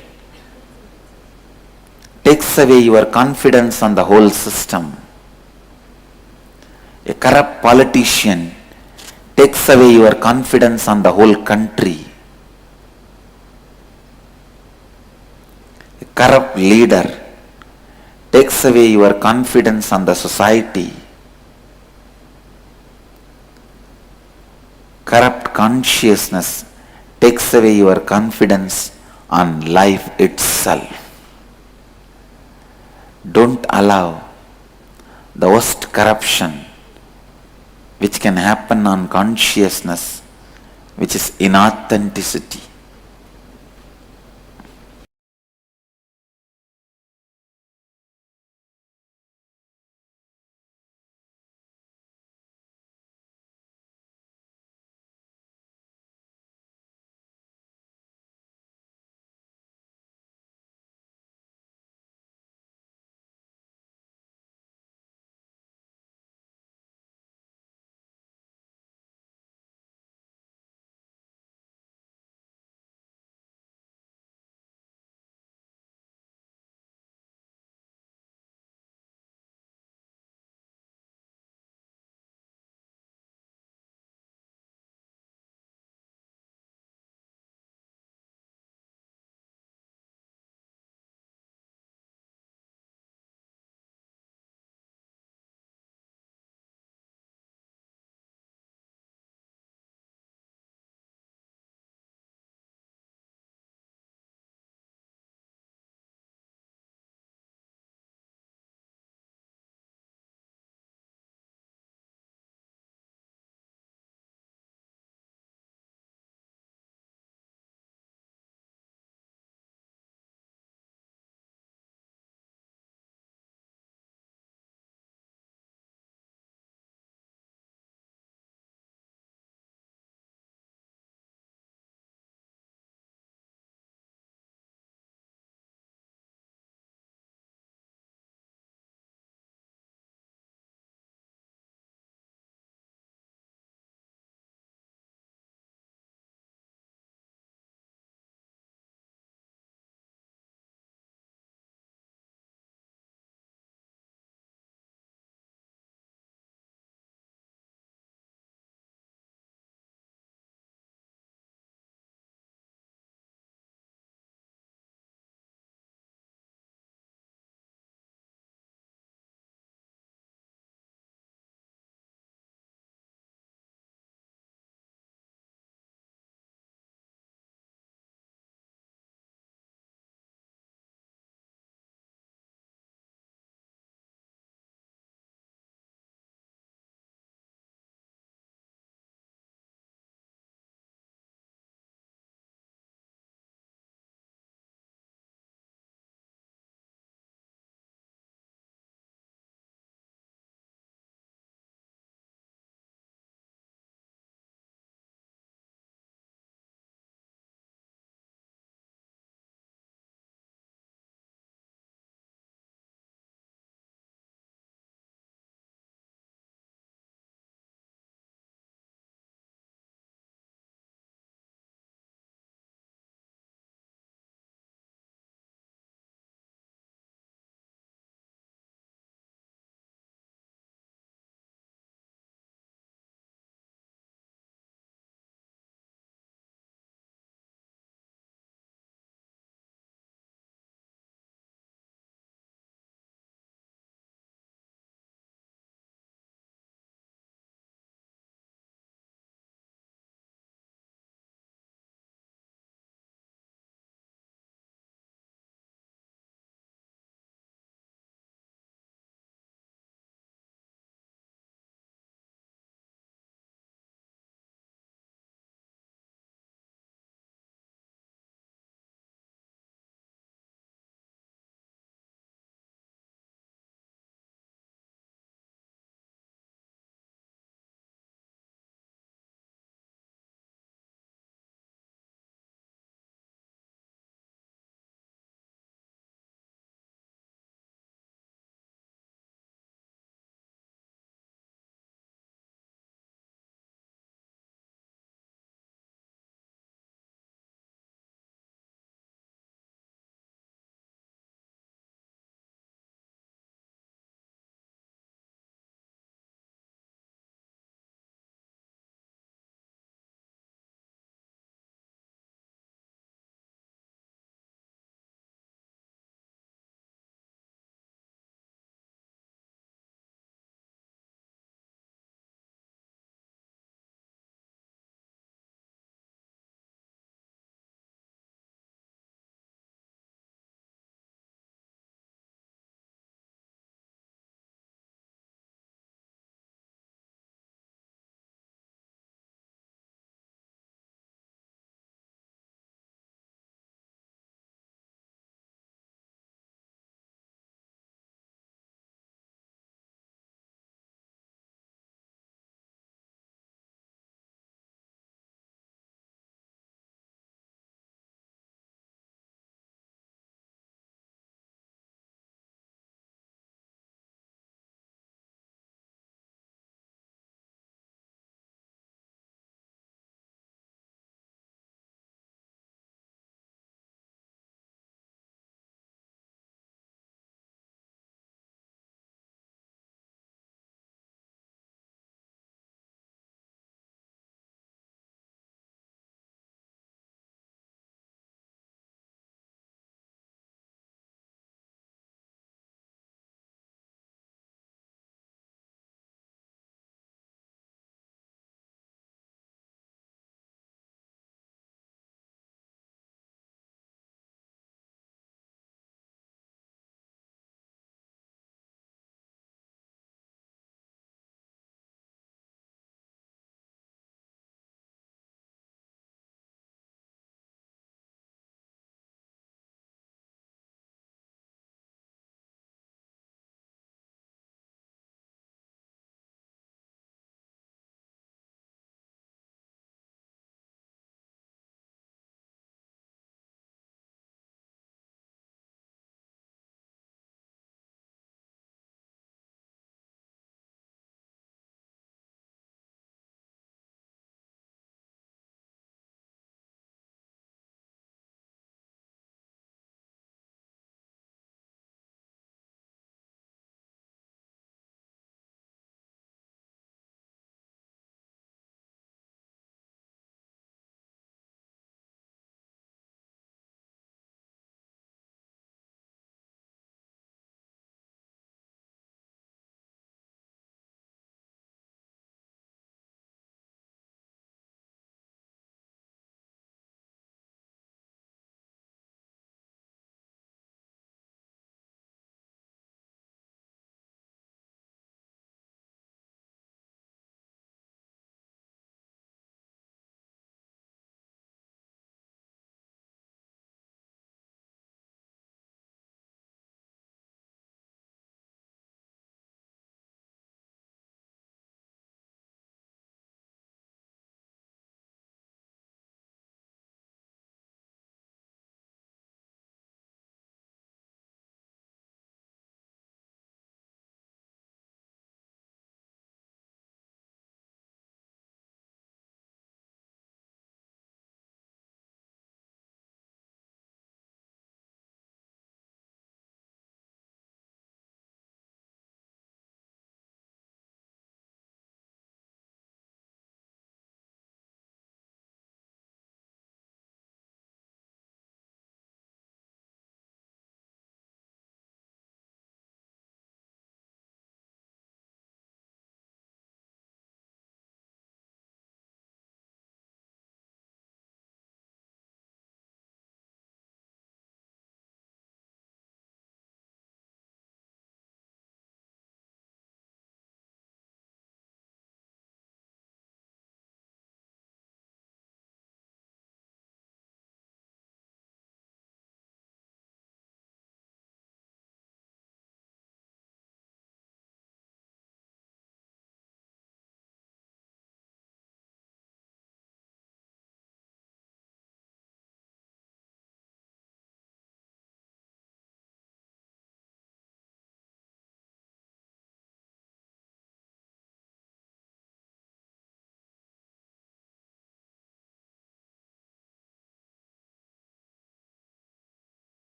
takes away your confidence on the whole system. A corrupt politician takes away your confidence on the whole country. A corrupt leader takes away your confidence on the society. Corrupt consciousness takes away your confidence on life itself. Don't allow the worst corruption which can happen on consciousness, which is inauthenticity.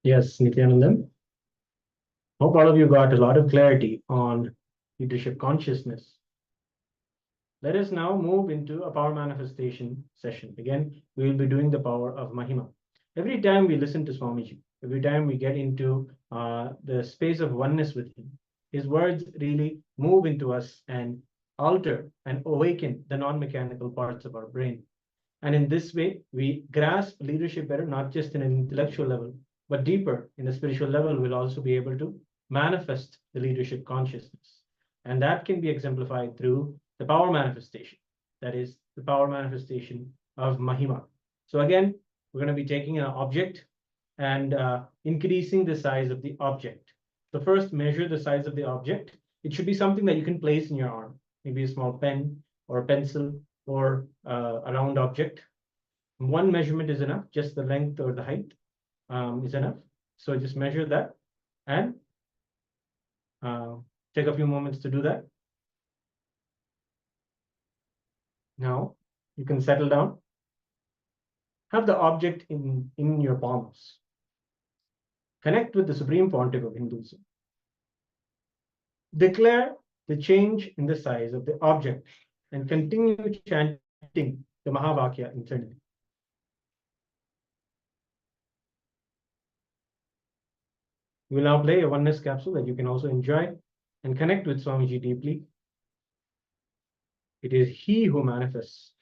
Yes, Nityanandam. Hope all of you got a lot of clarity on leadership consciousness. Let us now move into a power manifestation session. Again, we will be doing the power of Mahima. Every time we listen to Swamiji, every time we get into the space of oneness with him, his words really move into us and alter and awaken the non-mechanical parts of our brain. And in this way, we grasp leadership better, not just in an intellectual level, but deeper in the spiritual level, we'll also be able to manifest the leadership consciousness. And that can be exemplified through the power manifestation. That is the power manifestation of Mahima. So again, we're going to be taking an object and increasing the size of the object. So first, measure the size of the object. It should be something that you can place in your arm, maybe a small pen or a pencil or a round object. One measurement is enough, just the length or the height is enough. So just measure that and take a few moments to do that. Now you can settle down. Have the object in your palms. Connect with the Supreme Pontiff of Hinduism. Declare the change in the size of the object and continue chanting the Mahavakya internally. We will now play a oneness capsule that you can also enjoy and connect with Swamiji deeply. It is he who manifests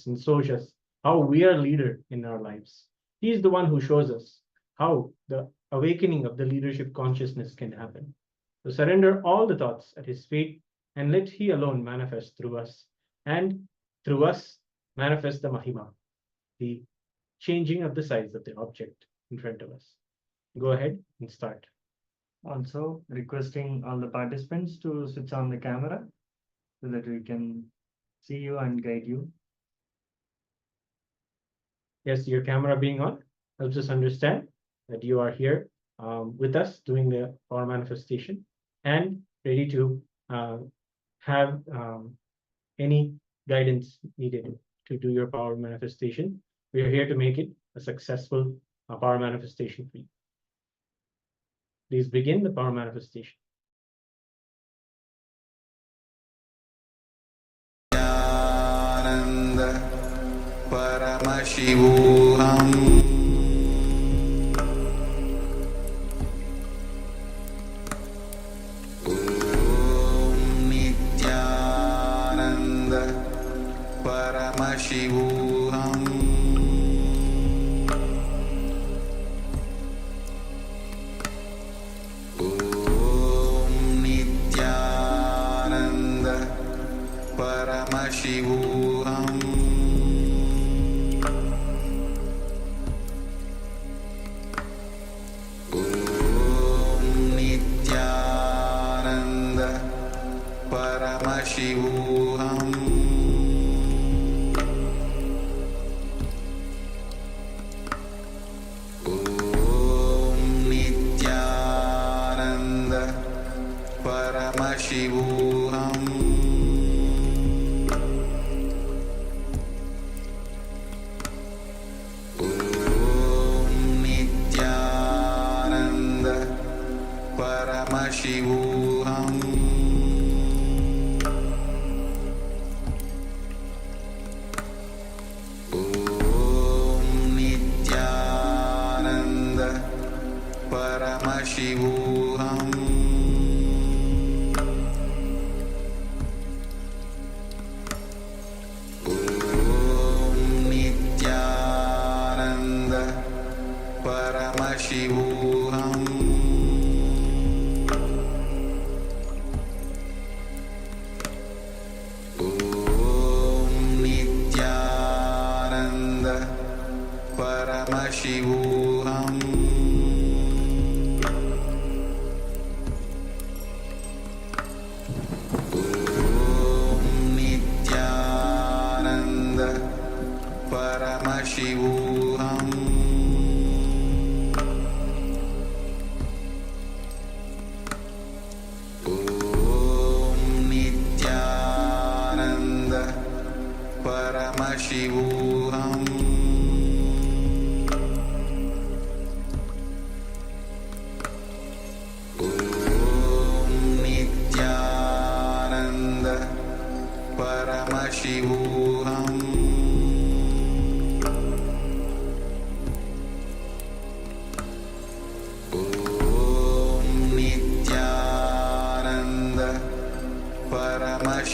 and shows us how we are leader in our lives. He is the one who shows us how the awakening of the leadership consciousness can happen. So surrender all the thoughts at his feet and let he alone manifest through us, and through us manifest the Mahima, the changing of the size of the object in front of us. Go ahead and start. Also requesting all the participants to switch on the camera so that we can see you and guide you. Yes, your camera being on helps us understand that you are here with us doing the power manifestation and ready to have any guidance needed to do your power manifestation. We are here to make it a successful power manifestation for you. Please begin the power manifestation. Paramashivoham Om Nityananda Paramashivoham Om Nityananda Paramashivoham Paramashivoham Om Nityananda Paramashivoham Om Nityananda Paramashivoham Paramashivoham Om Nityananda Paramashivoham Om Nityananda Paramashivoham Paramashivoham Om Nityananda Paramashivoham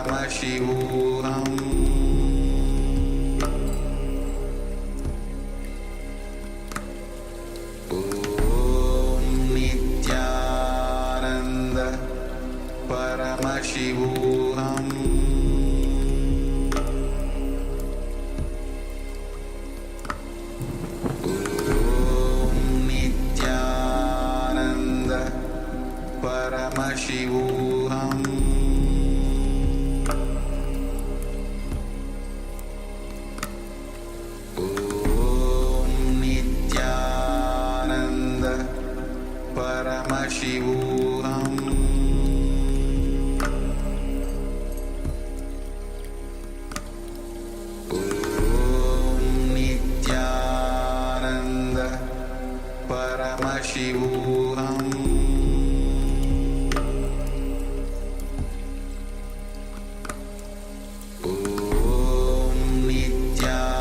Paramashivoham Om Nityananda Paramashivoham Paramashivoham Om Nityananda Paramashivoham Om Nityananda Paramashivoham Paramashivoham Om Nityananda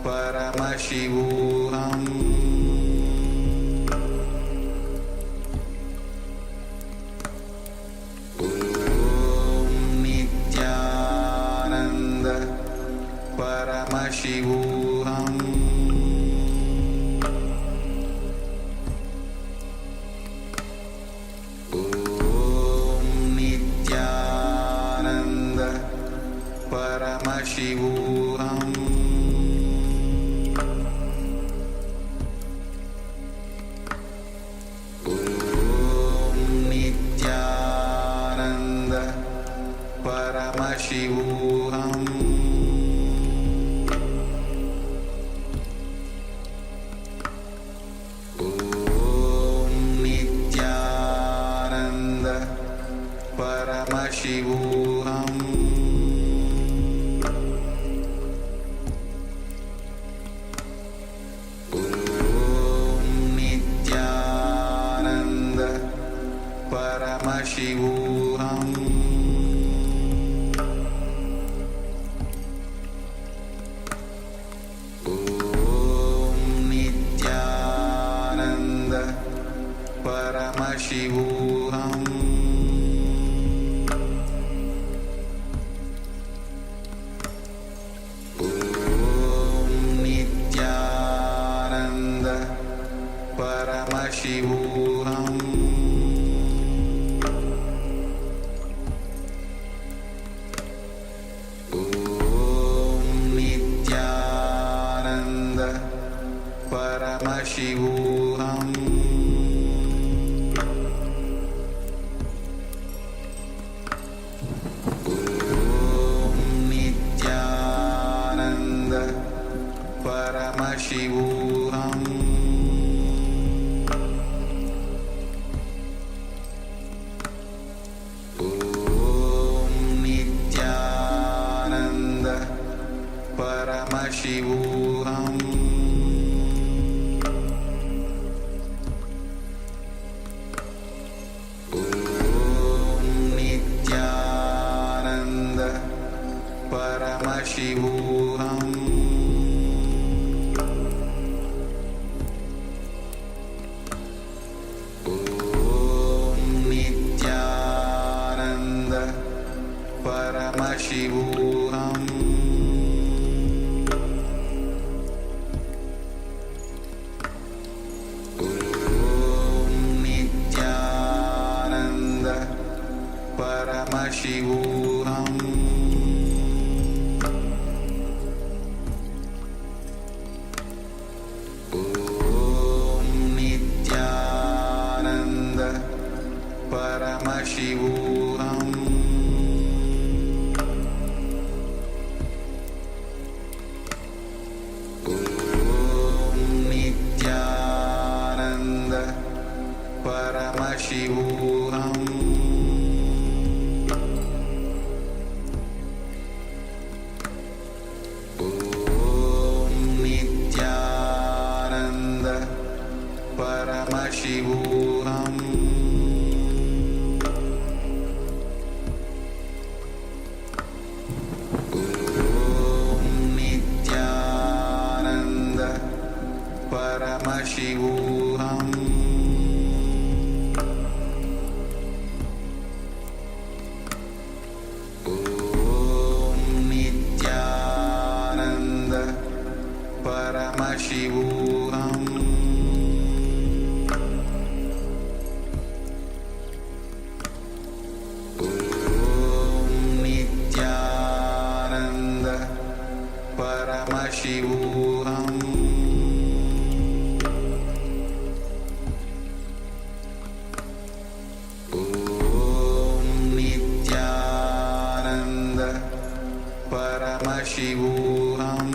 Paramashivoham Om Nityananda Paramashivoham Paramashivoham Om Nityananda Paramashivoham Om Nityananda Paramashivoham Paramashivoham Om Nityananda Paramashivoham Om Nityananda Paramashivoham Paramashivoham Om Nityananda Paramashivoham Om Nityananda Paramashivoham Paramashivoham Om Nityananda Paramashivoham Om Nityananda Paramashivoham Paramashivoham Om Nityananda Paramashivoham Om Nityananda Paramashivoham Paramashivoham Om Nityananda Paramashivoham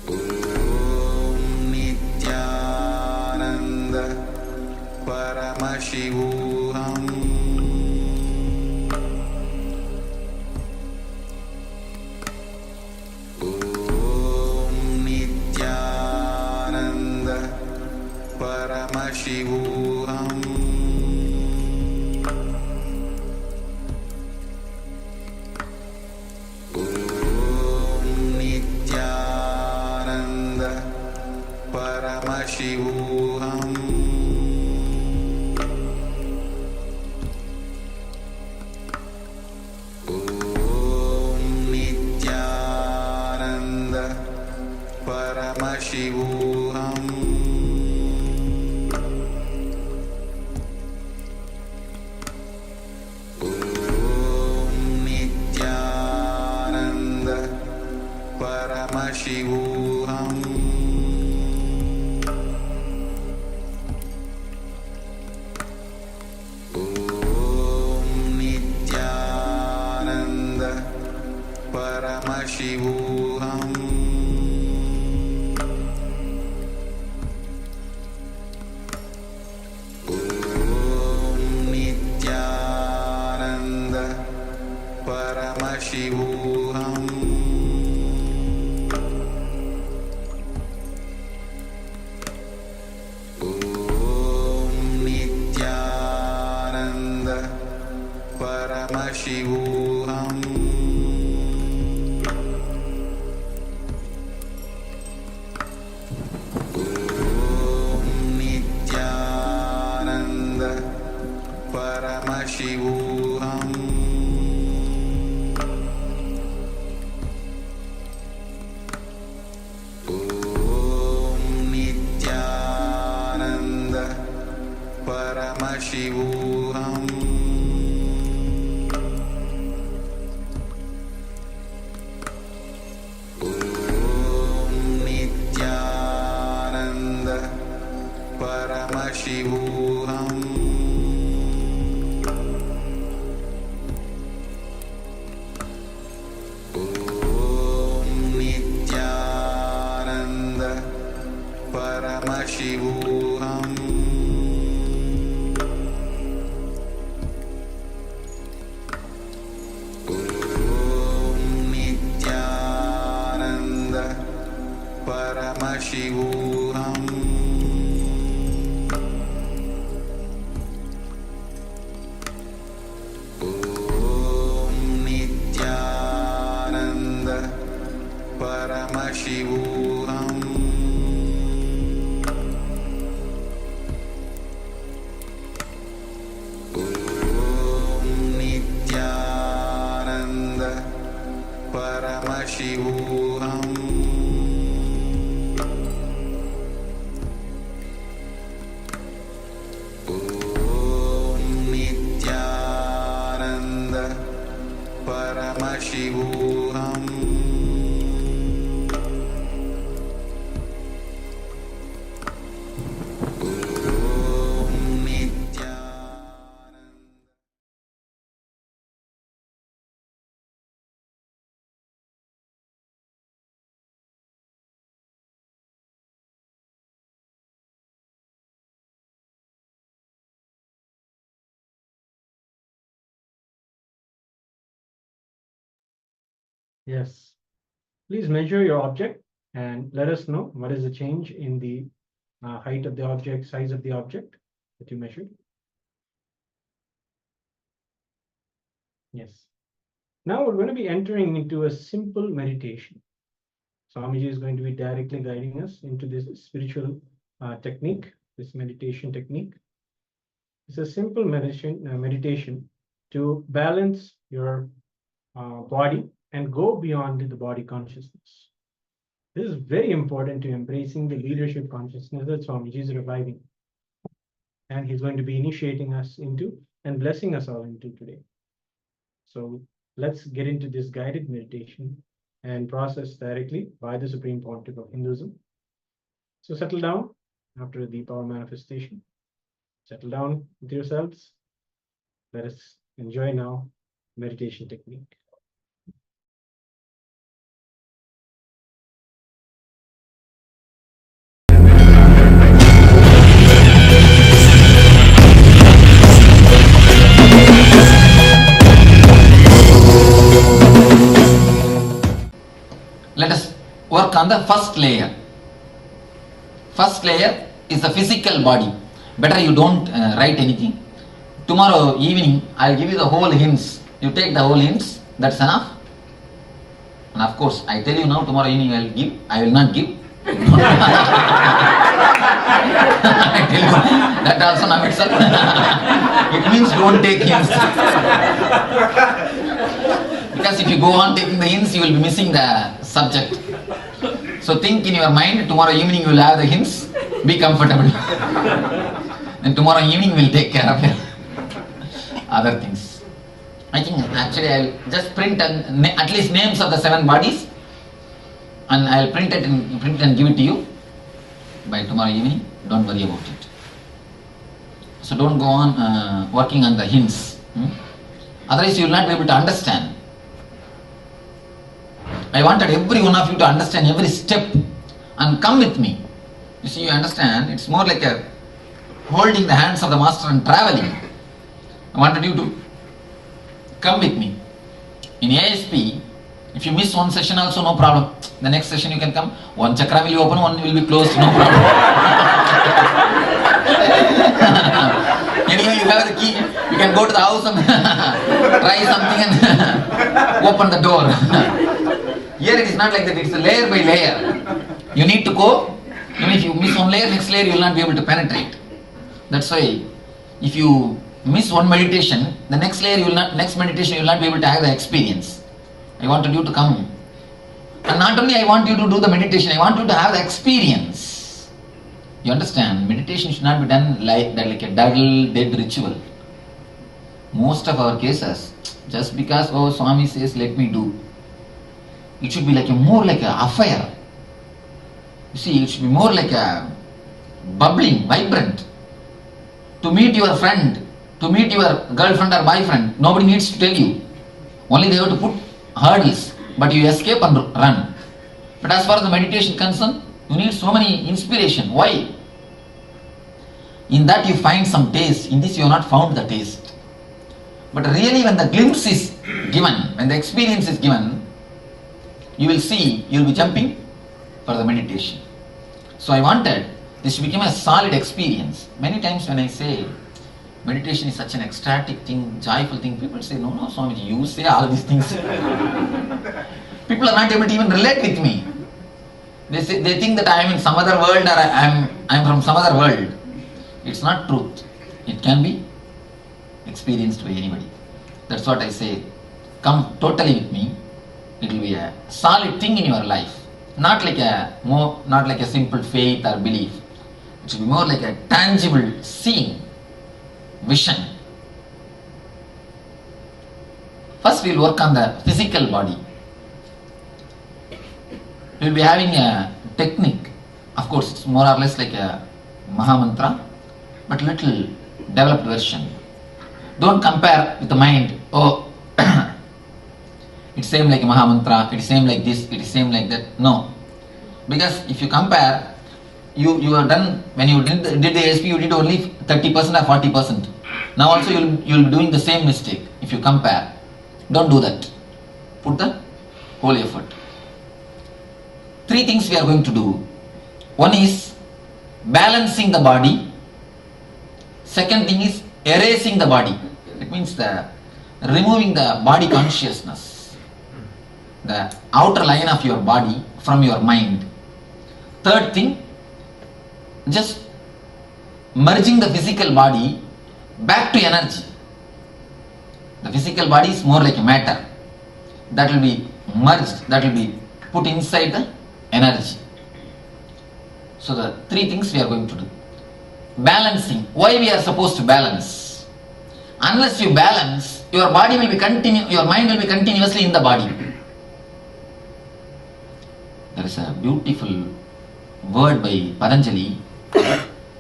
Om Nityananda Paramashivoham Om Nityananda Paramashivoham Om Nityananda Paramashivoham Om Nityananda Paramashivoham Om Nityananda Paramashivoham Om Nityananda Paramashivoham Om Nityananda Paramashivoham Om Nityananda Paramashivoham Om Nityananda Paramashivoham Om Nityananda Paramashivoham Om Nityananda Paramashivoham Om Nityananda Paramashivoham Om Nityananda Paramashivoham Om Nityananda Paramashivoham Om Nityananda Paramashivoham Om Nityananda Paramashivoham Om Nityananda Yes. Please measure your object and let us know what is the change in the height of the object, size of the object that you measured. Yes. Now we're going to be entering into a simple meditation. Swamiji is going to be directly guiding us into this spiritual technique, this meditation technique. It's a simple meditation to balance your body and go beyond the body consciousness. This is very important to embracing the leadership consciousness that Swamiji is reviving. And he's going to be initiating us into and blessing us all into today. So let's get into this guided meditation and process directly by the Supreme Pontiff of Hinduism. So settle down after the power manifestation. Settle down with yourselves. Let us enjoy now meditation technique. Let us work on the first layer. First layer is the physical body. Better you don't write anything. Tomorrow evening I'll give you the whole hints. You take the whole hints, that's enough. And of course, I tell you now, tomorrow evening I will not give. I tell you, that also now itself. It means don't take hints. Because if you go on taking the hints, you will be missing the subject. So think in your mind, tomorrow evening you will have the hints, be comfortable. And tomorrow evening we'll take care of your other things. I think actually I'll just print at least names of the 7 bodies, and I'll print it and give it to you by tomorrow evening. Don't worry about it. So don't go on working on the hints. Otherwise you will not be able to understand. I wanted every one of you to understand every step and come with me. You see, you understand, it's more like a holding the hands of the master and traveling. I wanted you to come with me. In ASP, if you miss one session also, no problem. The next session you can come. One chakra will be open, one will be closed, no problem. Anyway, you have the key. You can go to the house and try something and open the door. Here it is not like that, it's a layer by layer. You need to go. Even if you miss one layer, next layer you will not be able to penetrate. That's why if you miss one meditation, the next layer next meditation you will not be able to have the experience. I wanted you to come. And not only I want you to do the meditation, I want you to have the experience. You understand? Meditation should not be done like that, like a dull, dead ritual. Most of our cases, just because, oh, Swami says, let me do. It should be like more like an affair. You see, it should be more like a bubbling, vibrant. To meet your friend, to meet your girlfriend or boyfriend, nobody needs to tell you. Only they have to put hurdles, but you escape and run. But as far as the meditation concerned, you need so many inspiration. Why? In that you find some taste. In this you have not found the taste. But really when the glimpse is given, when the experience is given, you will see, you will be jumping for the meditation. So I wanted this to become a solid experience. Many times when I say meditation is such an ecstatic thing, joyful thing, people say, no, Swamiji, you say all these things. People are not able to even relate with me. They think that I am in some other world or I am from some other world. It's not truth. It can be experienced by anybody. That's what I say. Come totally with me. It will be a solid thing in your life. Not like a simple faith or belief. It should be more like a tangible seeing, vision. First we'll work on the physical body. We'll be having a technique. Of course, it's more or less like a Mahamantra, but little developed version. Don't compare with the mind. Oh, it's same like a Mahamantra, it's same like this, it is same like that. No. Because if you compare, you are done, when you did the ASP, you did only 30% or 40%. Now also you'll be doing the same mistake if you compare. Don't do that. Put the whole effort. 3 things we are going to do. One is balancing the body. Second thing is erasing the body. It means removing the body consciousness, the outer line of your body from your mind. Third thing, just merging the physical body back to energy. The physical body is more like a matter that will be merged, that will be put inside the energy. So the 3 things we are going to do. Balancing. Why we are supposed to balance? Unless you balance, your mind will be continuously in the body. There is a beautiful word by Patanjali,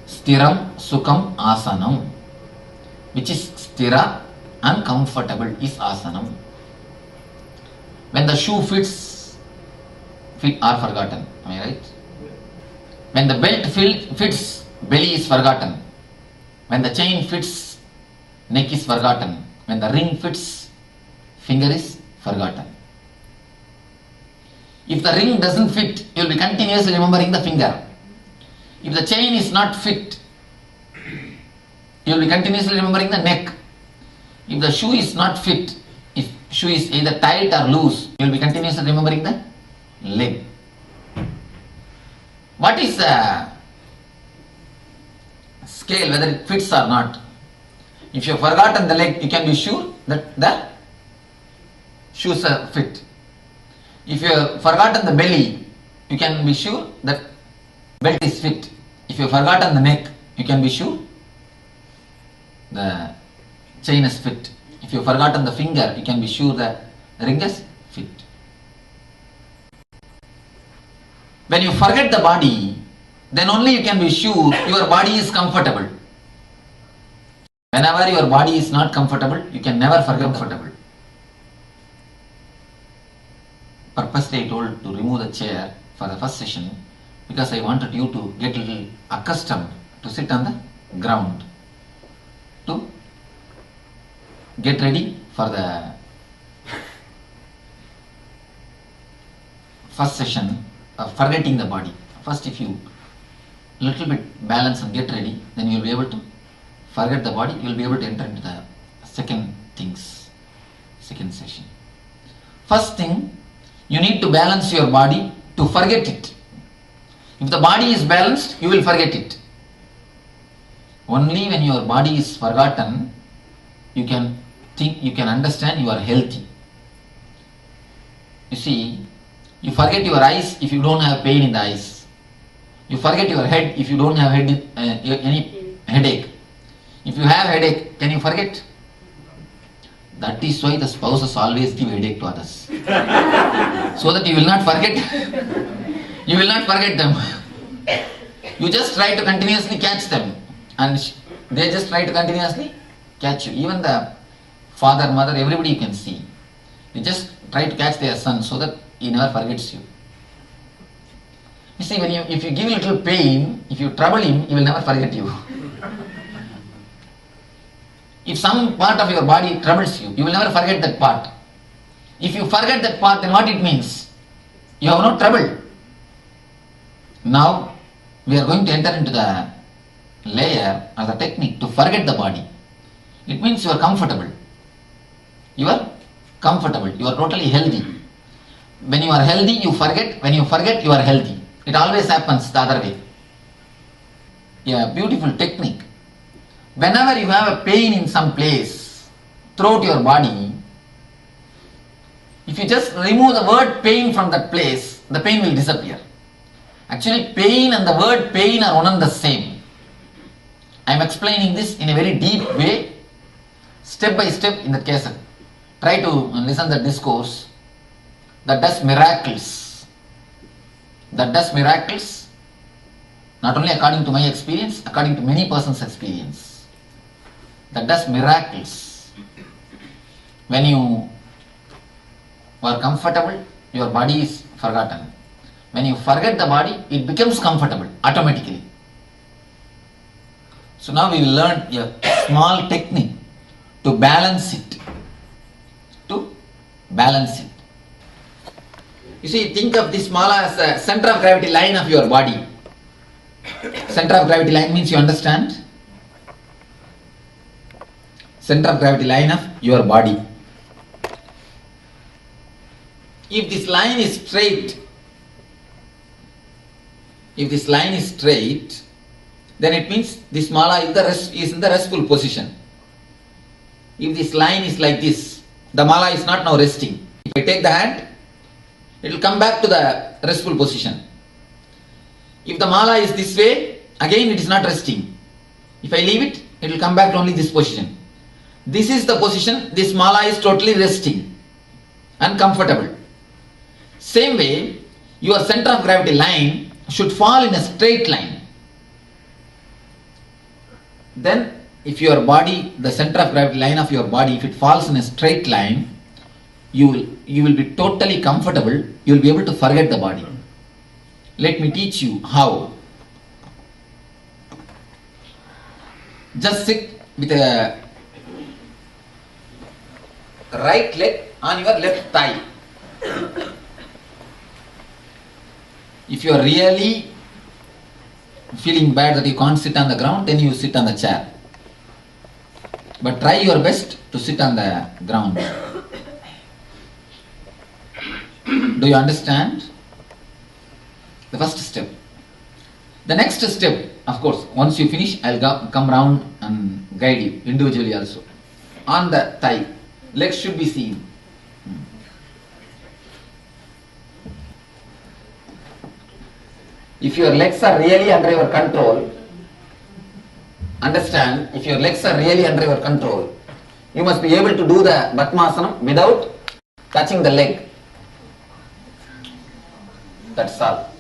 Stiram Sukham Asanam, which is stira and comfortable is asanam. When the shoe fits, feet are forgotten. Am I right? When the belt fits, belly is forgotten. When the chain fits, neck is forgotten. When the ring fits, finger is forgotten. If the ring doesn't fit, you will be continuously remembering the finger. If the chain is not fit, you will be continuously remembering the neck. If the shoe is not fit, if shoe is either tight or loose, you will be continuously remembering the leg. What is the scale, whether it fits or not? If you have forgotten the leg, you can be sure that the shoes are fit. If you have forgotten the belly, you can be sure that belt is fit. If you have forgotten the neck, you can be sure the chain is fit. If you have forgotten the finger, you can be sure the ring is fit. When you forget the body, then only you can be sure your body is comfortable. Whenever your body is not comfortable, you can never forget comfortable. Purposely I told to remove the chair for the first session because I wanted you to get a little accustomed to sit on the ground, to get ready for the first session of forgetting the body. First, if you little bit balance and get ready, then you will be able to forget the body, you will be able to enter into the second session. First thing, you need to balance your body to forget it. If the body is balanced, you will forget it. Only when your body is forgotten, you can think, you can understand you are healthy. You see, you forget your eyes if you don't have pain in the eyes. You forget your head if you don't have any headache. If you have headache, can you forget? That is why the spouses always give headache to others. So that you will not forget. You will not forget them. You just try to continuously catch them. And they just try to continuously catch you. Even the father, mother, everybody you can see. They just try to catch their son so that he never forgets you. You see, if you give a little pain, if you trouble him, he will never forget you. If some part of your body troubles you, you will never forget that part. If you forget that part, then what it means? You have no trouble. Now, we are going to enter into the layer or the technique to forget the body. It means you are comfortable. You are comfortable. You are totally healthy. When you are healthy, you forget. When you forget, you are healthy. It always happens the other way. Yeah, beautiful technique. Whenever you have a pain in some place throughout your body, if you just remove the word pain from that place, the pain will disappear. Actually, pain and the word pain are one and the same. I am explaining this in a very deep way, step by step in the cassette. Try to listen to the discourse that does miracles. That does miracles, not only according to my experience, according to many persons' experience. That does miracles. When you are comfortable, your body is forgotten. When you forget the body, it becomes comfortable automatically. So now we will learn a small technique to balance it. To balance it. You see, think of this mala as a center of gravity line of your body. Center of gravity line means you understand? Center of gravity line of your body. If this line is straight, then it means this mala is in the restful position. If this line is like this, the mala is not now resting. If I take the hand, it will come back to the restful position. If the mala is this way, again it is not resting. If I leave it, it will come back to only this position. This is the position, this mala is totally resting and comfortable. Same way, your center of gravity line should fall in a straight line. Then, if your body, the center of gravity line of your body, if it falls in a straight line, you will be totally comfortable, you will be able to forget the body. Let me teach you how. Just sit with a right leg on your left thigh. If you are really feeling bad that you can't sit on the ground, then you sit on the chair. But try your best to sit on the ground. Do you understand? The first step. The next step, of course, once you finish, I'll come round and guide you individually also. On the thigh, legs should be seen. If your legs are really under your control, understand, if your legs are really under your control, you must be able to do the Padmasanam without touching the leg. That's all.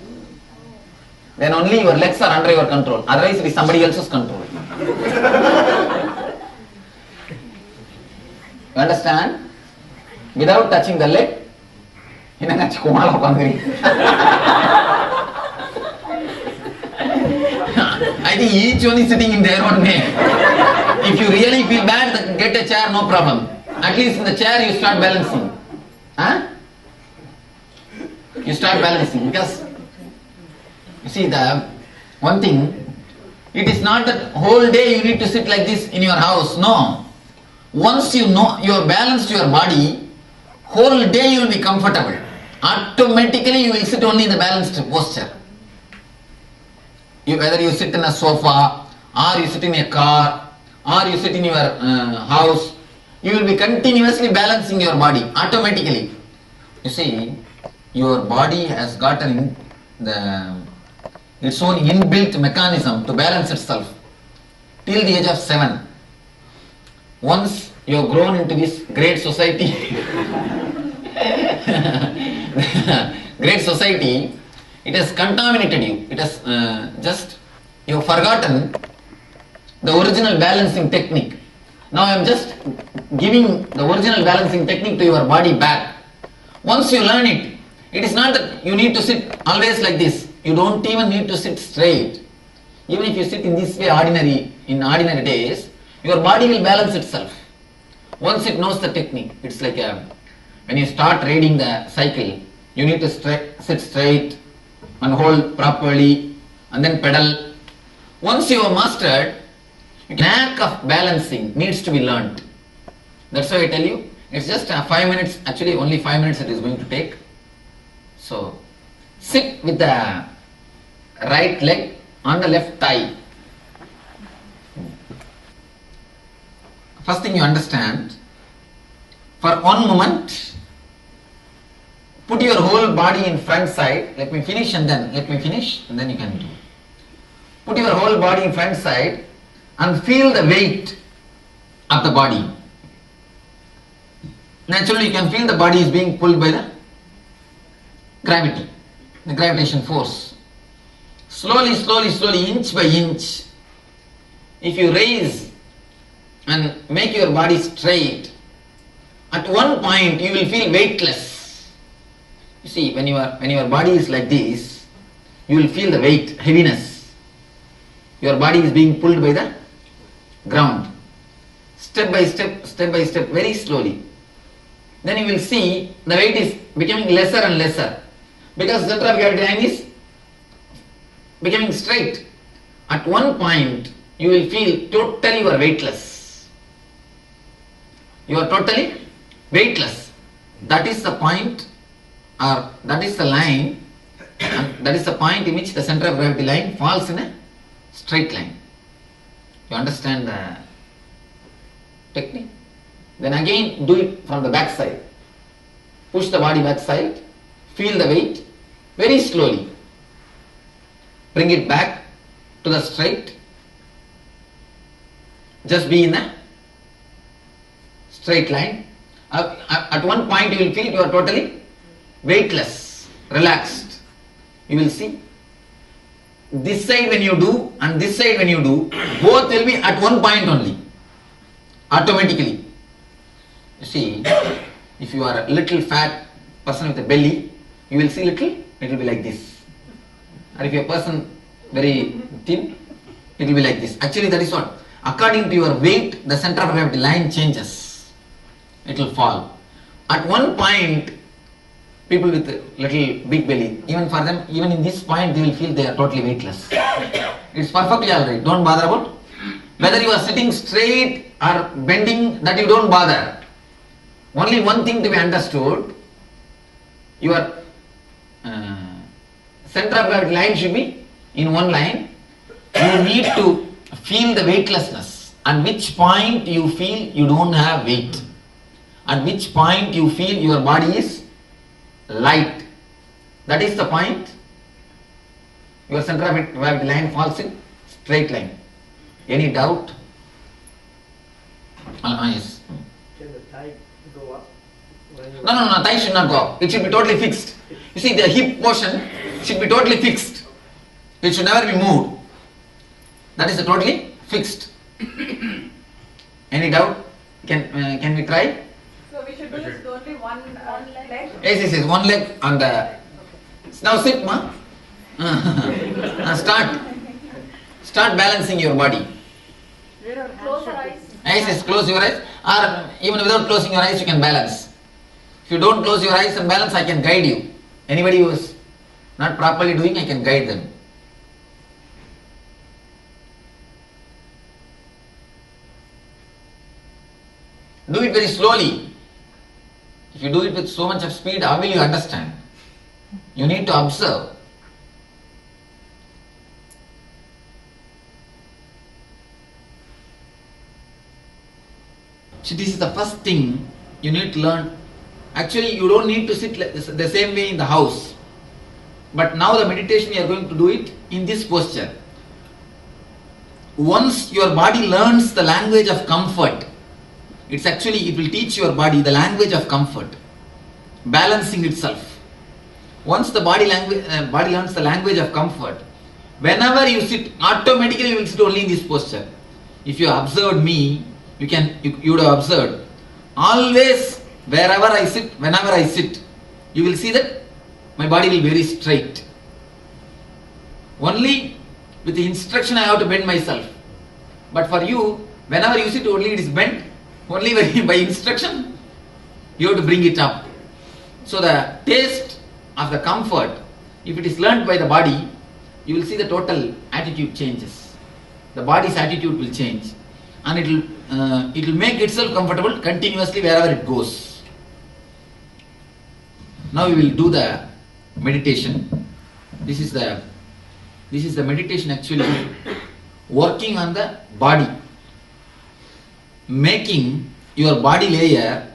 Then only your legs are under your control. Otherwise it is somebody else's control. You understand? Without touching the leg, I think each one is sitting in their own way. If you really feel bad, get a chair, no problem. At least in the chair you start balancing. Huh? You start balancing, because you see, the one thing, it is not that whole day you need to sit like this in your house. No. Once you know you have balanced your body, whole day you will be comfortable. Automatically you will sit only in the balanced posture. Whether you sit in a sofa, or you sit in a car, or you sit in your house, you will be continuously balancing your body automatically. You see, your body has gotten its own inbuilt mechanism to balance itself till the age of 7. Once you have grown into this great society, it has contaminated you. It has you have forgotten the original balancing technique. Now I am just giving the original balancing technique to your body back. Once you learn it, it is not that you need to sit always like this. You don't even need to sit straight. Even if you sit in this way in ordinary days, your body will balance itself. Once it knows the technique, it's like when you start riding the cycle, you need to sit straight and hold properly and then pedal. Once you have mastered, the knack of balancing needs to be learnt. That's why I tell you, it's just 5 minutes, actually only 5 minutes it is going to take. So, sit with the right leg on the left thigh. First thing you understand, for one moment, put your whole body in front side. Let me finish and then you can do. Put your whole body in front side and feel the weight of the body. Naturally, you can feel the body is being pulled by the gravity, the gravitation force. Slowly, inch by inch, if you raise and make your body straight, at one point you will feel weightless. You see, when your body is like this, you will feel the weight, heaviness. Your body is being pulled by the ground. Step by step, very slowly. Then you will see the weight is becoming lesser and lesser, because the center of gravity line is becoming straight. At one point, you will feel totally you are weightless. You are totally weightless. That is the point, or that is the line, and that is the point in which the center of gravity line falls in a straight line. You understand the technique? Then again do it from the back side. Push the body back side, feel the weight, very slowly. Bring it back to the straight. Just be in a straight line. At one point you will feel you are totally weightless, relaxed. You will see this side when you do and this side when you do, both will be at one point only, automatically. You see, if you are a little fat person with a belly, you will see little, it will be like this. And if you are a person very thin, it will be like this. Actually that is what, according to your weight, the center of gravity line changes. It will fall. At one point, people with a little big belly, even for them, even in this point, they will feel they are totally weightless. It's perfectly alright. Don't bother about whether you are sitting straight or bending, that you don't bother. Only one thing to be understood, your center of gravity line should be in one line. You need to feel the weightlessness. At which point you feel you don't have weight. At which point you feel your body is light. That is the point. Your center of gravity line falls in straight line. Any doubt? Yes. Can the thigh go up? No, thigh should not go up. It should be totally fixed. You see, the hip portion should be totally fixed. It should never be moved. That is totally fixed. Any doubt? Can we try? So we should use only one leg? Yes, one leg on the... Now sit, ma. Start balancing your body. Close your eyes. Yes, close your eyes. Or even without closing your eyes, you can balance. If you don't close your eyes and balance, I can guide you. Anybody who is not properly doing, I can guide them. Do it very slowly. If you do it with so much of speed, how will you understand? You need to observe. So this is the first thing you need to learn. Actually, you don't need to sit the same way in the house. But now the meditation you are going to do it in this posture. Once your body learns the language of comfort, it will teach your body the language of comfort, balancing itself. Once the body learns the language of comfort, whenever you sit, automatically you will sit only in this posture. If you observed me, you would have observed. Always, wherever I sit, whenever I sit, you will see that my body will be very straight. Only with the instruction I have to bend myself. But for you, whenever you sit, only it is bent. Only by instruction, you have to bring it up. So the taste of the comfort, if it is learned by the body, you will see the total attitude changes. The body's attitude will change, and it will make itself comfortable continuously wherever it goes. Now we will do the meditation. This is the meditation actually working on the body, making your body layer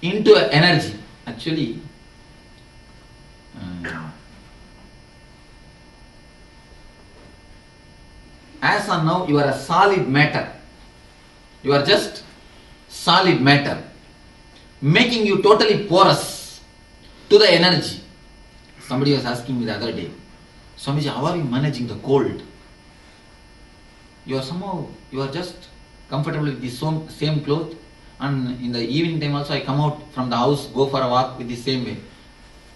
into energy. Actually, as on now, you are a solid matter. You are just solid matter, making you totally porous to the energy. Somebody was asking me the other day, Swamiji, how are you managing the cold? You are just comfortable with the same cloth, and in the evening time also I come out from the house, go for a walk with the same way.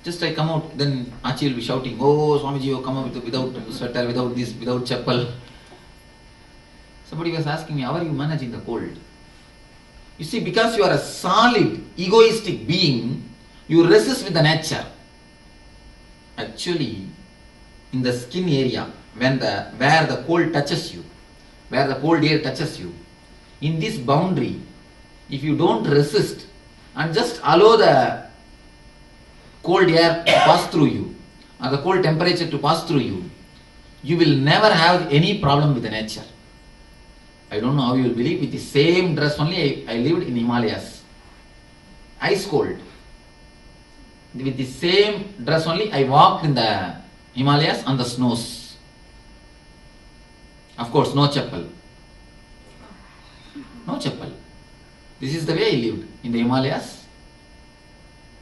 Just I come out, then Achi will be shouting, oh Swamiji, you come out without sweater, without this, without chappal. Somebody was asking me, how are you managing the cold? You see, because you are a solid, egoistic being, you resist with the nature. Actually, in the skin area, where the cold touches you, where the cold air touches you, in this boundary, if you don't resist and just allow the cold air to pass through you, or the cold temperature to pass through you, you will never have any problem with the nature. I don't know how you will believe, with the same dress only I lived in Himalayas. Ice cold. With the same dress only I walked in the Himalayas on the snows. Of course, no chappal. No chappal. This is the way I lived in the Himalayas,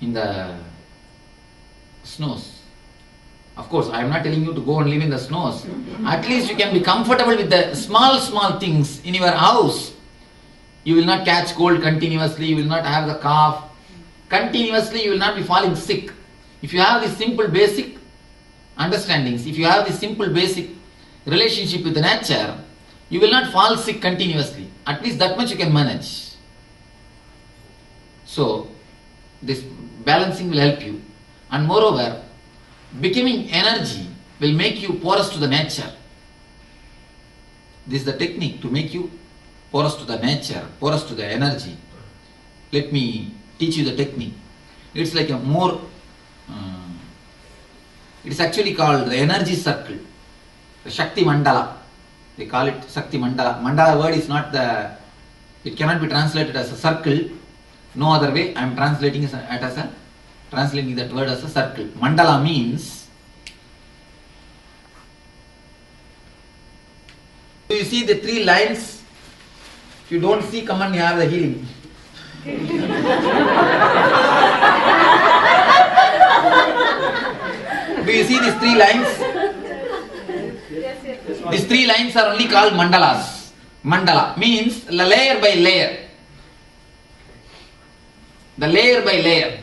in the snows. Of course, I am not telling you to go and live in the snows. At least you can be comfortable with the small things in your house. You will not catch cold continuously, you will not have the cough. Continuously, you will not be falling sick. If you have these simple basic understandings, if you have this simple basic relationship with the nature, you will not fall sick continuously. At least that much you can manage. So, this balancing will help you. And moreover, becoming energy will make you porous to the nature. This is the technique to make you porous to the nature, porous to the energy. Let me teach you the technique. It's like a more, it is actually called the energy circle, the Shakti Mandala. They call it Shakti Mandala. Mandala word is not it cannot be translated as a circle. No other way. I am translating that word as a circle. Mandala means, do you see the 3 lines? If you don't see, come and have the healing. Do you see these 3 lines? These 3 lines are only called mandalas. Mandala means layer by layer. The layer by layer.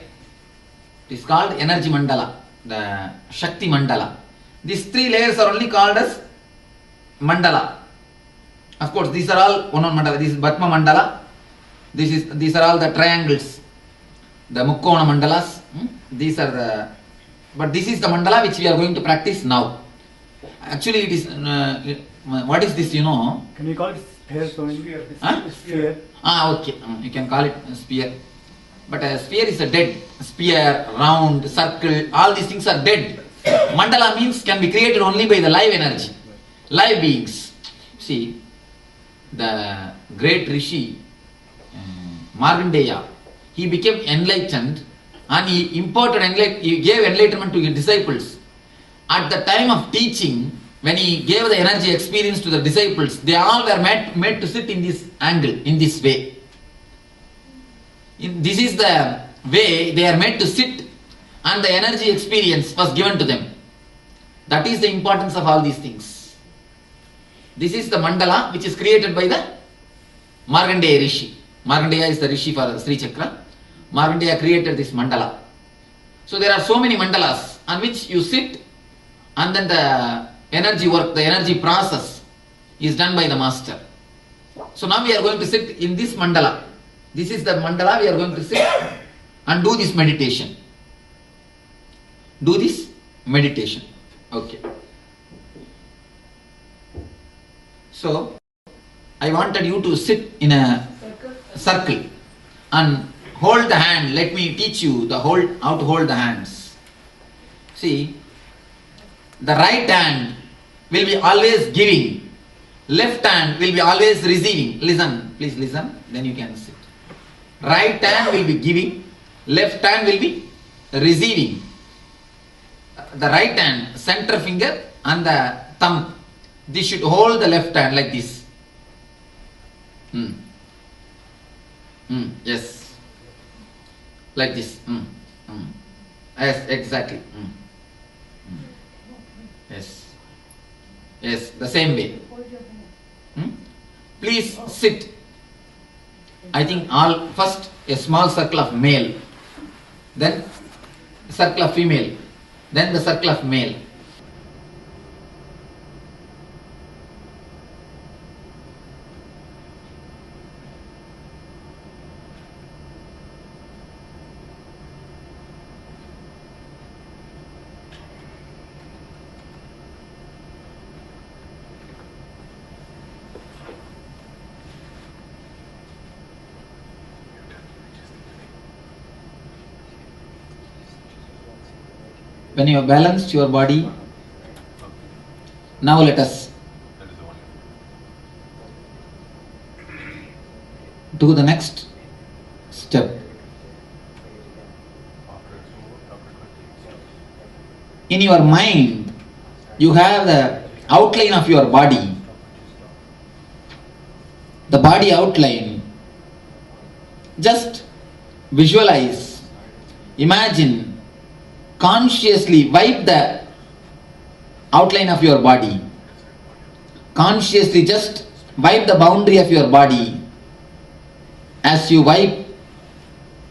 It is called energy mandala, the Shakti mandala. These 3 layers are only called as mandala. Of course, these are all one mandala. This is Bhatma mandala. These are all the triangles, the Mukkona mandalas. But this is the mandala which we are going to practice now. Actually, it is. What is this? You know? Can we call it sphere? Huh? Sphere. Okay. You can call it a sphere. But a sphere is a dead. Sphere, round, circle, all these things are dead. Mandala means can be created only by the live energy, live beings. See, the great Rishi, Markandeya, he became enlightened and he gave enlightenment to his disciples. At the time of teaching, when he gave the energy experience to the disciples, they all were made to sit in this angle, in this way. This is the way they are made to sit, and the energy experience was given to them. That is the importance of all these things. This is the mandala which is created by the Markandeya Rishi. Markandeya is the Rishi for Sri Chakra. Markandeya created this mandala. So there are so many mandalas on which you sit, and then the energy work, the energy process is done by the master. So now we are going to sit in this mandala. This is the mandala we are going to sit and do this meditation. Do this meditation. Okay. So, I wanted you to sit in a circle and hold the hand. Let me teach you how to hold the hands. See, the right hand will be always giving. Left hand will be always receiving. Listen, please listen, then you can sit. Right hand will be giving, left hand will be receiving. The right hand, center finger and the thumb, this should hold the left hand like this. Yes. Like this. Yes, exactly. Yes. Yes, the same way. Please sit. I think first a small circle of male, then circle of female, then the circle of male. When you have balanced your body, now let us do the next step. In your mind, you have the outline of your body. The body outline Just visualize, imagine, consciously wipe the outline of your body. Consciously just wipe the boundary of your body as you wipe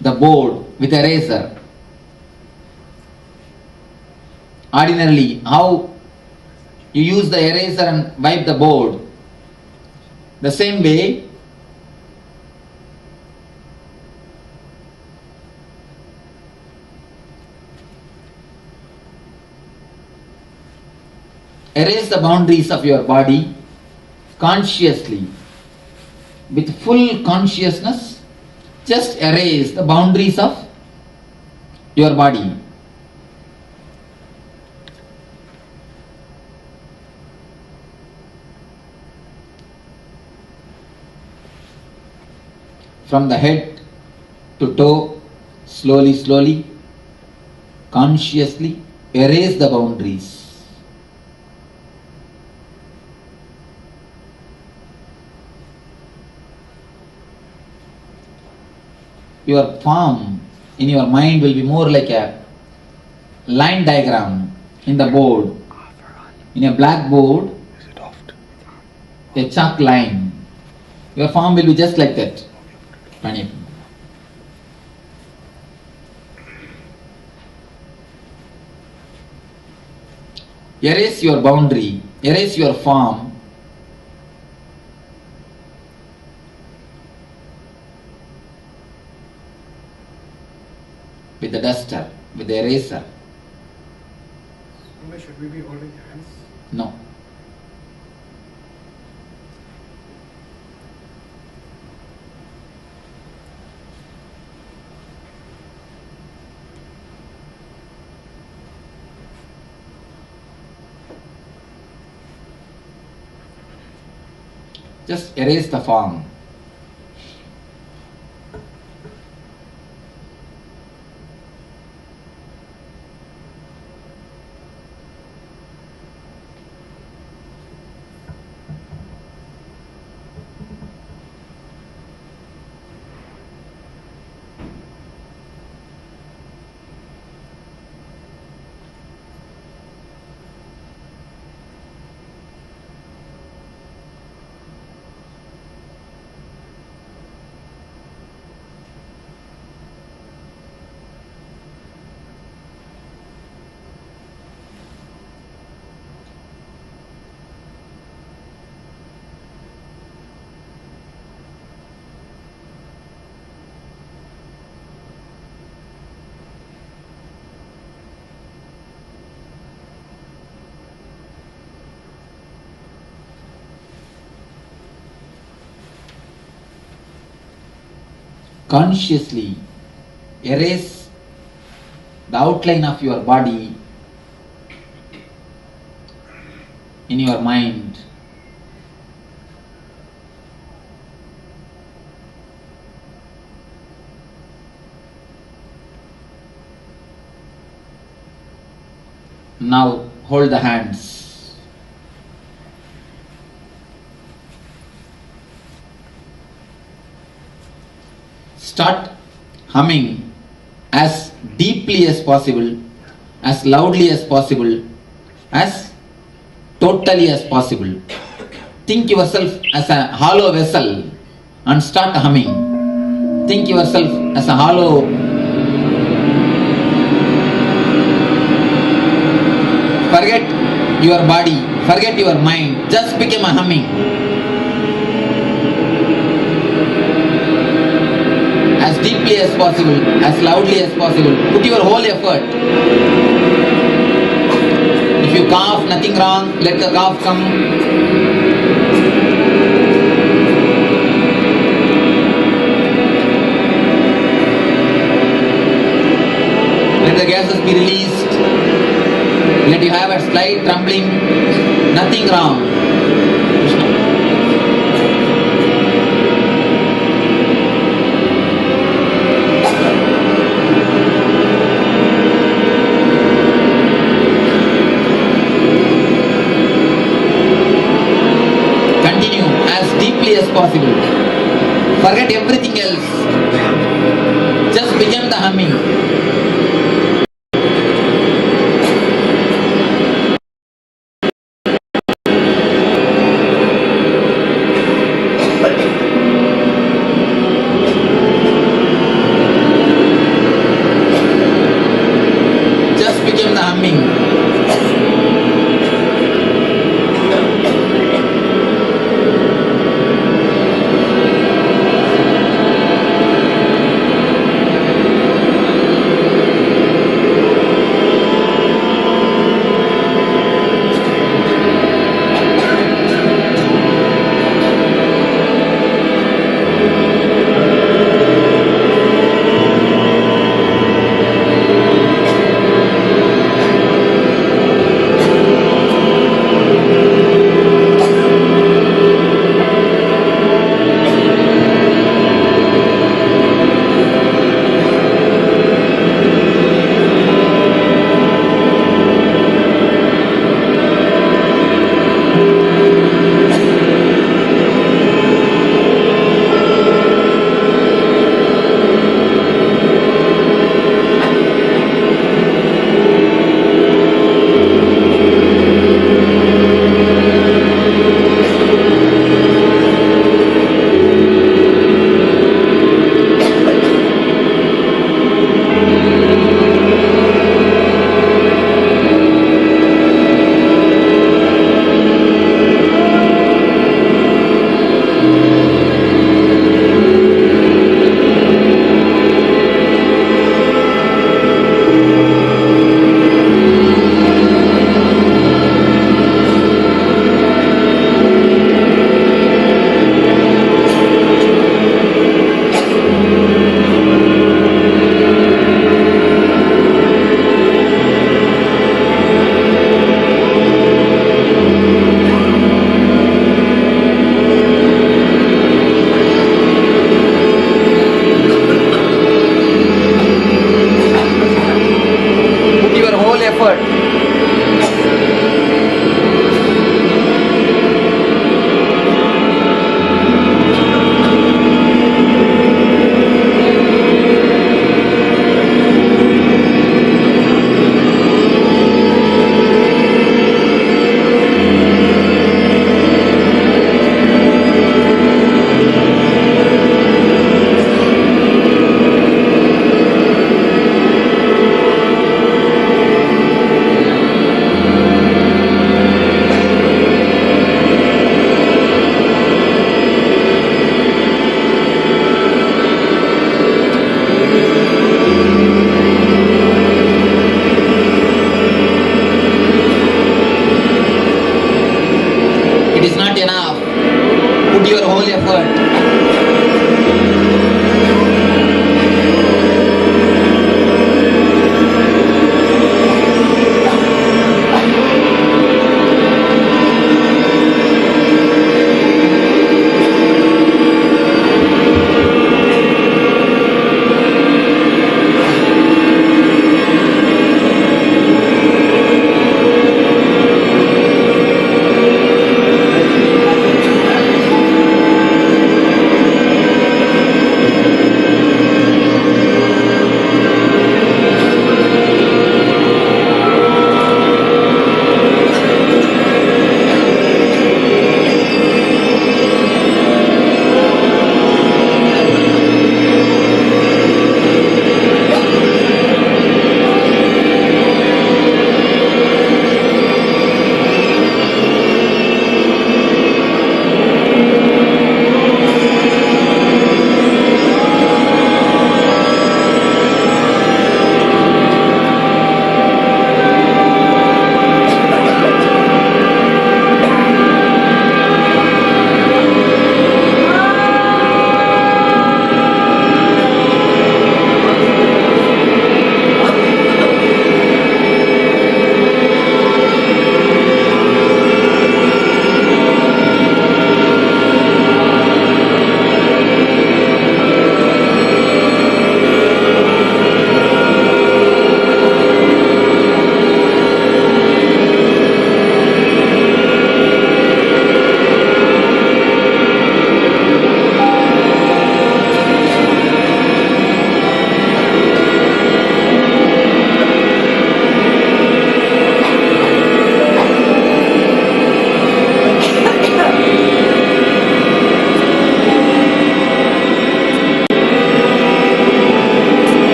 the board with a razor. Ordinarily, how you use the eraser and wipe the board, the same way erase the boundaries of your body consciously. With full consciousness, just erase the boundaries of your body. From the head to toe, slowly, consciously erase the boundaries. Your form in your mind will be more like a line diagram in the board. In a blackboard, a chalk line. Your form will be just like that. Erase your boundary, erase your form. With the duster, with the eraser. Should we be holding hands? No. Just erase the form. Consciously erase the outline of your body in your mind. Now hold the hands. Start humming as deeply as possible, as loudly as possible, as totally as possible. Think yourself as a hollow vessel and start humming. Think yourself as a hollow forget your body, forget your mind, just become a humming. As deeply as possible, as loudly as possible. Put your whole effort. If you cough, nothing wrong, let the cough come. Let the gases be released. Let you have a slight trembling, nothing wrong. Continue as deeply as possible. Forget everything else. begin the humming. Just begin the humming.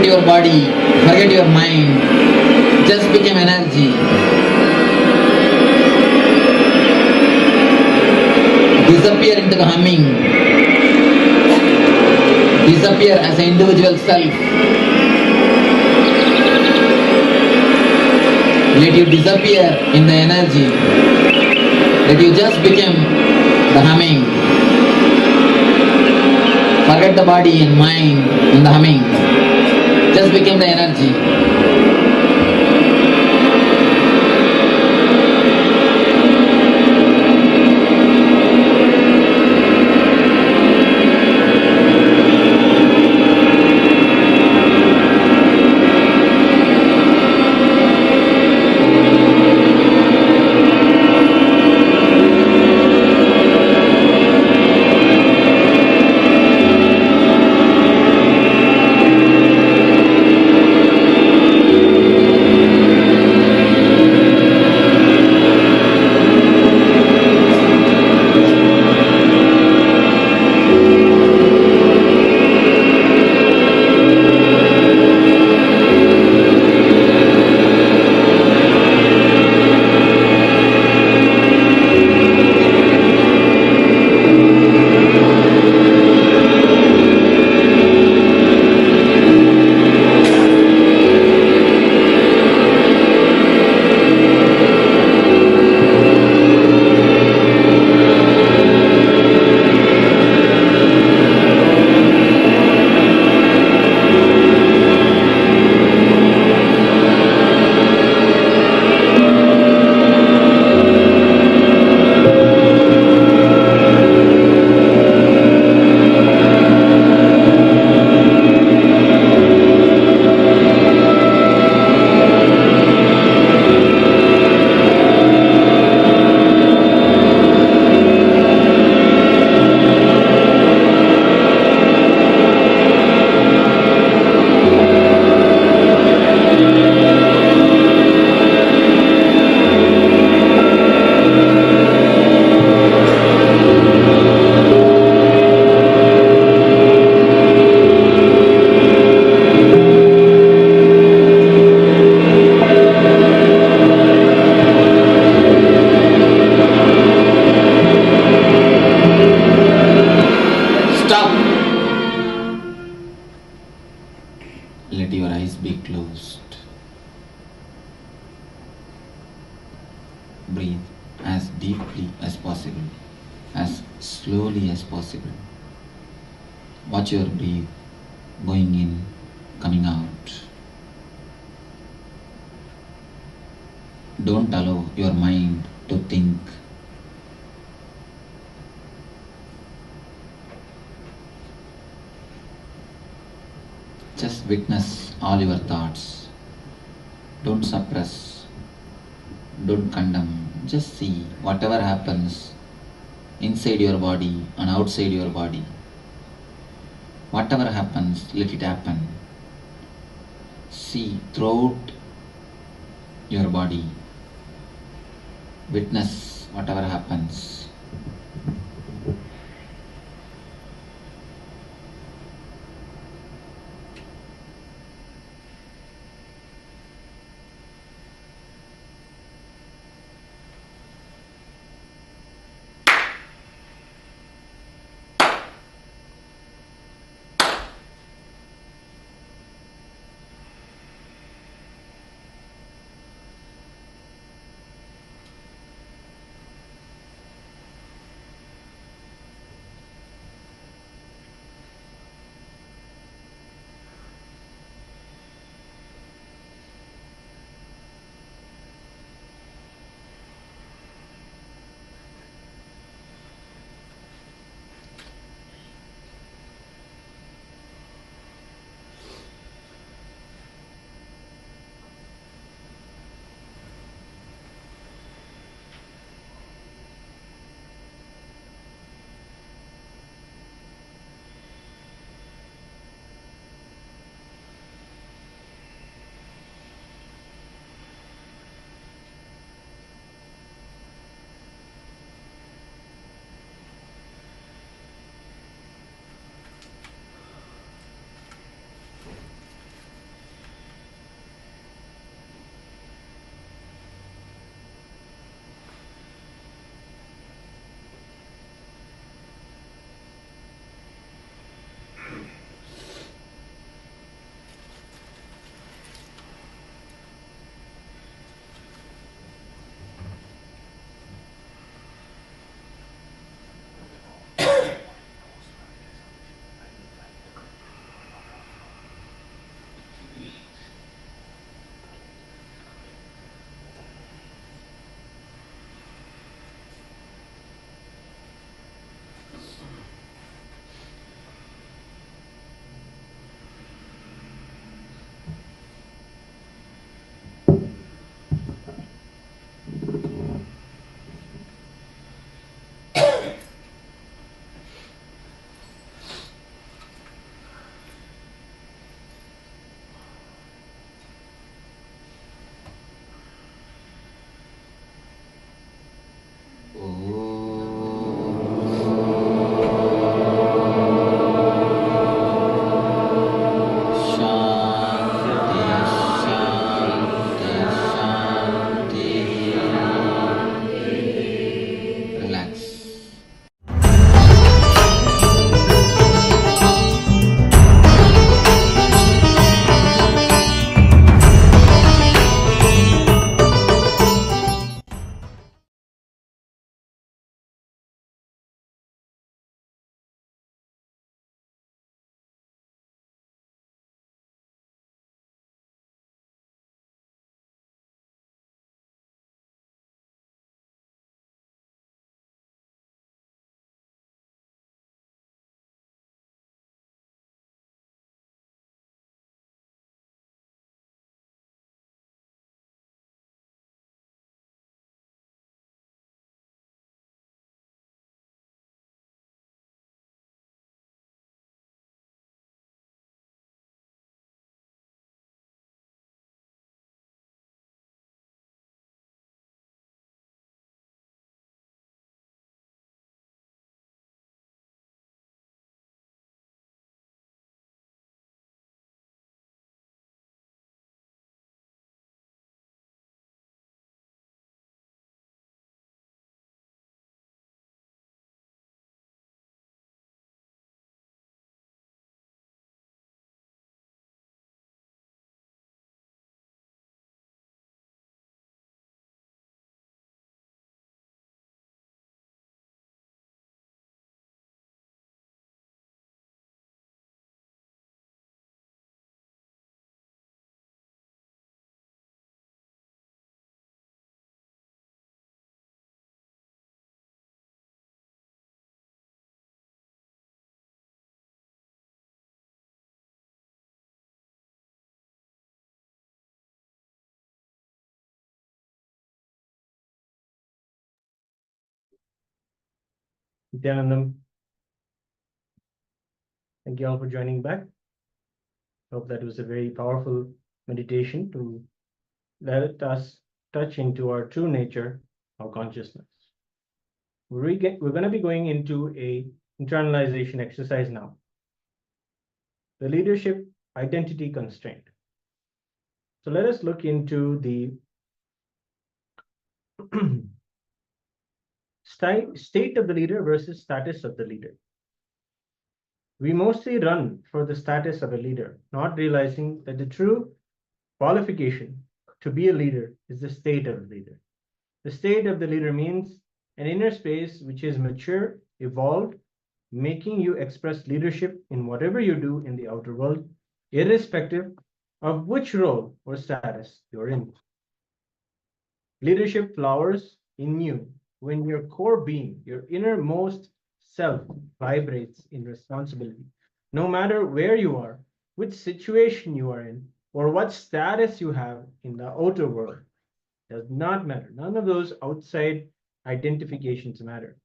your body, forget your mind, just become energy. Disappear into the humming. Disappear as an individual self. Let you disappear in the energy. Let you just become the humming. Forget the body and mind in the humming. Just become the energy. Breathe as deeply as possible, as slowly as possible. Watch your breath going in, coming out. Don't allow your mind to think. Just witness all your thoughts. Don't suppress. Don't condemn. Just see whatever happens inside your body and outside your body. Whatever happens, let it happen. See throughout your body. Witness whatever happens. Nityanandam. Thank you all for joining back. Hope that was a very powerful meditation to let us touch into our true nature of consciousness. We're going to be going into a internalization exercise now. The leadership identity constraint. So let us look into the state of the leader versus status of the leader. We mostly run for the status of a leader, not realizing that the true qualification to be a leader is the state of the leader. The state of the leader means an inner space which is mature, evolved, making you express leadership in whatever you do in the outer world, irrespective of which role or status you're in. Leadership flowers in you when your core being, your innermost self, vibrates in responsibility. No matter where you are, which situation you are in, or what status you have in the outer world, does not matter. None of those outside identifications matter.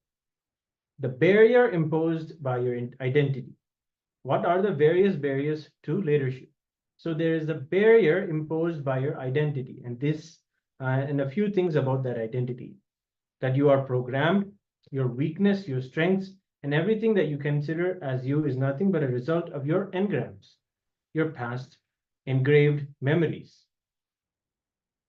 The barrier imposed by your identity. What are the various barriers to leadership? So there is a barrier imposed by your identity, and this and a few things about that identity. That you are programmed, your weakness, your strengths, and everything that you consider as you is nothing but a result of your engrams, your past engraved memories.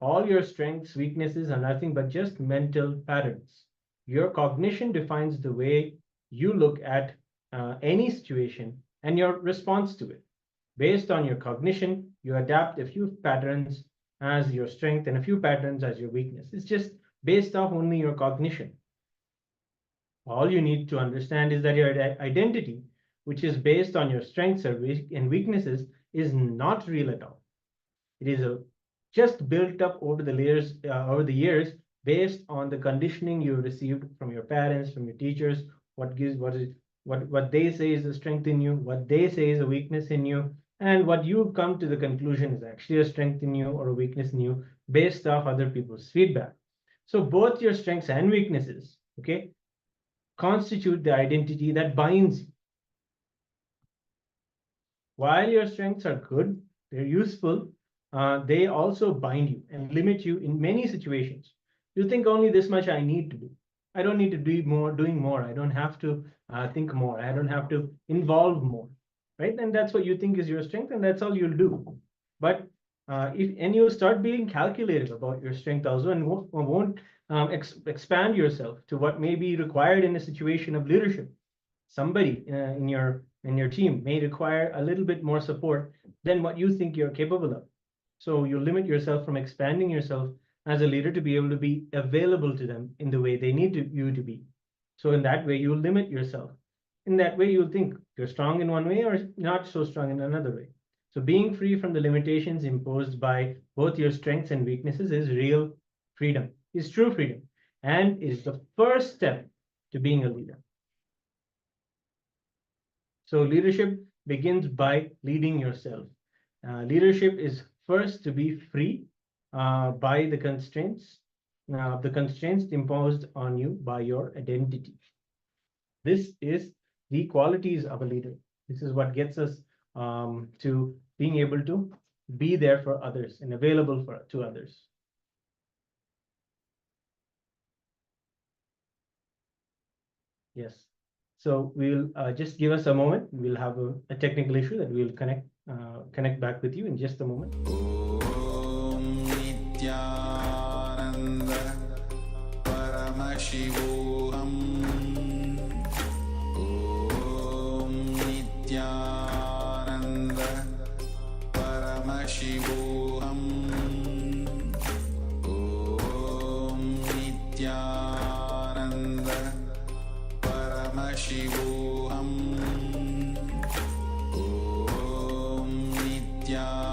All your strengths, weaknesses are nothing but just mental patterns. Your cognition defines the way you look at any situation and your response to it. Based on your cognition, you adapt a few patterns as your strength and a few patterns as your weakness. It's just based off only your cognition. All you need to understand is that your identity, which is based on your strengths and weaknesses, is not real at all. It is just built up over the years based on the conditioning you received from your parents, from your teachers, what they say is a strength in you, what they say is a weakness in you, and what you come to the conclusion is actually a strength in you or a weakness in you based off other people's feedback. So both your strengths and weaknesses, okay, constitute the identity that binds you. While your strengths are good, they're useful, they also bind you and limit you in many situations. You think only this much I need to do. I don't need to do doing more. I don't have to think more. I don't have to involve more, right? And that's what you think is your strength, and that's all you'll do. But if you start being calculative about your strength also, and won't expand yourself to what may be required in a situation of leadership. Somebody in your team may require a little bit more support than what you think you're capable of. So you limit yourself from expanding yourself as a leader to be able to be available to them in the way they need you to be. So in that way, you limit yourself. In that way, you'll think you're strong in one way or not so strong in another way. So being free from the limitations imposed by both your strengths and weaknesses is real freedom, is true freedom, and is the first step to being a leader. So leadership begins by leading yourself. Leadership is first to be free by the constraints imposed on you by your identity. This is the qualities of a leader. This is what gets us to being able to be there for others and available to others. Yes. So we'll just give us a moment. We'll have a technical issue that we'll connect back with you in just a moment. Om Nityananda Paramashivoham. Om Nityananda Paramashivoham. Om Nityananda Paramashivoham. Om Nityananda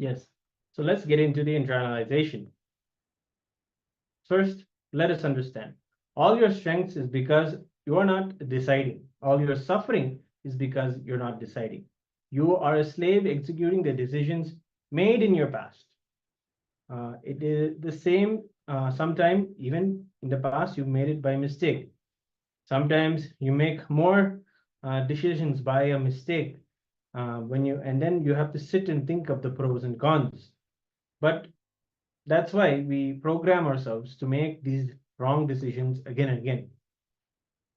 Yes. So let's get into the internalization. First, let us understand. All your strengths is because you are not deciding. All your suffering is because you're not deciding. You are a slave executing the decisions made in your past. It is the same. Sometimes, even in the past, you made it by mistake. Sometimes you make more decisions by a mistake and then you have to sit and think of the pros and cons. But that's why we program ourselves to make these wrong decisions again and again.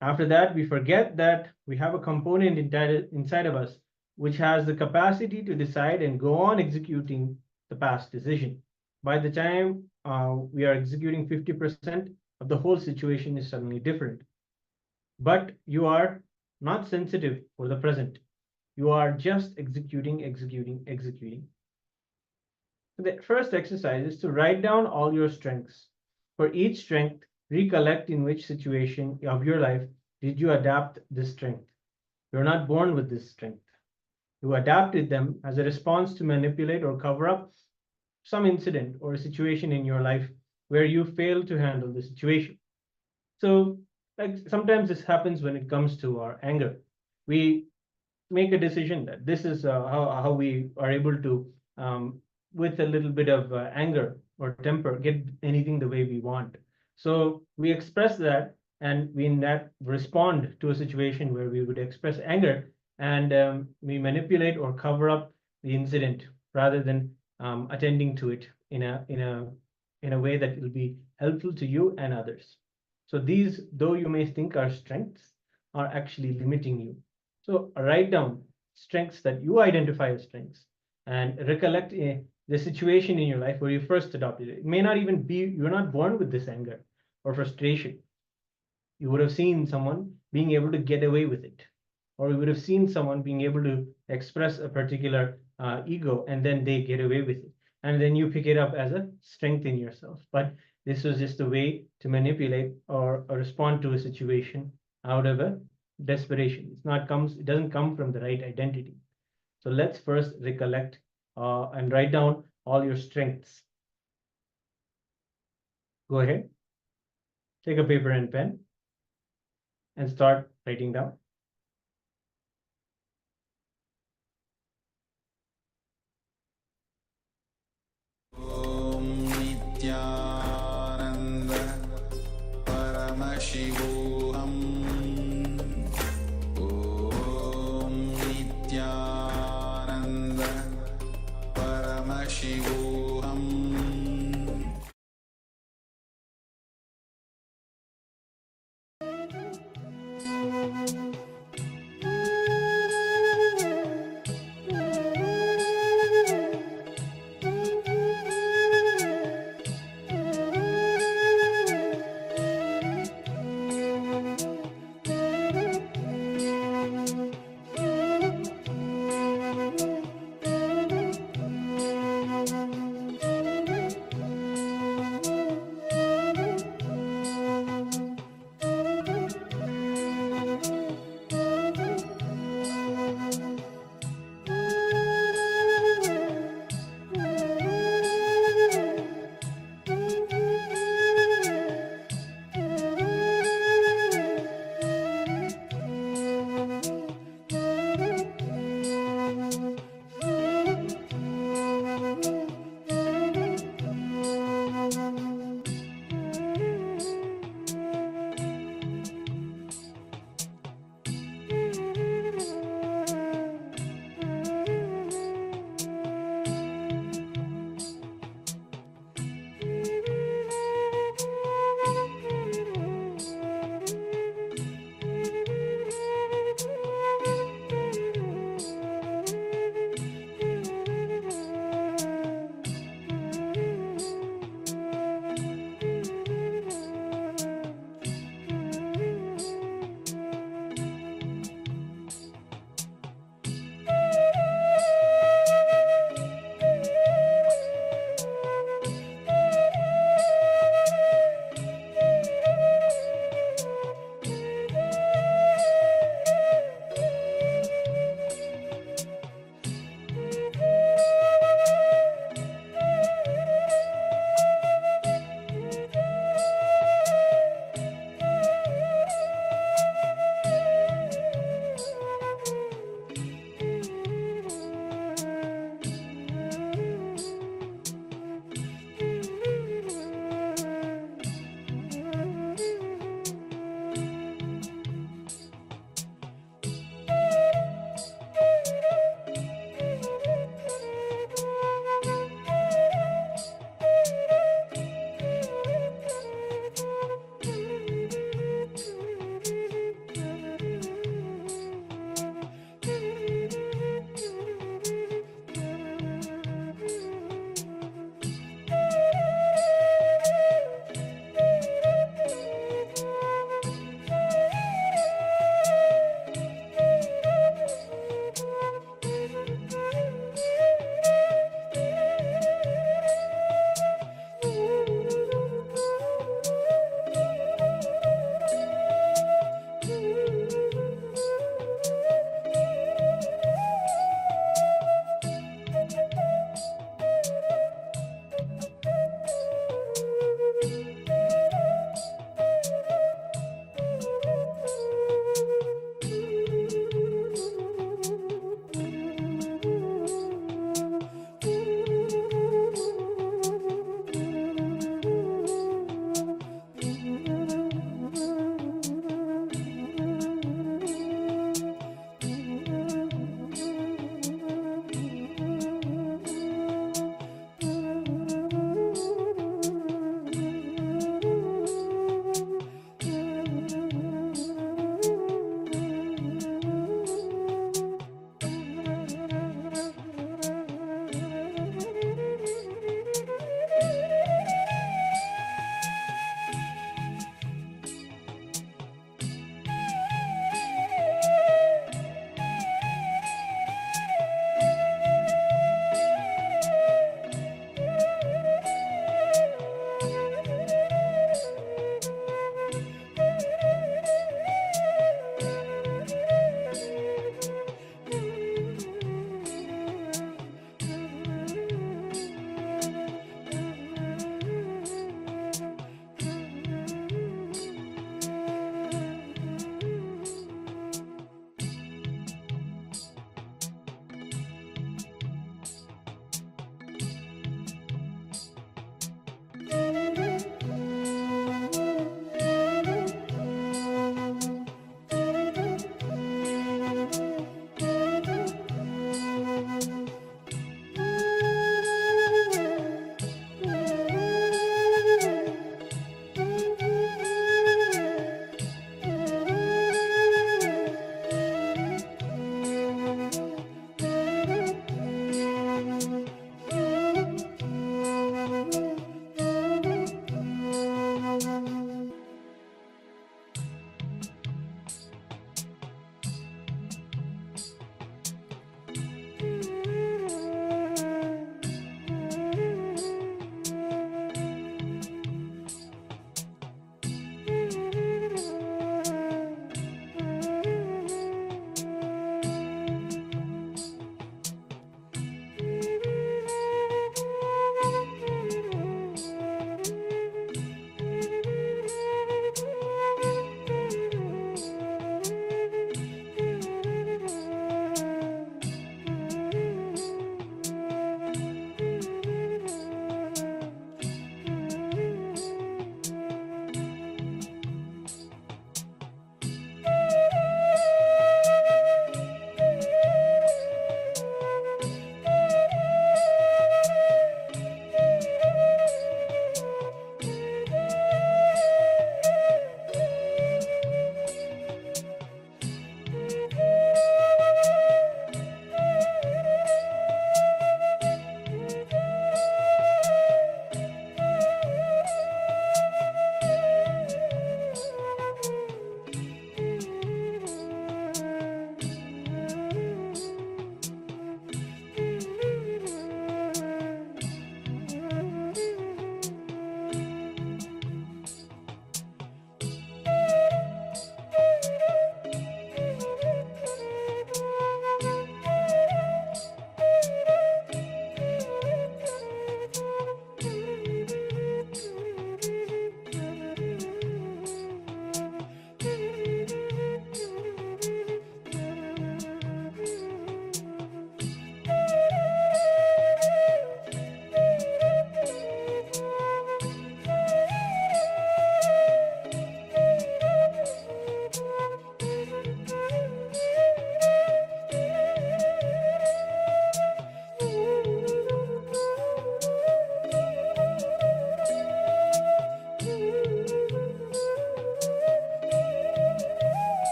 After that, we forget that we have a component inside of us which has the capacity to decide and go on executing the past decision. By the time we are executing 50% of the whole situation is suddenly different. But you are not sensitive for the present. You are just executing. So the first exercise is to write down all your strengths. For each strength, recollect in which situation of your life did you adapt this strength. You're not born with this strength. You adapted them as a response to manipulate or cover up some incident or a situation in your life where you failed to handle the situation. So, like sometimes this happens when it comes to our anger. We make a decision that this is how we are able to, with a little bit of anger or temper, get anything the way we want. So we express that, and we in that respond to a situation where we would express anger, and we manipulate or cover up the incident rather than attending to it in a way that will be helpful to you and others. So these, though you may think are strengths, are actually limiting you. So write down strengths that you identify as strengths and recollect the situation in your life where you first adopted it. It may not even be, you're not born with this anger or frustration. You would have seen someone being able to get away with it, or you would have seen someone being able to express a particular ego and then they get away with it. And then you pick it up as a strength in yourself. But this was just a way to manipulate or respond to a situation out of a desperation. It doesn't come from the right identity. So let's first recollect and write down all your strengths. Go ahead, take a paper and pen and start writing down. Om Nityananda Paramashivoham. Om Nityananda Paramashivoham.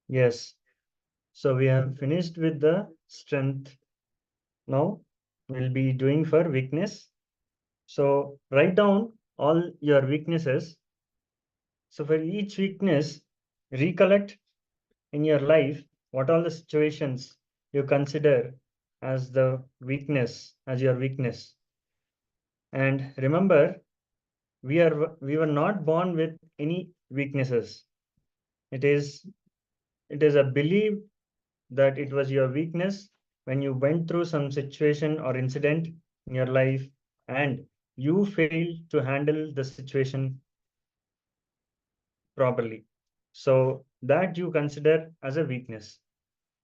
Yes. So we have finished with the strength. Now we'll be doing for weakness. So write down all your weaknesses. So for each weakness, recollect in your life what all the situations you consider as the weakness, as your weakness. And remember, we were not born with any weaknesses. It is a belief that it was your weakness when you went through some situation or incident in your life and you failed to handle the situation properly. So that you consider as a weakness.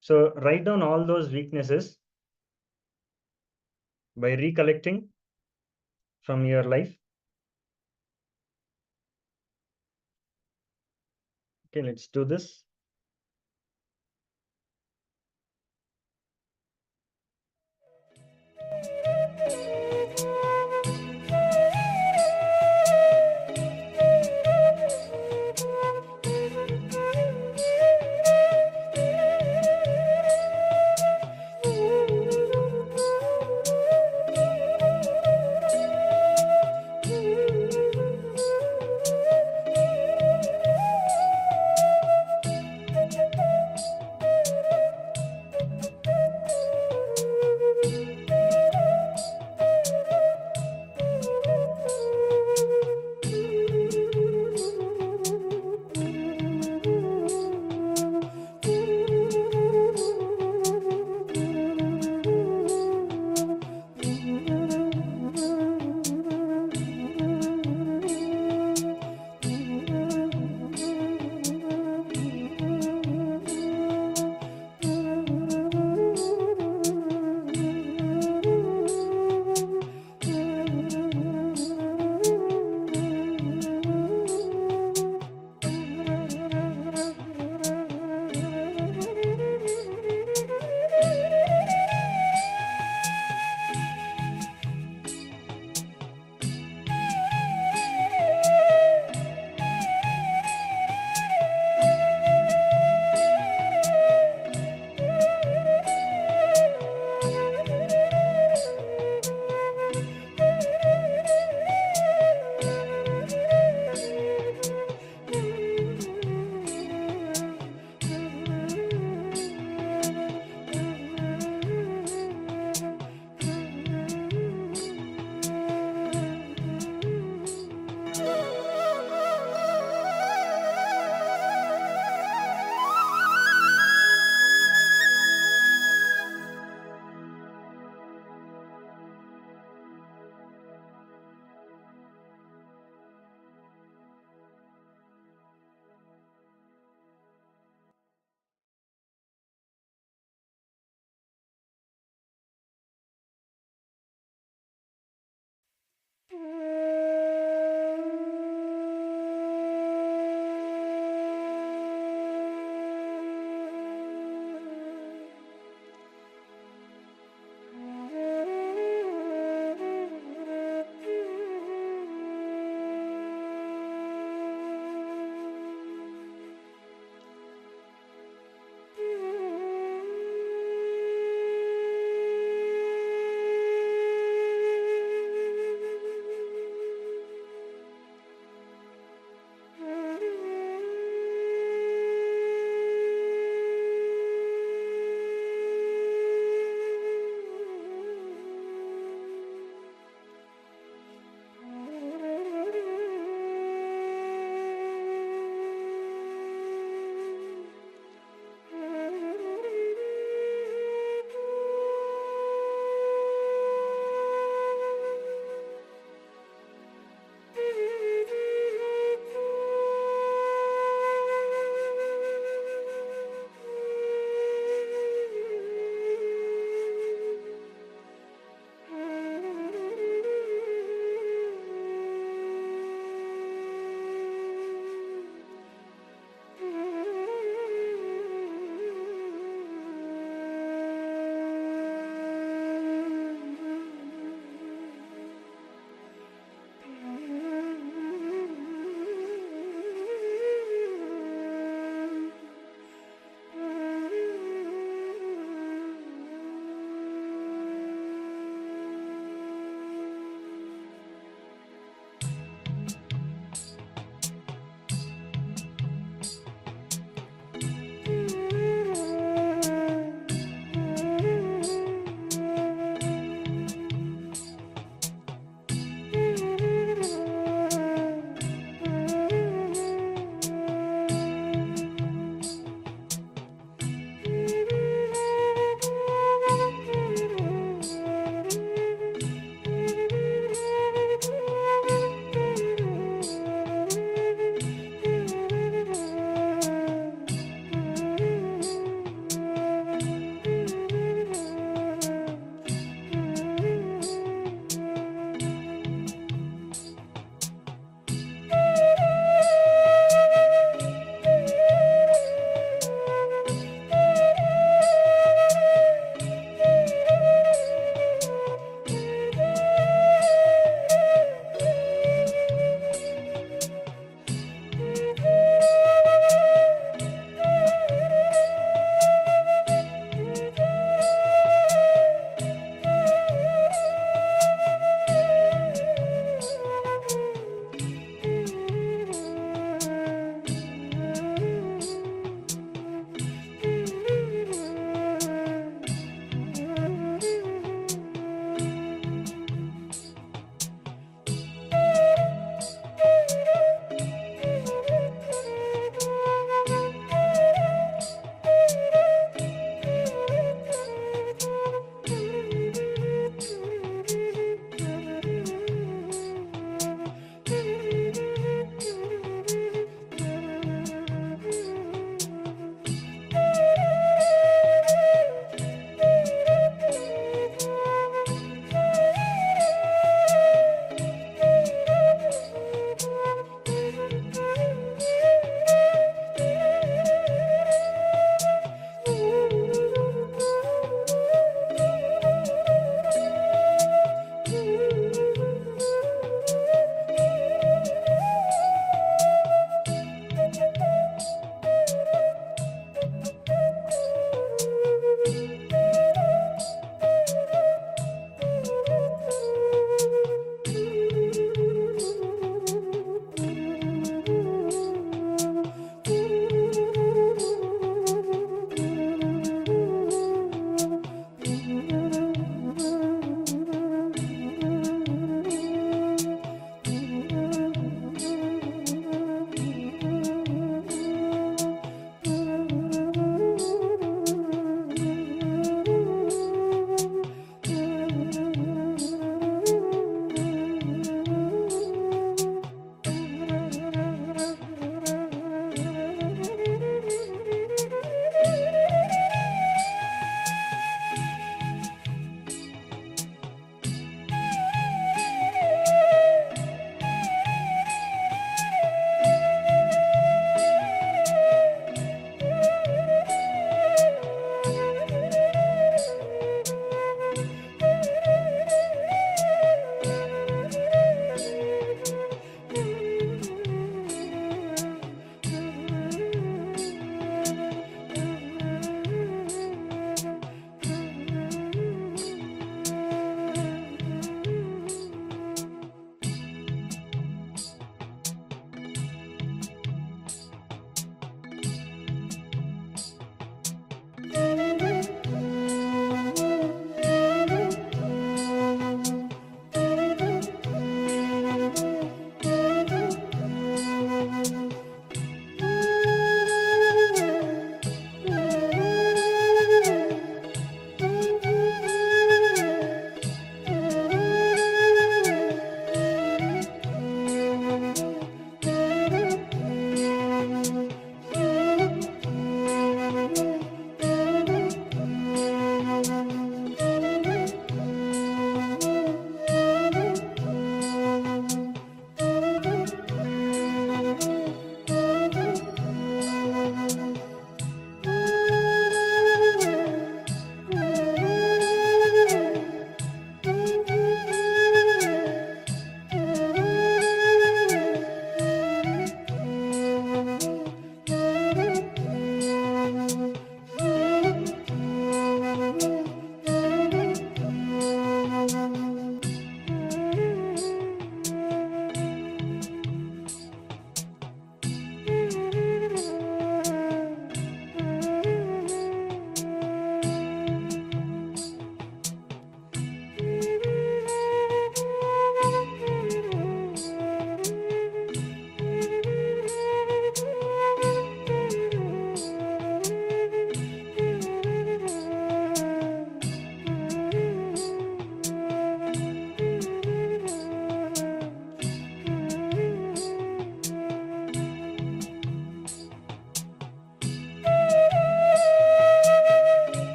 So write down all those weaknesses by recollecting from your life. Okay, let's do this.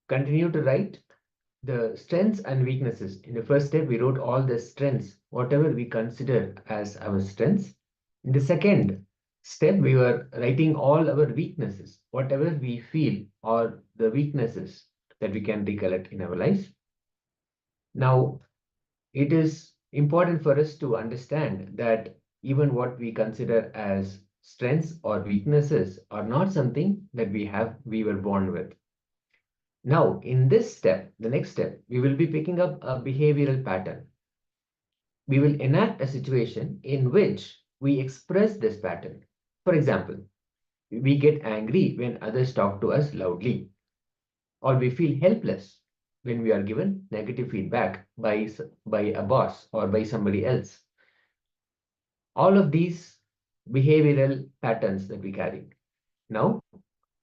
continue to write the strengths and weaknesses. In the first step, we wrote all the strengths, whatever we consider as our strengths. In the second step, we were writing all our weaknesses, whatever we feel or the weaknesses that we can recollect in our lives. Now, it is important for us to understand that even what we consider as strengths or weaknesses are not something that we were born with. Now, in this step, the next step, we will be picking up a behavioral pattern. We will enact a situation in which we express this pattern. For example, we get angry when others talk to us loudly, or we feel helpless when we are given negative feedback by a boss or by somebody else. All of these behavioral patterns that we carry. Now,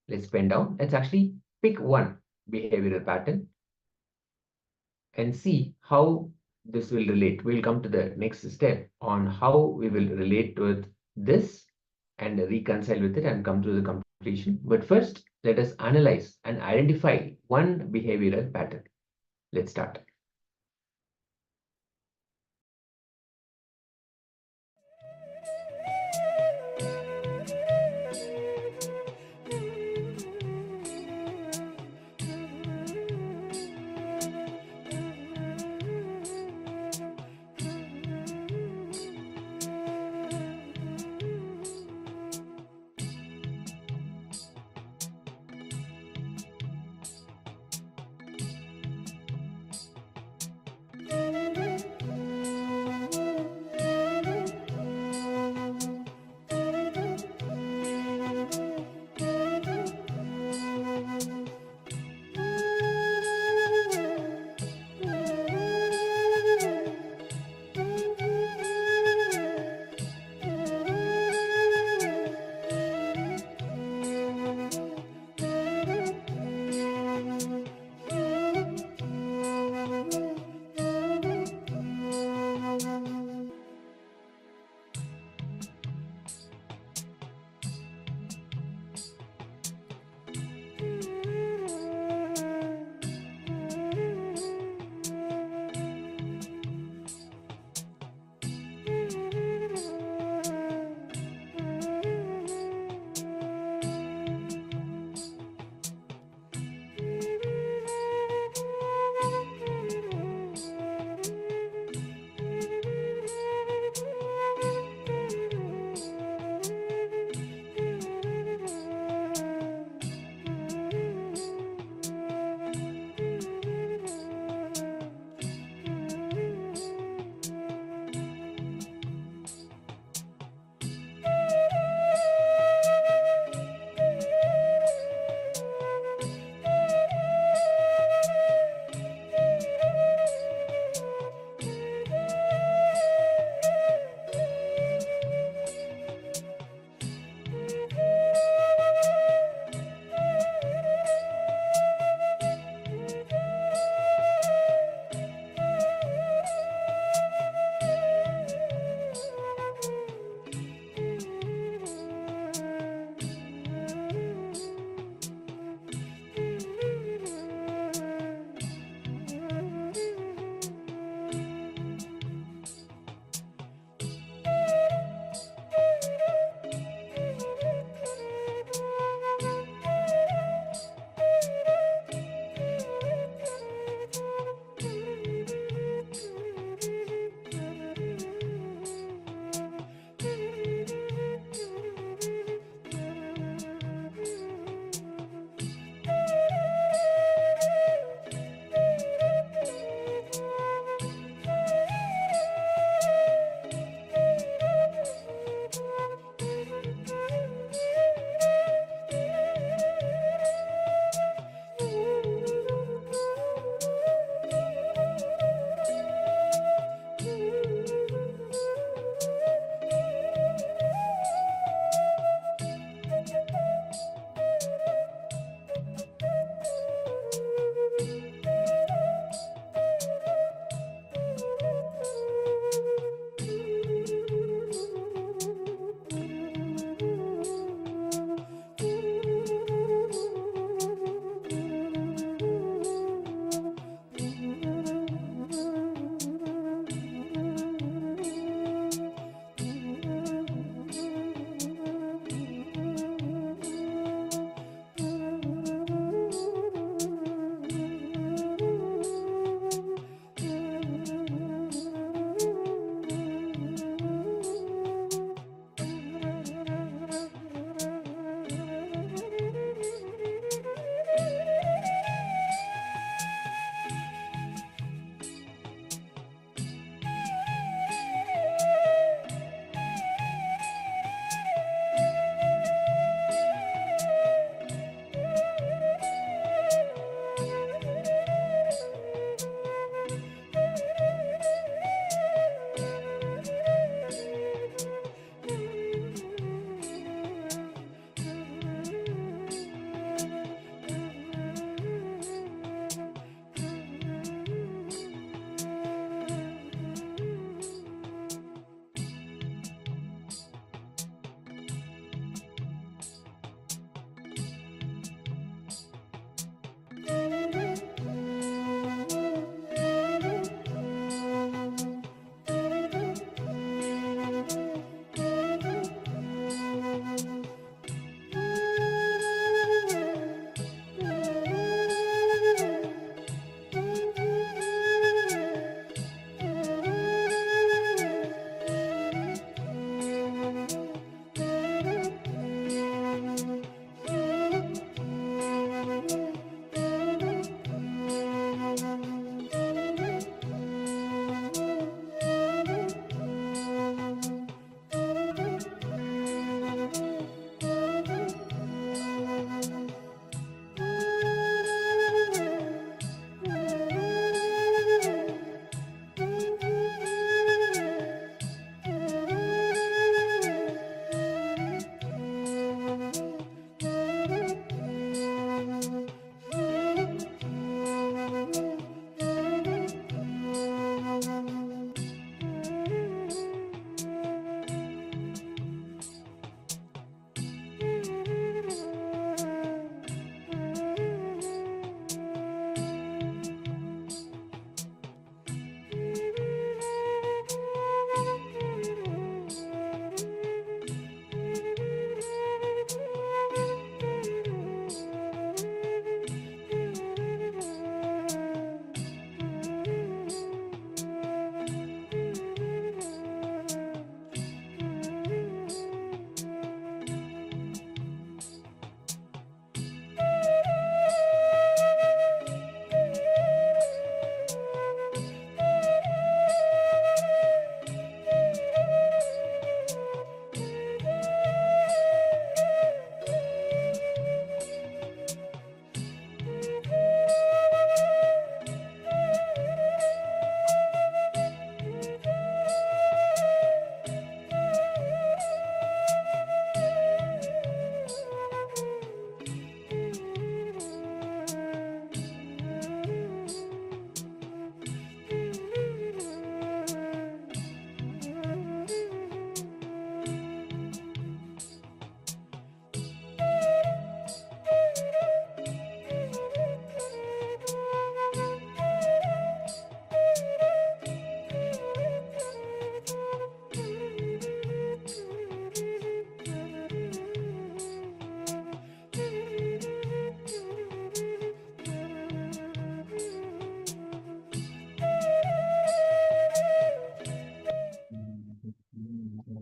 let's pen down. Let's actually pick one behavioral pattern and see how this will relate. We'll come to the next step on how we will relate with this and reconcile with it and come to the completion. But first, let us analyze and identify one behavioral pattern. Let's start.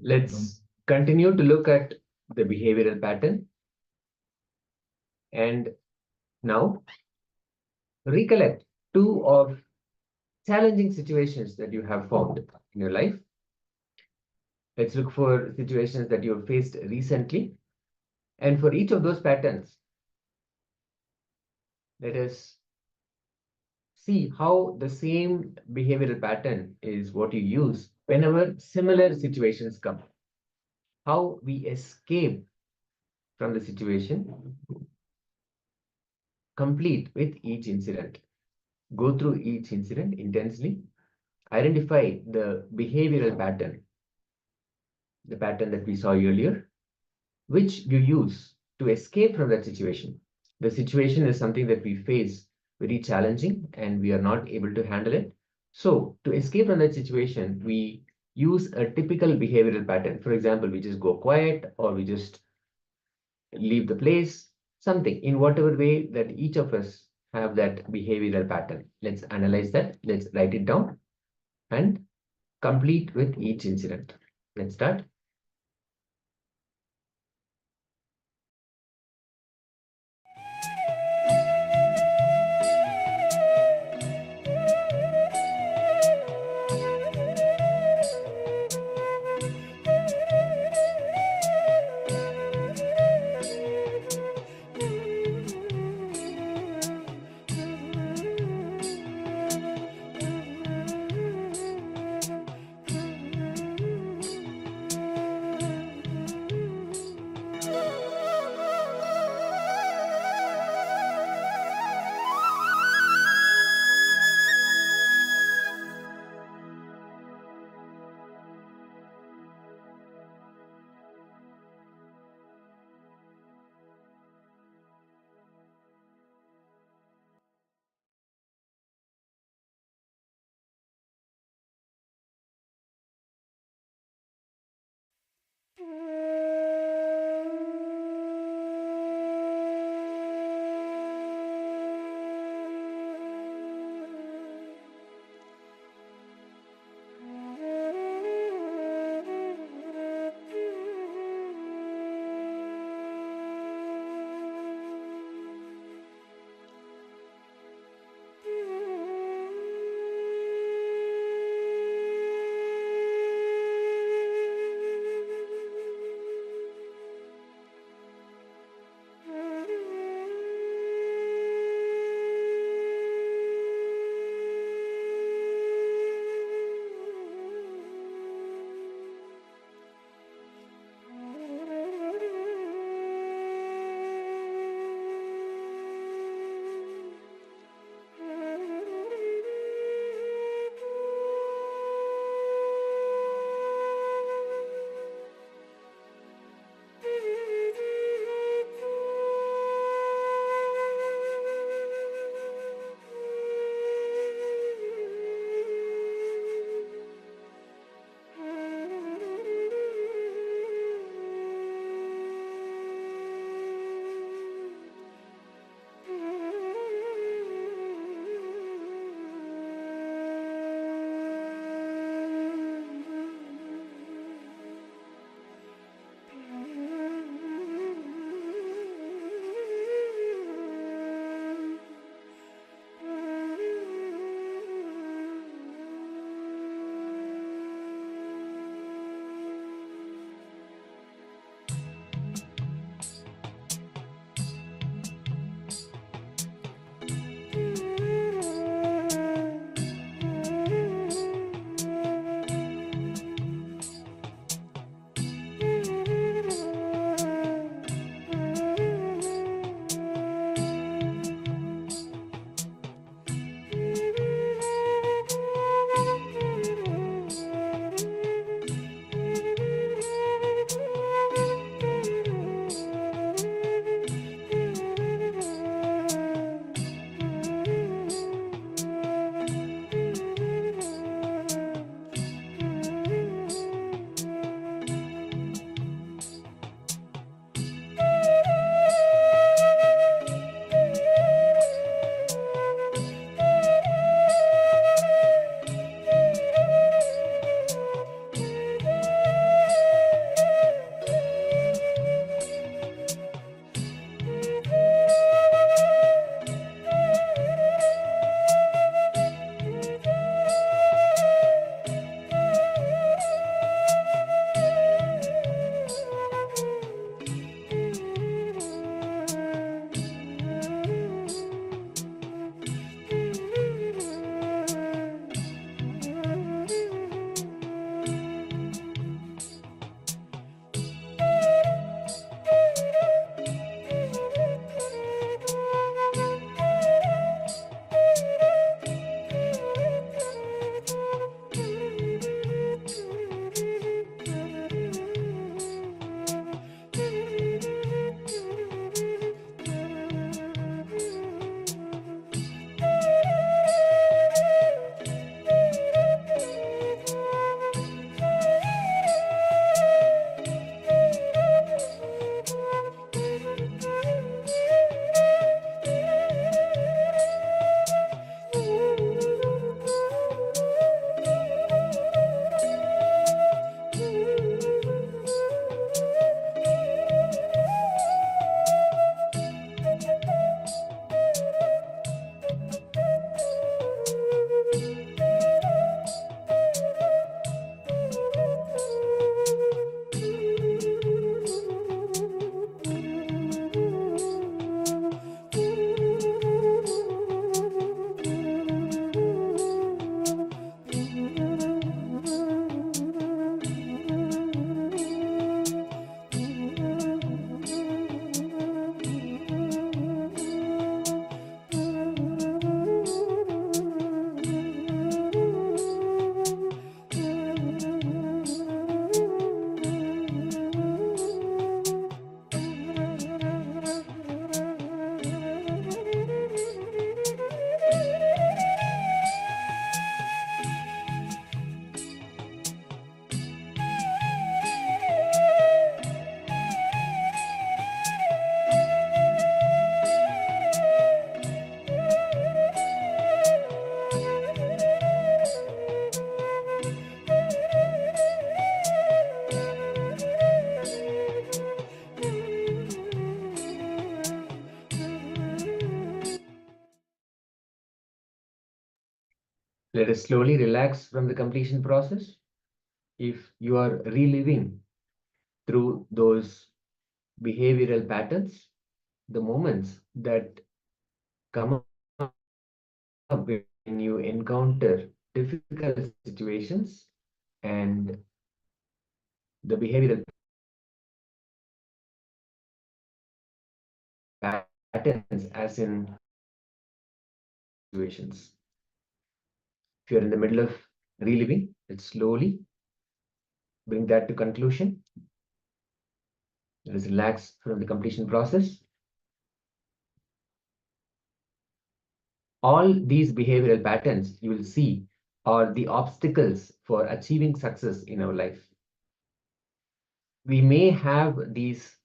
Let's continue to look at the behavioral pattern. And now recollect 2 of challenging situations that you have found in your life. Let's look for situations that you have faced recently. And for each of those patterns, let us see how the same behavioral pattern is what you use whenever similar situations come. How we escape from the situation, complete with each incident. Go through each incident intensely, identify the behavioral pattern, the pattern that we saw earlier, which you use to escape from that situation. The situation is something that we face very challenging and we are not able to handle it. So to escape from that situation, we use a typical behavioral pattern. For example, we just go quiet or we just leave the place, something in whatever way that each of us have that behavioral pattern. Let's analyze that. Let's write it down and complete with each incident. Let's start. Let us slowly relax from the completion process. If you are reliving through those behavioral patterns, the moments that come up when you encounter difficult situations and the behavioral patterns as in situations. If you're in the middle of reliving, let's slowly bring that to conclusion. Let us relax from the completion process. All these behavioral patterns you will see are the obstacles for achieving success in our life. We may have these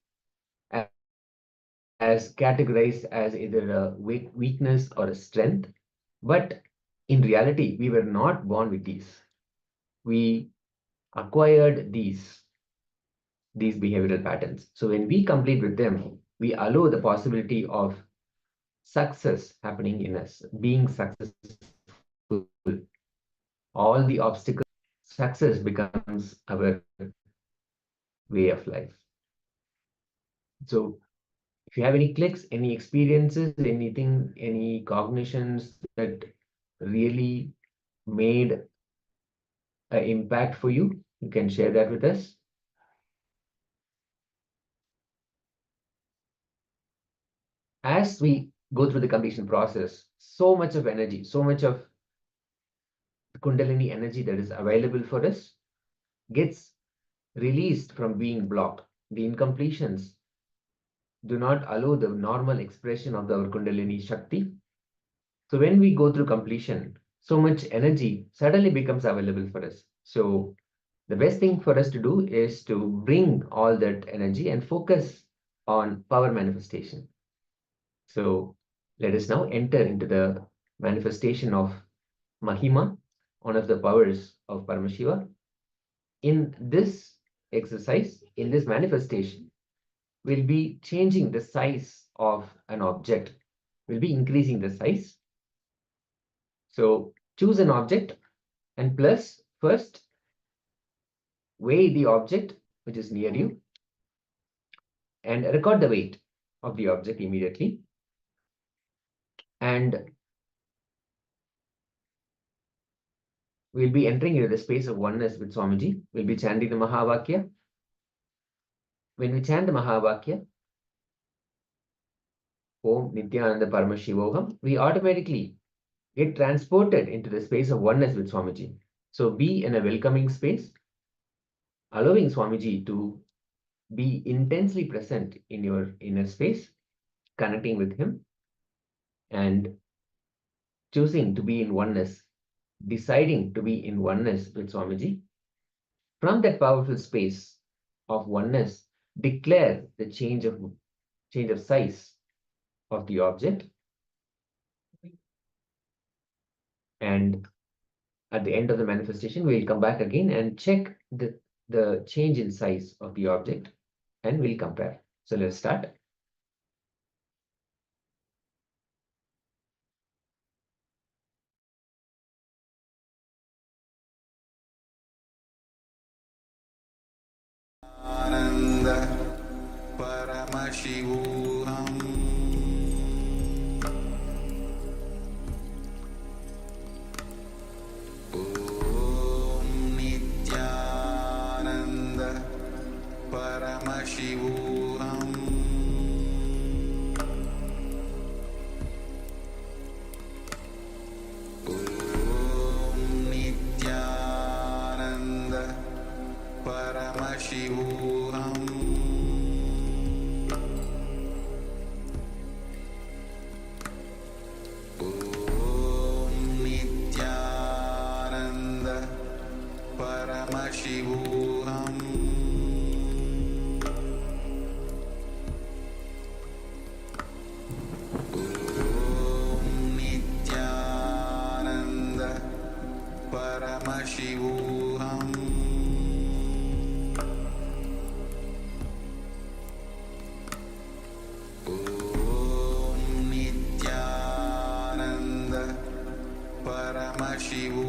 as categorized as either a weakness or a strength, but in reality, we were not born with these. We acquired these behavioral patterns. So when we complete with them, we allow the possibility of success happening in us, being successful. All the obstacles, success becomes our way of life. So if you have any clicks, any experiences, anything, any cognitions that really made an impact for you, you can share that with us. As we go through the completion process, so much of energy, so much of the Kundalini energy that is available for us gets released from being blocked. The incompletions do not allow the normal expression of our Kundalini Shakti. So when we go through completion, so much energy suddenly becomes available for us. So the best thing for us to do is to bring all that energy and focus on power manifestation. So let us now enter into the manifestation of Mahima, one of the powers of Paramashiva. In this exercise, in this manifestation, we'll be changing the size of an object. We'll be increasing the size. So choose an object and plus first weigh the object which is near you and record the weight of the object immediately. And we'll be entering into the space of oneness with Swamiji. We'll be chanting the Mahavakya. When we chant the Mahavakya, Om Nityananda Paramashivoham, we automatically get transported into the space of oneness with Swamiji. So be in a welcoming space, allowing Swamiji to be intensely present in your inner space, connecting with him, and choosing to be in oneness, deciding to be in oneness with Swamiji. From that powerful space of oneness, declare the change of size of the object. And at the end of the manifestation, we'll come back again and check the change in size of the object and we'll compare. So let's start. Ananda Paramashivoham Om Nityananda Paramashivoham Om Nityananda Paramashivoham Om Nityananda Paramashivoham Om Nityananda Paramashivoham Om Nityananda Paramashivoham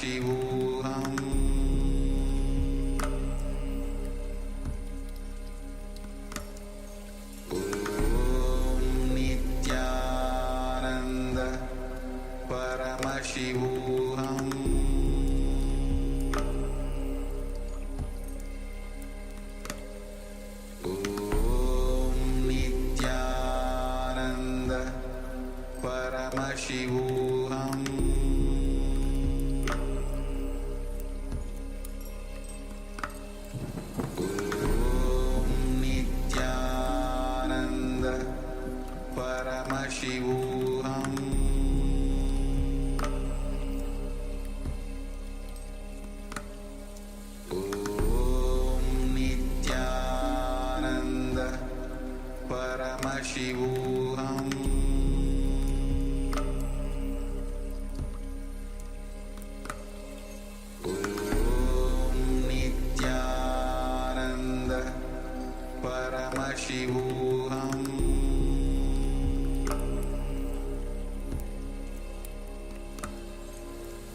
Paramashivoham Om Nityananda Paramashivoham Om Nityananda Paramashivoham Om Nityananda Paramashivoham Om Nityananda Paramashivoham Om Nityananda Paramashivoham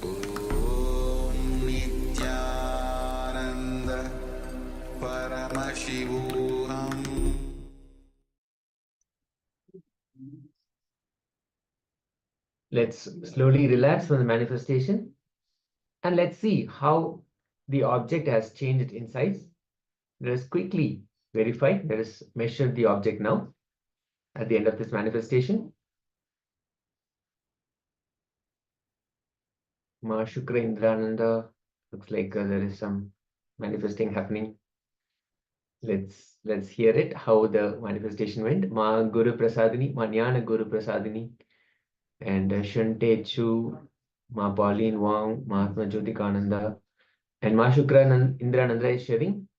Om Nityananda Paramashivoham. Let's slowly relax from the manifestation and let's see how the object has changed in size. Let us quickly verify. Let us measure the object now at the end of this manifestation. Ma Shukra Indrananda, looks like there is some manifesting happening. Let's hear it, how the manifestation went. Ma Guru Prasadini, Ma Jnana Guru Prasadini, and Shante Chu, Ma Pauline Wang, Mahatma Jyotikananda, and Ma Shukra Indrananda is sharing.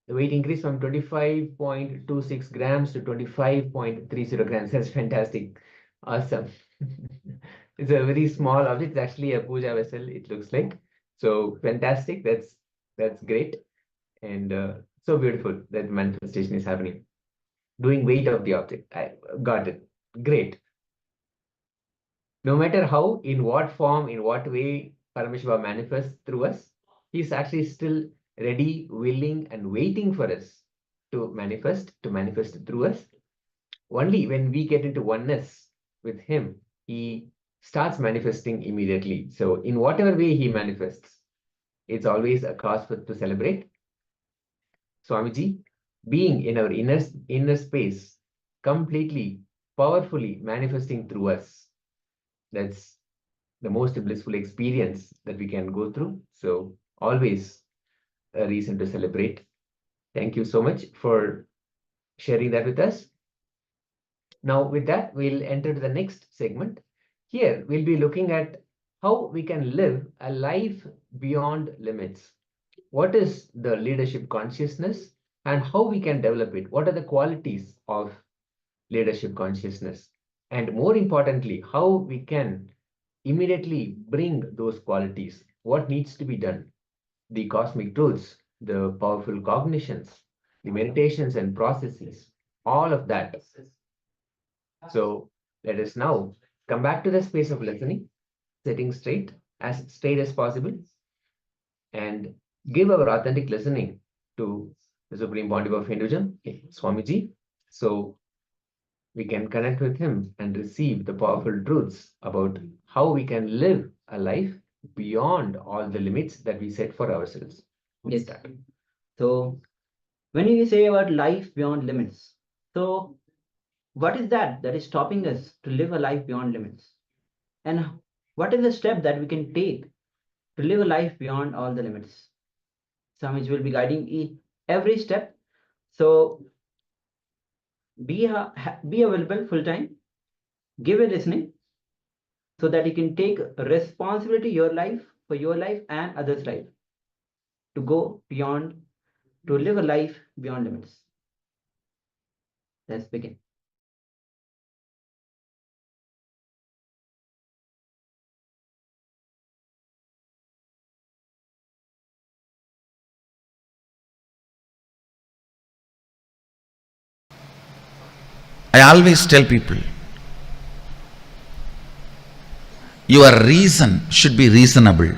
The weight increased from 25.26 grams to 25.30 grams. That's fantastic. Awesome. It's a very small object. It's actually a puja vessel, it looks like. So fantastic. That's great. And so beautiful that the manifestation is happening. Doing weight of the object. I got it. Great. No matter how, in what form, in what way Paramashiva manifests through us, he's actually still ready, willing, and waiting for us to manifest through us. Only when we get into oneness with him, he starts manifesting immediately. So in whatever way he manifests, it's always a cause to celebrate. Swamiji, being in our inner space, completely, powerfully manifesting through us, that's the most blissful experience that we can go through. So always a reason to celebrate. Thank you so much for sharing that with us. Now with that, we'll enter to the next segment. Here, we'll be looking at how we can live a life beyond limits. What is the leadership consciousness and how we can develop it? What are the qualities of leadership consciousness? And more importantly, how we can immediately bring those qualities. What needs to be done? The cosmic tools, the powerful cognitions, the meditations and processes, all of that. So let us now come back to the space of listening, sitting straight as possible, and give our authentic listening to the Supreme Pontiff of Hinduism, Swamiji, so we can connect with him and receive the powerful truths about how we can live a life beyond all the limits that we set for ourselves. Yes. So when you say about life beyond limits, so what is that is stopping us to live a life beyond limits? And what is the step that we can take to live a life beyond all the limits? Swamiji will be guiding every step. So be available full time, give a listening, so that you can take responsibility for your life and others' life, to go beyond, to live a life beyond limits. Let's begin. I always tell people, your reason should be reasonable.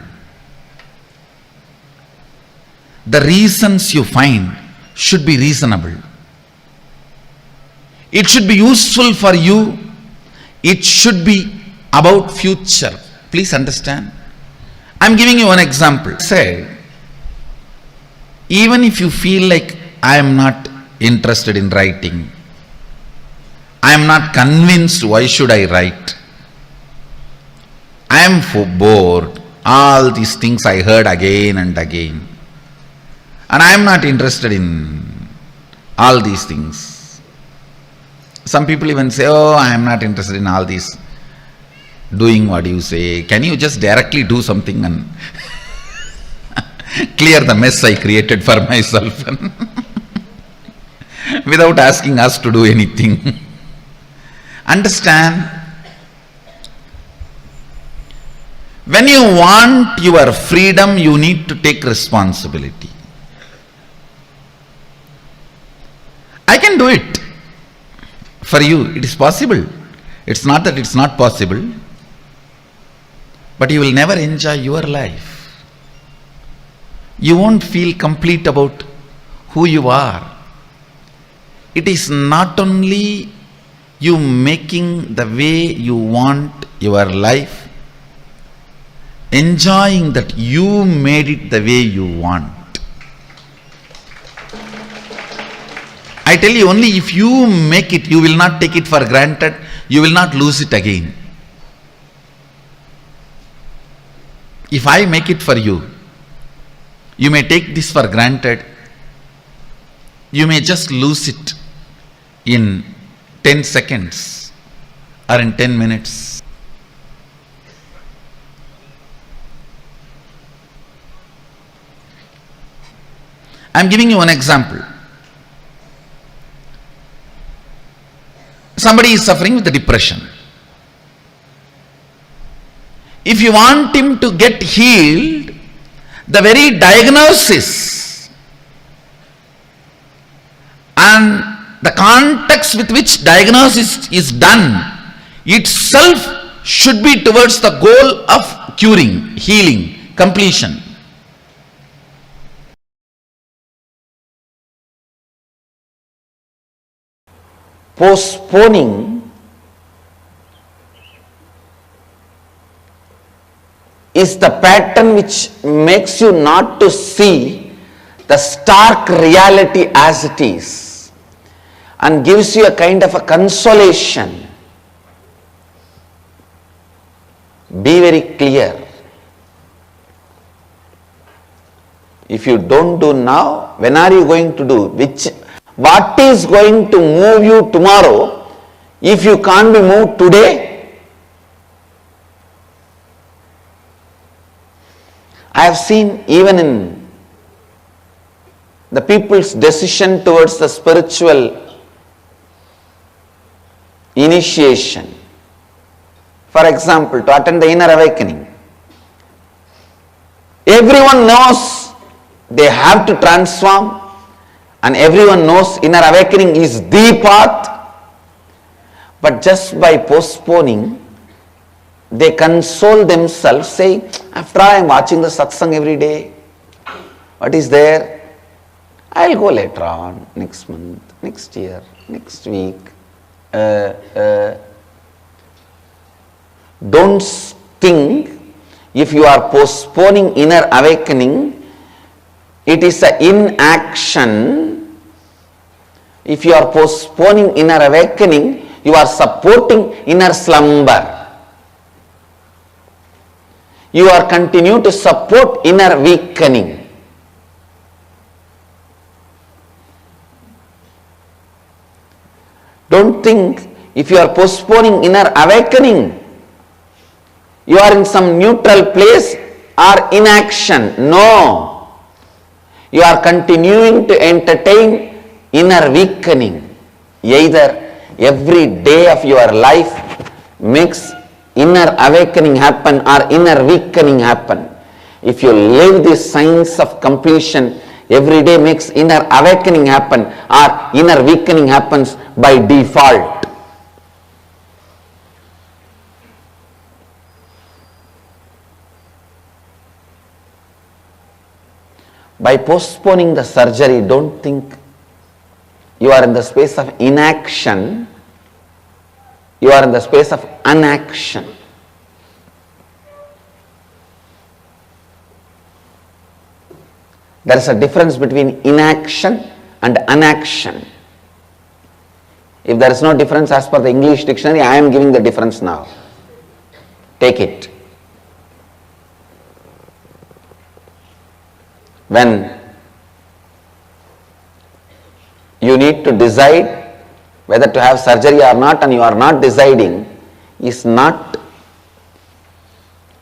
the reasons you find should be reasonable. It should be useful for you. It should be about future. Please understand. I'm giving you one example. Say, even if you feel like I am not interested in writing, I am not convinced why should I write, I am bored, all these things I heard again and again, and I am not interested in all these things. Some people even say, oh, I am not interested in all these doing what you say. Can you just directly do something and clear the mess I created for myself without asking us to do anything? Understand, when you want your freedom, you need to take responsibility. I can do it for you. It is possible. It's not that it's not possible, but you will never enjoy your life. You won't feel complete about who you are. It is not only you making the way you want your life, enjoying that you made it the way you want. I tell you, only if you make it, you will not take it for granted, you will not lose it again. If I make it for you, you may take this for granted, you may just lose it in 10 seconds or in 10 minutes. I am giving you one example. Somebody is suffering with depression. If you want him to get healed, the very diagnosis and the context with which diagnosis is done itself should be towards the goal of curing, healing, completion. Postponing is the pattern which makes you not to see the stark reality as it is and gives you a kind of a consolation. Be very clear. If you don't do now, when are you going to do? What is going to move you tomorrow if you can't be moved today? I have seen even in the people's decision towards the spiritual initiation, for example, to attend the inner awakening, everyone knows they have to transform, and everyone knows inner awakening is the path, but just by postponing, they console themselves saying, after all I am watching the satsang every day, what is there? I will go later on, next month, next year, next week. Don't think if you are postponing inner awakening, it is an inaction. If you are postponing inner awakening, you are supporting inner slumber. You are continue to support inner weakening. Don't think if you are postponing inner awakening, you are in some neutral place or inaction. No. You are continuing to entertain inner weakening. Either every day of your life makes inner awakening happen or inner weakening happen. If you live this science of completion, every day makes inner awakening happen or inner weakening happens by default. By postponing the surgery, don't think you are in the space of inaction, you are in the space of unaction. There is a difference between inaction and unaction. If there is no difference as per the English dictionary, I am giving the difference now. Take it. When you need to decide whether to have surgery or not, and you are not deciding, is not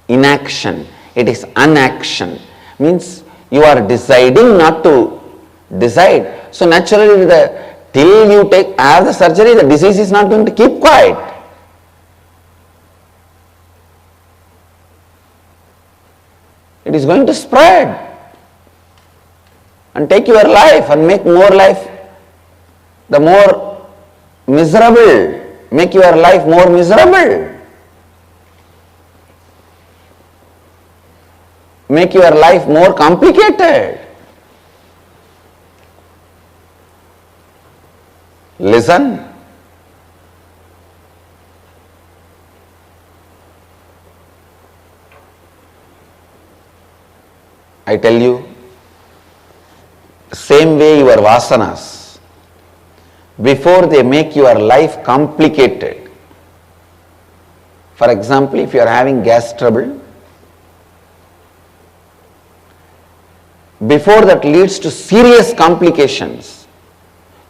inaction, it is unaction. Means you are deciding not to decide. So naturally, till you have the surgery, the disease is not going to keep quiet. It is going to spread and take your life and make more life the more miserable, make your life more miserable, make your life more complicated. Listen. I tell you, same way your vasanas, before they make your life complicated. For example, if you are having gas trouble, before that leads to serious complications,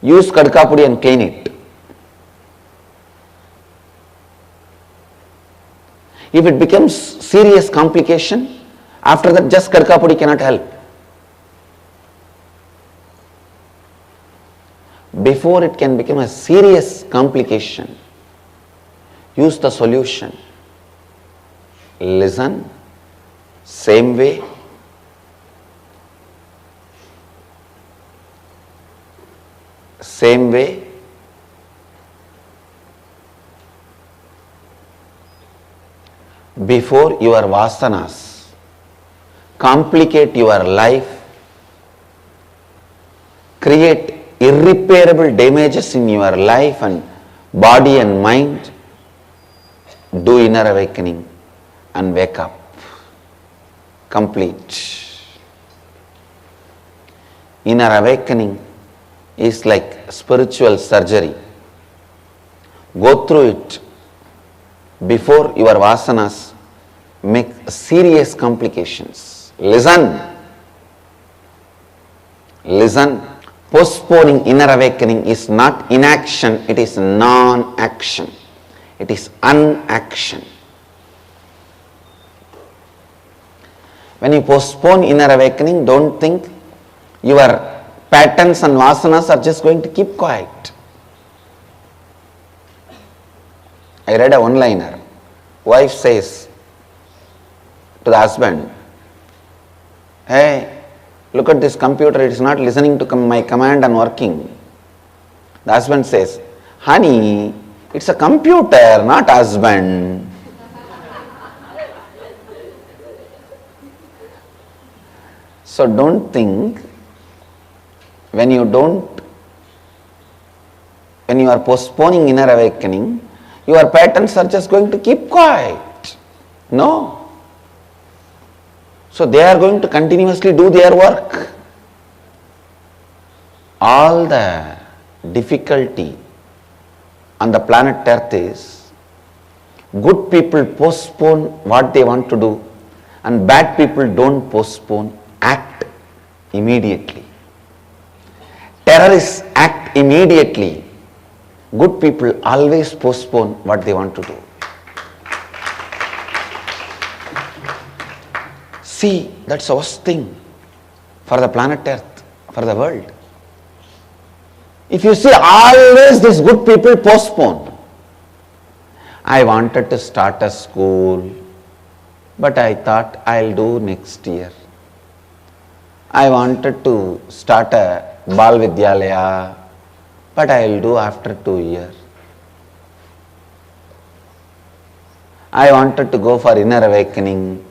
use kadkapudi and clean it. If it becomes serious complication, after that just kadkapudi cannot help. Before it can become a serious complication, use the solution. Listen, same way. Same way. Before your vasanas complicate your life, create irreparable damages in your life and body and mind, do inner awakening and wake up. Complete. Inner awakening is like spiritual surgery. Go through it before your vasanas make serious complications. Listen. Listen. Postponing inner awakening is not inaction, it is non-action. It is unaction. When you postpone inner awakening, don't think your patterns and vasanas are just going to keep quiet. I read a one-liner. Wife says to the husband, "Hey, look at this computer, it is not listening to my command and working." The husband says, "Honey, it's a computer, not husband." So don't think when you are postponing inner awakening, your patterns are just going to keep quiet. No. So they are going to continuously do their work. All the difficulty on the planet Earth is good people postpone what they want to do and bad people don't postpone, act immediately. Terrorists act immediately. Good people always postpone what they want to do. See, that's the worst thing for the planet Earth, for the world. If you see, always these good people postpone. I wanted to start a school, but I thought I'll do next year. I wanted to start a Bal Vidyalaya, but I'll do after 2 years. I wanted to go for inner awakening.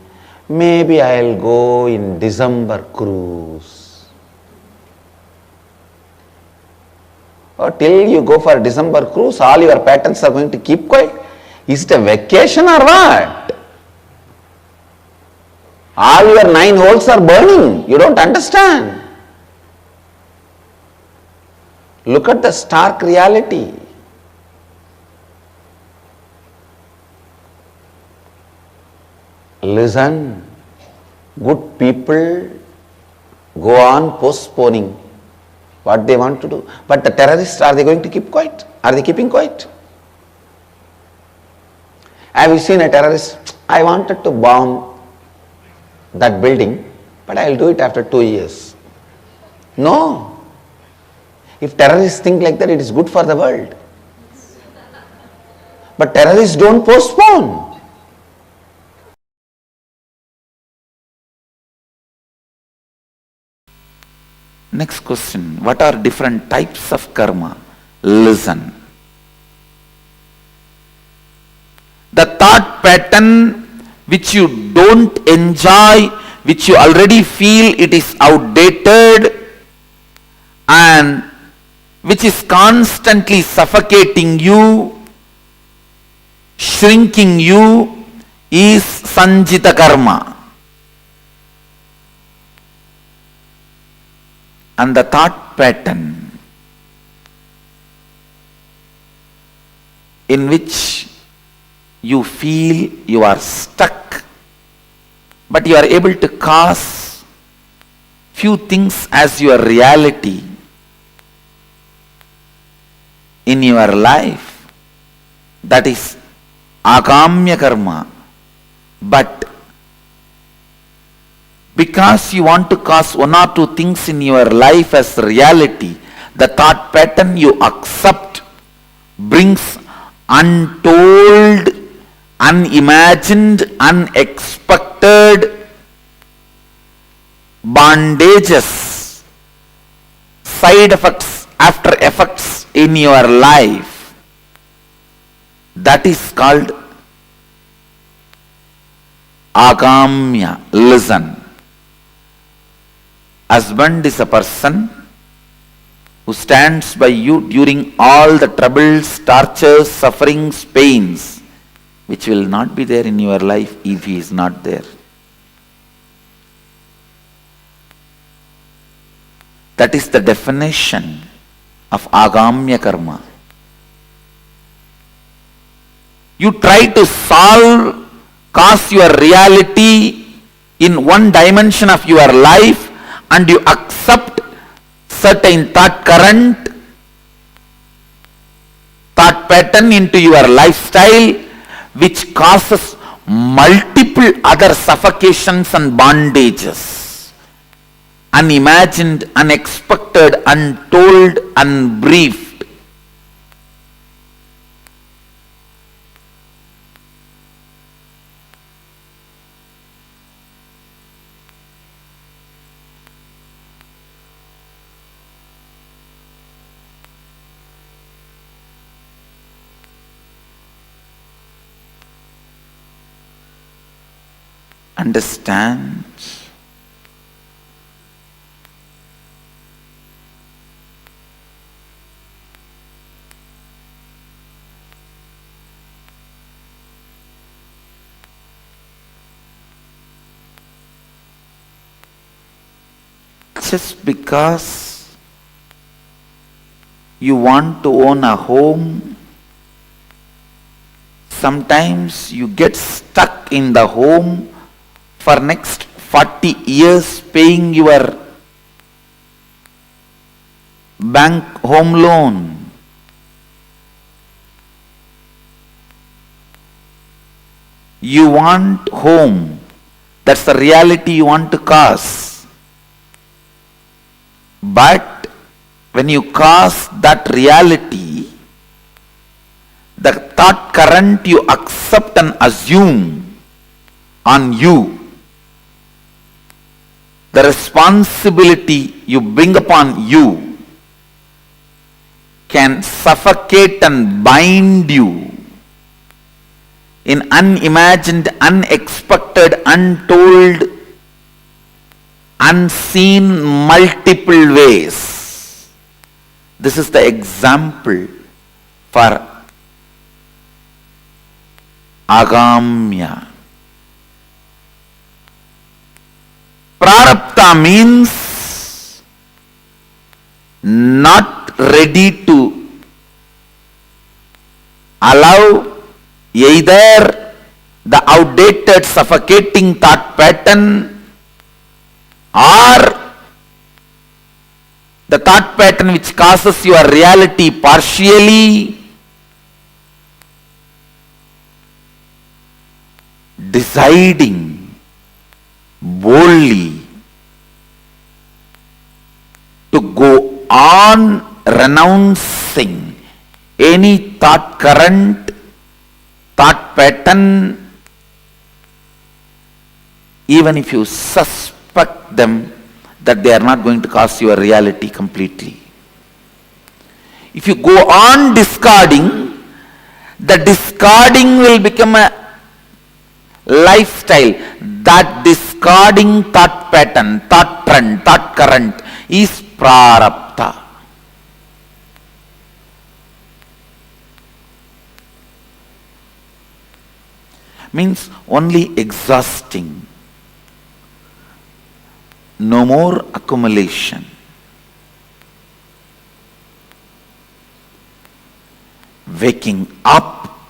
Maybe I'll go in December cruise. Or till you go for December cruise, all your patterns are going to keep quiet. Is it a vacation or what? All your 9 holes are burning. You don't understand. Look at the stark reality. Listen, good people go on postponing what they want to do. But the terrorists, are they going to keep quiet? Are they keeping quiet? Have you seen a terrorist? I wanted to bomb that building, but I will do it after 2 years. No. If terrorists think like that, it is good for the world. But terrorists don't postpone. Next question, what are different types of karma? Listen. The thought pattern which you don't enjoy, which you already feel it is outdated and which is constantly suffocating you, shrinking you, is sanjita karma. And the thought pattern in which you feel you are stuck, but you are able to cause few things as your reality in your life, that is agamya karma. But because you want to cause 1 or 2 things in your life as reality, the thought pattern you accept brings untold, unimagined, unexpected bondages, side effects, after effects in your life. That is called agamya. Listen. Husband is a person who stands by you during all the troubles, tortures, sufferings, pains, which will not be there in your life if he is not there. That is the definition of agamya karma. You try to cause your reality in one dimension of your life, and you accept certain thought current, thought pattern into your lifestyle, which causes multiple other suffocations and bondages, unimagined, unexpected, untold, unbriefed. Understand? Just because you want to own a home, sometimes you get stuck in the home for next 40 years paying your bank home loan. You want home. That's the reality you want to cause. But when you cause that reality, the thought current you accept and assume on you, the responsibility you bring upon you, can suffocate and bind you in unimagined, unexpected, untold, unseen multiple ways. This is the example for agamya. Prarabdha means not ready to allow either the outdated suffocating thought pattern or the thought pattern which causes your reality partially, deciding boldly to go on renouncing any thought current, thought pattern, even if you suspect them that they are not going to cause your reality completely. If you go on discarding, the discarding will become a lifestyle. That discarding thought pattern, thought trend, thought current is prarabdha. Means only exhausting. No more accumulation. Waking up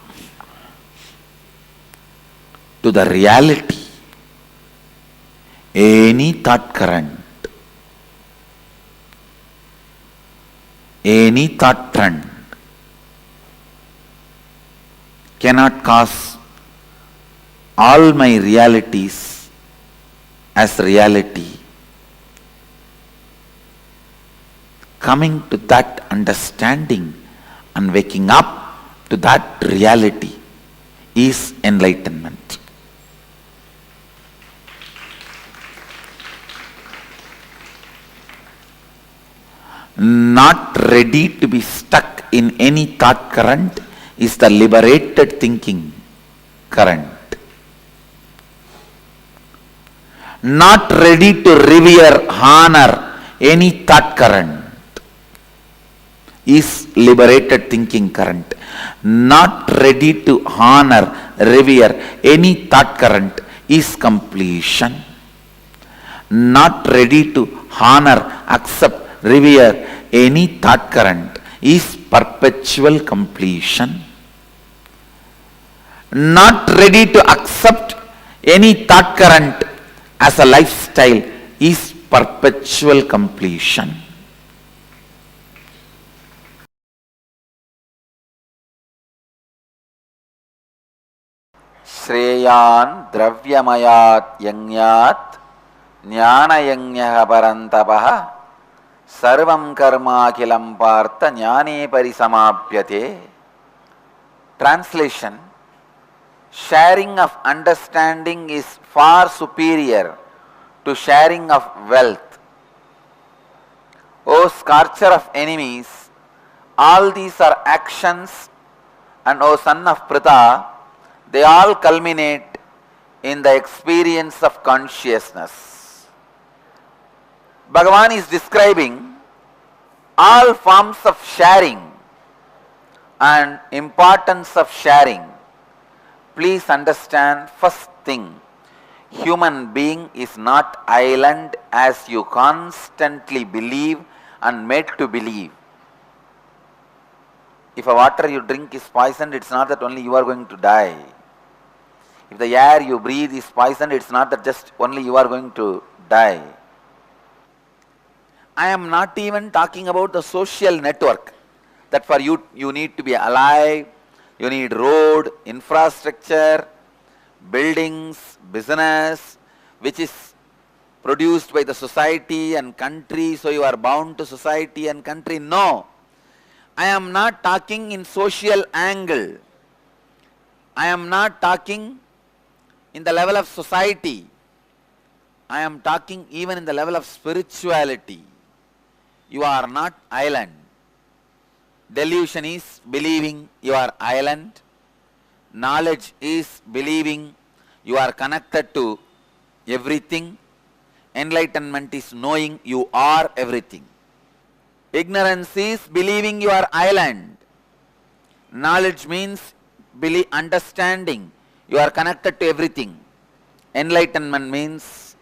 to the reality. Any thought current, any thought trend cannot cause all my realities as reality. Coming to that understanding and waking up to that reality is enlightenment. Not ready to be stuck in any thought current is the liberated thinking current. Not ready to revere, honor any thought current is liberated thinking current. Not ready to honor, revere any thought current is completion. Not ready to honor, accept, revere any thought current is perpetual completion. Not ready to accept any thought current as a lifestyle is perpetual completion. Shreyan dravyamayat yangyat jnana yangyaha parantapaha sarvam karma kilam partha jnane parisamapyate. Translation: sharing of understanding is far superior to sharing of wealth. O scorcher of enemies, all these are actions, and O son of Pritha, they all culminate in the experience of consciousness. Bhagavan is describing all forms of sharing and importance of sharing. Please understand, first thing, human being is not island as you constantly believe and made to believe. If a water you drink is poisoned, it's not that only you are going to die. If the air you breathe is poisoned, it's not that just only you are going to die. I am not even talking about the social network, that for you, you need to be alive, you need road, infrastructure, buildings, business, which is produced by the society and country, so you are bound to society and country. No, I am not talking in social angle. I am not talking in the level of society. I am talking even in the level of spirituality. You are not island. Delusion is believing you are island. Knowledge is believing you are connected to everything. Enlightenment is knowing you are everything. Ignorance is believing you are island. Knowledge means understanding. You are connected to everything. Enlightenment means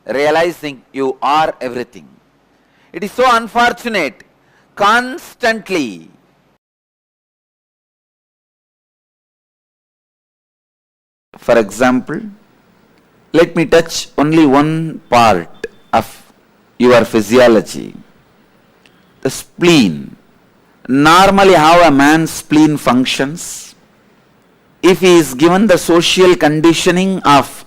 realizing you are everything. It is so unfortunate. Constantly for example, let me touch only one part of your physiology. The spleen. Normally how a man's spleen functions, if he is given the social conditioning of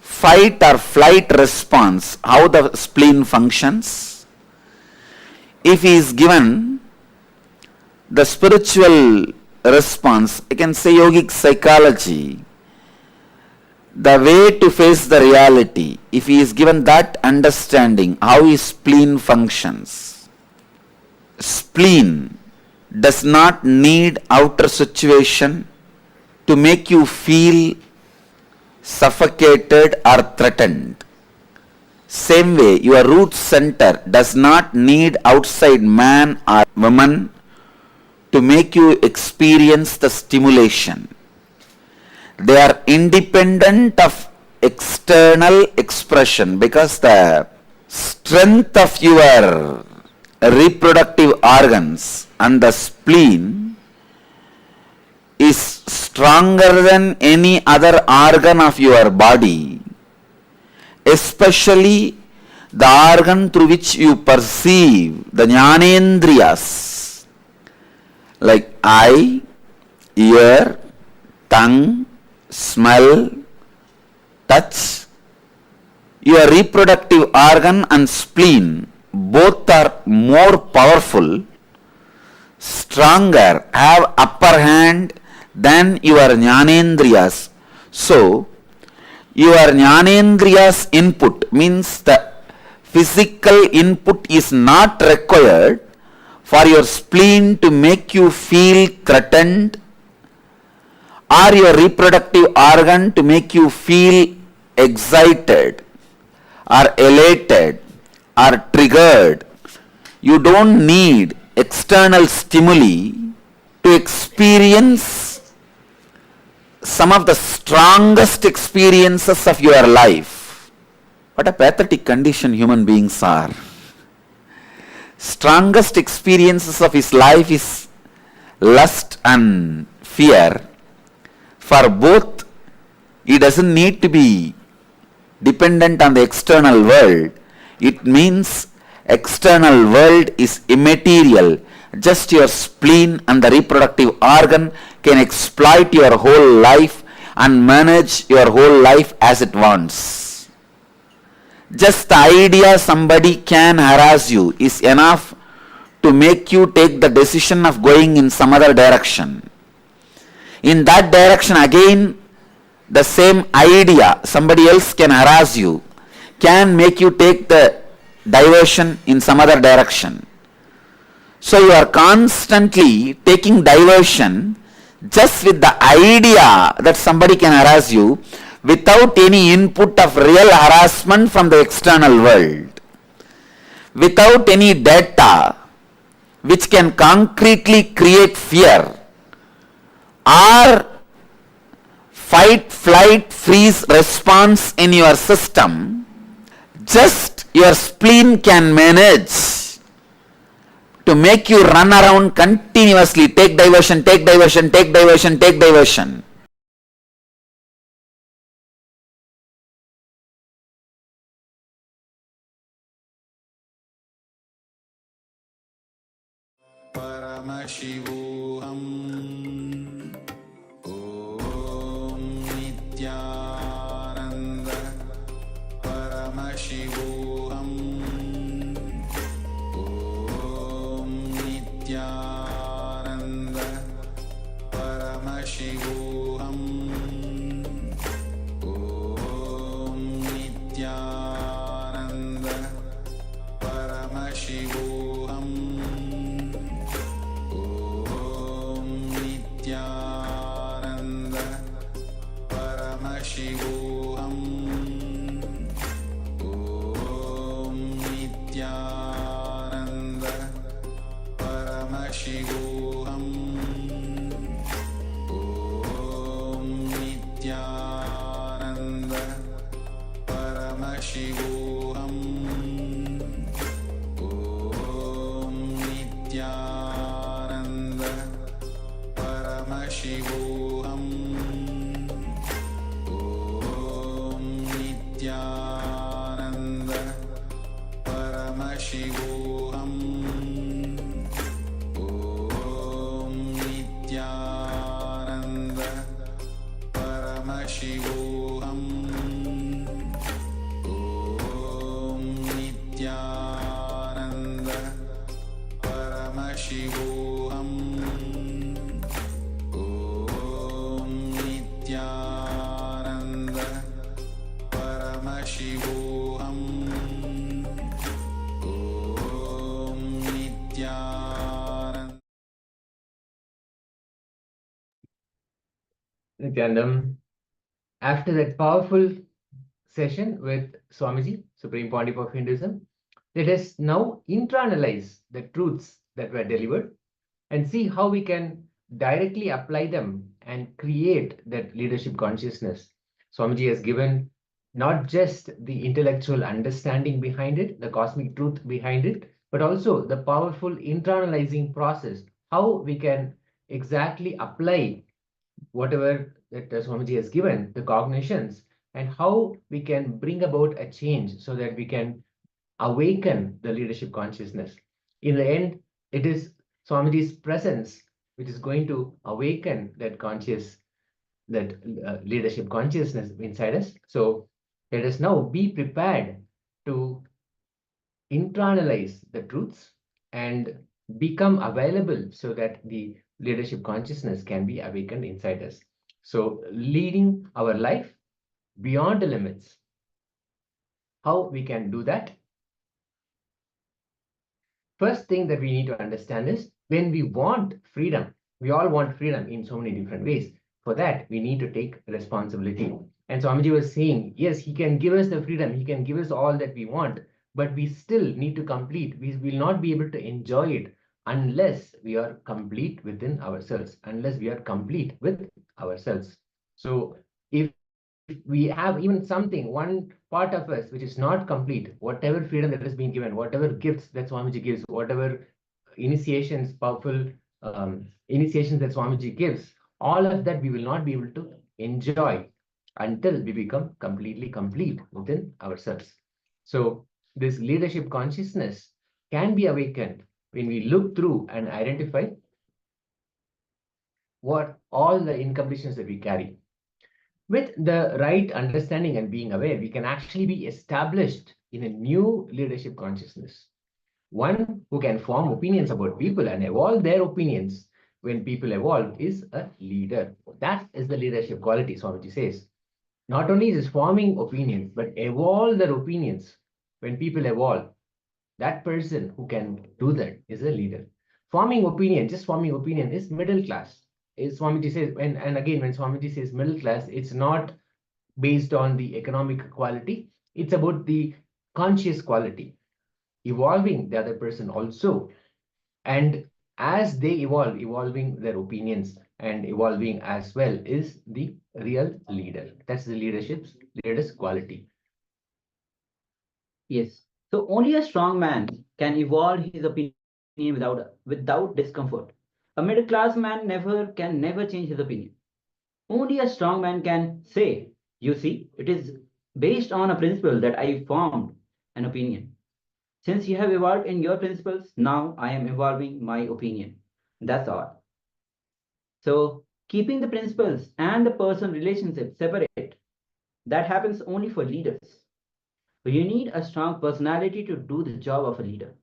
fight or flight response, how the spleen functions, if he is given the spiritual response, I can say yogic psychology, the way to face the reality, if he is given that understanding, how his spleen functions. Spleen does not need outer situation to make you feel suffocated or threatened. Same way, your root center does not need outside man or woman to make you experience the stimulation. They are independent of external expression because the strength of your reproductive organs and the spleen is stronger than any other organ of your body, especially the organ through which you perceive the jnanendriyas like eye, ear, tongue, smell, touch. Your reproductive organ and spleen both are more powerful, stronger, have upper hand than your jnanendriyas. So, your jnanendriyas input means the physical input is not required for your spleen to make you feel threatened or your reproductive organ to make you feel excited or elated or triggered. You don't need external stimuli to experience some of the strongest experiences of your life. What a pathetic condition human beings are. Strongest experiences of his life is lust and fear. For both, he doesn't need to be dependent on the external world. It means external world is immaterial. Just your spleen and the reproductive organ can exploit your whole life and manage your whole life as it wants. Just the idea somebody can harass you is enough to make you take the decision of going in some other direction. In that direction again, the same idea, somebody else can harass you, can make you take the diversion in some other direction. So you are constantly taking diversion just with the idea that somebody can harass you without any input of real harassment from the external world, without any data which can concretely create fear or fight, flight, freeze response in your system. Just your spleen can manage to make you run around continuously, take diversion, take diversion, take diversion, take diversion. Paramashivoham Om Nityananda Paramashivoham Om Nityananda Paramashivoham Om Nityananda Paramashivoham Nityananda Paramashivoham Om Nityananda Nityanand परमशिवोऽहम् ॐ नित्यानन्द परमशिवोऽहम् ॐ नित्यानन्द परमशिवोऽहम् ॐ नित्यानन्द परमशिवोऽहम् ॐ नित्यानन्द परमशिवोऽहम् ॐ नित्यानन्द परमशिवोऽहम् ॐ Nityanand Nityanandam. After that powerful session with Swamiji, Supreme Pontiff of Hinduism, let us now internalize the truths that were delivered and see how we can directly apply them and create that leadership consciousness. Swamiji has given not just the intellectual understanding behind it, the cosmic truth behind it, but also the powerful internalizing process, how we can exactly apply whatever that Swamiji has given, the cognitions, and how we can bring about a change so that we can awaken the leadership consciousness. In the end, it is Swamiji's presence which is going to awaken that leadership consciousness inside us. So let us now be prepared to internalize the truths and become available so that the leadership consciousness can be awakened inside us. So leading our life beyond the limits. How we can do that? First thing that we need to understand is when we want freedom, we all want freedom in so many different ways. For that, we need to take responsibility. And Swamiji was saying, yes, he can give us the freedom, he can give us all that we want, but we still need to complete. We will not be able to enjoy it unless we are complete within ourselves, unless we are complete with ourselves. So if we have even something, one part of us which is not complete, whatever freedom that has been given, whatever gifts that Swamiji gives, whatever initiations, powerful initiations that Swamiji gives, all of that we will not be able to enjoy until we become completely complete within ourselves. So this leadership consciousness can be awakened when we look through and identify what all the incompletions that we carry. With the right understanding and being aware, we can actually be established in a new leadership consciousness. One who can form opinions about people and evolve their opinions when people evolve is a leader. That is the leadership quality, Swamiji says. Not only is forming opinions, but evolve their opinions when people evolve. That person who can do that is a leader. Forming opinion, just forming opinion is middle class. Is Swamiji says, and again, when Swamiji says middle class, it's not based on the economic quality. It's about the conscious quality, evolving the other person also. And as they evolve, evolving their opinions and evolving as well is the real leader. That's the leader's quality. Yes. So only a strong man can evolve his opinion without discomfort. A middle class man can never change his opinion. Only a strong man can say, you see, it is based on a principle that I formed an opinion. Since you have evolved in your principles, now I am evolving my opinion. That's all. So keeping the principles and the person relationship separate, that happens only for leaders. But you need a strong personality to do the job of a leader.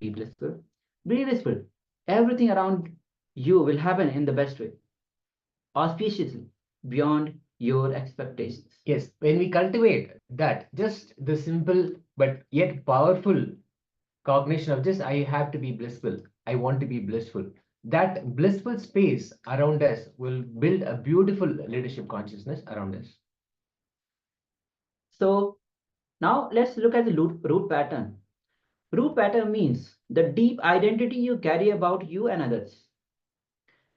Be blissful. Be blissful. Everything around you will happen in the best way, auspiciously, beyond your expectations. Yes, when we cultivate that, just the simple but yet powerful cognition of just I have to be blissful, I want to be blissful. That blissful space around us will build a beautiful leadership consciousness around us. So now let's look at the root pattern. Root pattern means the deep identity you carry about you and others.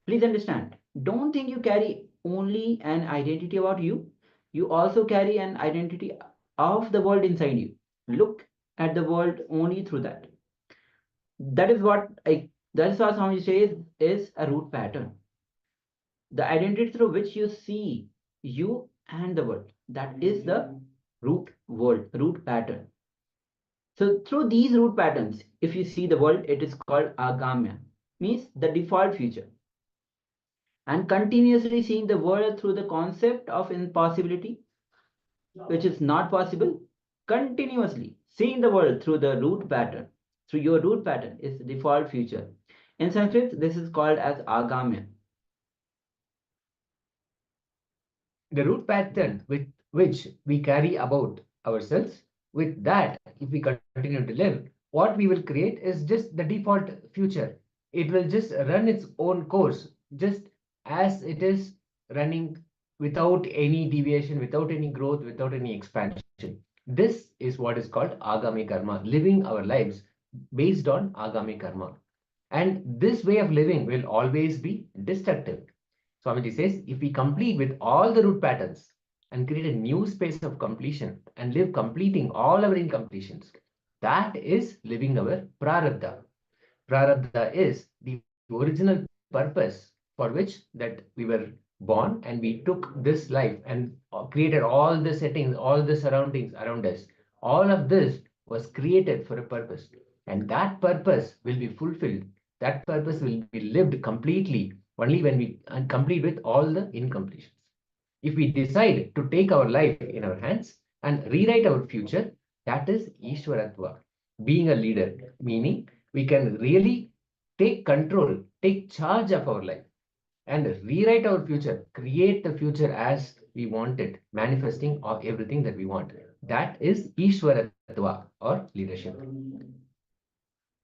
Please understand, don't think you carry only an identity about you. You also carry an identity of the world inside you. Look at the world only through that. That is what Swami says is a root pattern. The identity through which you see you and the world. That is the root pattern. So through these root patterns, if you see the world, it is called agamya, means the default future. And continuously seeing the world through the concept of impossibility, which is not possible, continuously seeing the world through the root pattern, through your root pattern is the default future. In Sanskrit, this is called as agamya. The root pattern with which we carry about ourselves, with that, if we continue to live, what we will create is just the default future. It will just run its own course, just as it is running without any deviation, without any growth, without any expansion. This is what is called agami karma, living our lives based on agami karma. And this way of living will always be destructive. Swamiji says, if we complete with all the root patterns and create a new space of completion and live completing all our incompletions, that is living our prarabdha. Prarabdha is the original purpose for which that we were born, and we took this life and created all the settings, all the surroundings around us. All of this was created for a purpose, and that purpose will be fulfilled. That purpose will be lived completely only when we complete with all the incompletions. If we decide to take our life in our hands and rewrite our future, that is Ishwaratva, being a leader, meaning we can really take control, take charge of our life and rewrite our future, create the future as we want it, manifesting of everything that we want. That is Ishwaratva or leadership.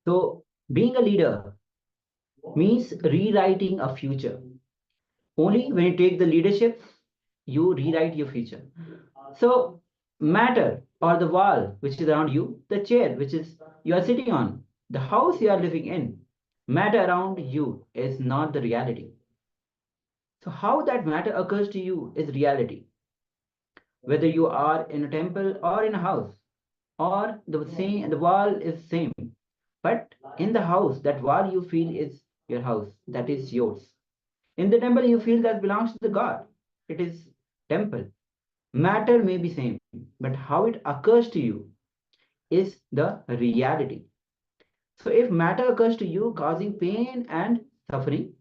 So being a leader means rewriting a future. Only when you take the leadership, you rewrite your future. So matter or the wall which is around you, the chair which is you are sitting on, the house you are living in, matter around you is not the reality. So how that matter occurs to you is reality. Whether you are in a temple or in a house, or the wall is same, but in the house, that wall you feel is your house, that is yours. In the temple, you feel that belongs to the God. It is temple. Matter may be same, but how it occurs to you is the reality. So if matter occurs to you causing pain and suffering,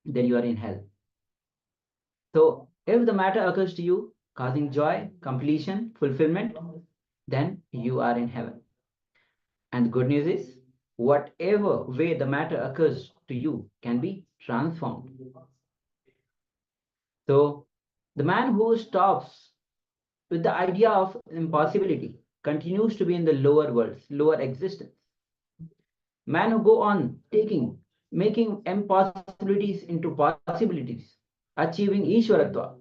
then you are in hell. So if the matter occurs to you causing joy, completion, fulfillment, then you are in heaven. And the good news is, whatever way the matter occurs to you can be transformed. So the man who stops with the idea of impossibility continues to be in the lower worlds, lower existence. Man who go on making impossibilities into possibilities, achieving Ishwaratva,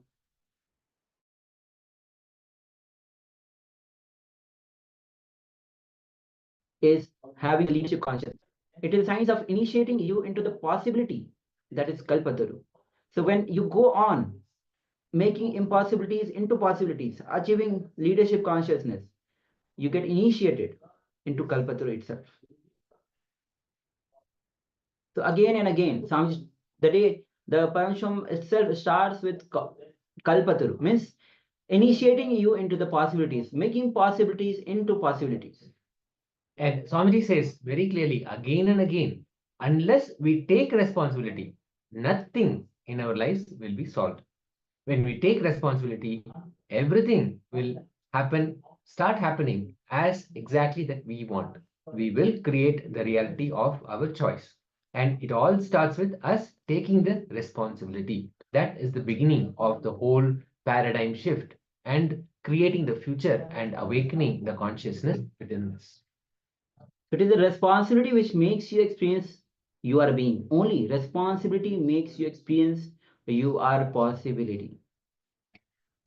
is having leadership consciousness. It is a science of initiating you into the possibility, that is Kalpataru. So when you go on making impossibilities into possibilities, achieving leadership consciousness, you get initiated into Kalpataru itself. So again and again, the Paramashivoham itself starts with Kalpataru, means initiating you into the possibilities, making possibilities into possibilities. And Swamiji says very clearly again and again, unless we take responsibility, nothing in our lives will be solved. When we take responsibility, everything will start happening as exactly that we want. We will create the reality of our choice. And it all starts with us taking the responsibility. That is the beginning of the whole paradigm shift and creating the future and awakening the consciousness within us. It is the responsibility which makes you experience you are a being. Only responsibility makes you experience you are a possibility.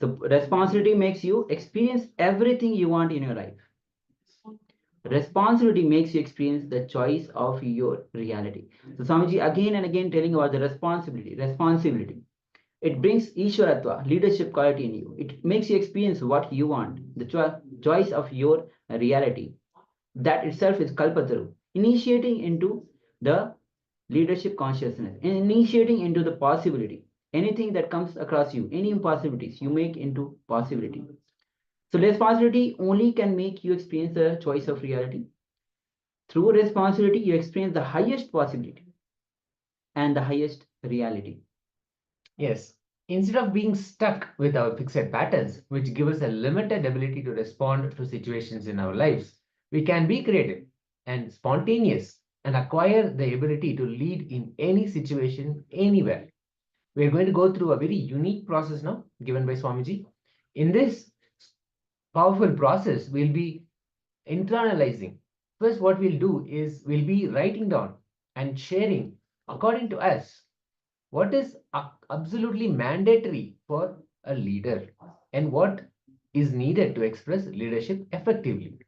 So responsibility makes you experience everything you want in your life. Responsibility makes you experience the choice of your reality. So Swamiji again and again telling about the responsibility. It brings Ishwaratva, leadership quality in you. It makes you experience what you want, the choice of your reality. That itself is Kalpataru, initiating into the leadership consciousness, initiating into the possibility. Anything that comes across you, any impossibilities, you make into possibility. So responsibility only can make you experience the choice of reality. Through responsibility, you experience the highest possibility and the highest reality. Yes. Instead of being stuck with our fixed patterns, which give us a limited ability to respond to situations in our lives, we can be creative and spontaneous and acquire the ability to lead in any situation, anywhere. We are going to go through a very unique process now, given by Swamiji. In this powerful process, we'll be internalizing. First, what we'll do is we'll be writing down and sharing, according to us, what is absolutely mandatory for a leader and what is needed to express leadership effectively.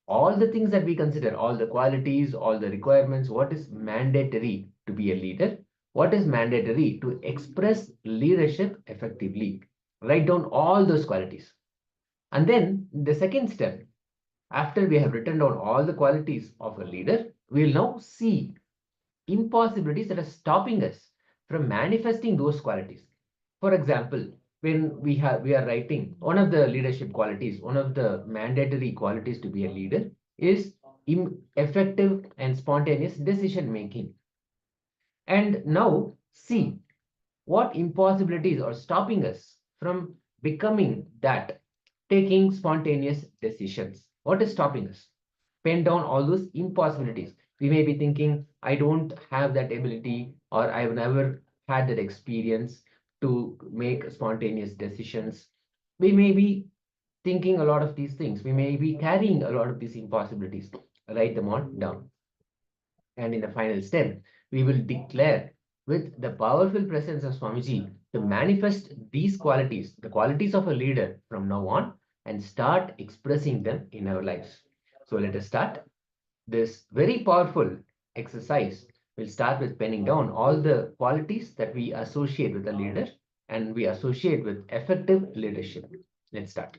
All the things that we consider, all the qualities, all the requirements, what is mandatory to be a leader, what is mandatory to express leadership effectively. Write down all those qualities. And then the second step, after we have written down all the qualities of a leader, we will now see impossibilities that are stopping us from manifesting those qualities. For example, when we are writing, one of the leadership qualities, one of the mandatory qualities to be a leader is effective and spontaneous decision making. And now see what impossibilities are stopping us from becoming that, taking spontaneous decisions. What is stopping us? Pen down all those impossibilities. We may be thinking, I don't have that ability, or I've never had that experience to make spontaneous decisions. We may be thinking a lot of these things. We may be carrying a lot of these impossibilities. Write them all down. And in the final step, we will declare with the powerful presence of Swamiji to manifest these qualities, the qualities of a leader from now on, and start expressing them in our lives. So let us start this very powerful exercise. We'll start with penning down all the qualities that we associate with a leader and we associate with effective leadership. Let's start.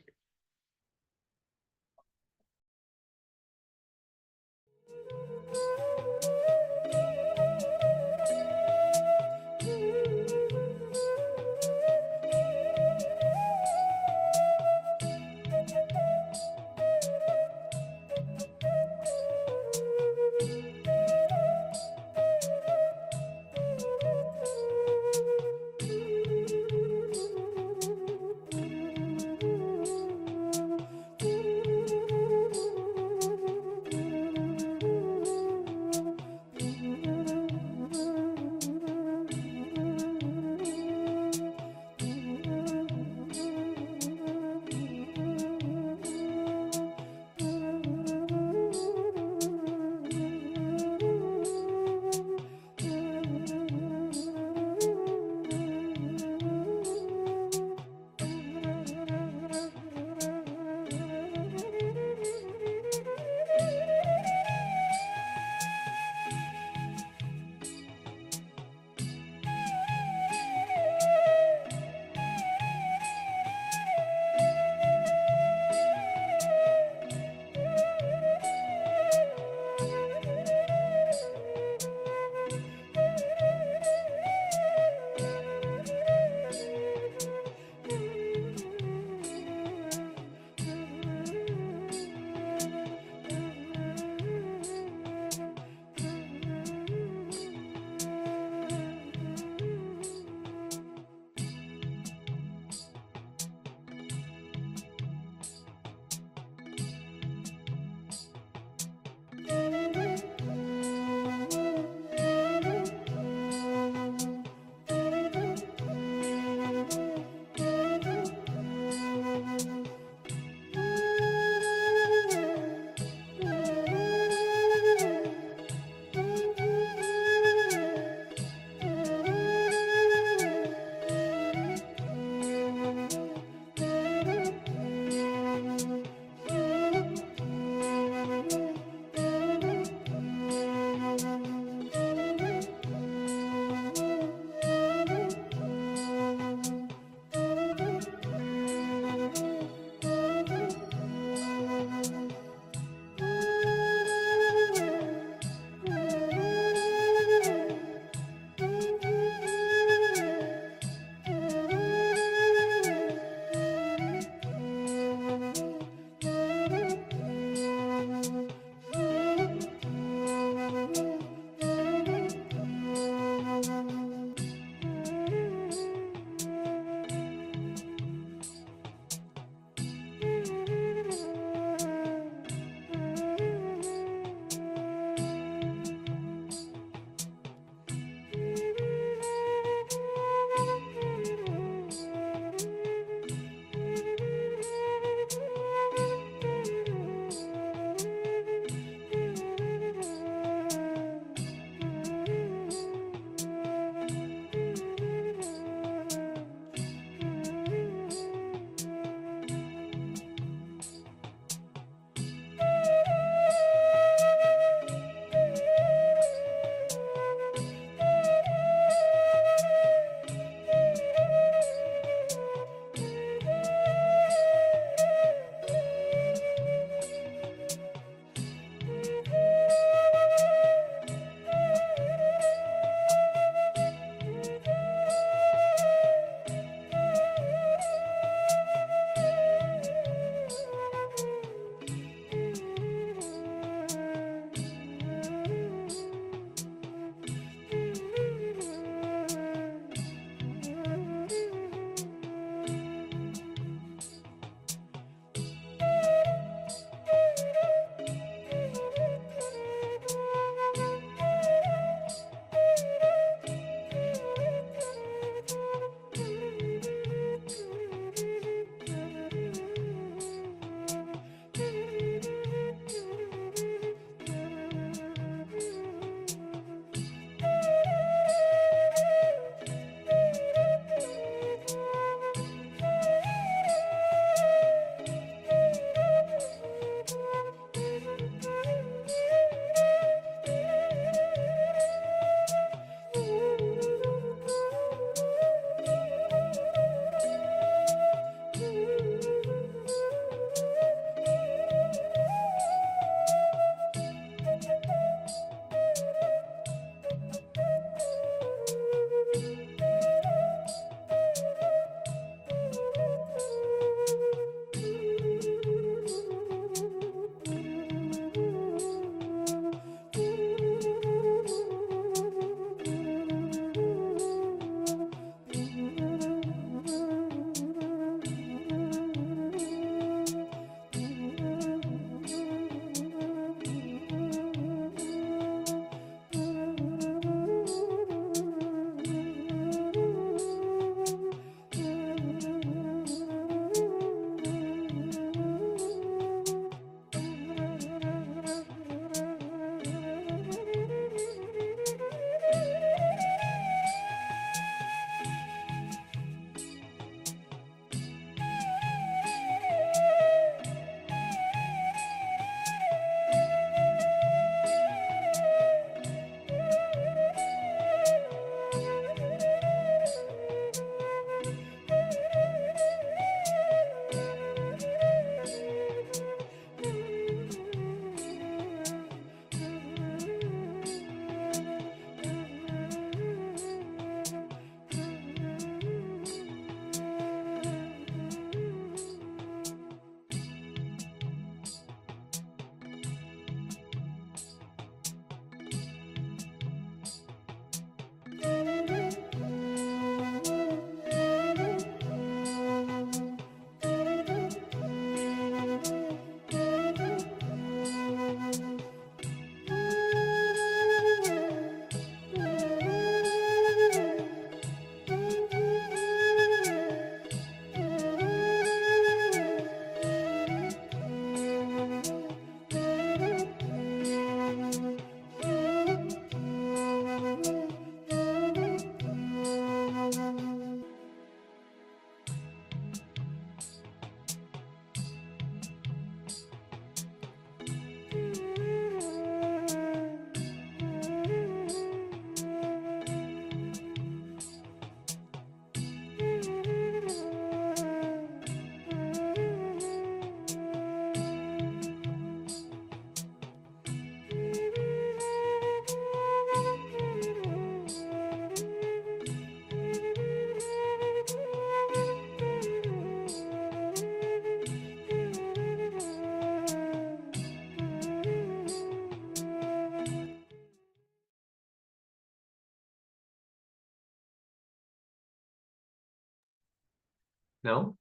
Now,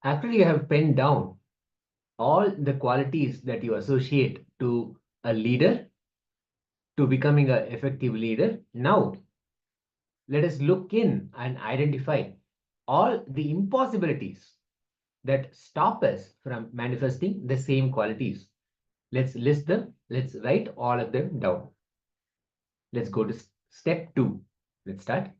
after you have penned down all the qualities that you associate to a leader, to becoming an effective leader, now let us look in and identify all the impossibilities that stop us from manifesting the same qualities. Let's list them. Let's write all of them down. Let's go to step 2. Let's start.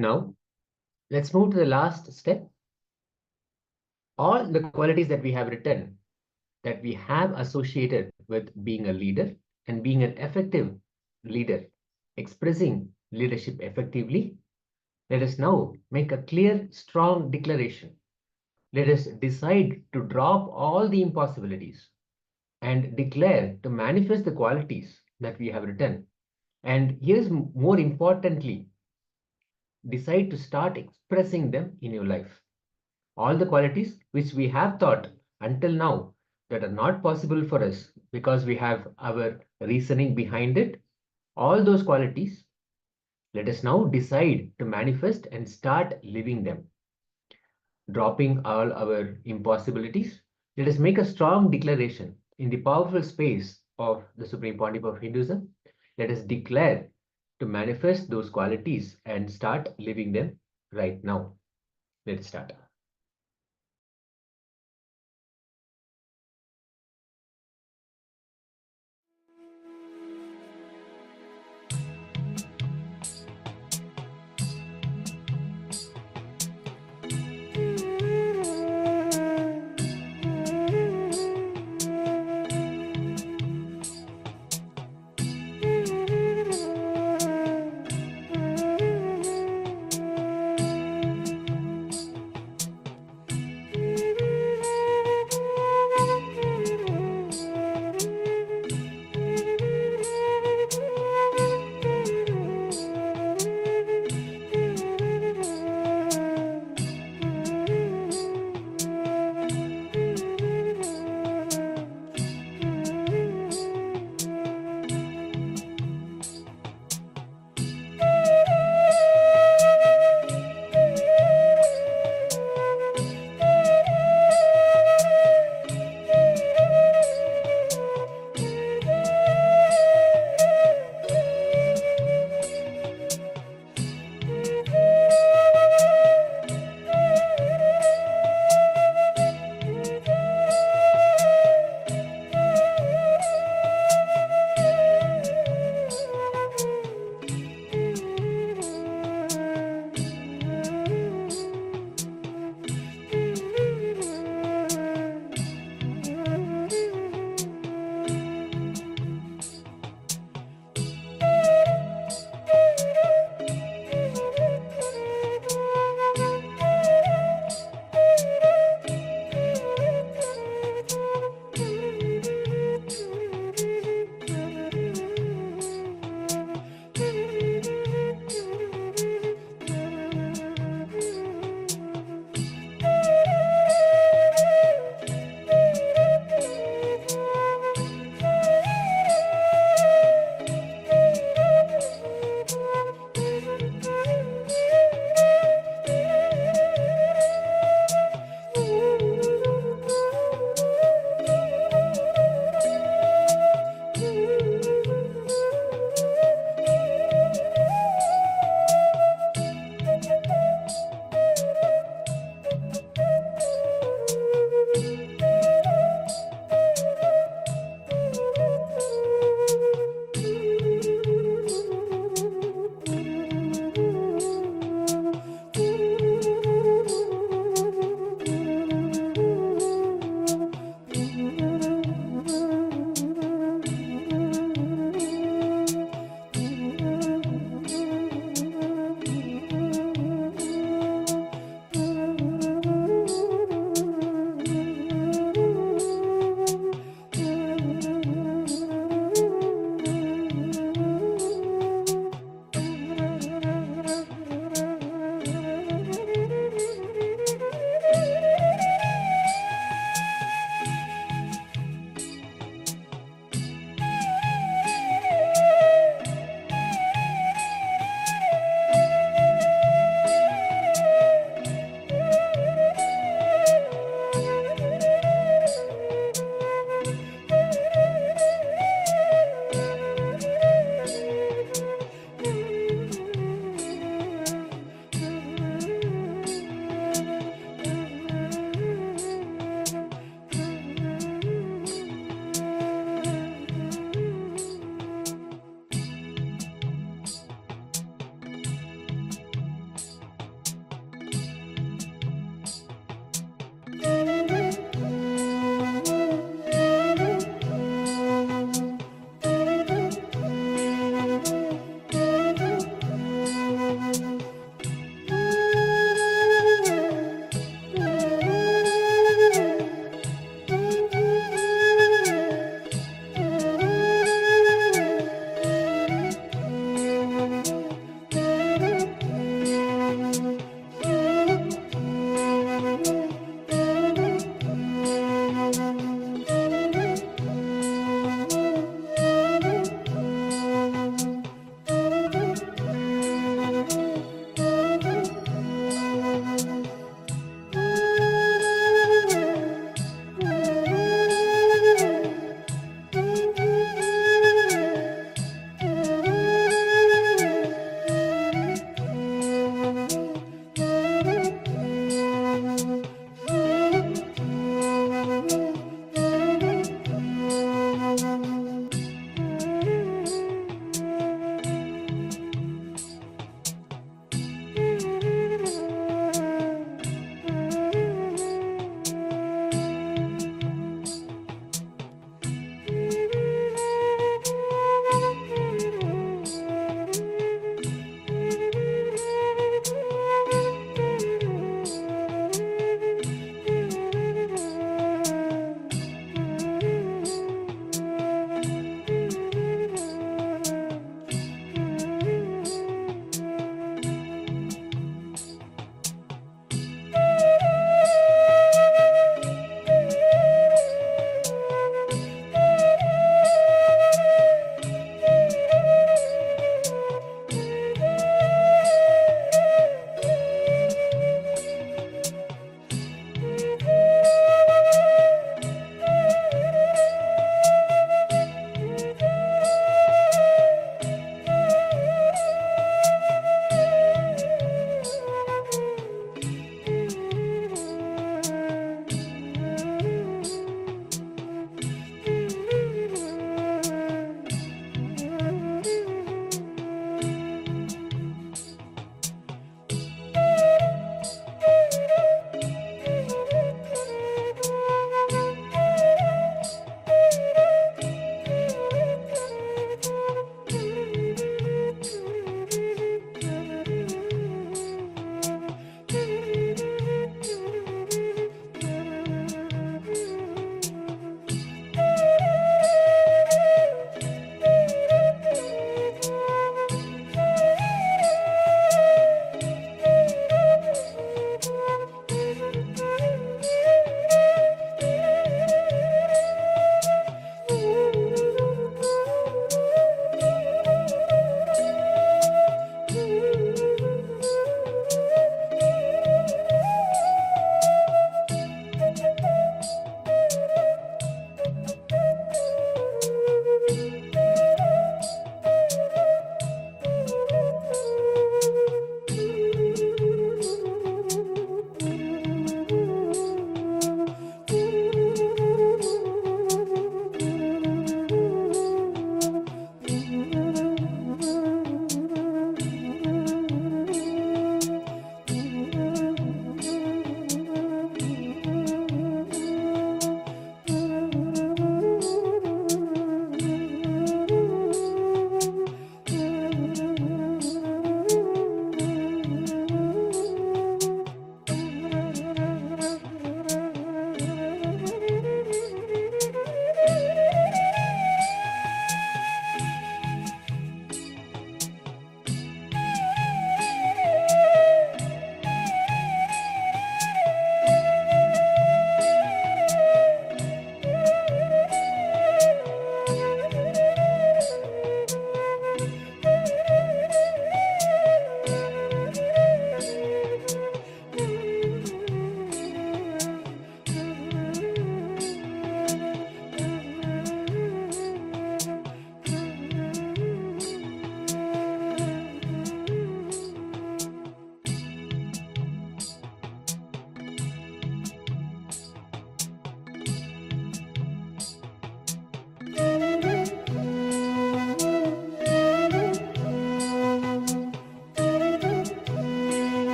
Now, let's move to the last step. All the qualities that we have written, that we have associated with being a leader and being an effective leader, expressing leadership effectively, let us now make a clear, strong declaration. Let us decide to drop all the impossibilities and declare to manifest the qualities that we have written. And here's more importantly, decide to start expressing them in your life. All the qualities which we have thought until now that are not possible for us because we have our reasoning behind it, all those qualities, let us now decide to manifest and start living them. Dropping all our impossibilities, let us make a strong declaration in the powerful space of the Supreme Pontiff of Hinduism. Let us declare to manifest those qualities and start living them right now. Let's start.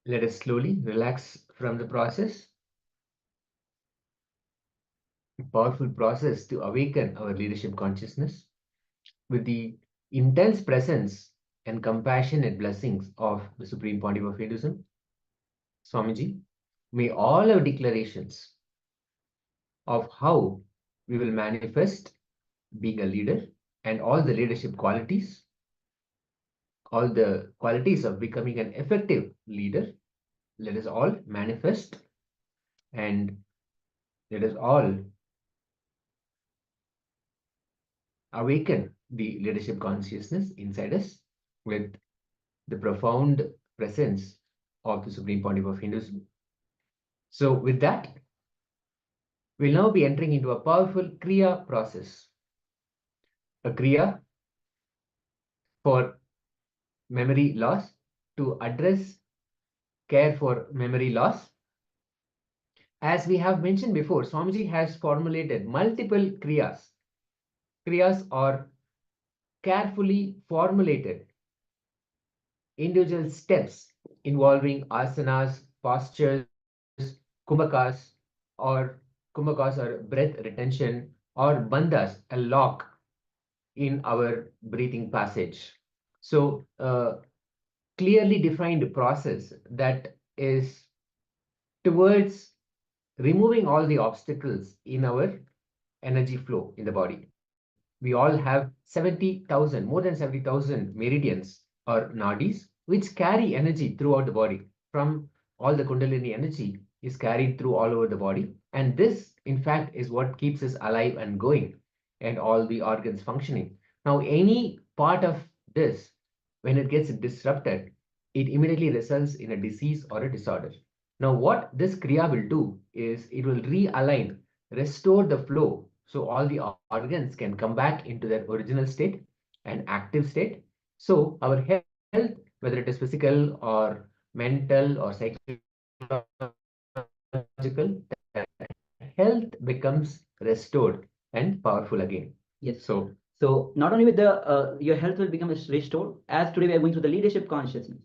Let us slowly relax from the process. A powerful process to awaken our leadership consciousness with the intense presence and compassionate blessings of the Supreme Pontiff of Hinduism. Swamiji, may all our declarations of how we will manifest being a leader and all the leadership qualities, all the qualities of becoming an effective leader, let us all manifest and let us all awaken the leadership consciousness inside us with the profound presence of the Supreme Pontiff of Hinduism. So with that, we'll now be entering into a powerful Kriya process. A Kriya for memory loss, to address care for memory loss. As we have mentioned before, Swamiji has formulated multiple Kriyas. Kriyas are carefully formulated individual steps involving asanas, postures, kumbhakas or breath retention, or bandhas, a lock in our breathing passage. So clearly defined process that is towards removing all the obstacles in our energy flow in the body. We all have 70,000, more than 70,000 meridians or nadis, which carry energy throughout the body. From all the Kundalini energy is carried through all over the body. And this, in fact, is what keeps us alive and going and all the organs functioning. Now, any part of this, when it gets disrupted, it immediately results in a disease or a disorder. Now, what this Kriya will do is it will realign, restore the flow, so all the organs can come back into their original state and active state. So our health, whether it is physical or mental or psychological, health becomes restored and powerful again. Yes. So not only with the your health will become restored, as today we are going through the leadership consciousness.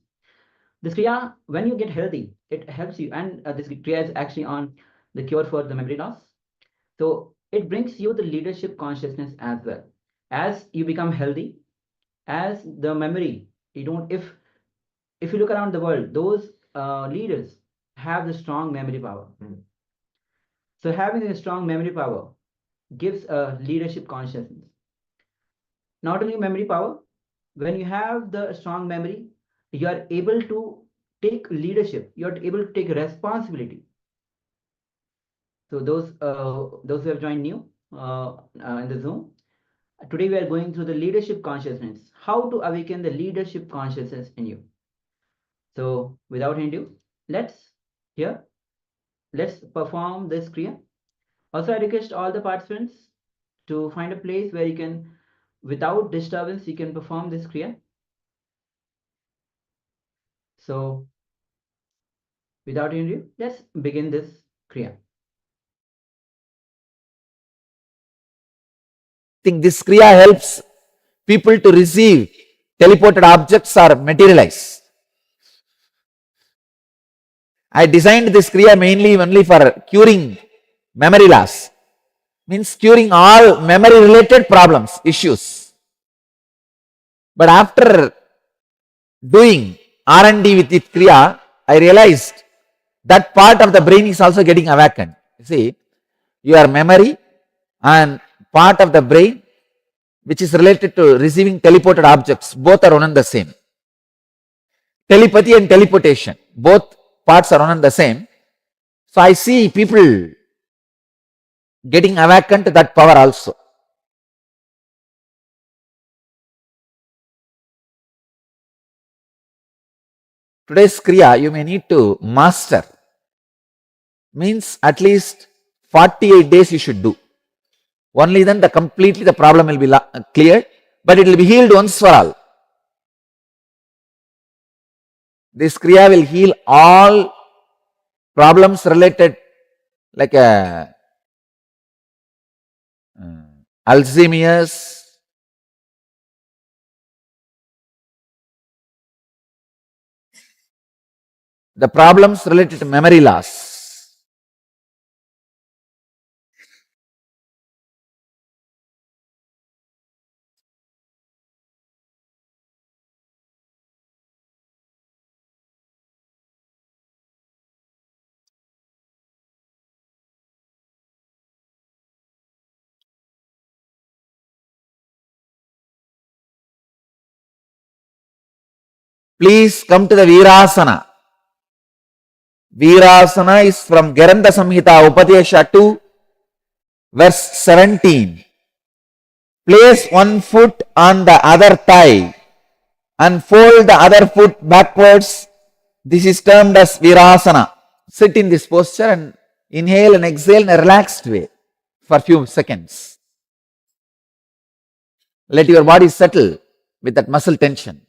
This Kriya, when you get healthy, it helps you, and this Kriya is actually on the cure for the memory loss. So it brings you the leadership consciousness as well. As you become healthy, as the memory, you don't, if you look around the world, those leaders have the strong memory power. So having a strong memory power gives a leadership consciousness. Not only memory power, when you have the strong memory, you are able to take leadership, you are able to take responsibility. So those who have joined new in the Zoom, today we are going through the leadership consciousness, how to awaken the leadership consciousness in you. So without any ado, let's perform this Kriya. Also, I request all the participants to find a place where you can, without disturbance, you can perform this Kriya. So without any ado, let's begin this Kriya. Think this Kriya helps people to receive teleported objects or materialize. I designed this Kriya mainly only for curing memory loss, means curing all memory related problems, issues. But after doing R&D with it Kriya, I realized that part of the brain is also getting awakened. You see, your memory and part of the brain which is related to receiving teleported objects, both are one and the same. Telepathy and teleportation, both parts are one and the same. So I see people getting awakened to that power also. Today's Kriya you may need to master, means at least 48 days you should do. Only then completely the problem will be cleared, but it will be healed once for all. This Kriya will heal all problems related like Alzheimer's, the problems related to memory loss. Please come to the Virasana. Virasana is from Garanda Samhita Upadesha 2, verse 17. Place one foot on the other thigh and fold the other foot backwards. This is termed as Virasana. Sit in this posture and inhale and exhale in a relaxed way for a few seconds. Let your body settle with that muscle tension.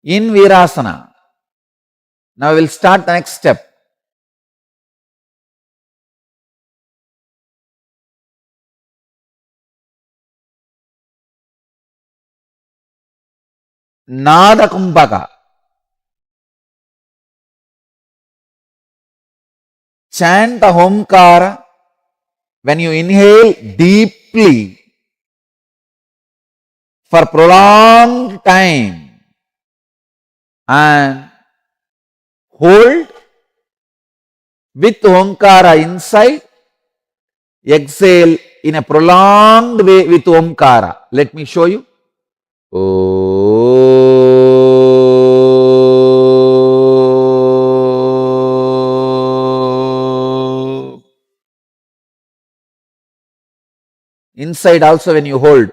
In Virasana, now we will start the next step. Nada Kumbhaka. Chant the Homkara when you inhale deeply for prolonged time and hold with Omkara inside, exhale in a prolonged way with Omkara. Let me show you. Inside also when you hold.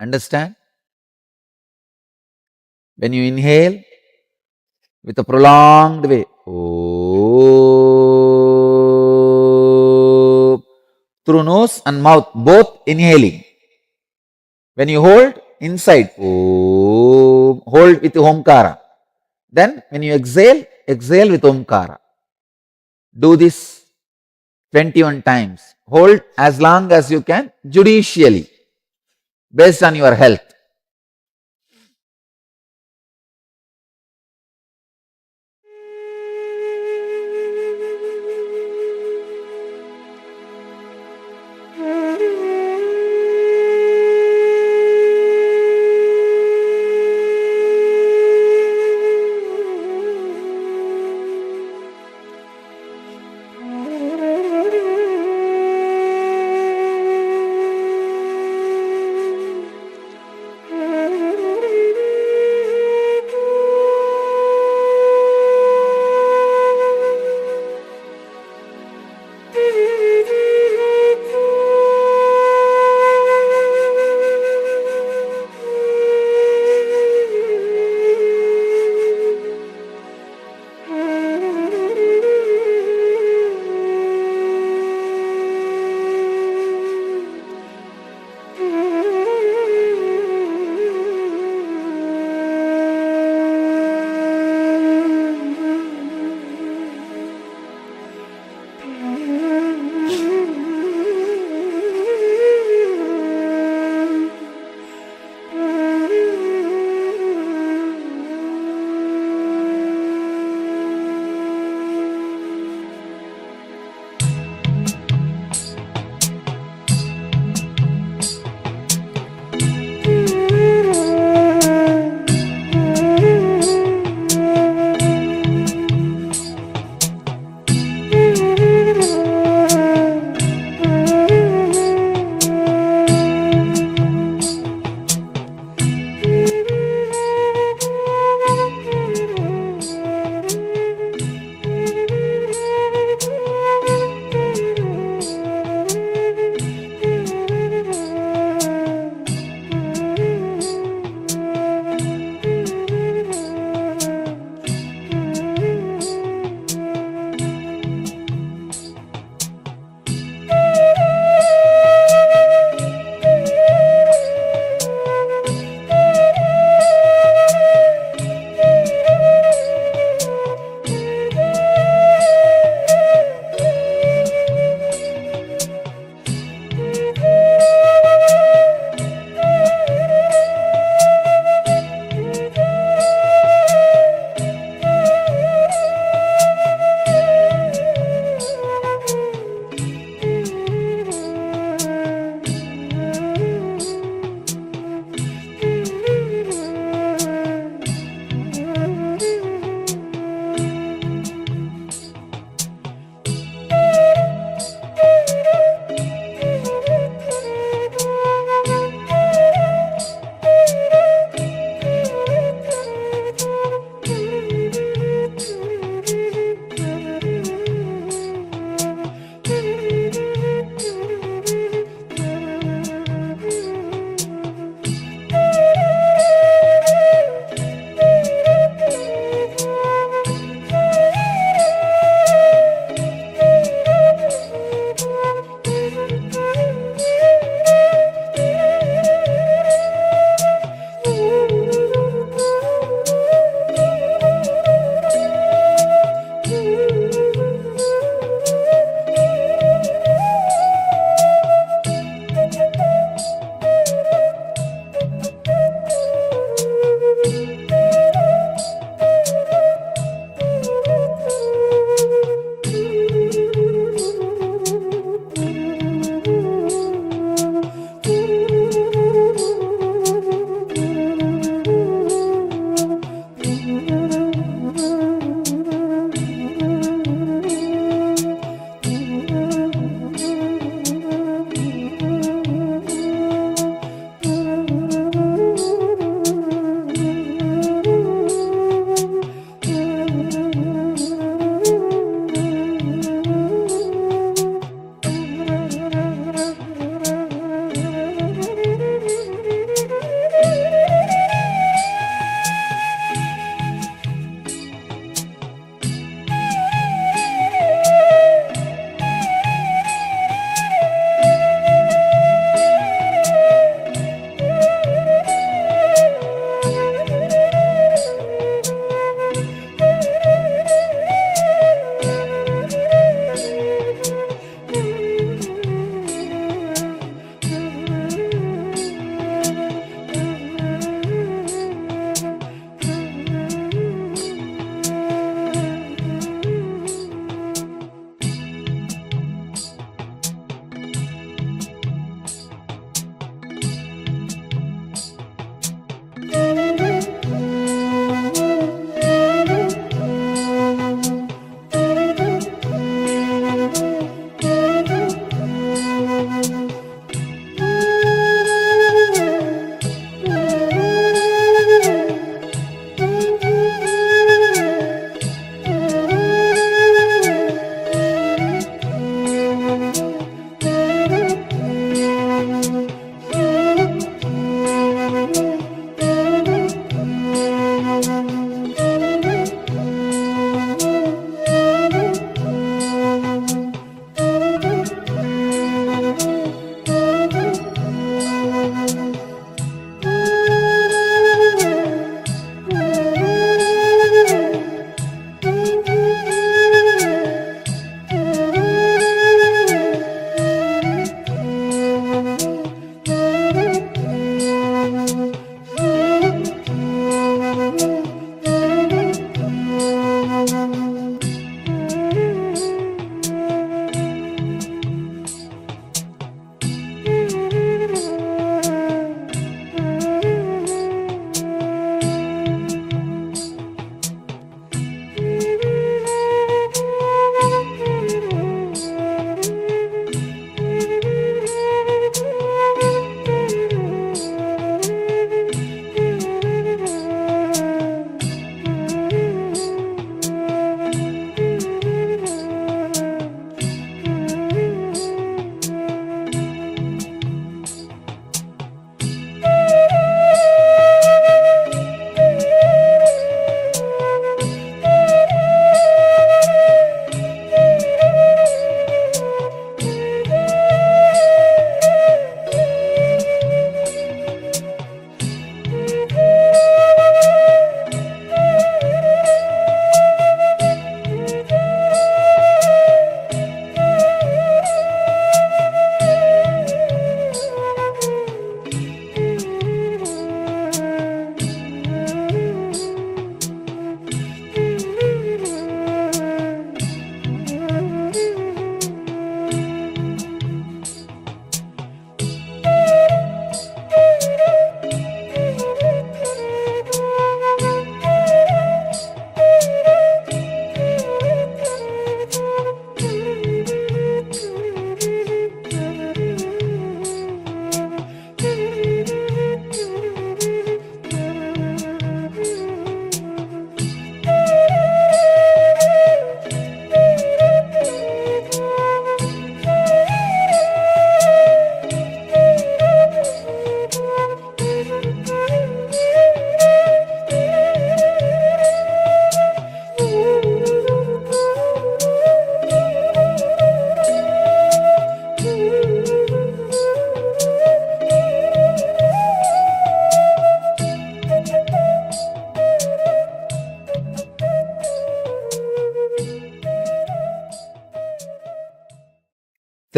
Understand? When you inhale with a prolonged way, through nose and mouth, both inhaling. When you hold inside, hold with Omkara. Then when you exhale, exhale with Omkara. Do this 21 times. Hold as long as you can, judicially, based on your health.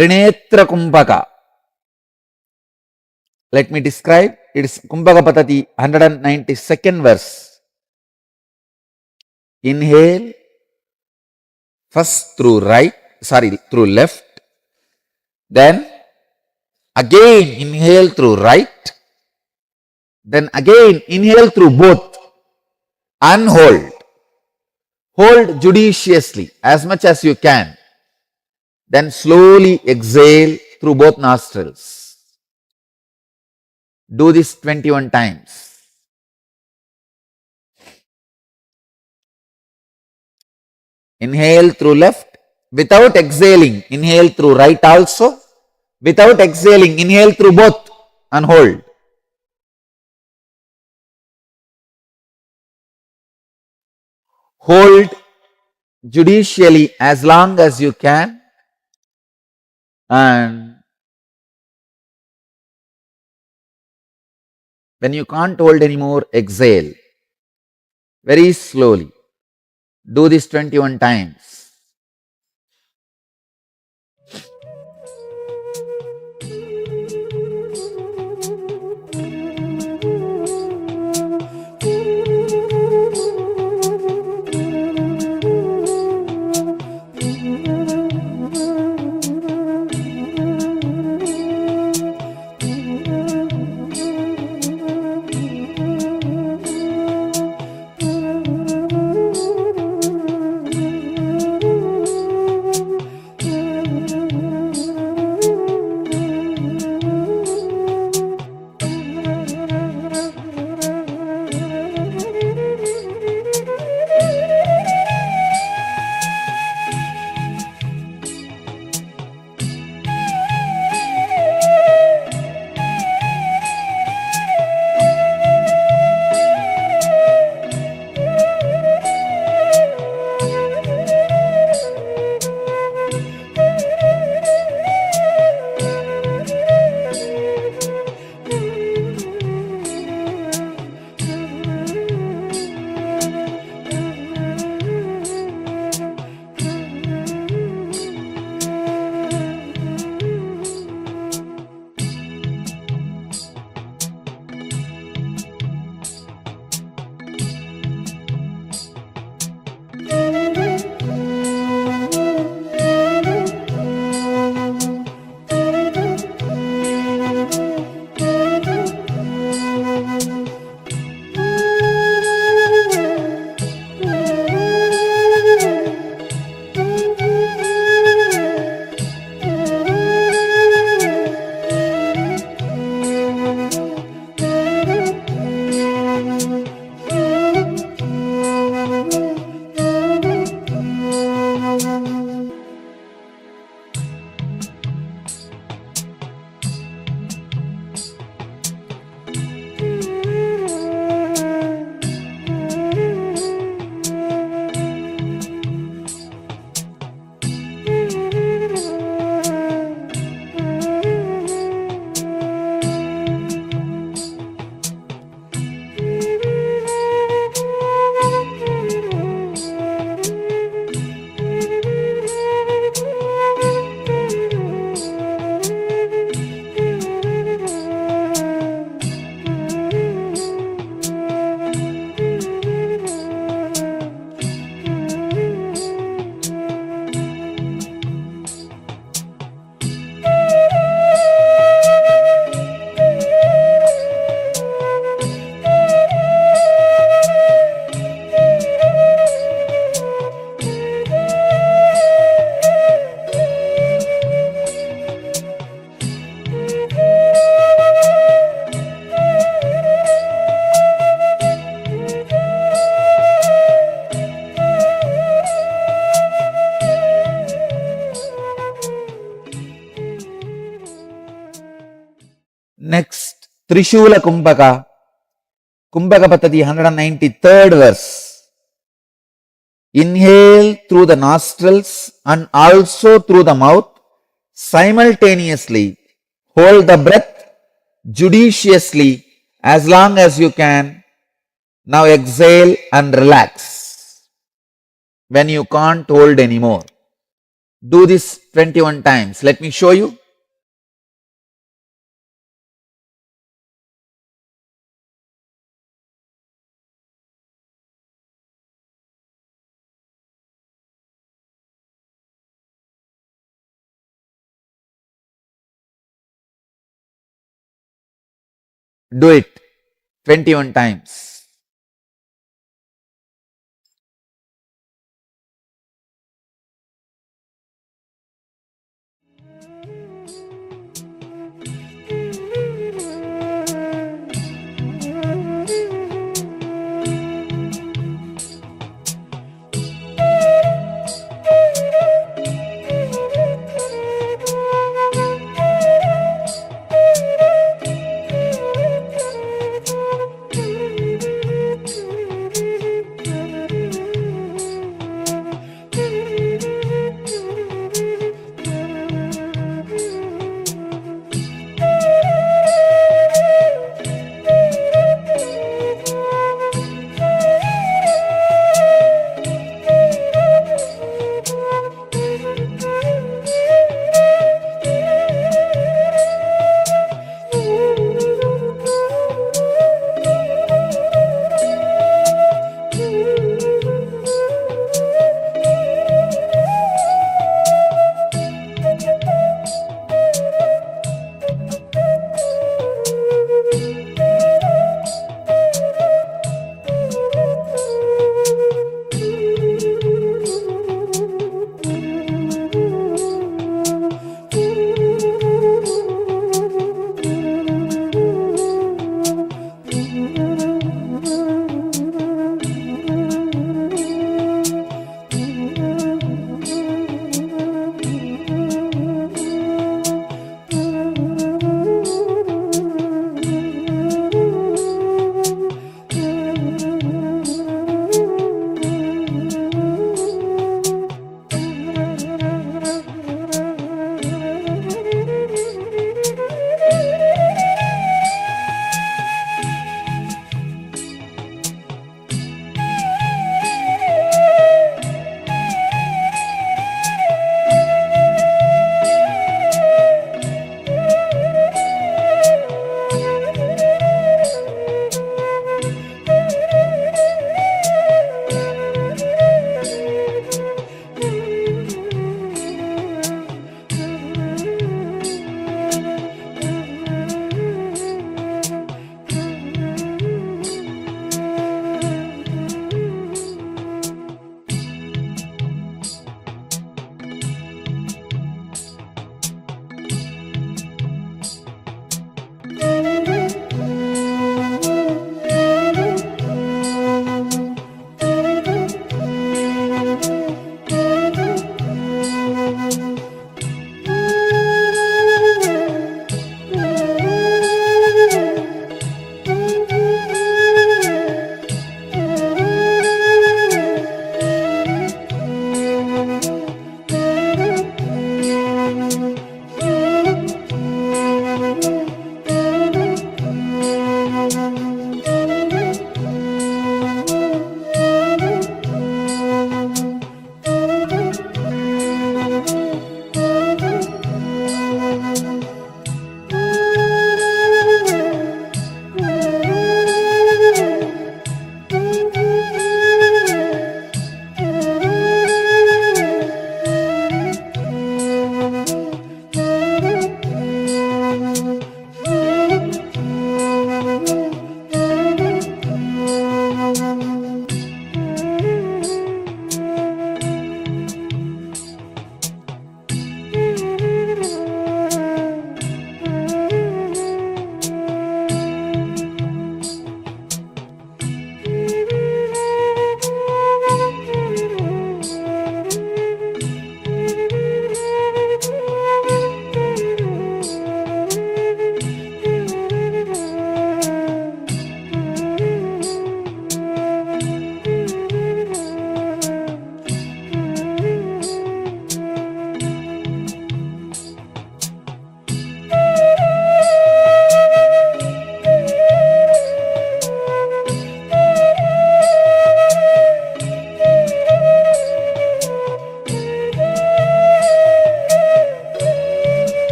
Trinetra Kumbhaka. Let me describe. It is Kumbhaka Patati, 192nd verse. Inhale first through through left. Then again inhale through right. Then again inhale through both and hold. Hold judiciously as much as you can. Then slowly exhale through both nostrils. Do this 21 times. Inhale through left without exhaling. Inhale through right also. Without exhaling, inhale through both and hold. Hold judicially as long as you can, and when you can't hold anymore, exhale very slowly. Do this 21 times. Next, Trishula Kumbhaka, Kumbhaka Patati, 193rd verse. Inhale through the nostrils and also through the mouth. Simultaneously, hold the breath judiciously as long as you can. Now exhale and relax when you can't hold anymore. Do this 21 times. Let me show you. Do it 21 times.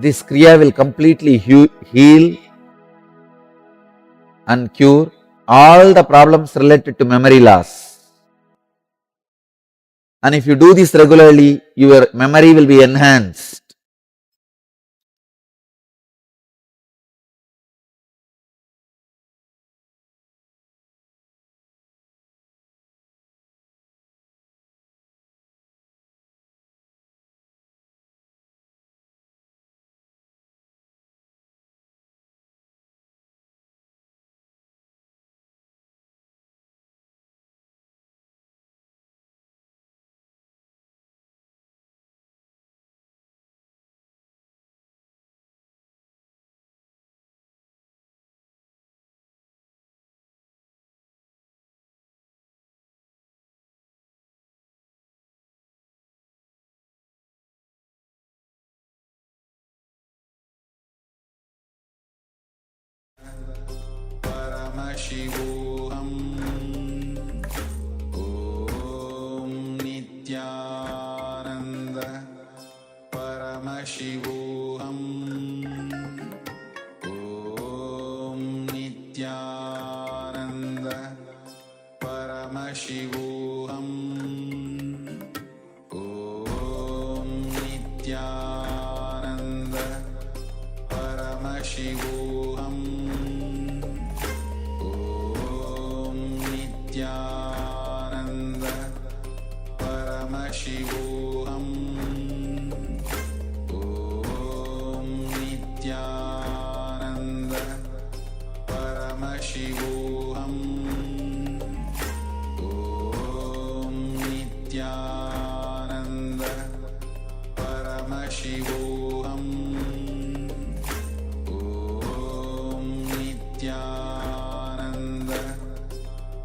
this Kriya will completely heal and cure all the problems related to memory loss. And if you do this regularly, your memory will be enhanced. Paramashivoham Om Nityananda Paramashivoham Om Nityananda Paramashivoham Om Nityananda Paramashivoham Nityananda Paramashivoham Om Nityananda Paramashivoham Om Nityananda Paramashivoham Om Nityananda Paramashivoham Om Nityananda Paramashivoham Om Nityananda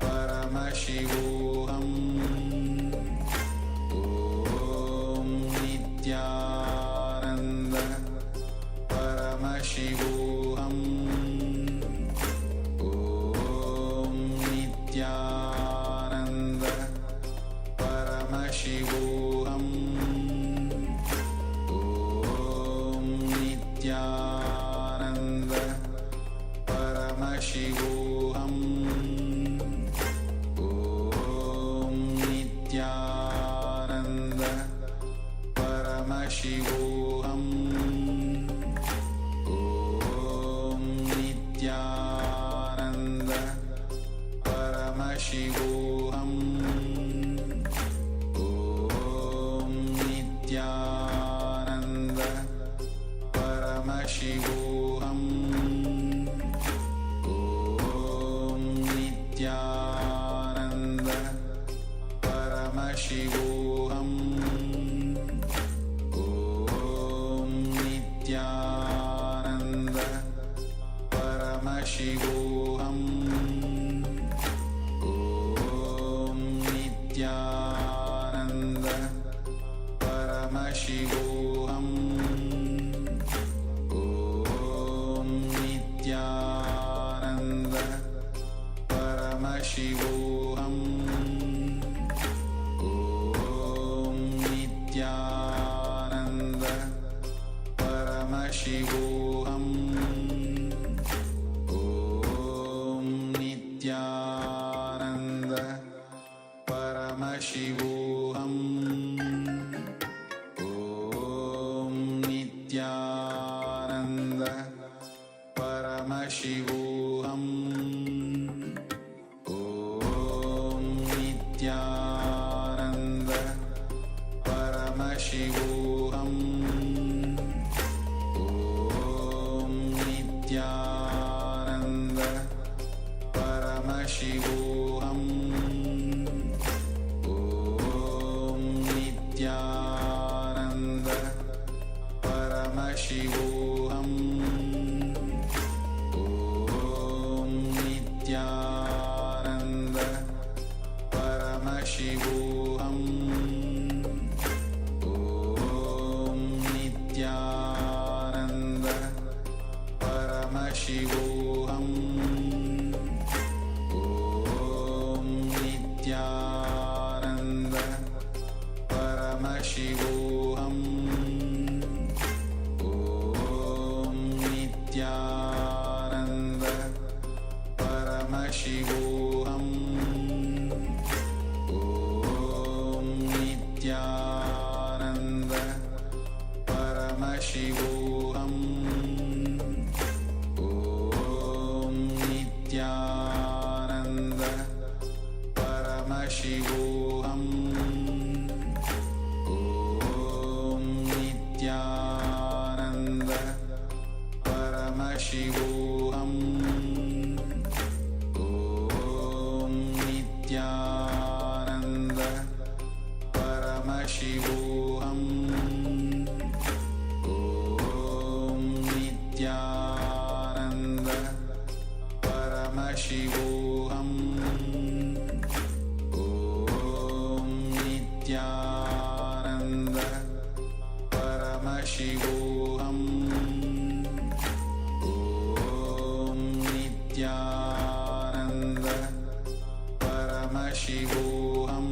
Paramashivoham Om Nityananda Paramashivoham Nityananda Paramashivoham Om Nityananda Paramashivoham Om Nityananda Paramashivoham Om Nityananda Paramashivoham Om Nityananda Paramashivoham Om Nityananda Paramashivoham Om Nityananda Paramashivoham Om Nityananda Paramashivoham Om Nityananda Paramashivoham Om Nityananda Paramashivoham Om Nityananda Paramashivoham Om Nityananda Paramashivoham Om Nityananda Paramashivoham Om Nityananda Paramashivoham Om Nityananda Paramashivoham Om Nityananda Paramashivoham Om Paramashivoham. Om Nityananda Paramashivoham. Om Nityananda Paramashivoham. Om Nityananda Paramashivoham. Om Nityananda Paramashivoham. Om Nityananda Paramashivoham.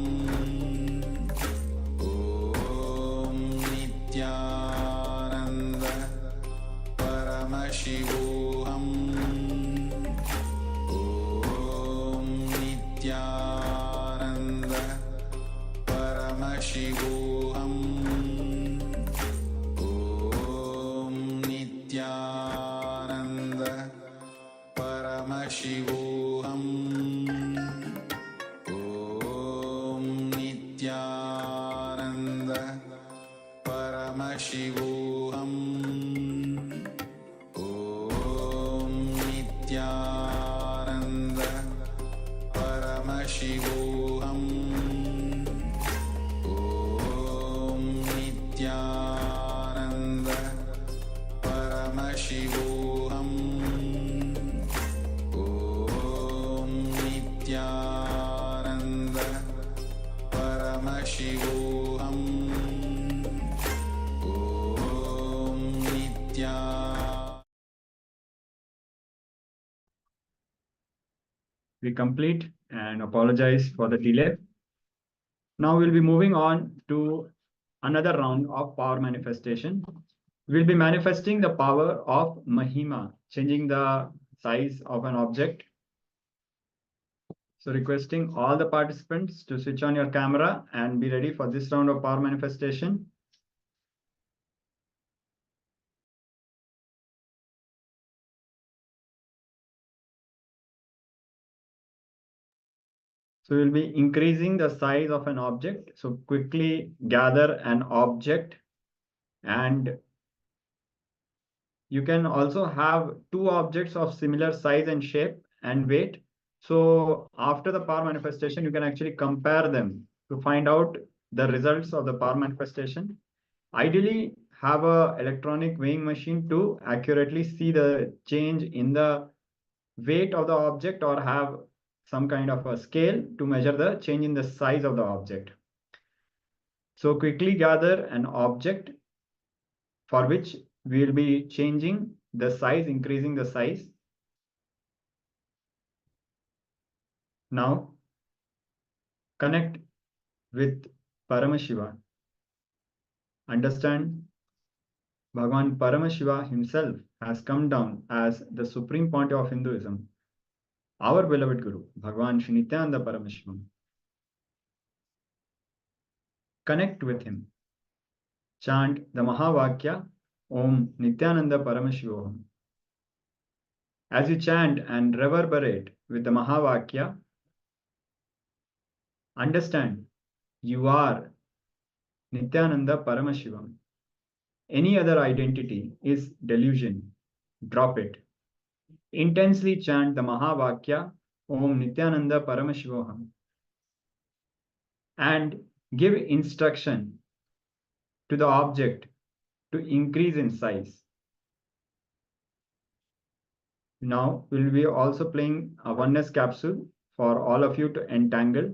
Om Nityananda Paramashivoham. Om Nityananda Paramashivoham. Om Nityananda Paramashivoham. Om Nityananda Paramashivoham. Om Nityananda Paramashivoham. Om Nityananda Paramashivoham. Om Nityananda Paramashivoham. Om Nityananda. We complete and apologize for the delay. Now we'll be moving on to another round of power manifestation. We'll be manifesting the power of Mahima, changing the size of an object. So requesting all the participants to switch on your camera and be ready for this round of power manifestation. So we'll be increasing the size of an object. So quickly gather an object, and you can also have two objects of similar size and shape and weight. So after the power manifestation, you can actually compare them to find out the results of the power manifestation. Ideally, have a electronic weighing machine to accurately see the change in the weight of the object, or have some kind of a scale to measure the change in the size of the object. So quickly gather an object for which we will be changing the size, increasing the size. Now connect with Paramashiva. Understand Bhagavan Paramashiva himself has come down as the Supreme Pontiff of Hinduism, our beloved Guru, Bhagavan Shri Nityananda Paramashivam. Connect with him. Chant the Mahavakya, Om Nityananda Paramashivoham. As you chant and reverberate with the Mahavakya, understand you are Nityananda Paramashivam. Any other identity is delusion. Drop it. Intensely chant the Mahavakya, Om Nityananda Paramashivoham, and give instruction to the object to increase in size. Now we'll be also playing a oneness capsule for all of you to entangle.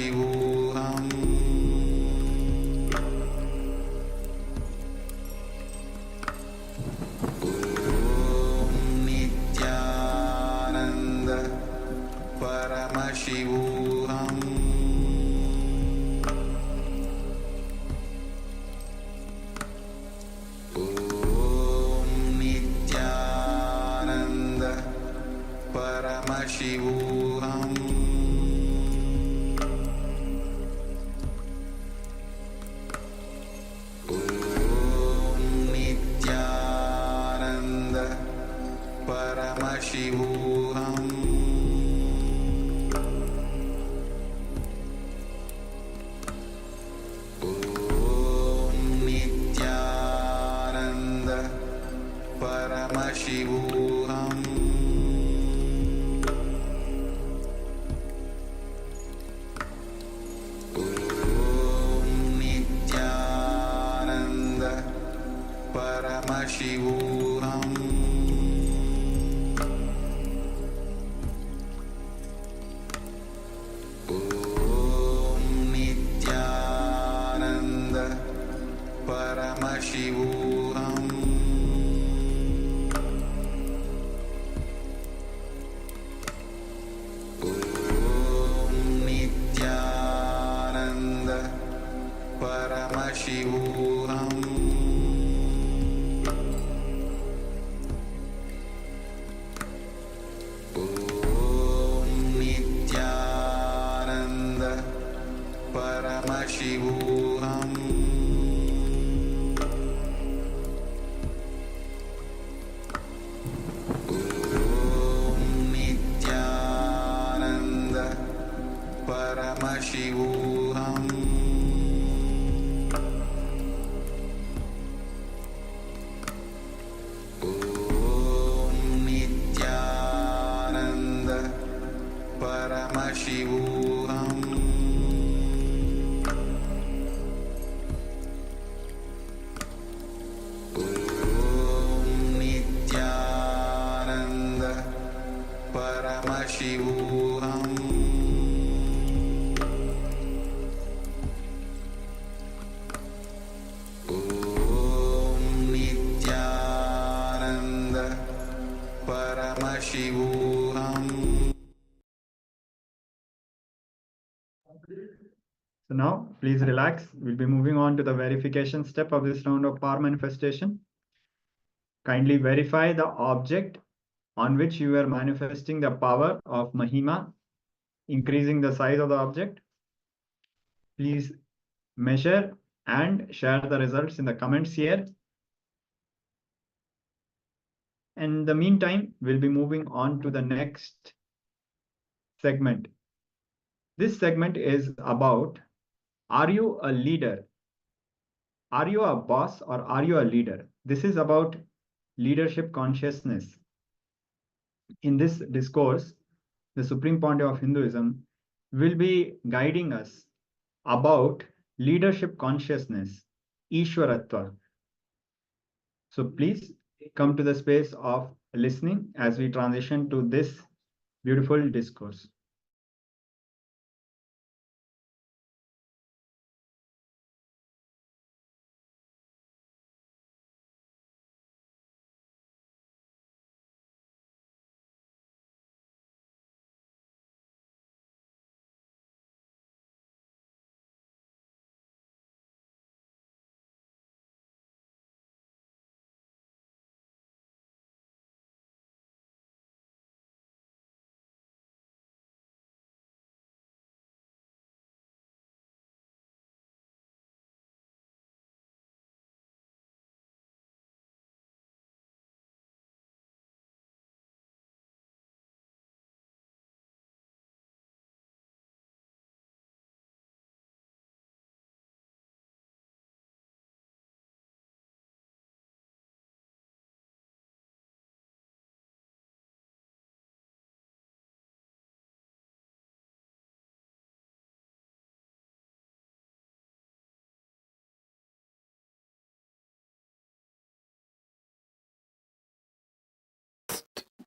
Paramashivoham Nityananda Paramashivoham Nityananda Paramashivoham Nityananda Paramashivoham Nityananda Paramashivoham Nityananda Paramashivoham Nityananda Paramashivoham Nityananda Paramashivoham Nityananda Paramashivoham Nityananda Paramashivoham Nityananda Paramashivoham Nityananda Paramashivoham Nityananda Paramashivoham. So now, please relax. We'll be moving on to the verification step of this round of power manifestation. Kindly verify the object on which you are manifesting the power of Mahima, increasing the size of the object. Please measure and share the results in the comments here. In the meantime, we'll be moving on to the next segment. This segment is about, are you a leader? Are you a boss or are you a leader? This is about leadership consciousness. In this discourse, the Supreme Pontiff of Hinduism will be guiding us about leadership consciousness, Ishwaratva. So please come to the space of listening as we transition to this beautiful discourse.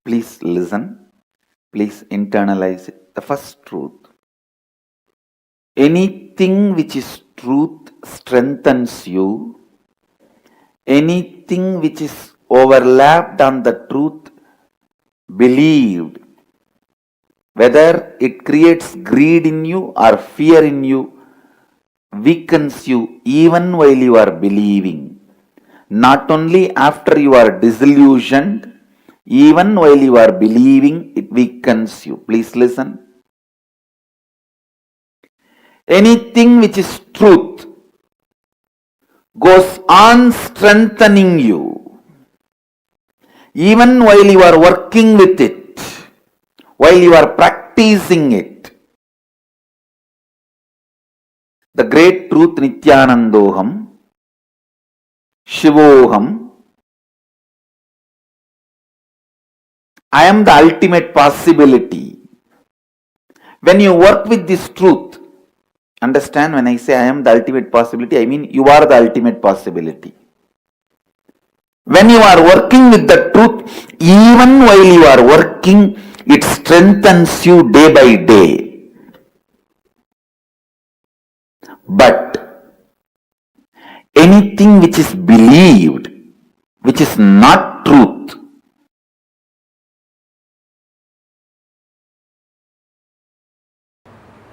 Please listen. Please internalize the first truth. Anything which is truth strengthens you. Anything which is overlapped on the truth, believed, whether it creates greed in you or fear in you, weakens you even while you are believing. Not only after you are disillusioned, even while you are believing, it weakens you. Please listen. Anything which is truth goes on strengthening you, even while you are working with it, while you are practicing it. The great truth Nityanandoham, Shivoham, I am the ultimate possibility. When you work with this truth, understand, when I say I am the ultimate possibility, I mean you are the ultimate possibility. When you are working with the truth, even while you are working, it strengthens you day by day. But anything which is believed, which is not truth,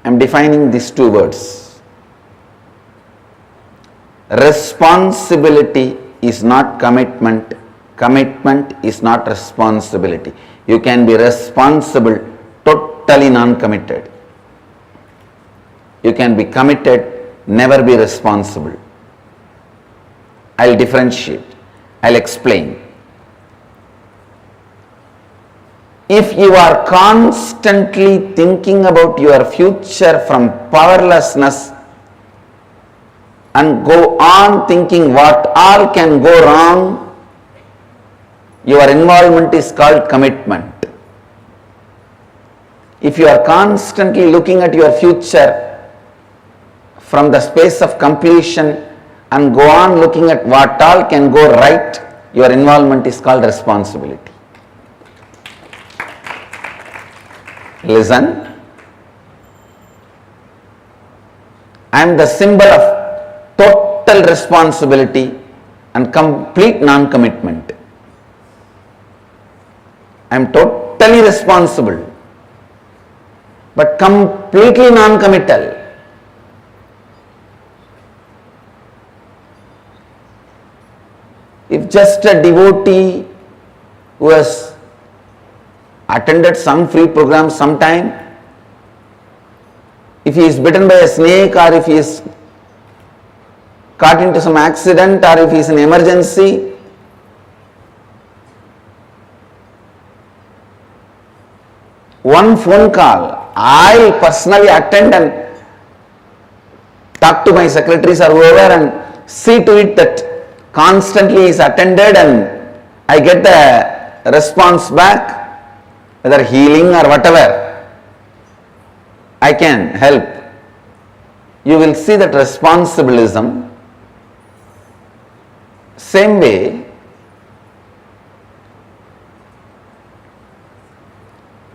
I am defining these two words. Responsibility is not commitment. Commitment is not responsibility. You can be responsible, totally non-committed. You can be committed, never be responsible. I'll differentiate. I'll explain. If you are constantly thinking about your future from powerlessness and go on thinking what all can go wrong, your involvement is called commitment. If you are constantly looking at your future from the space of completion and go on looking at what all can go right, your involvement is called responsibility. Listen. I am the symbol of total responsibility and complete non-commitment. I am totally responsible but completely non-committal. If just a devotee who has attended some free program sometime, if he is bitten by a snake or if he is caught into some accident or if he is in emergency, one phone call, I personally attend and talk to my secretaries or whoever and see to it that constantly is attended and I get the response back, whether healing or whatever, I can help. You will see that responsibilism. Same way,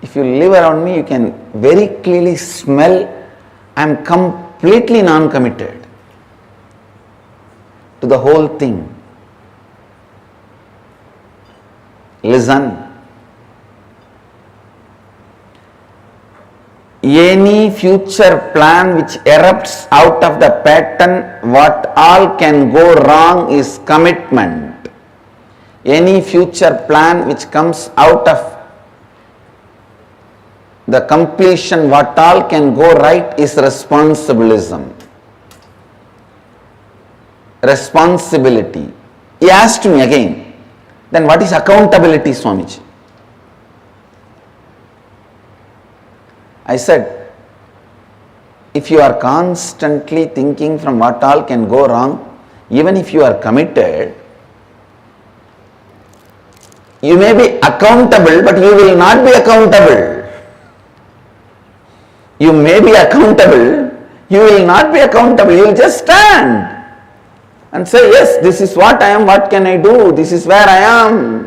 if you live around me, you can very clearly smell I am completely non-committed to the whole thing. Listen. Any future plan which erupts out of the pattern, what all can go wrong is commitment. Any future plan which comes out of the completion, what all can go right, is responsibilism. Responsibility. He asked me again, then what is accountability, Swamiji? I said, if you are constantly thinking from what all can go wrong, even if you are committed, you may be accountable, but you will not be accountable. You may be accountable, you will not be accountable. You will just stand and say, yes, this is what I am, what can I do? This is where I am.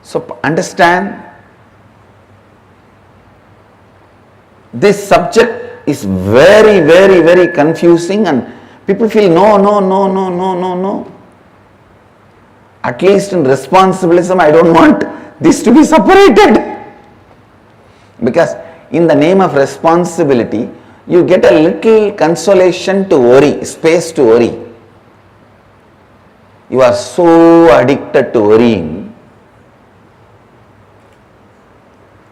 So understand, This subject is very, very, very confusing and people feel no. At least in responsibilism, I don't want this to be separated. Because in the name of responsibility, you get a little consolation to worry, space to worry. You are so addicted to worrying.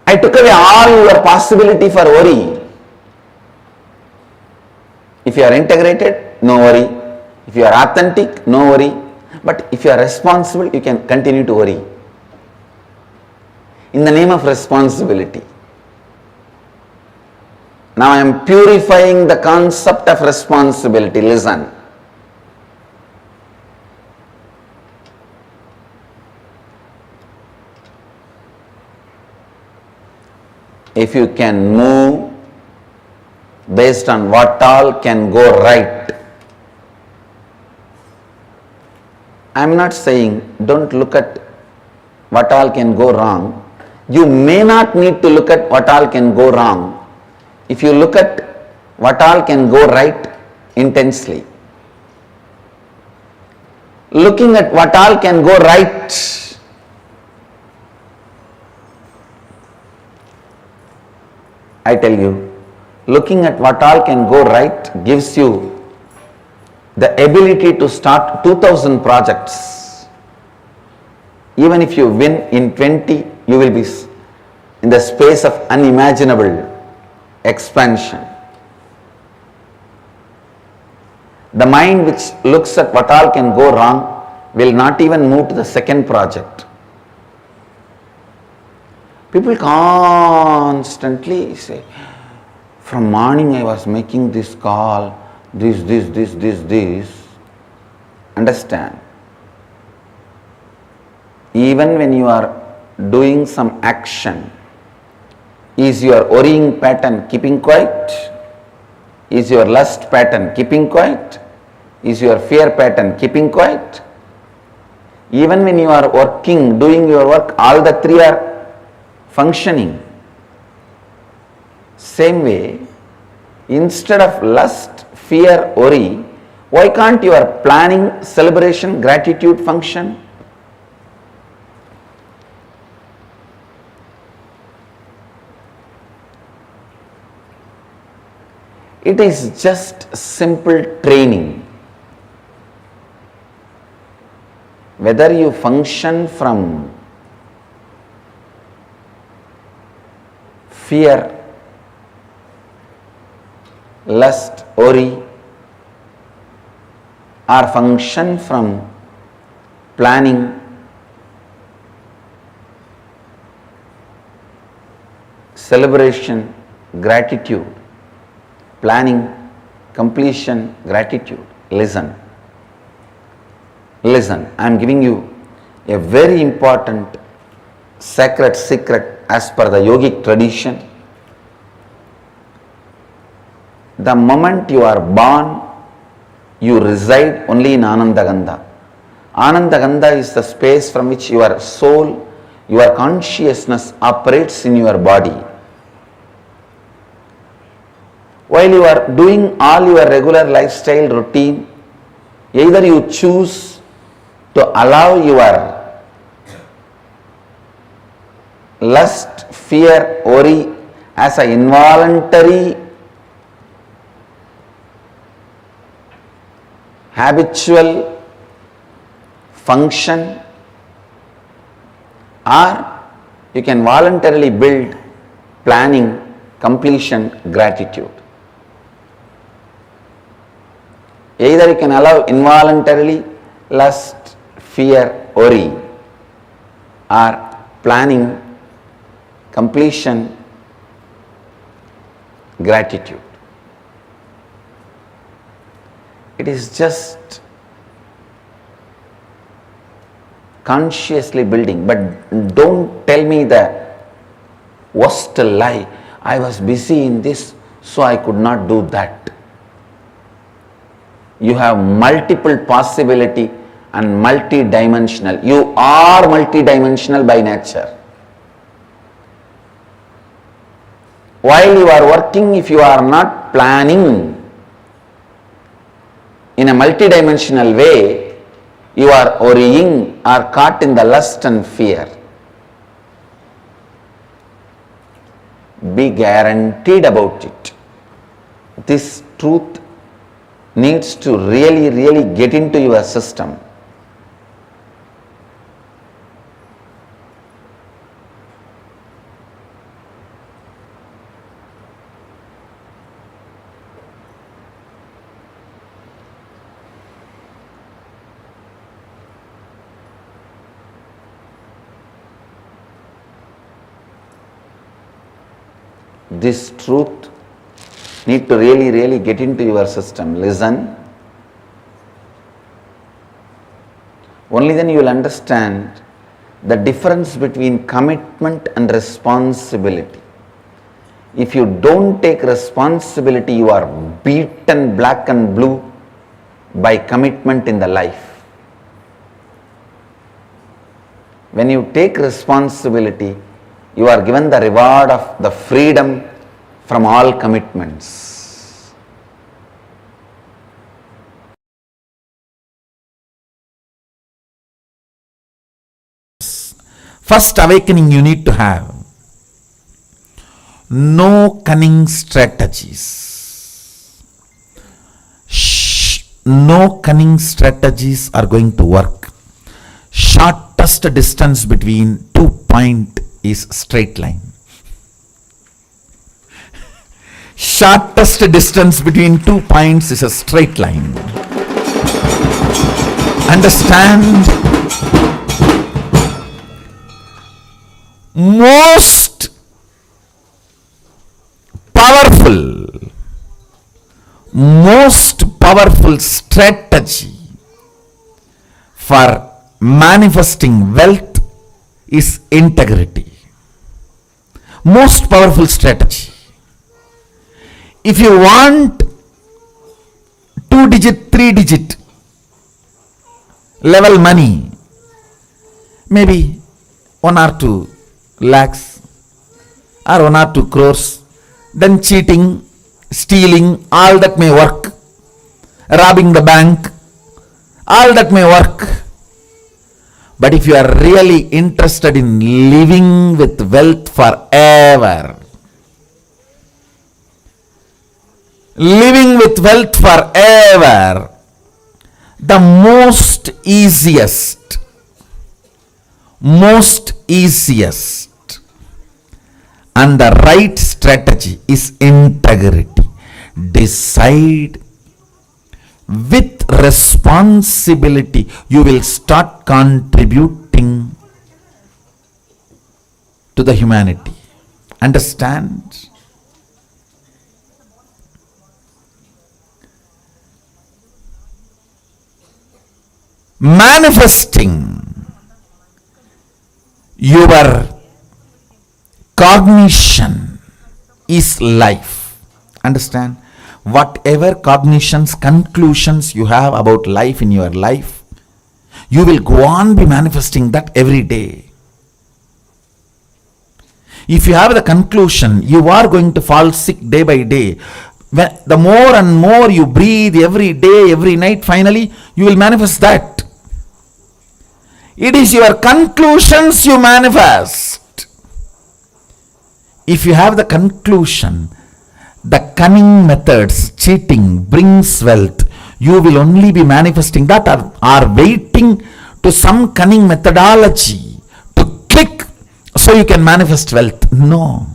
I took away all your possibility for worry. If you are integrated, no worry. If you are authentic, no worry. But if you are responsible, you can continue to worry. In the name of responsibility. Now I am purifying the concept of responsibility. Listen. If you can move based on what all can go right. I am not saying don't look at what all can go wrong. You may not need to look at what all can go wrong if you look at what all can go right intensely. Looking at what all can go right, I tell you, looking at what all can go right gives you the ability to start 2000 projects. Even if you win in 20, you will be in the space of unimaginable expansion. The mind which looks at what all can go wrong will not even move to the second project. People constantly say, from morning I was making this call, this. Understand? Even when you are doing some action, is your worrying pattern keeping quiet? Is your lust pattern keeping quiet? Is your fear pattern keeping quiet? Even when you are working, doing your work, all the three are functioning. Same way, instead of lust, fear, worry, why can't your planning, celebration, gratitude function? It is just simple training. Whether you function from fear, lust, worry, or function from planning, celebration, gratitude, planning, completion, gratitude. Listen. Listen, I am giving you a very important sacred secret as per the yogic tradition. The moment you are born, you reside only in Anandagandha. Anandagandha is the space from which your soul, your consciousness operates in your body. While you are doing all your regular lifestyle routine, either you choose to allow your lust, fear, worry as an involuntary, habitual function, or you can voluntarily build planning, completion, gratitude. Either you can allow involuntarily lust, fear, worry, or planning, completion, gratitude. It is just consciously building, but don't tell me the worst lie. I was busy in this, so I could not do that. You have multiple possibility and multi-dimensional. You are multi-dimensional by nature. While you are working, if you are not planning in a multidimensional way, you are worrying or caught in the lust and fear. Be guaranteed about it. This truth needs to really get into your system. This truth need to really get into your system. Listen. Only then you will understand the difference between commitment and responsibility. If you don't take responsibility, you are beaten black and blue by commitment in the life. When you take responsibility, you are given the reward of the freedom from all commitments. First awakening you need to have. No cunning strategies. No cunning strategies are going to work. Shortest distance between 2 points is straight line. Shortest distance between 2 points is a straight line. Understand? Most powerful strategy for manifesting wealth is integrity. Most powerful strategy. If you want 2-digit, 3-digit level money, maybe 1 or 2 lakhs or 1 or 2 crores, then cheating, stealing, all that may work. Robbing the bank, all that may work. But if you are really interested in living with wealth forever, the most easiest and the right strategy is integrity. Decide with responsibility, you will start contributing to the humanity. Understand? Manifesting your cognition is life. Understand? Whatever cognitions, conclusions you have about life in your life, you will go on be manifesting that every day. If you have the conclusion, you are going to fall sick day by day. The more and more you breathe every day, every night, finally, you will manifest that. It is your conclusions you manifest. If you have the conclusion, the cunning methods, cheating brings wealth, you will only be manifesting that, or waiting to some cunning methodology to click so you can manifest wealth. No.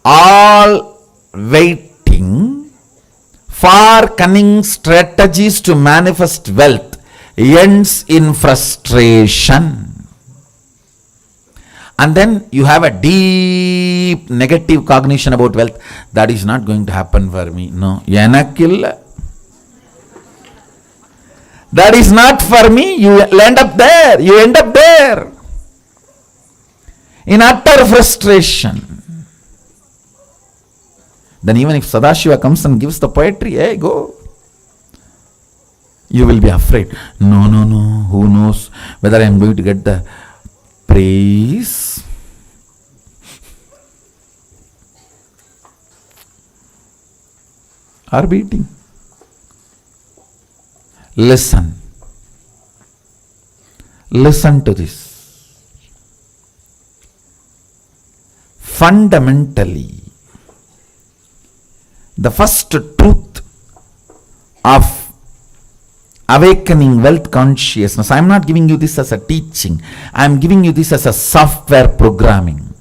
All waiting for cunning strategies to manifest wealth ends in frustration. And then you have a deep negative cognition about wealth. That is not going to happen for me. No. That is not for me. You end up there. In utter frustration. Then even if Sadashiva comes and gives the poetry, hey, go. You will be afraid. No. Who knows whether I am going to get the praise, or beating. Listen. Listen to this. Fundamentally, the first truth of awakening wealth consciousness, I am not giving you this as a teaching, I am giving you this as a software programming.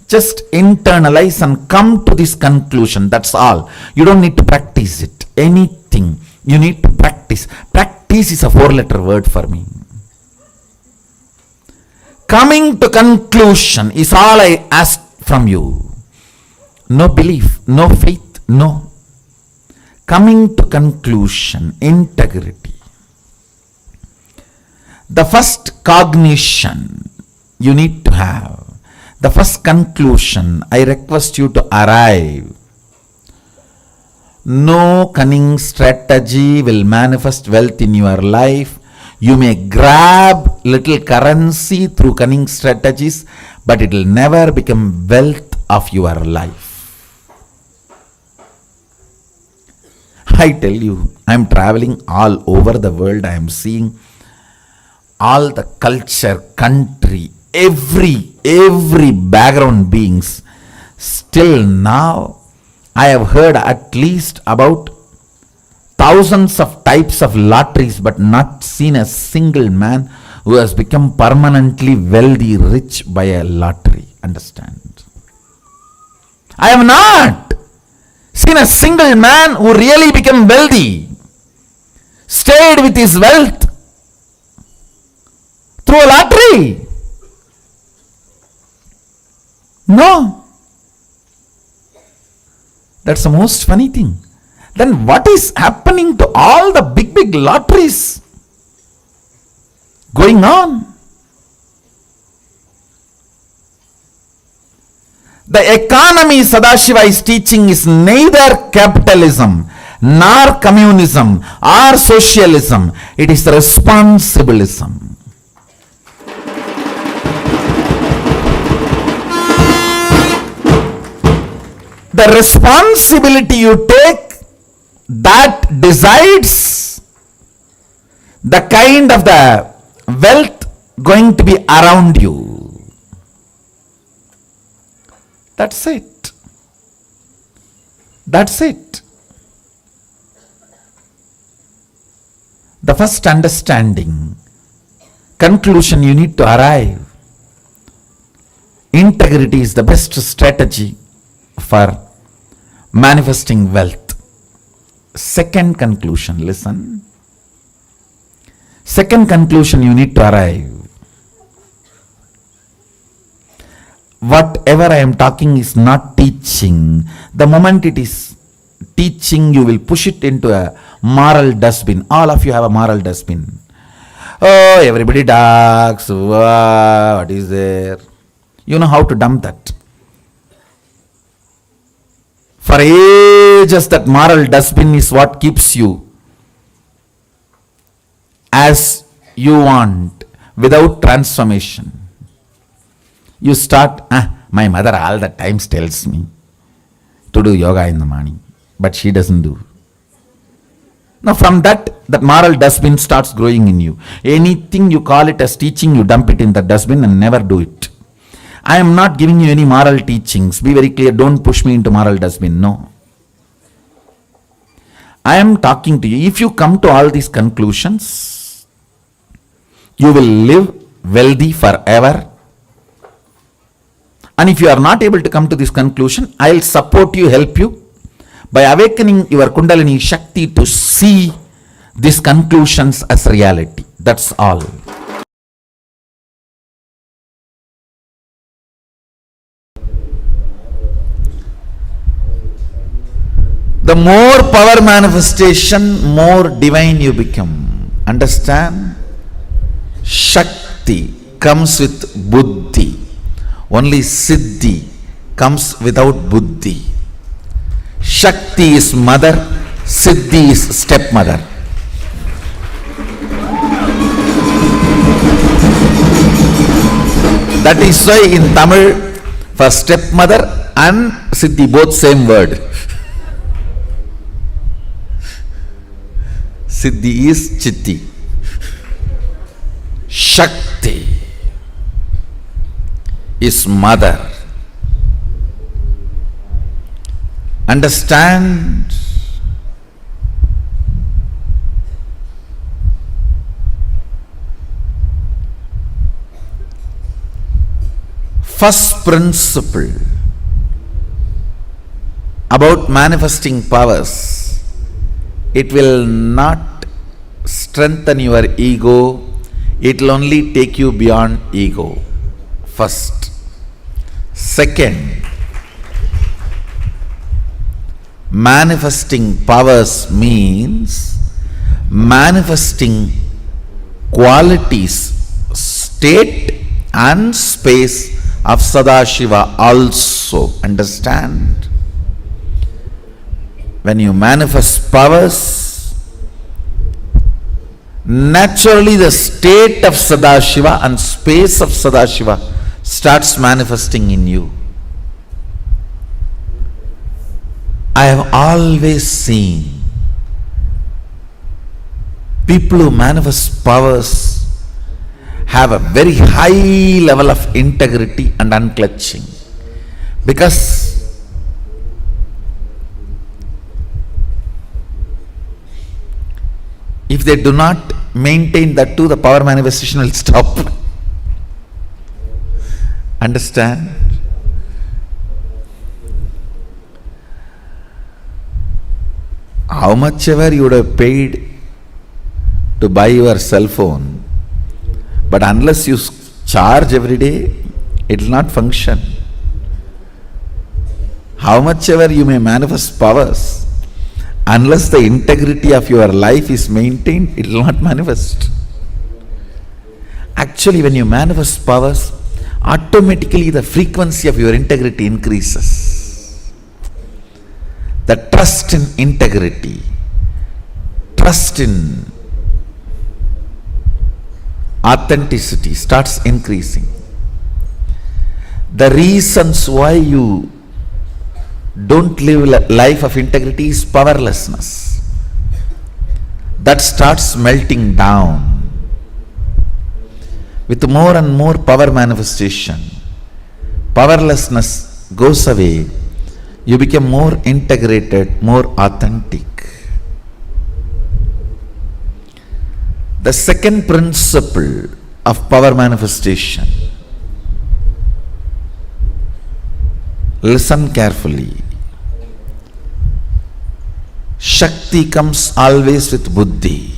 Just internalize and come to this conclusion, that's all. You don't need to practice it, anything. You need to practice. Practice is a 4-letter word for me. Coming to conclusion is all I ask from you. No belief, no faith, no. Coming to conclusion, integrity. The first cognition you need to have. The first conclusion I request you to arrive. No cunning strategy will manifest wealth in your life. You may grab little currency through cunning strategies, but it will never become wealth of your life. I tell you, I am traveling all over the world. I am seeing all the culture, country, every background beings. Still now, I have heard at least about thousands of types of lotteries, but not seen a single man who has become permanently wealthy, rich by a lottery. Understand? I have not seen a single man who really became wealthy, stayed with his wealth through a lottery. No. That's the most funny thing. Then what is happening to all the big lotteries going on? The economy Sadashiva is teaching is neither capitalism, nor communism, or socialism. It is responsibilism. The responsibility you take, that decides the kind of the wealth going to be around you. That's it. That's it. The first understanding, conclusion you need to arrive. Integrity is the best strategy for manifesting wealth. Second conclusion, listen. Second conclusion you need to arrive. Whatever I am talking is not teaching. The moment it is teaching, you will push it into a moral dustbin. All of you have a moral dustbin. Oh, everybody talks. What is there? You know how to dump that. For ages, that moral dustbin is what keeps you as you want, without transformation. You start, my mother all the times tells me to do yoga in the morning, but she doesn't do. Now from that moral dustbin starts growing in you. Anything you call it as teaching, you dump it in the dustbin and never do it. I am not giving you any moral teachings. Be very clear, don't push me into moral dustbin. No. I am talking to you. If you come to all these conclusions, you will live wealthy forever. And if you are not able to come to this conclusion, I will support you, help you by awakening your Kundalini Shakti to see these conclusions as reality. That's all. The more power manifestation, more divine you become. Understand? Shakti comes with buddhi. Only siddhi comes without buddhi. Shakti is mother, siddhi is stepmother. That is why in Tamil, for stepmother and Siddhi, both same word. Siddhi is Chitti. Shakti is mother. Understand? First principle about manifesting powers, it will not strengthen your ego, it will only take you beyond ego. First. Second, manifesting powers means manifesting qualities, state and space of Sadashiva also. Understand? When you manifest powers, naturally the state of Sadashiva and space of Sadashiva starts manifesting in you. I have always seen people who manifest powers have a very high level of integrity and unclutching, because if they do not maintain that too, the power manifestation will stop. Understand? How much ever you would have paid to buy your cell phone, but unless you charge every day, it will not function. How much ever you may manifest powers, unless the integrity of your life is maintained, it will not manifest. Actually, when you manifest powers, automatically the frequency of your integrity increases. The trust in integrity, trust in authenticity starts increasing. The reasons why you don't live a life of integrity is powerlessness. That starts melting down. With more and more power manifestation, powerlessness goes away. You become more integrated, more authentic. The second principle of power manifestation, listen carefully. Shakti comes always with buddhi.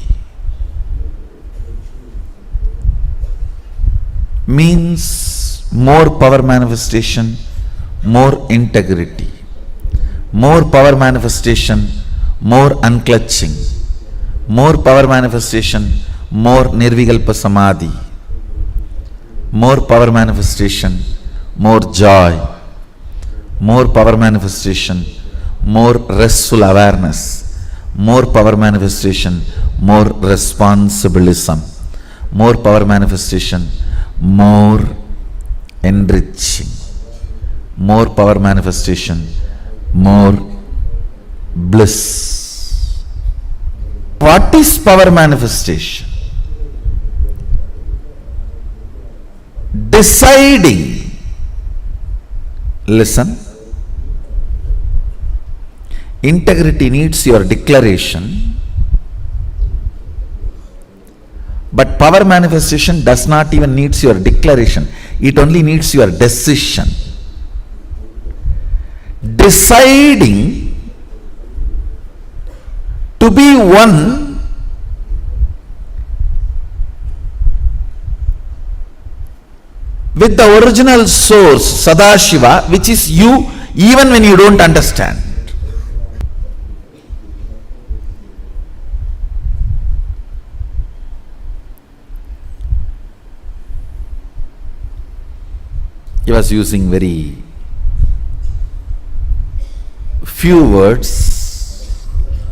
Means more power manifestation, more integrity. More power manifestation, more unclutching. More power manifestation, more nirvikalpa samadhi. More power manifestation, more joy. More power manifestation, more restful awareness. More power manifestation, more responsibilism. More power manifestation, more enriching. More power manifestation, more bliss. What is power manifestation? Deciding. Listen. Integrity needs your declaration, but power manifestation does not even needs your declaration. It only needs your decision. Deciding to be one with the original source, Sadashiva, which is you, even when you don't understand. He was using very few words.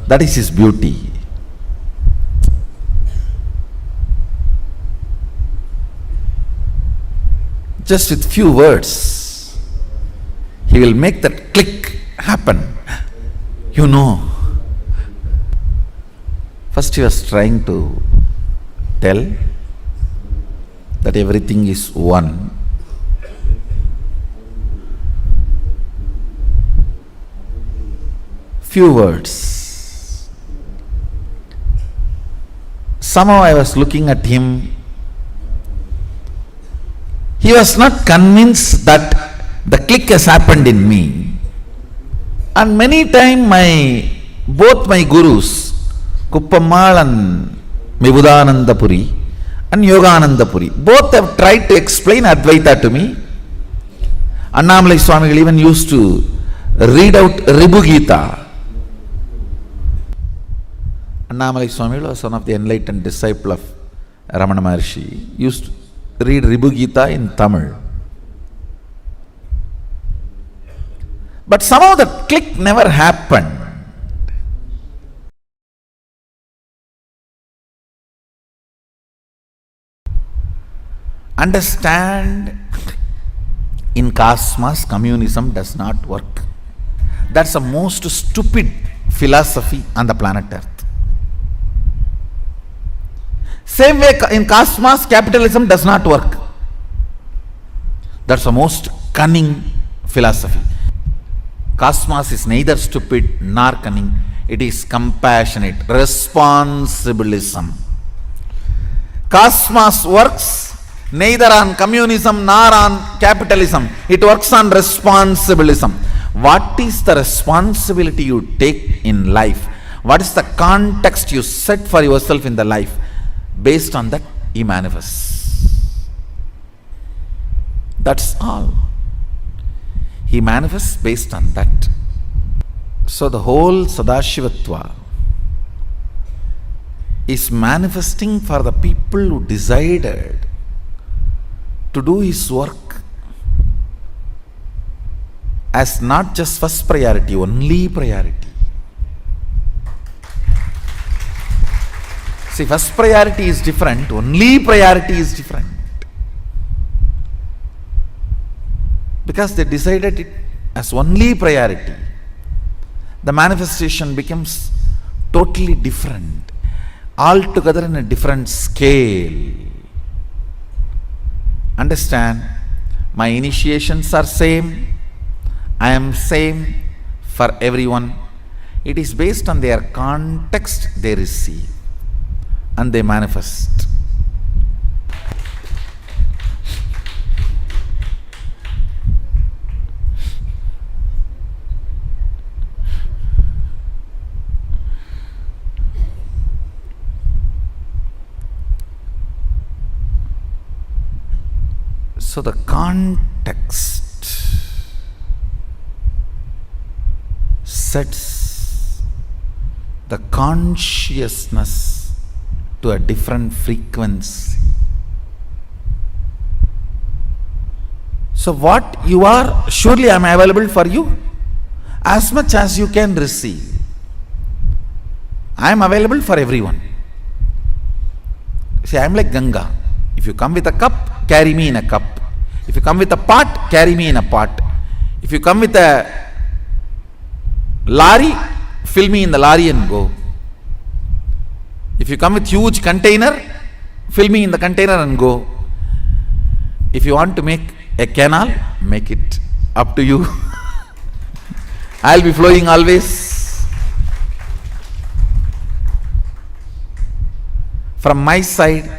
That is his beauty. just with few words, he will make that click happen. You know. First he was trying to tell that everything is one. Few words. Somehow I was looking at him. He was not convinced that the click has happened in me. And many times both my gurus, Kuppamal and Mibudanandapuri and Yoganandapuri, both have tried to explain Advaita to me. Annamalai Swami even used to read out Ribu Gita. Annamalai Swami was one of the enlightened disciple of Ramana Maharshi. Used to read Ribu Gita in Tamil. But somehow the click never happened. Understand, in cosmos, communism does not work. That's the most stupid philosophy on the planet Earth. Same way in cosmos, capitalism does not work. That's the most cunning philosophy. Cosmos is neither stupid nor cunning. It is compassionate, responsibilism. Cosmos works neither on communism nor on capitalism. It works on responsibilism. What is the responsibility you take in life? What is the context you set for yourself in the life? Based on that, he manifests. That's all. He manifests based on that. So the whole Sadashivatva is manifesting for the people who decided to do his work as not just first priority, only priority. See, first priority is different, only priority is different. Because they decided it as only priority, the manifestation becomes totally different, altogether in a different scale. Understand, my initiations are same, I am same for everyone. It is based on their context they receive and they manifest. So the context sets the consciousness to a different frequency. So what you are, surely I am available for you as much as you can receive. I am available for everyone. See, I am like Ganga. If you come with a cup, carry me in a cup. If you come with a pot, carry me in a pot. If you come with a lorry, fill me in the lorry and go. If you come with huge container, fill me in the container and go. If you want to make a canal, make it. Up to you. I'll be flowing always. From my side,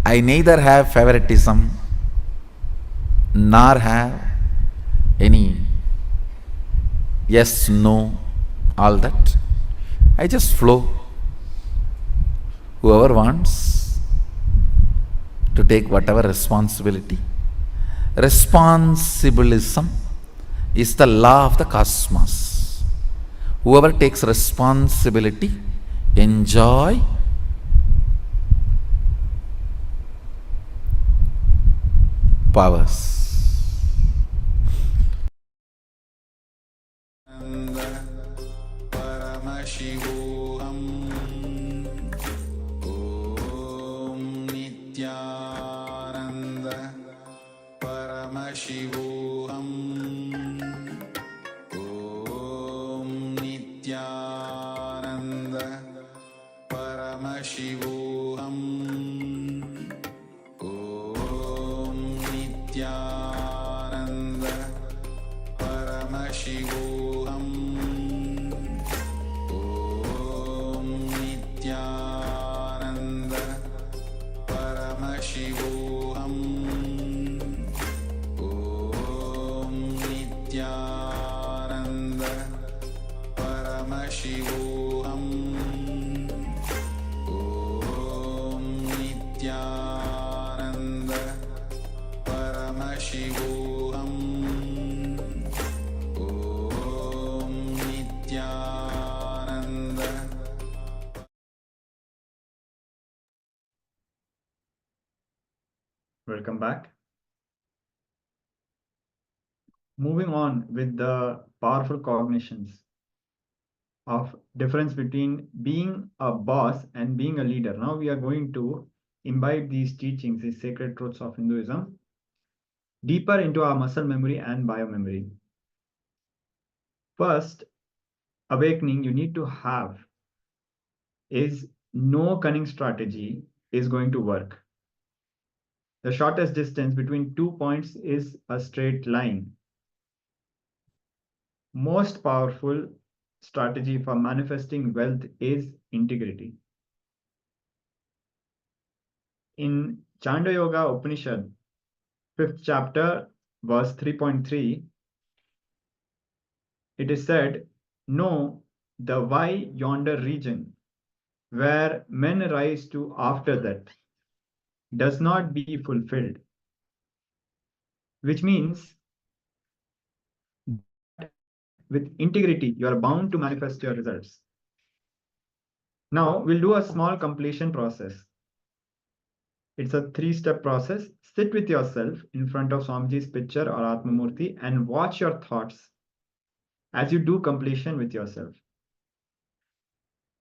I neither have favoritism nor have any yes, no, all that. I just flow. Whoever wants to take whatever responsibility. Responsibilism is the law of the cosmos. Whoever takes responsibility, enjoy powers. Paramashivoham Om Nityananda Paramashivoham. Om Nityananda Paramashivoham. Om Nityananda Paramashivoham. Om Nityananda Paramashivoham. Om Nityananda. Welcome back. Moving on with the powerful cognitions of difference between being a boss and being a leader. Now we are going to imbibe these teachings, these sacred truths of Hinduism, deeper into our muscle memory and biomemory. First awakening you need to have is no cunning strategy is going to work. The shortest distance between 2 points is a straight line. Most powerful strategy for manifesting wealth is integrity. In Chanda Yoga Upanishad, 5th chapter, verse 3.3, it is said, "Know the why yonder region, where men rise to after that, does not be fulfilled." Which means with integrity, you are bound to manifest your results. Now we'll do a small completion process. It's a 3-step process. Sit with yourself in front of Swamiji's picture or Atmamurti and watch your thoughts as you do completion with yourself.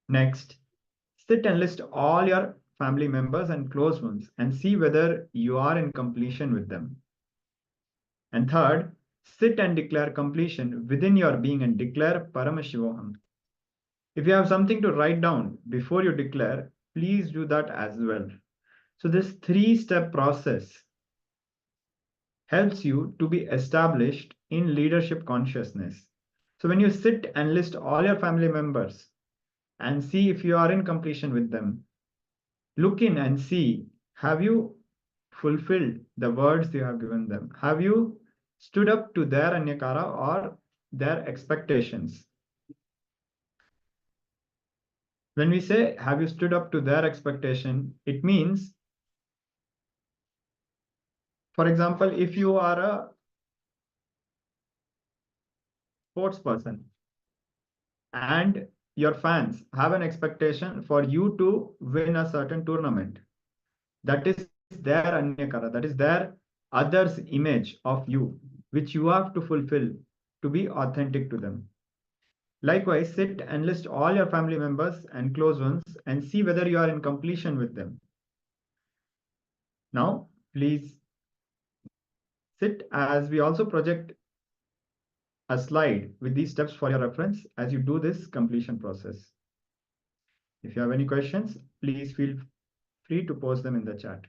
Next, sit and list all your family members and close ones and see whether you are in completion with them. And third, sit and declare completion within your being and declare Paramashivoham. If you have something to write down before you declare, please do that as well. So this 3-step process helps you to be established in leadership consciousness. So when you sit and list all your family members and see if you are in completion with them, look in and see, have you fulfilled the words you have given them? Have you stood up to their anyakara or their expectations? When we say, have you stood up to their expectation, it means, for example, if you are a sports person and your fans have an expectation for you to win a certain tournament, that is their anyakara, that is their others' image of you, which you have to fulfill to be authentic to them. Likewise, sit and list all your family members and close ones and see whether you are in completion with them. Now, please sit as we also project a slide with these steps for your reference as you do this completion process. If you have any questions, please feel free to post them in the chat.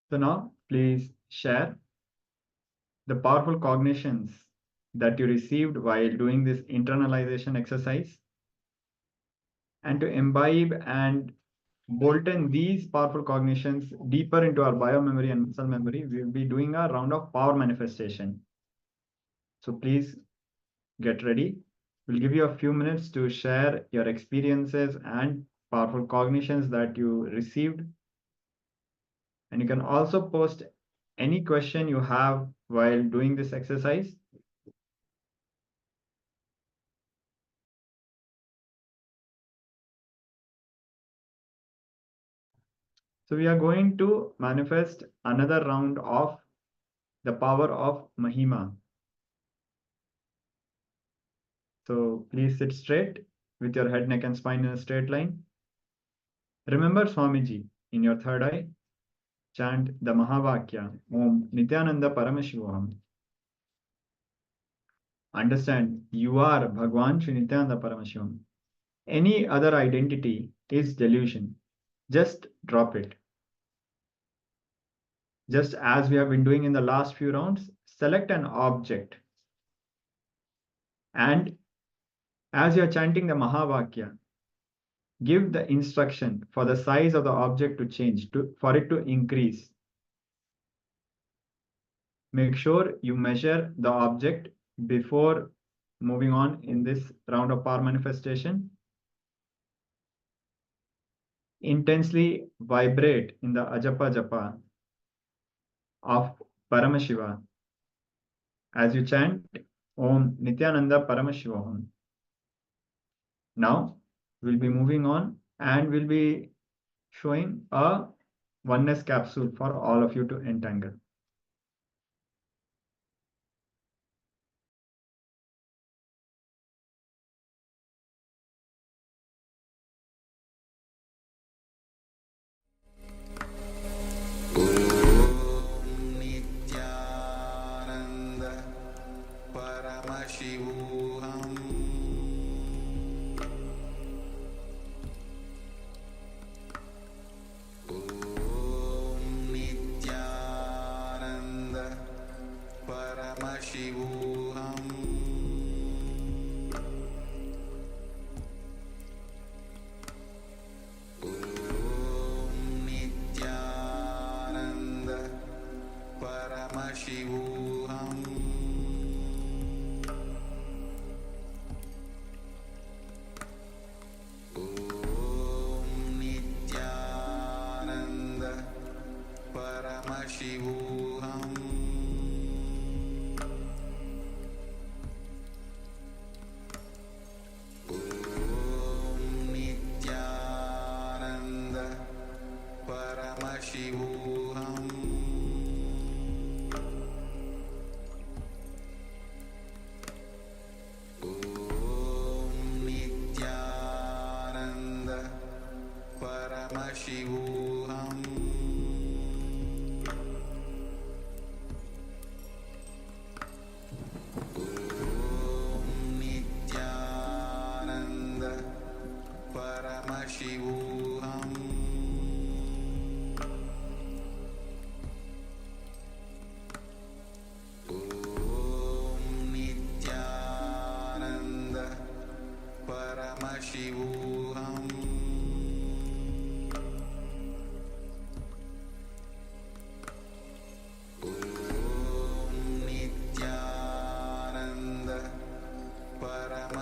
So now please share the powerful cognitions that you received while doing this internalization exercise, and to imbibe and bolten these powerful cognitions deeper into our biomemory and muscle memory, we will be doing a round of power manifestation. So please get ready. We'll give you a few minutes to share your experiences and powerful cognitions that you received. And you can also post any question you have while doing this exercise. So we are going to manifest another round of the power of Mahima. So please sit straight with your head, neck, and spine in a straight line. Remember Swamiji in your third eye. Chant the Mahavakya, Om Nityananda Paramashivoham. Understand, you are Bhagwan Shri Nityananda Paramashivoham. Any other identity is delusion. Just drop it. Just as we have been doing in the last few rounds, select an object. And as you are chanting the Mahavakya, give the instruction for the size of the object to change, for it to increase. Make sure you measure the object before moving on in this round of power manifestation. Intensely vibrate in the Ajapa Japa of Paramashiva as you chant Om Nityananda Paramashivoham. Now we'll be moving on and we'll be showing a oneness capsule for all of you to entangle. Nityananda Paramashivoham Om Nityananda Paramashivoham Paramashivoham Om Nityananda Paramashivoham Om Nityananda Paramashivoham Paramashivoham Om Nityananda Paramashivoham Om Nityananda Paramashivoham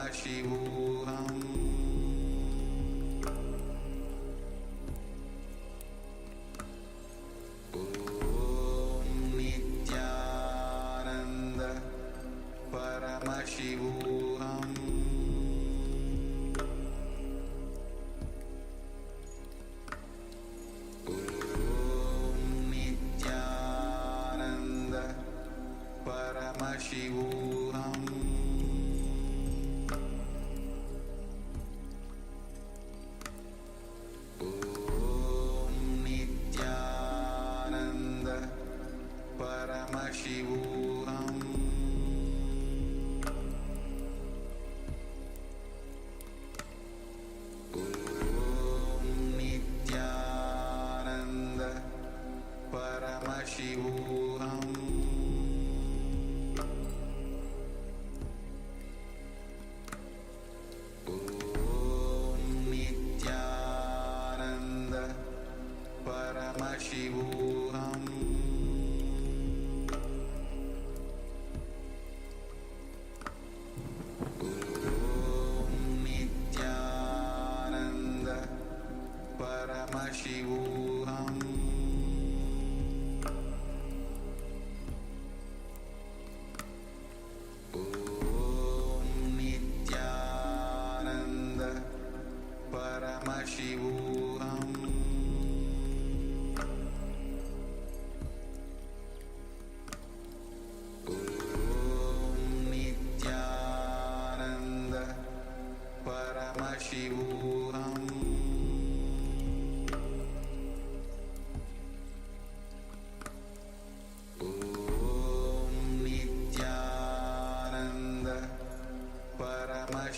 Paramashivoham Om Nityananda Paramashivoham Om Nityananda Paramashivoham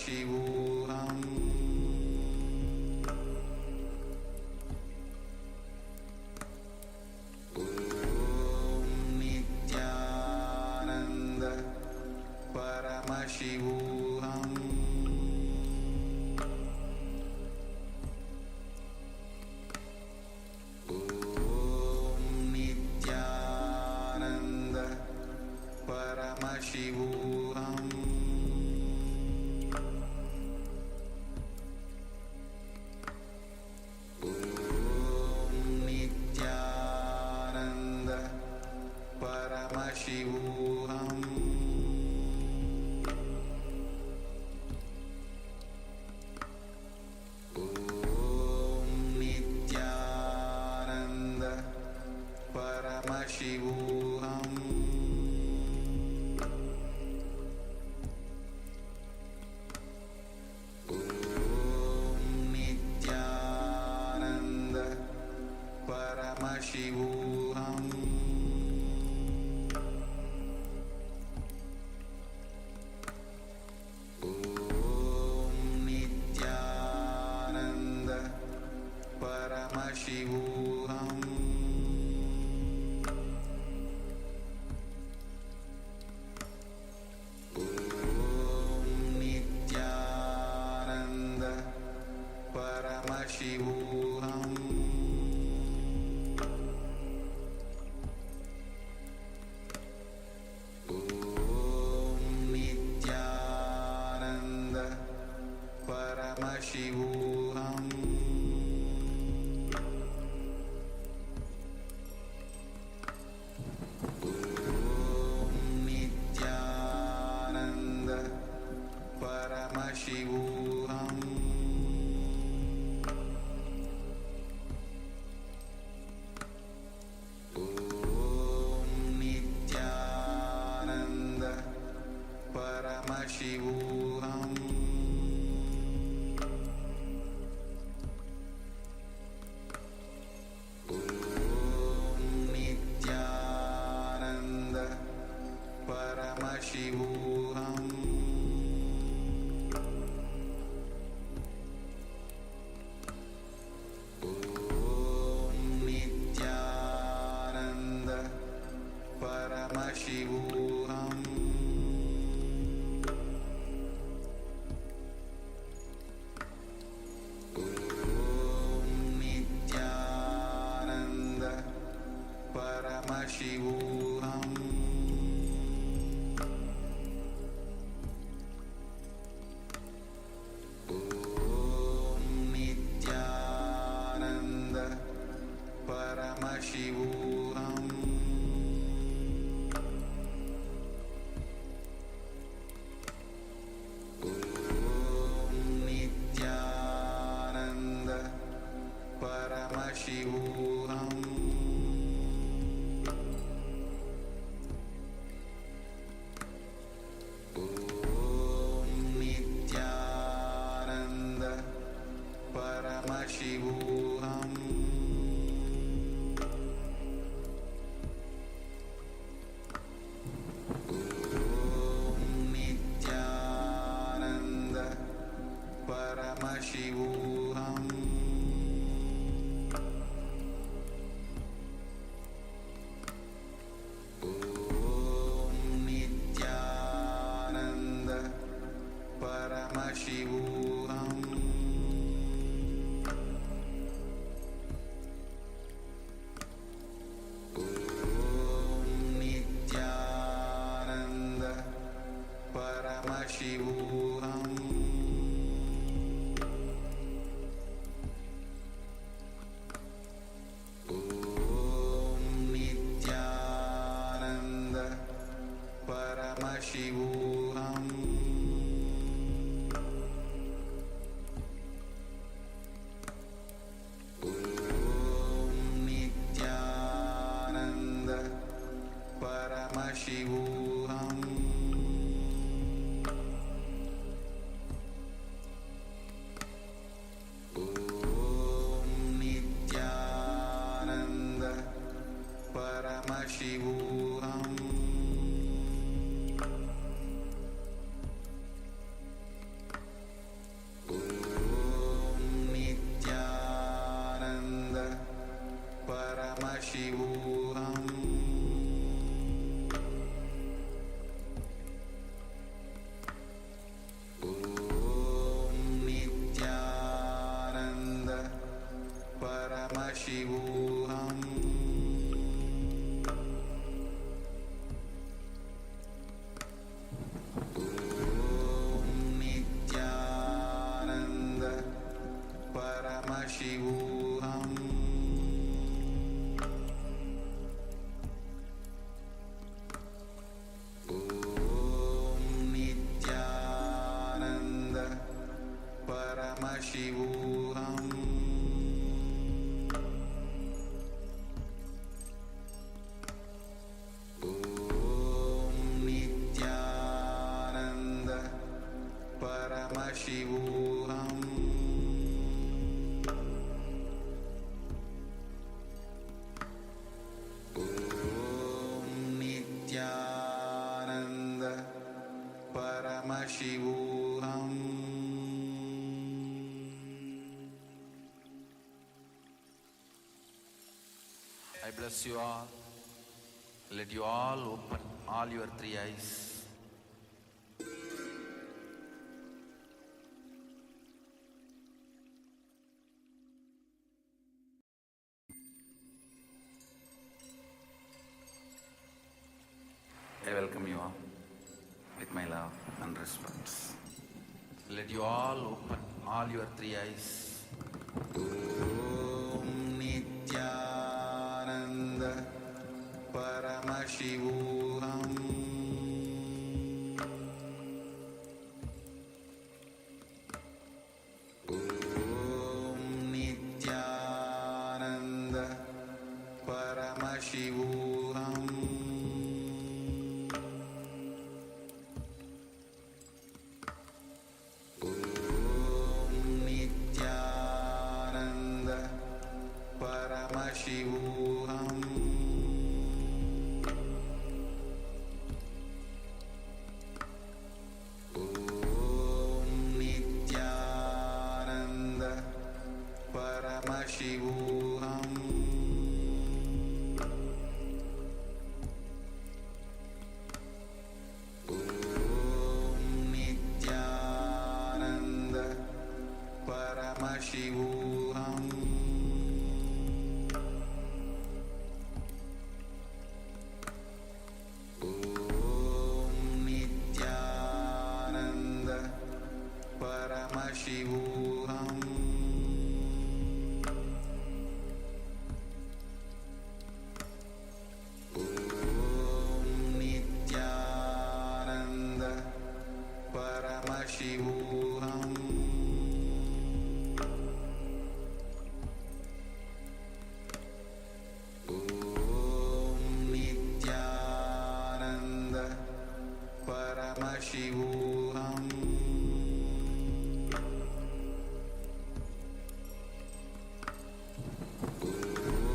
Paramashivoham Om Nityananda Paramashivoham Om Nityananda Paramashivoham Paramashivoham Om Nityananda Paramashivoham. I bless you all. Let you all open all your three eyes. I welcome you all with my love and respect. Let you all open all your three eyes. Om Nityananda Paramashivoham Om Nityananda Paramashivoham Nityananda Paramashivoham Om Nityananda Paramashivoham Om Nityananda Paramashivoham Om Nityananda Paramashivoham Om Nityananda Paramashivoham Om Nityananda Paramashivoham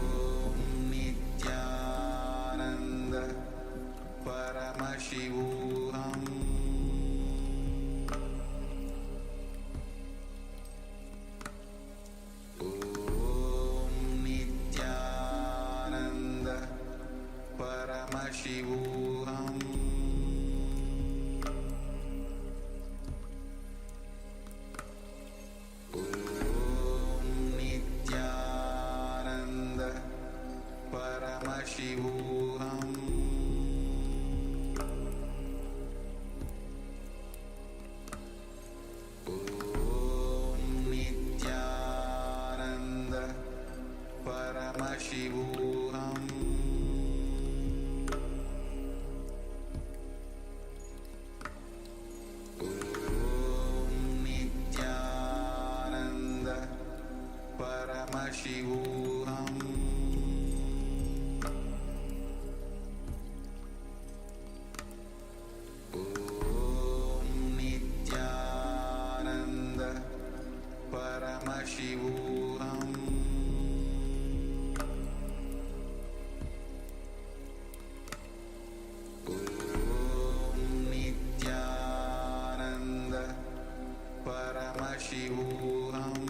Om Nityananda Paramashivoham Om Nityananda Paramashivoham Om Nityananda Paramashivoham Om Nityananda Paramashivoham Om Nityananda Paramashivoham Om Nityananda Paramashivoham Om Nityananda Paramashivoham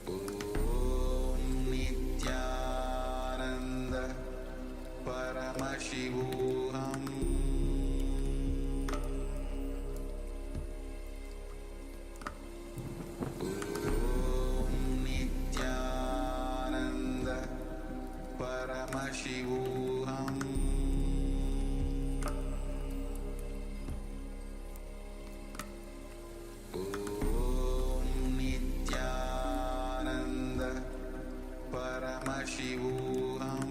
Om Nityananda Paramashivoham Om Nityananda Paramashivoham Om Nityananda Paramashivoham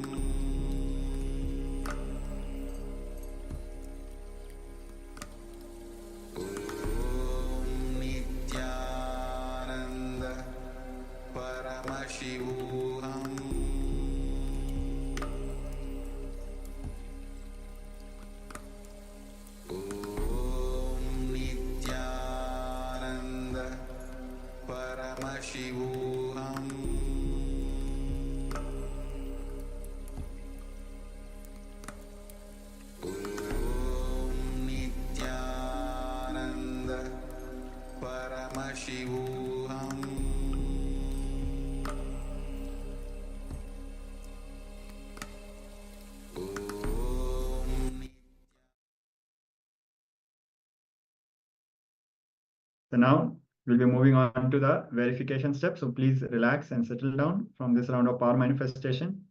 So now we'll be moving on to the verification step. So please relax and settle down from this round of power manifestation.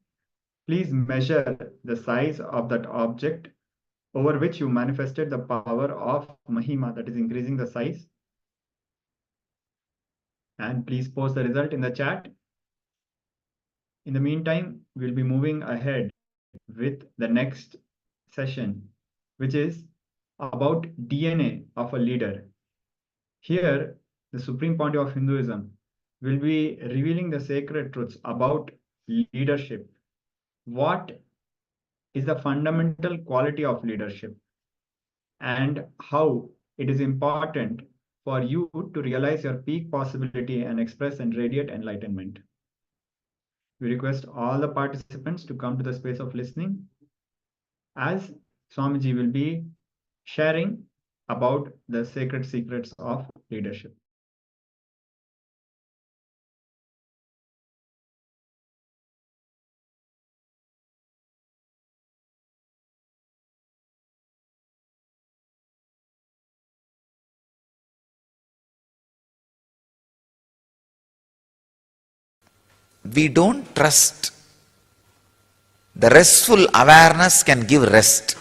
Please measure the size of that object over which you manifested the power of Mahima, that is increasing the size. And please post the result in the chat. In the meantime, we'll be moving ahead with the next session, which is about DNA of a leader. Here, the Supreme Pontiff of Hinduism will be revealing the sacred truths about leadership. What is the fundamental quality of leadership and how it is important for you to realize your peak possibility and express and radiate enlightenment. We request all the participants to come to the space of listening as Swamiji will be sharing about the sacred secrets of leadership. We don't trust. The restful awareness can give rest.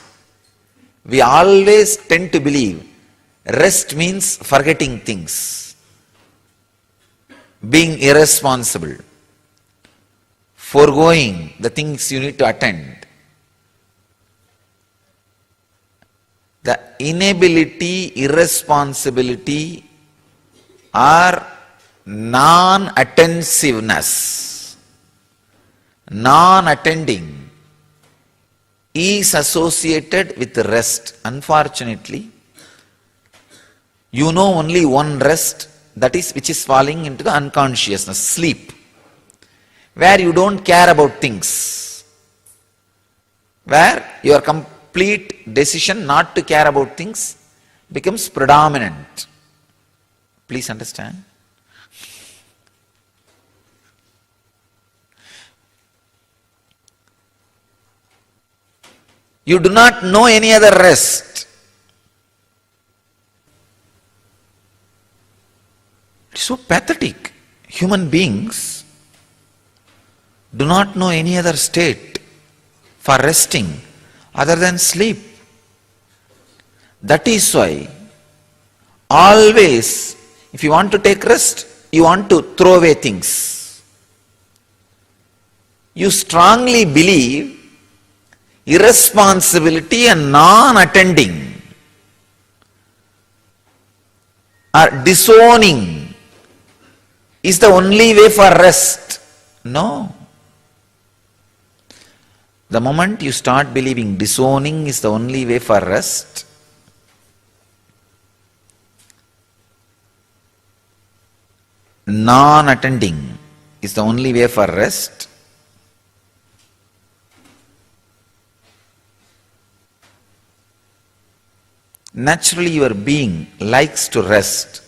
We always tend to believe rest means forgetting things, being irresponsible, foregoing the things you need to attend. The inability, irresponsibility, or non-attentiveness, non-attending is associated with rest. Unfortunately, you know only one rest, that is which is falling into the unconsciousness, sleep, where you don't care about things, where your complete decision not to care about things becomes predominant. Please understand. You do not know any other rest. It's so pathetic. Human beings do not know any other state for resting other than sleep. That is why always, if you want to take rest, you want to throw away things. You strongly believe irresponsibility and non-attending or disowning is the only way for rest. No. The moment you start believing disowning is the only way for rest, non-attending is the only way for rest, naturally your being likes to rest.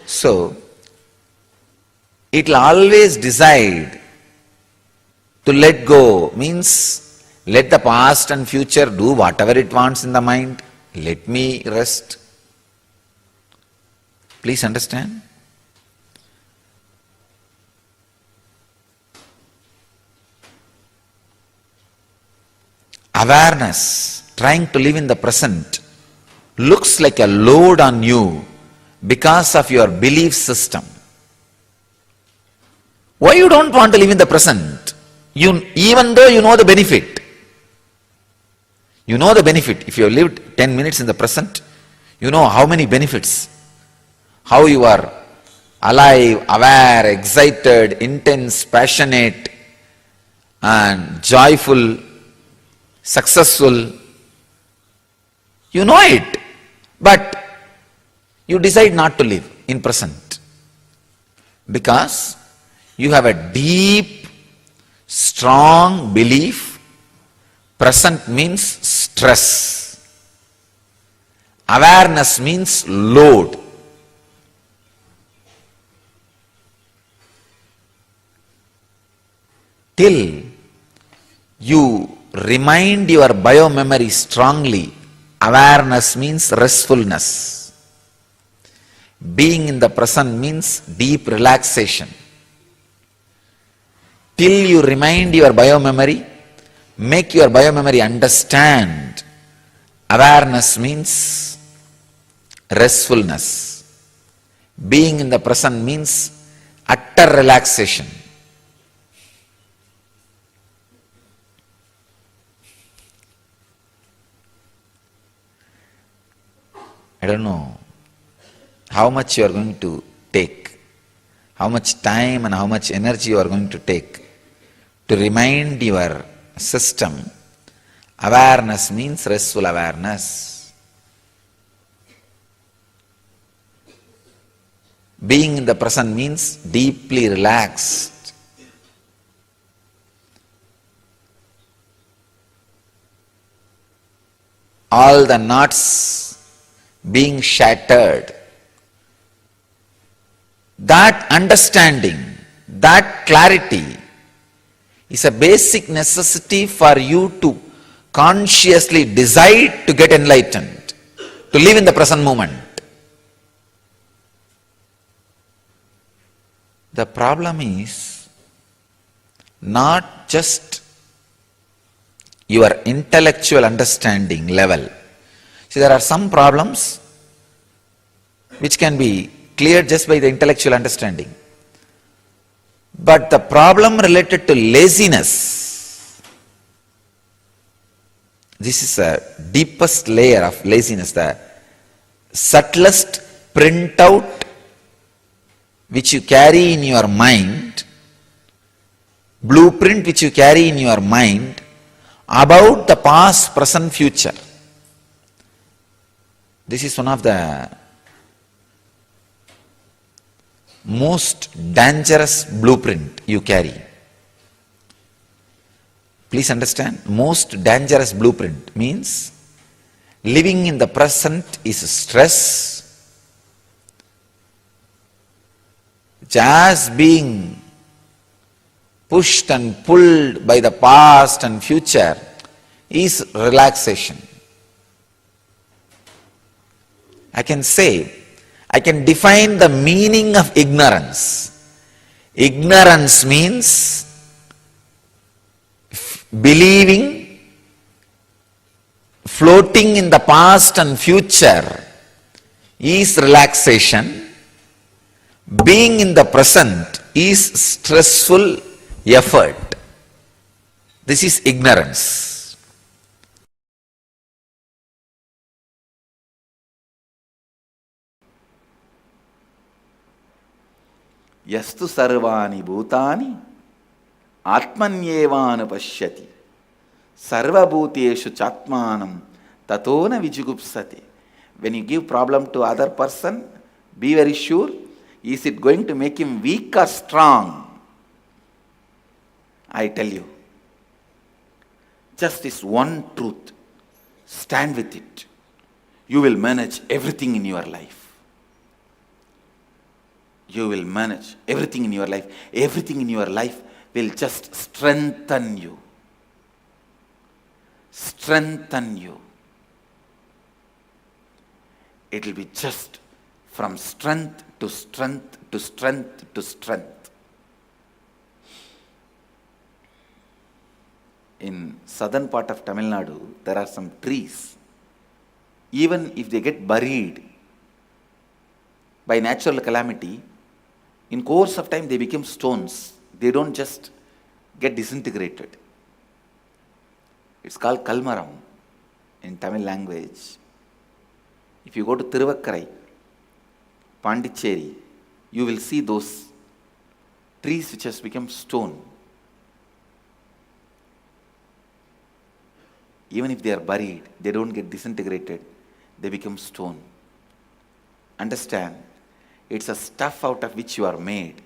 So, it will always decide to let go, means let the past and future do whatever it wants in the mind, let me rest. Please understand. Awareness, trying to live in the present, looks like a load on you because of your belief system. Why you don't want to live in the present? Even though you know the benefit. You know the benefit. If you have lived 10 minutes in the present, you know how many benefits. How you are alive, aware, excited, intense, passionate, and joyful, successful. You know it, but you decide not to live in present because you have a deep, strong belief present means stress, awareness means load. Till you remind your biomemory strongly, awareness means restfulness. Being in the present means deep relaxation. Till you remind your biomemory, make your biomemory understand. Awareness means restfulness. Being in the present means utter relaxation. I don't know how much you are going to take, how much time and how much energy you are going to take to remind your system. Awareness means restful awareness. Being in the present means deeply relaxed. All the knots being shattered. That understanding, that clarity is a basic necessity for you to consciously decide to get enlightened, to live in the present moment. The problem is not just your intellectual understanding level. See, there are some problems which can be cleared just by the intellectual understanding. But the problem related to laziness, this is the deepest layer of laziness, the subtlest printout which you carry in your mind, blueprint which you carry in your mind about the past, present, future. This is one of the most dangerous blueprint you carry. Please understand, most dangerous blueprint means living in the present is stress, just being pushed and pulled by the past and future is relaxation. I can define the meaning of ignorance. Ignorance means believing, floating in the past and future is relaxation. Being in the present is stressful effort. This is ignorance. Yastu sarvani bhutani atmanyevana pashyati sarva bhuteshu chatmanam tatona vijigupsati. When you give problem to other person, be very sure, is it going to make him weak or strong? I tell you, just this one truth, stand with it. You will manage everything in your life. You will manage everything in your life. Everything in your life will just strengthen you. Strengthen you. It will be just from strength to strength to strength to strength. In southern part of Tamil Nadu, there are some trees. Even if they get buried by natural calamity, in course of time they become stones. They don't just get disintegrated. It's called Kalmaram in Tamil language. If you go to Tiruvakkarai, Pondicherry, you will see those trees which has become stone. Even if they are buried, they don't get disintegrated, they become stone. Understand, it's a stuff out of which you are made.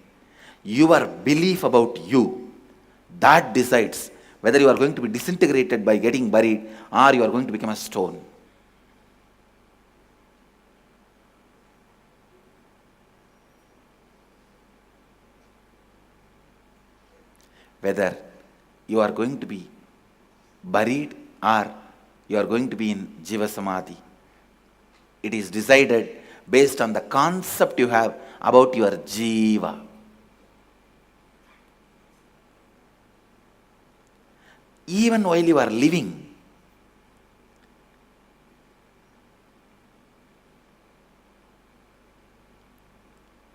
Your belief about you, that decides whether you are going to be disintegrated by getting buried or you are going to become a stone. Whether you are going to be buried or you are going to be in Jiva Samadhi, it is decided based on the concept you have about your jiva. Even while you are living,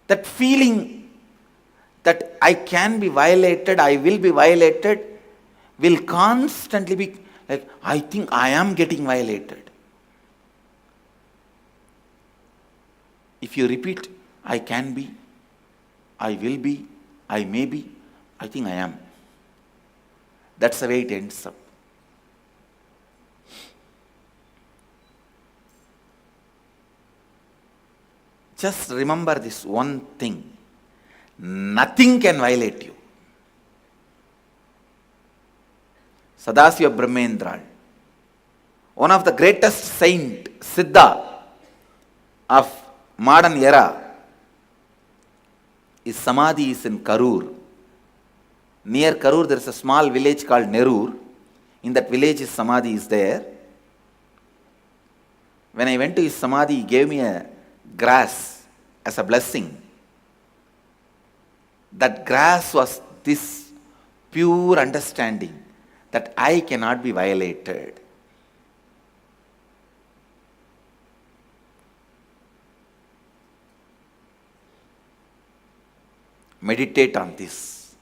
that feeling that I can be violated, I will be violated, will constantly be like, I think I am getting violated. If you repeat, I can be, I will be, I may be, I think I am. That's the way it ends up. Just remember this one thing. Nothing can violate you. Sadasiva Brahmendra, one of the greatest saint, Siddha of modern era, his samadhi is in Karur. Near Karur there is a small village called Nerur. In that village his samadhi is there. When I went to his samadhi, he gave me a grass as a blessing. That grass was this pure understanding that I cannot be violated. Meditate on this.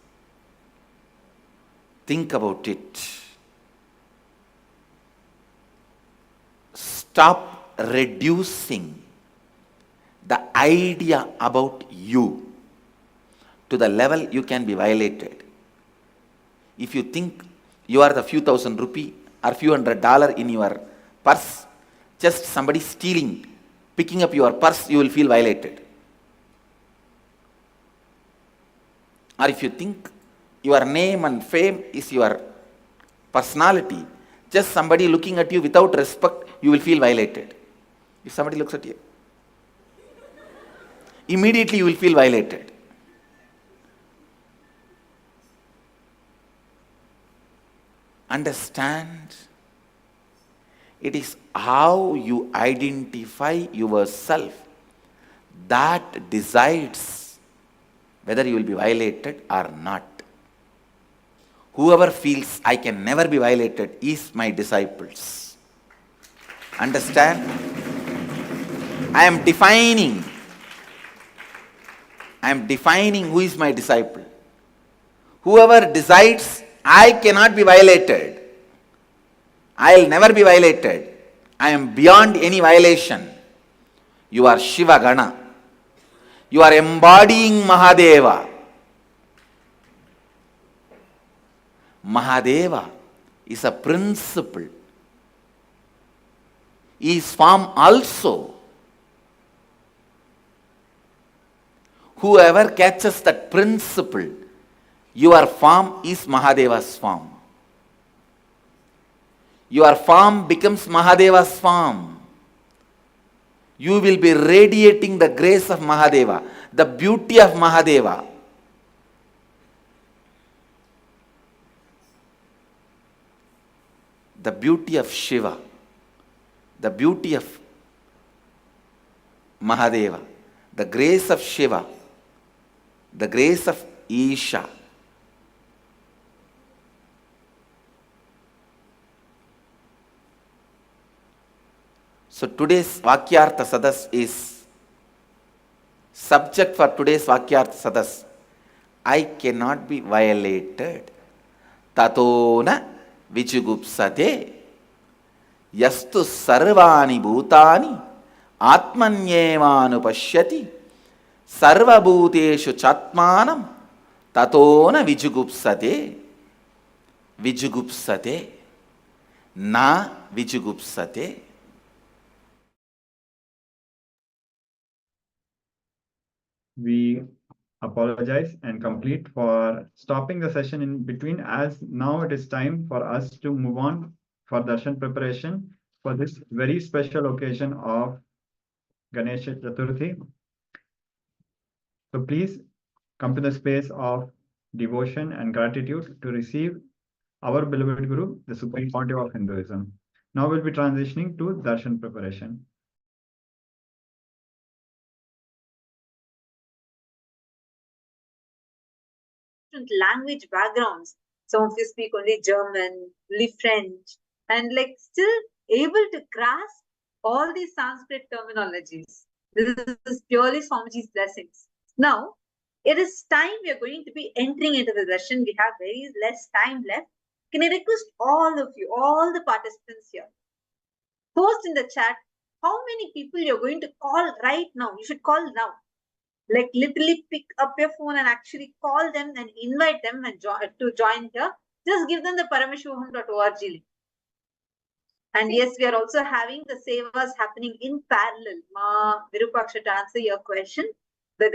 Think about it. Stop reducing the idea about you to the level you can be violated. If you think you are the few thousand rupee or few $100 in your purse, just somebody stealing, picking up your purse, you will feel violated. Or if you think your name and fame is your personality, just somebody looking at you without respect, you will feel violated. If somebody looks at you, immediately you will feel violated. Understand, it is how you identify yourself that decides whether you will be violated or not. Whoever feels I can never be violated is my disciples. Understand? I am defining who is my disciple. Whoever decides I cannot be violated, I will never be violated, I am beyond any violation, you are Shiva Gana. You are embodying Mahadeva. Mahadeva is a principle. He is form also. Whoever catches that principle, your form is Mahadeva's form. Your form becomes Mahadeva's form. You will be radiating the grace of Mahadeva, the beauty of Mahadeva. The beauty of Shiva, the beauty of Mahadeva, the grace of Shiva, the grace of Isha. So today's Vakyartha Sadas is, subject for today's Vakyartha Sadas, I cannot be violated. Tatona Vichugupsate Yastu Sarvani Bhutani Atmanyevanu Pashyati Sarva Bhuteshu Chatmanam Tatona Vichugupsate Vichugupsate Na Vichugupsate. We apologize and complete for stopping the session in between, as now it is time for us to move on for darshan preparation for this very special occasion of Ganesha Chaturthi. So please come to the space of devotion and gratitude to receive our beloved Guru, the Supreme Pontiff of Hinduism. Now we'll be transitioning to darshan preparation. different language backgrounds. Some of you speak only German, only French, and like still able to grasp all these Sanskrit terminologies. This is purely Swamiji's blessings. Now, it is time we are going to be entering into the session. We have very less time left. Can I request all of you, all the participants here, post in the chat how many people you're going to call right now. You should call now. Like literally pick up your phone and actually call them and invite them and to join here. Just give them the paramashivoham.org link. And yes, we are also having the sevas happening in parallel. Ma Virupaksha, to answer your question, the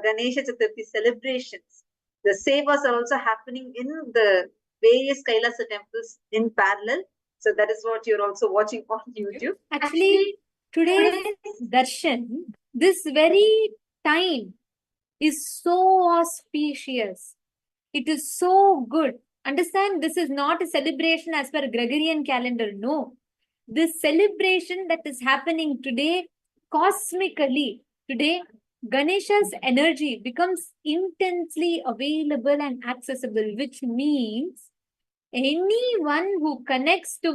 Ganesha Chaturthi celebrations, the sevas are also happening in the various Kailasa temples in parallel. So that is what you're also watching on YouTube. Actually, today's darshan, this very time is so auspicious. It is so good. Understand, this is not a celebration as per Gregorian calendar. No. This celebration that is happening today, cosmically, today, Ganesha's energy becomes intensely available and accessible, which means anyone who connects to